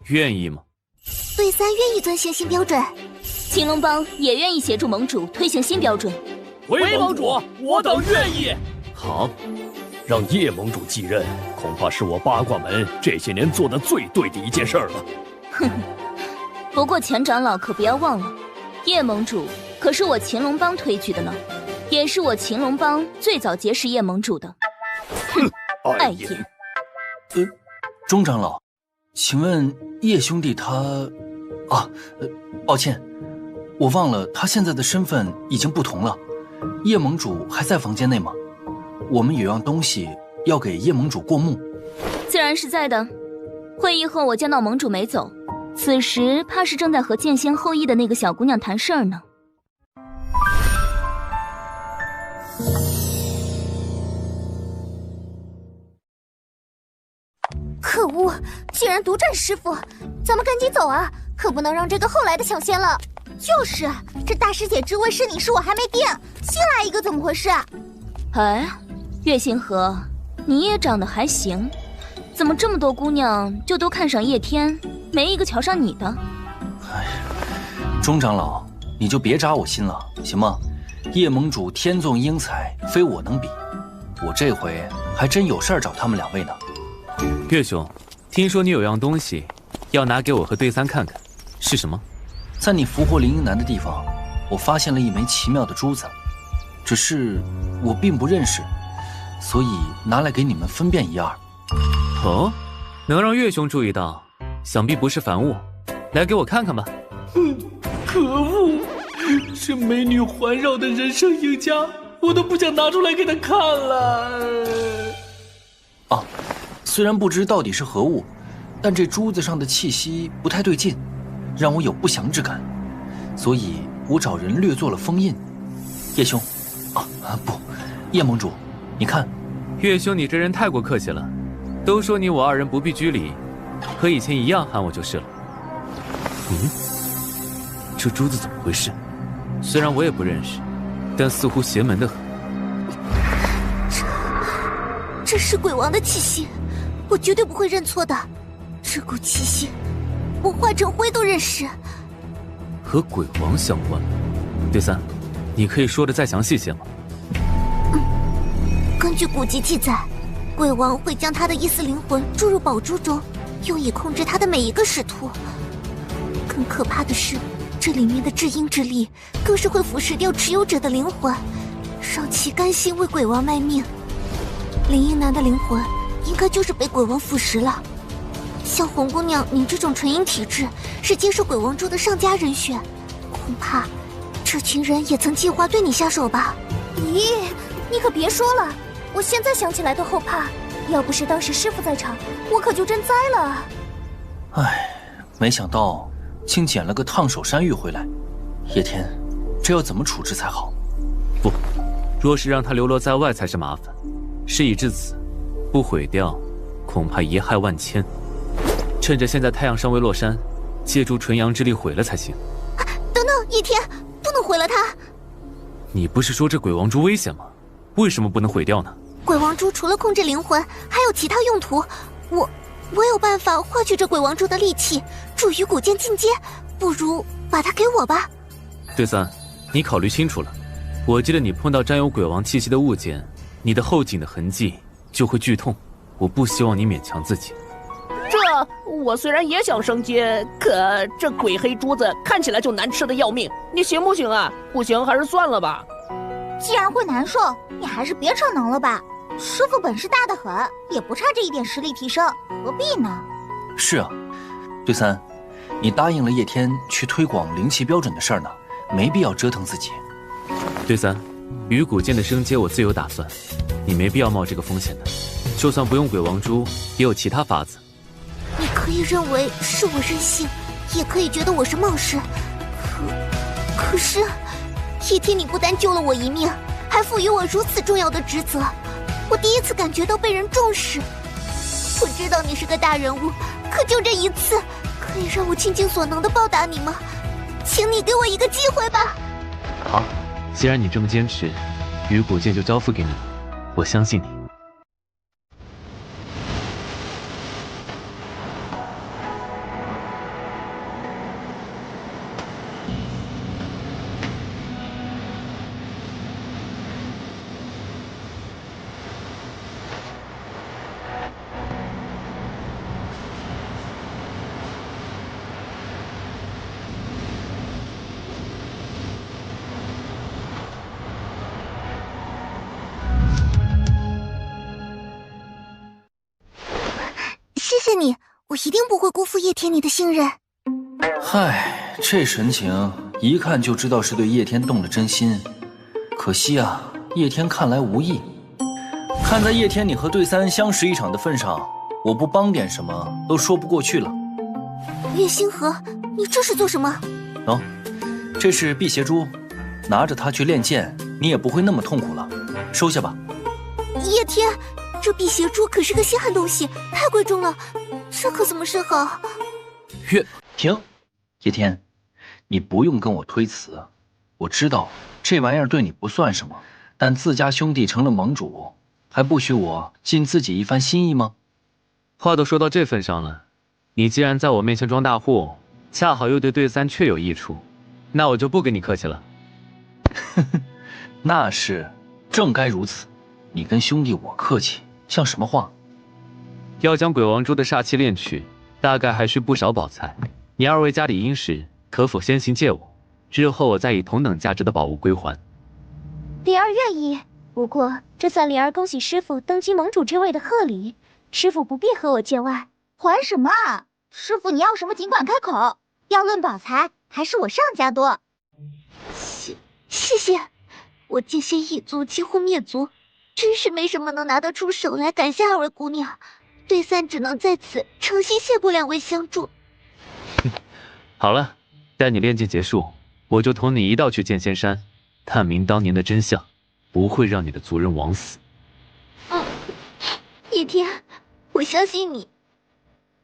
愿意吗？对三愿意遵循新标准，青龙帮也愿意协助盟主推行新标准。回盟主，我等愿意。好，让叶盟主继任，恐怕是我八卦门这些年做的最对的一件事了。哼哼，不过钱长老可不要忘了，叶盟主可是我秦龙帮推举的呢，也是我秦龙帮最早结识叶盟主的。哼，碍眼。钟长老，请问叶兄弟他……抱歉，我忘了他现在的身份已经不同了。叶盟主还在房间内吗？我们有样东西要给叶盟主过目。自然是在的。会议后我见到盟主没走，此时怕是正在和剑仙后裔的那个小姑娘谈事儿呢。可恶，竟然独占师傅！咱们赶紧走啊，可不能让这个后来的抢先了。就是，这大师姐之位是你是我还没定，新来一个怎么回事？哎，月星河，你也长得还行，怎么这么多姑娘就都看上叶天，没一个瞧上你的？哎，钟长老，你就别扎我心了，行吗？叶盟主天纵英才，非我能比。我这回还真有事儿找他们2位呢。月兄，听说你有样东西，要拿给我和对三看看，是什么？在你俘获林英南的地方，我发现了一枚奇妙的珠子，只是我并不认识，所以拿来给你们分辨一二。哦，能让月兄注意到，想必不是凡物，来给我看看吧。可恶，这美女环绕的人生赢家，我都不想拿出来给她看了。啊，虽然不知到底是何物，但这珠子上的气息不太对劲，让我有不祥之感，所以我找人略做了封印。叶兄，不，叶盟主，你看，月兄，你这人太过客气了，都说你我2人不必拘礼，和以前一样喊我就是了。这珠子怎么回事？虽然我也不认识，但似乎邪门的很。这是鬼王的气息，我绝对不会认错的。这股气息，我化成灰都认识。和鬼王相关？对三，你可以说的再详细些吗？根据古籍记载，鬼王会将他的一丝灵魂注入宝珠中，用以控制他的每一个使徒。更可怕的是，这里面的至阴之力更是会腐蚀掉持有者的灵魂，让其甘心为鬼王卖命。林英南的灵魂应该就是被鬼王腐蚀了。像红姑娘你这种纯阴体质，是接受鬼王珠的上佳人选，恐怕这群人也曾计划对你下手吧？咦，你可别说了，我现在想起来都后怕。要不是当时师父在场，我可就真栽了。唉，没想到竟捡了个烫手山芋回来。叶天，这要怎么处置才好？不，若是让他流落在外才是麻烦。事已至此，不毁掉，恐怕贻害万千。趁着现在太阳尚未落山，借助纯阳之力毁了才行。等等，叶天，不能毁了它。你不是说这鬼王珠危险吗？为什么不能毁掉呢？鬼王珠除了控制灵魂，还有其他用途。我有办法化去这鬼王珠的戾气，助于古剑进阶。不如把它给我吧。对三，你考虑清楚了。我记得你碰到沾有鬼王气息的物件，你的后颈的痕迹就会剧痛。我不希望你勉强自己。我虽然也想升阶，可这鬼黑珠子看起来就难吃的要命，你行不行啊？不行还是算了吧。既然会难受，你还是别逞能了吧。师父本事大得很，也不差这一点实力提升，何必呢？是啊，对三，你答应了叶天去推广灵气标准的事儿呢，没必要折腾自己。对三，鱼骨剑的升阶我自有打算，你没必要冒这个风险的。就算不用鬼王珠，也有其他法子。你可以认为是我任性，也可以觉得我是冒失。可是，叶天，你不但救了我一命，还赋予我如此重要的职责。我第一次感觉到被人重视。我知道你是个大人物，可就这一次，可以让我倾尽所能的报答你吗？请你给我一个机会吧。好，既然你这么坚持，鱼骨剑就交付给你，我相信你。谢谢你，我一定不会辜负叶天你的信任。嗨，这神情一看就知道是对叶天动了真心。可惜啊，叶天看来无意。看在叶天你和对三相识一场的份上，我不帮点什么都说不过去了。叶星河，你这是做什么？哦，这是辟邪珠，拿着它去练剑，你也不会那么痛苦了。收下吧。叶天，这辟邪珠可是个稀罕东西，太贵重了，这可怎么是好？停，叶天，你不用跟我推辞。我知道这玩意儿对你不算什么，但自家兄弟成了盟主，还不许我尽自己一番心意吗？话都说到这份上了，你既然在我面前装大户，恰好又对对三确有益处，那我就不跟你客气了。那是，正该如此。你跟兄弟我客气，像什么话？要将鬼王珠的煞气炼去，大概还需不少宝材。你二位家里殷实，可否先行借我？日后我再以同等价值的宝物归还。灵儿愿意，不过这算灵儿恭喜师傅登基盟主之位的贺礼，师傅不必和我见外。还什么啊？师傅你要什么尽管开口，要论宝财，还是我上家多。谢谢，我剑仙一族几乎灭族，真是没什么能拿得出手来感谢二位姑娘。对三只能在此诚心谢过两位相助。好了，待你炼剑结束，我就同你一道去剑仙山，探明当年的真相，不会让你的族人枉死。叶天，我相信你。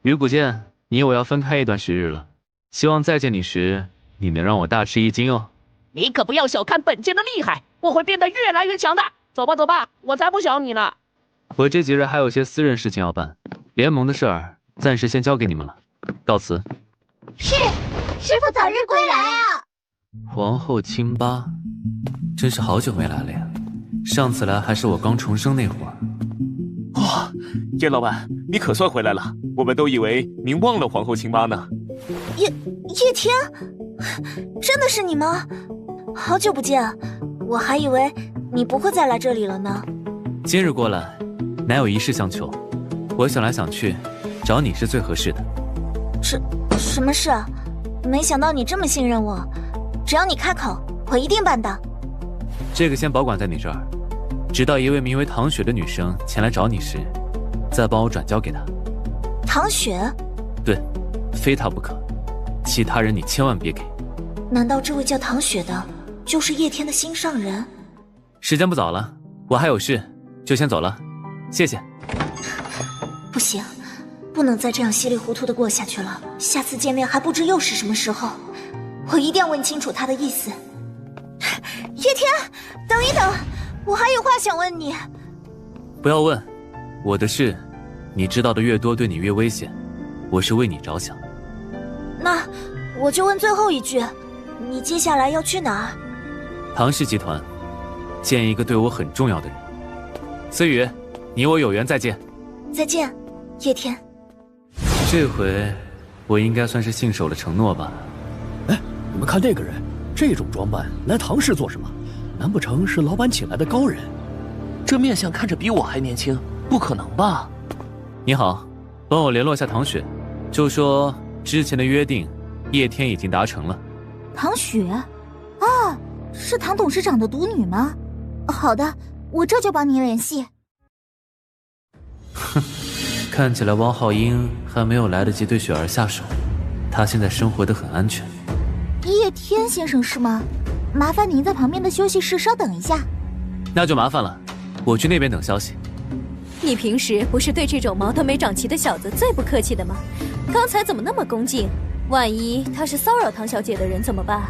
鱼骨剑，你我要分开一段时日了，希望再见你时，你能让我大吃一惊哦。你可不要小看本剑的厉害，我会变得越来越强的。走吧走吧，我才不想你呢。我这几日还有些私人事情要办，联盟的事儿暂时先交给你们了，告辞。是，师傅早日归来啊！皇后清八，真是好久没来了呀。上次来还是我刚重生那会儿。哇，叶老板，你可算回来了，我们都以为您忘了皇后清八呢。叶天，真的是你吗？好久不见，我还以为你不会再来这里了呢。今日过来，乃有一事相求。我想来想去，找你是最合适的。什么事啊？没想到你这么信任我，只要你开口，我一定办的。这个先保管在你这儿，直到一位名为唐雪的女生前来找你时，再帮我转交给她。唐雪？对，非她不可，其他人你千万别给。难道这位叫唐雪的，就是叶天的心上人？时间不早了，我还有事，就先走了，谢谢。不行，不能再这样稀里糊涂的过下去了。下次见面还不知又是什么时候，我一定要问清楚他的意思。叶天，等一等，我还有话想问你。不要问，我的事，你知道的越多，对你越危险。我是为你着想。那我就问最后一句，你接下来要去哪儿？唐氏集团，见一个对我很重要的人。思雨，你我有缘再见。再见，叶天。这回我应该算是信守了承诺吧。哎，你们看这个人，这种装扮来唐氏做什么？难不成是老板请来的高人？这面相看着比我还年轻，不可能吧？你好，帮我联络下唐雪，就说之前的约定，叶天已经达成了。唐雪？啊，是唐董事长的独女吗？好的，我这就帮您联系。哼，看起来汪浩英还没有来得及对雪儿下手，她现在生活得很安全。叶天先生是吗？麻烦您在旁边的休息室稍等一下。那就麻烦了，我去那边等消息。你平时不是对这种毛都没长齐的小子最不客气的吗？刚才怎么那么恭敬？万一他是骚扰唐小姐的人怎么办？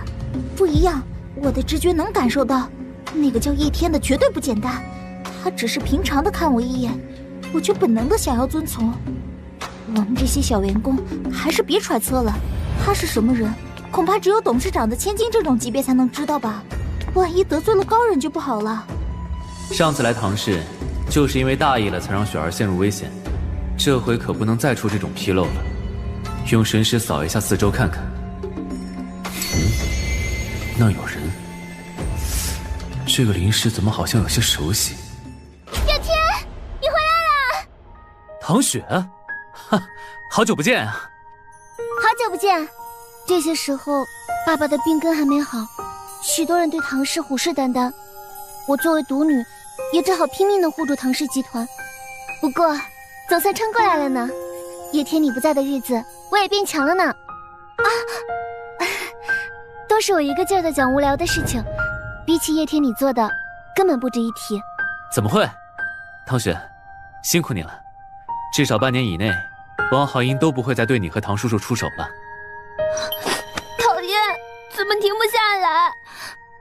不一样，我的直觉能感受到，那个叫叶天的绝对不简单。他只是平常的看我一眼，我就本能的想要遵从。我们这些小员工还是别揣测了，他是什么人，恐怕只有董事长的千金这种级别才能知道吧。万一得罪了高人就不好了。上次来唐氏，就是因为大意了才让雪儿陷入危险，这回可不能再出这种纰漏了。用神识扫一下四周看看。那有人。这个灵石怎么好像有些熟悉？叶天，你回来了！唐雪，哈，好久不见啊！好久不见。这些时候，爸爸的病根还没好，许多人对唐氏虎视眈眈。我作为独女，也只好拼命的护住唐氏集团。不过，总算撑过来了呢。叶天你不在的日子，我也变强了呢。啊，都是我一个劲儿的讲无聊的事情，比起叶天你做的，根本不值一提。怎么会？唐雪，辛苦你了。至少半年以内，王皓英都不会再对你和唐叔叔出手了。讨厌，怎么停不下来？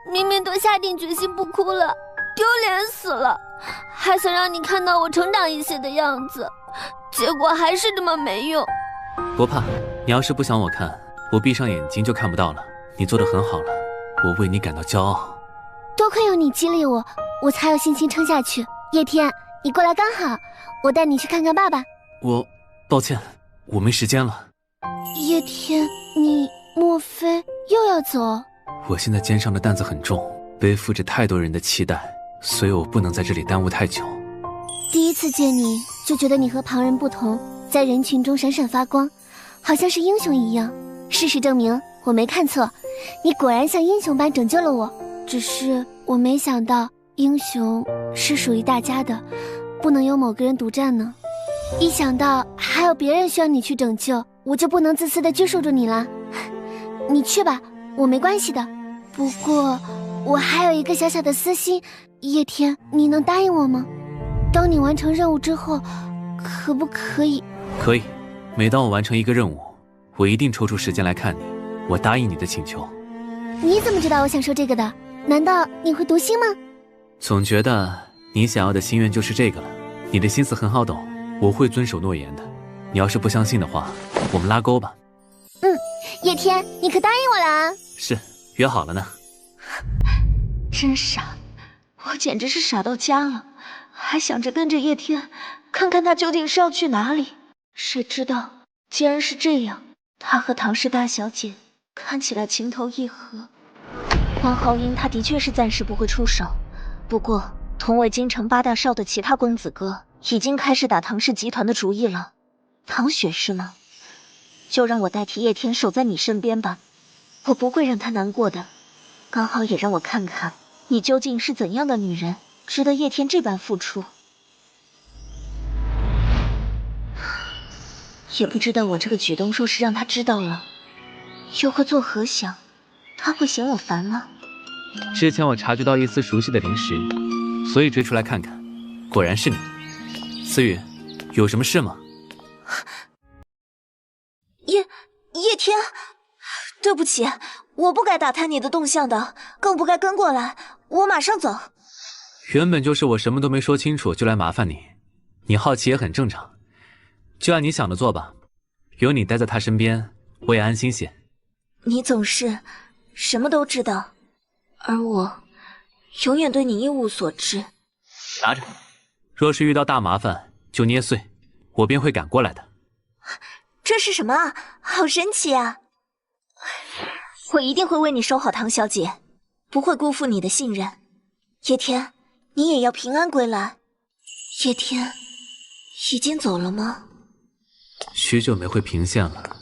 明明都下定决心不哭了，丢脸死了，还想让你看到我成长一些的样子，结果还是这么没用。不怕，你要是不想我看，我闭上眼睛就看不到了。你做得很好了，我为你感到骄傲。多亏有你激励我，我才有信心撑下去。叶天，你过来刚好，我带你去看看爸爸。抱歉，我没时间了。叶天，你莫非又要走？我现在肩上的担子很重，背负着太多人的期待，所以我不能在这里耽误太久。第一次见你就觉得你和旁人不同，在人群中闪闪发光，好像是英雄一样。事实证明我没看错，你果然像英雄般拯救了我。只是我没想到英雄是属于大家的，不能由某个人独占呢。一想到还有别人需要你去拯救，我就不能自私的拘束住你了。你去吧，我没关系的。不过我还有一个小小的私心，叶天，你能答应我吗？当你完成任务之后，可不可以？可以，每当我完成一个任务，我一定抽出时间来看你。我答应你的请求。你怎么知道我想说这个的？难道你会读心吗？总觉得你想要的心愿就是这个了。你的心思很好懂，我会遵守诺言的。你要是不相信的话，我们拉钩吧。叶天，你可答应我了啊？是，约好了呢。真傻，我简直是傻到家了，还想着跟着叶天，看看他究竟是要去哪里。谁知道，竟然是这样。他和唐氏大小姐看起来情投意合。王皓英他的确是暂时不会出手，不过同为京城8大少的其他公子哥已经开始打唐氏集团的主意了。唐雪是吗？就让我代替叶天守在你身边吧，我不会让他难过的。刚好也让我看看你究竟是怎样的女人，值得叶天这般付出。也不知道我这个举动若是让他知道了，又会作何想？他会嫌我烦吗？之前我察觉到一丝熟悉的灵石，所以追出来看看，果然是你。思雨，有什么事吗？叶天，对不起，我不该打探你的动向的，更不该跟过来，我马上走。原本就是我什么都没说清楚就来麻烦你，你好奇也很正常，就按你想的做吧。有你待在他身边，我也安心些。你总是什么都知道，而我永远对你一无所知。拿着，若是遇到大麻烦就捏碎，我便会赶过来的。这是什么啊？好神奇啊！我一定会为你守好，唐小姐，不会辜负你的信任。叶天，你也要平安归来。叶天已经走了吗？许久没回平县了，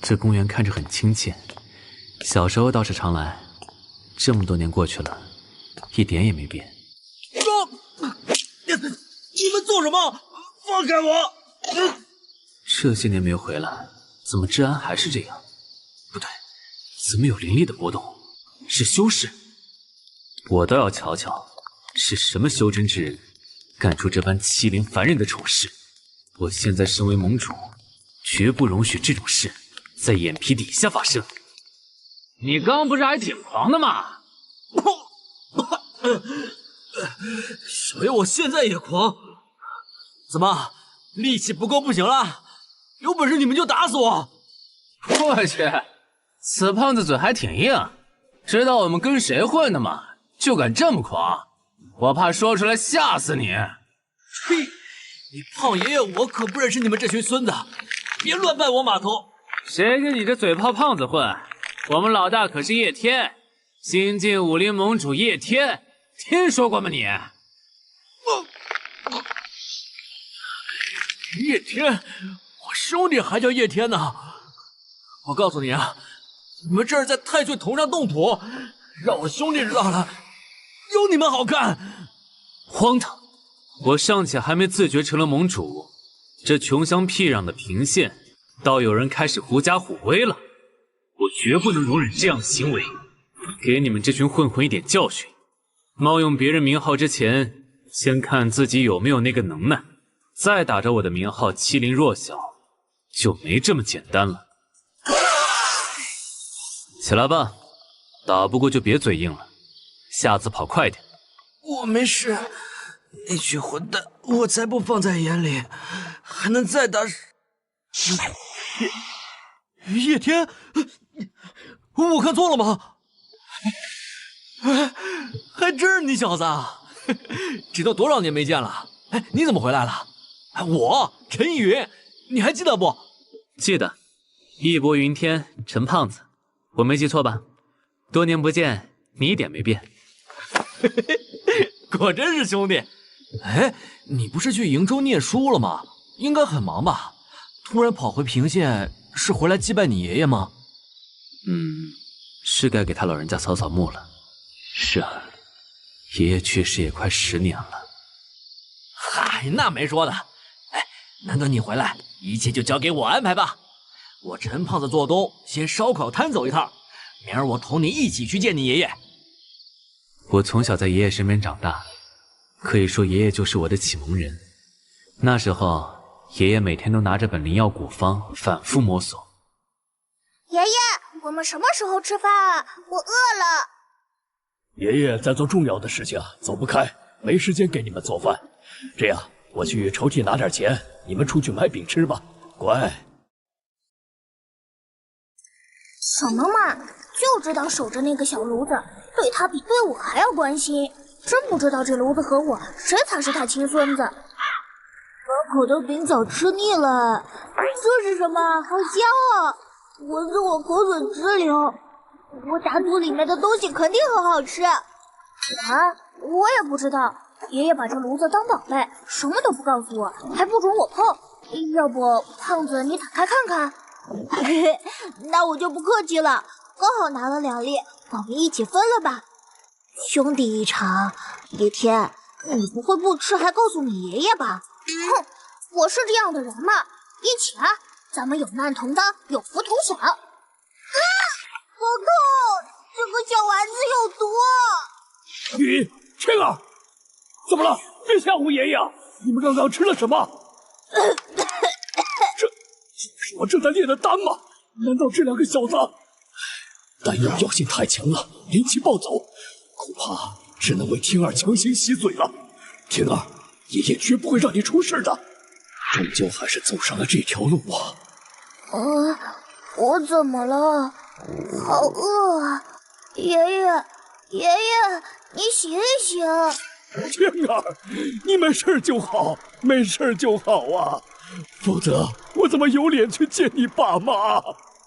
这公园看着很亲切。小时候倒是常来，这么多年过去了，一点也没变。你们做什么？放开我！这些年没回来，怎么治安还是这样？不对，怎么有灵力的波动？是修士？我倒要瞧瞧，是什么修真之人，干出这般欺凌凡人的丑事。我现在身为盟主，绝不容许这种事在眼皮底下发生。你刚不是还挺狂的吗？小爷我现在也狂。怎么，力气不够不行了？有本事你们就打死我！我去，此胖子嘴还挺硬，知道我们跟谁混的吗？就敢这么狂，我怕说出来吓死你。呸！你胖爷爷我可不认识你们这群孙子，别乱拜我码头。谁跟你这嘴炮胖子混？我们老大可是叶天，新晋武林盟主叶天，听说过吗你？叶天，我兄弟还叫叶天呢。我告诉你啊，你们这是在太岁头上动土，让我兄弟知道了，有你们好看。荒唐！我尚且还没自觉成了盟主，这穷乡僻壤的平县，倒有人开始狐假虎威了。我绝不能容忍这样的行为，给你们这群混混一点教训。冒用别人名号之前，先看自己有没有那个能耐，再打着我的名号欺凌弱小，就没这么简单了。起来吧，打不过就别嘴硬了，下次跑快点。我没事，那群混蛋我才不放在眼里，还能再打。叶天，我看错了吗？还真是你小子啊！这都多少年没见了？哎，你怎么回来了？我陈逸云，你还记得不？记得，义薄云天，陈胖子，我没记错吧？多年不见，你一点没变。果真是兄弟。哎，你不是去瀛州念书了吗？应该很忙吧？突然跑回平县，是回来祭拜你爷爷吗？是该给他老人家扫扫墓了。是啊，爷爷去世也快10年了。嗨，那没说的。哎，难得你回来，一切就交给我安排吧。我陈胖子做东，先烧烤摊走一趟，明儿我同你一起去见你爷爷。我从小在爷爷身边长大，可以说爷爷就是我的启蒙人。那时候，爷爷每天都拿着本灵药古方反复摸索。爷爷，我们什么时候吃饭啊？我饿了。爷爷在做重要的事情，走不开，没时间给你们做饭。这样，我去抽屉拿点钱，你们出去买饼吃吧。乖。小妈妈就知道守着那个小炉子，对他比对我还要关心，真不知道这炉子和我谁才是他亲孙子。满口的饼早吃腻了，这是什么？好香啊！闻得我口水直流。我打赌里面的东西肯定很好吃。啊，我也不知道。爷爷把这炉子当宝贝，什么都不告诉我，还不准我碰。要不，胖子你打开看看。那我就不客气了，刚好拿了2粒，我们一起分了吧。兄弟一场。叶天，你不会不吃还告诉你爷爷吧？哼，我是这样的人嘛。一起啊，咱们有难同当，有福同享。啊！好痛！这个小丸子有毒！雨天儿，怎么了？别吓唬爷爷！你们刚刚吃了什么？这就是我正在炼的丹吗？难道这2个小子？丹药药性太强了，灵气暴走，恐怕只能为天儿强行洗嘴了。天儿，爷爷绝不会让你出事的，终究还是走上了这条路啊。我怎么了？好饿啊！爷爷，你醒一醒！天儿，你没事就好，没事就好啊，否则我怎么有脸去见你爸妈？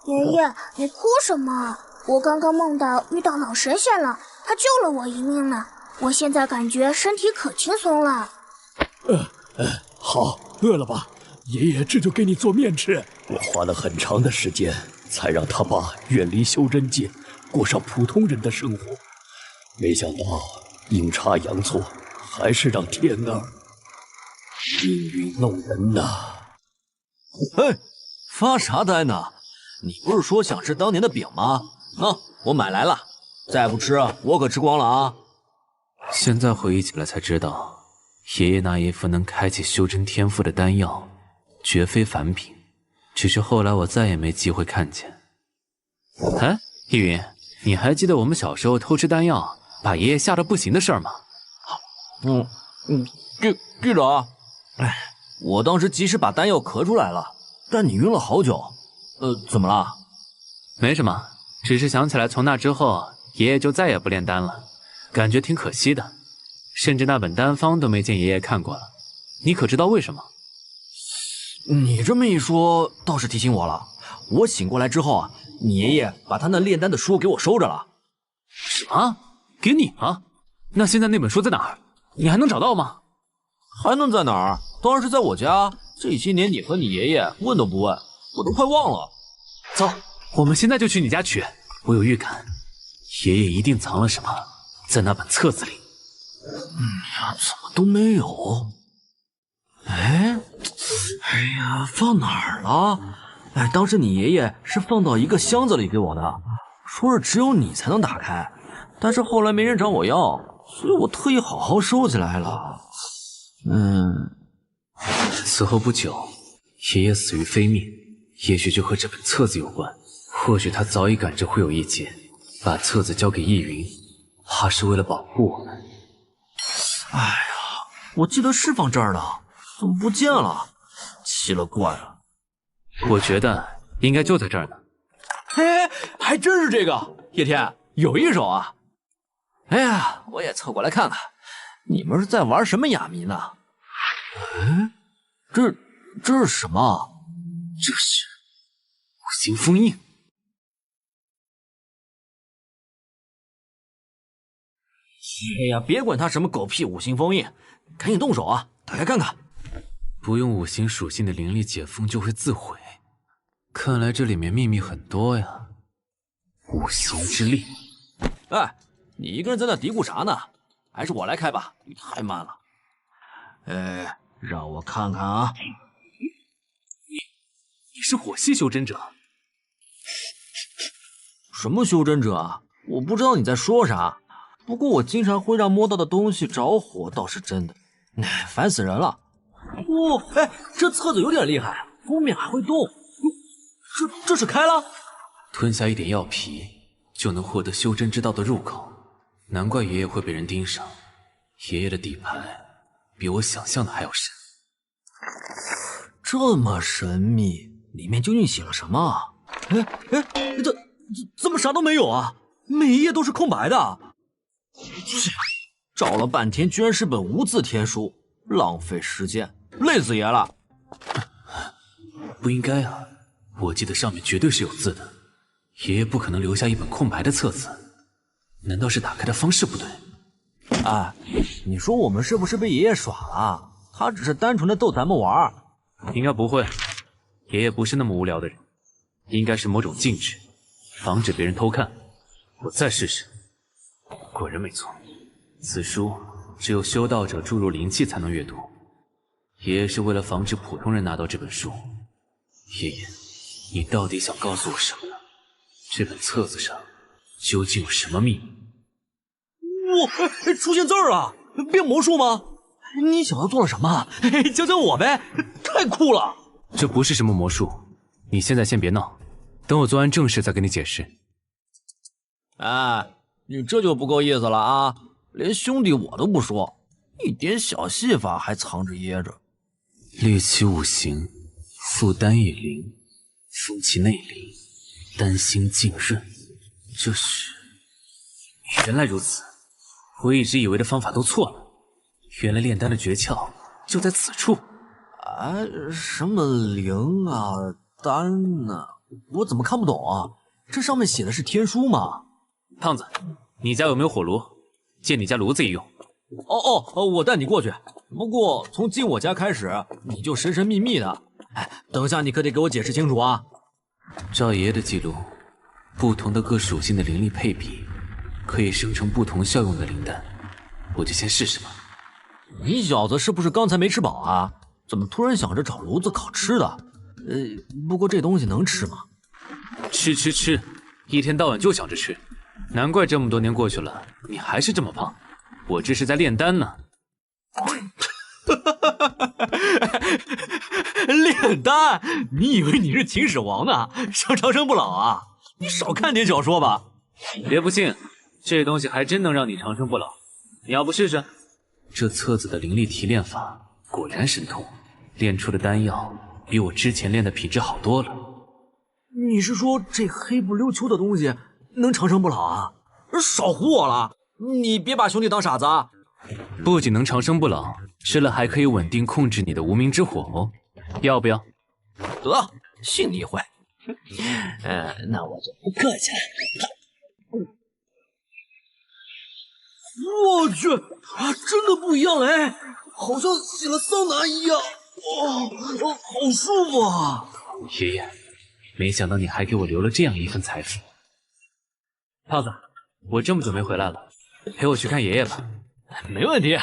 爷爷，你哭什么？我刚刚梦到遇到老神仙了，他救了我一命呢。我现在感觉身体可轻松了。好，饿了吧？爷爷这就给你做面吃。我花了很长的时间，才让他爸远离修真界，过上普通人的生活。没想到阴差阳错，还是让天儿命运弄人呐！嘿，发啥呆呢？你不是说想吃当年的饼吗？啊，我买来了，再不吃我可吃光了啊！现在回忆起来才知道，爷爷那一副能开启修真天赋的丹药，绝非凡品。只是后来我再也没机会看见。哎，逸云，你还记得我们小时候偷吃丹药，把爷爷吓得不行的事儿吗？记得啊。哎，我当时及时把丹药咳出来了，但你晕了好久。怎么了？没什么，只是想起来从那之后，爷爷就再也不炼丹了，感觉挺可惜的。甚至那本丹方都没见爷爷看过了。你可知道为什么？你这么一说，倒是提醒我了。我醒过来之后啊，你爷爷把他那炼丹的书给我收着了。什么？给你了？那现在那本书在哪儿？你还能找到吗？还能在哪儿？当然是在我家。这些年你和你爷爷问都不问，我都快忘了。走，我们现在就去你家取。我有预感，爷爷一定藏了什么在那本册子里。怎么都没有？哎，哎呀，放哪儿了？哎，当时你爷爷是放到一个箱子里给我的，说是只有你才能打开，但是后来没人找我要，所以我特意好好收起来了。此后不久，爷爷死于非命，也许就和这本册子有关。或许他早已感知会有一劫，把册子交给易云，怕是为了保护我们。哎呀，我记得是放这儿的，怎么不见了？奇了怪了。我觉得应该就在这儿呢。嘿，还真是这个。叶天，有一手啊！哎呀，我也凑过来看看，你们是在玩什么哑谜呢？这是什么？这是五行封印。哎呀，别管他什么狗屁五行封印，赶紧动手啊！打开看看。不用五行属性的灵力解封就会自毁，看来这里面秘密很多呀。五行之力。哎，你一个人在那嘀咕啥呢？还是我来开吧，你太慢了。让我看看啊。你是火系修真者？什么修真者啊？我不知道你在说啥。不过我经常会让摸到的东西着火，倒是真的，烦死人了。这册子有点厉害，封面还会动。这是开了？吞下一点药皮就能获得修真之道的入口，难怪爷爷会被人盯上。爷爷的底牌比我想象的还要深。这么神秘，里面究竟写了什么？怎么啥都没有啊？每一页都是空白的。找了半天，居然是本无字天书，浪费时间，累死爷了。不应该啊，我记得上面绝对是有字的，爷爷不可能留下一本空白的册子，难道是打开的方式不对？哎，你说我们是不是被爷爷耍了？他只是单纯的逗咱们玩。应该不会，爷爷不是那么无聊的人，应该是某种禁制，防止别人偷看。我再试试。果然没错，此书只有修道者注入灵气才能阅读。爷爷是为了防止普通人拿到这本书。爷爷，你到底想告诉我什么呢？这本册子上究竟有什么秘密？出现字儿了，变魔术吗？你小子做了什么？教教我呗，太酷了！这不是什么魔术，你现在先别闹，等我做完正事再跟你解释。哎，你这就不够意思了啊！连兄弟我都不说，一点小戏法还藏着掖着。利其五行，复丹以灵，封其内灵，丹心浸润。这是……原来如此，我一直以为的方法都错了。原来炼丹的诀窍就在此处。什么灵啊，丹啊，我怎么看不懂啊？这上面写的是天书吗？胖子，你家有没有火炉？借你家炉子一用。我带你过去。不过从进我家开始，你就神神秘秘的。等下你可得给我解释清楚啊！照爷爷的记录，不同的各属性的灵力配比，可以生成不同效用的灵丹。我就先试试吧。你小子是不是刚才没吃饱啊？怎么突然想着找炉子烤吃的？不过这东西能吃吗？吃，一天到晚就想着吃，难怪这么多年过去了，你还是这么胖。我这是在炼丹呢。炼丹？你以为你是秦始皇呢？想长生不老啊？你少看点小说吧。别不信，这东西还真能让你长生不老。你要不试试？这册子的灵力提炼法果然神通，炼出的丹药比我之前炼的品质好多了。你是说这黑不溜秋的东西能长生不老啊？少唬我了！你别把兄弟当傻子啊！不仅能长生不老，吃了还可以稳定控制你的无名之火哦。要不要？得，信你一回。那我就不客气了。我去，真的不一样哎，好像洗了桑拿一样，好舒服啊！爷爷，没想到你还给我留了这样一份财富。胖子，我这么久没回来了，陪我去看爷爷吧。没问题，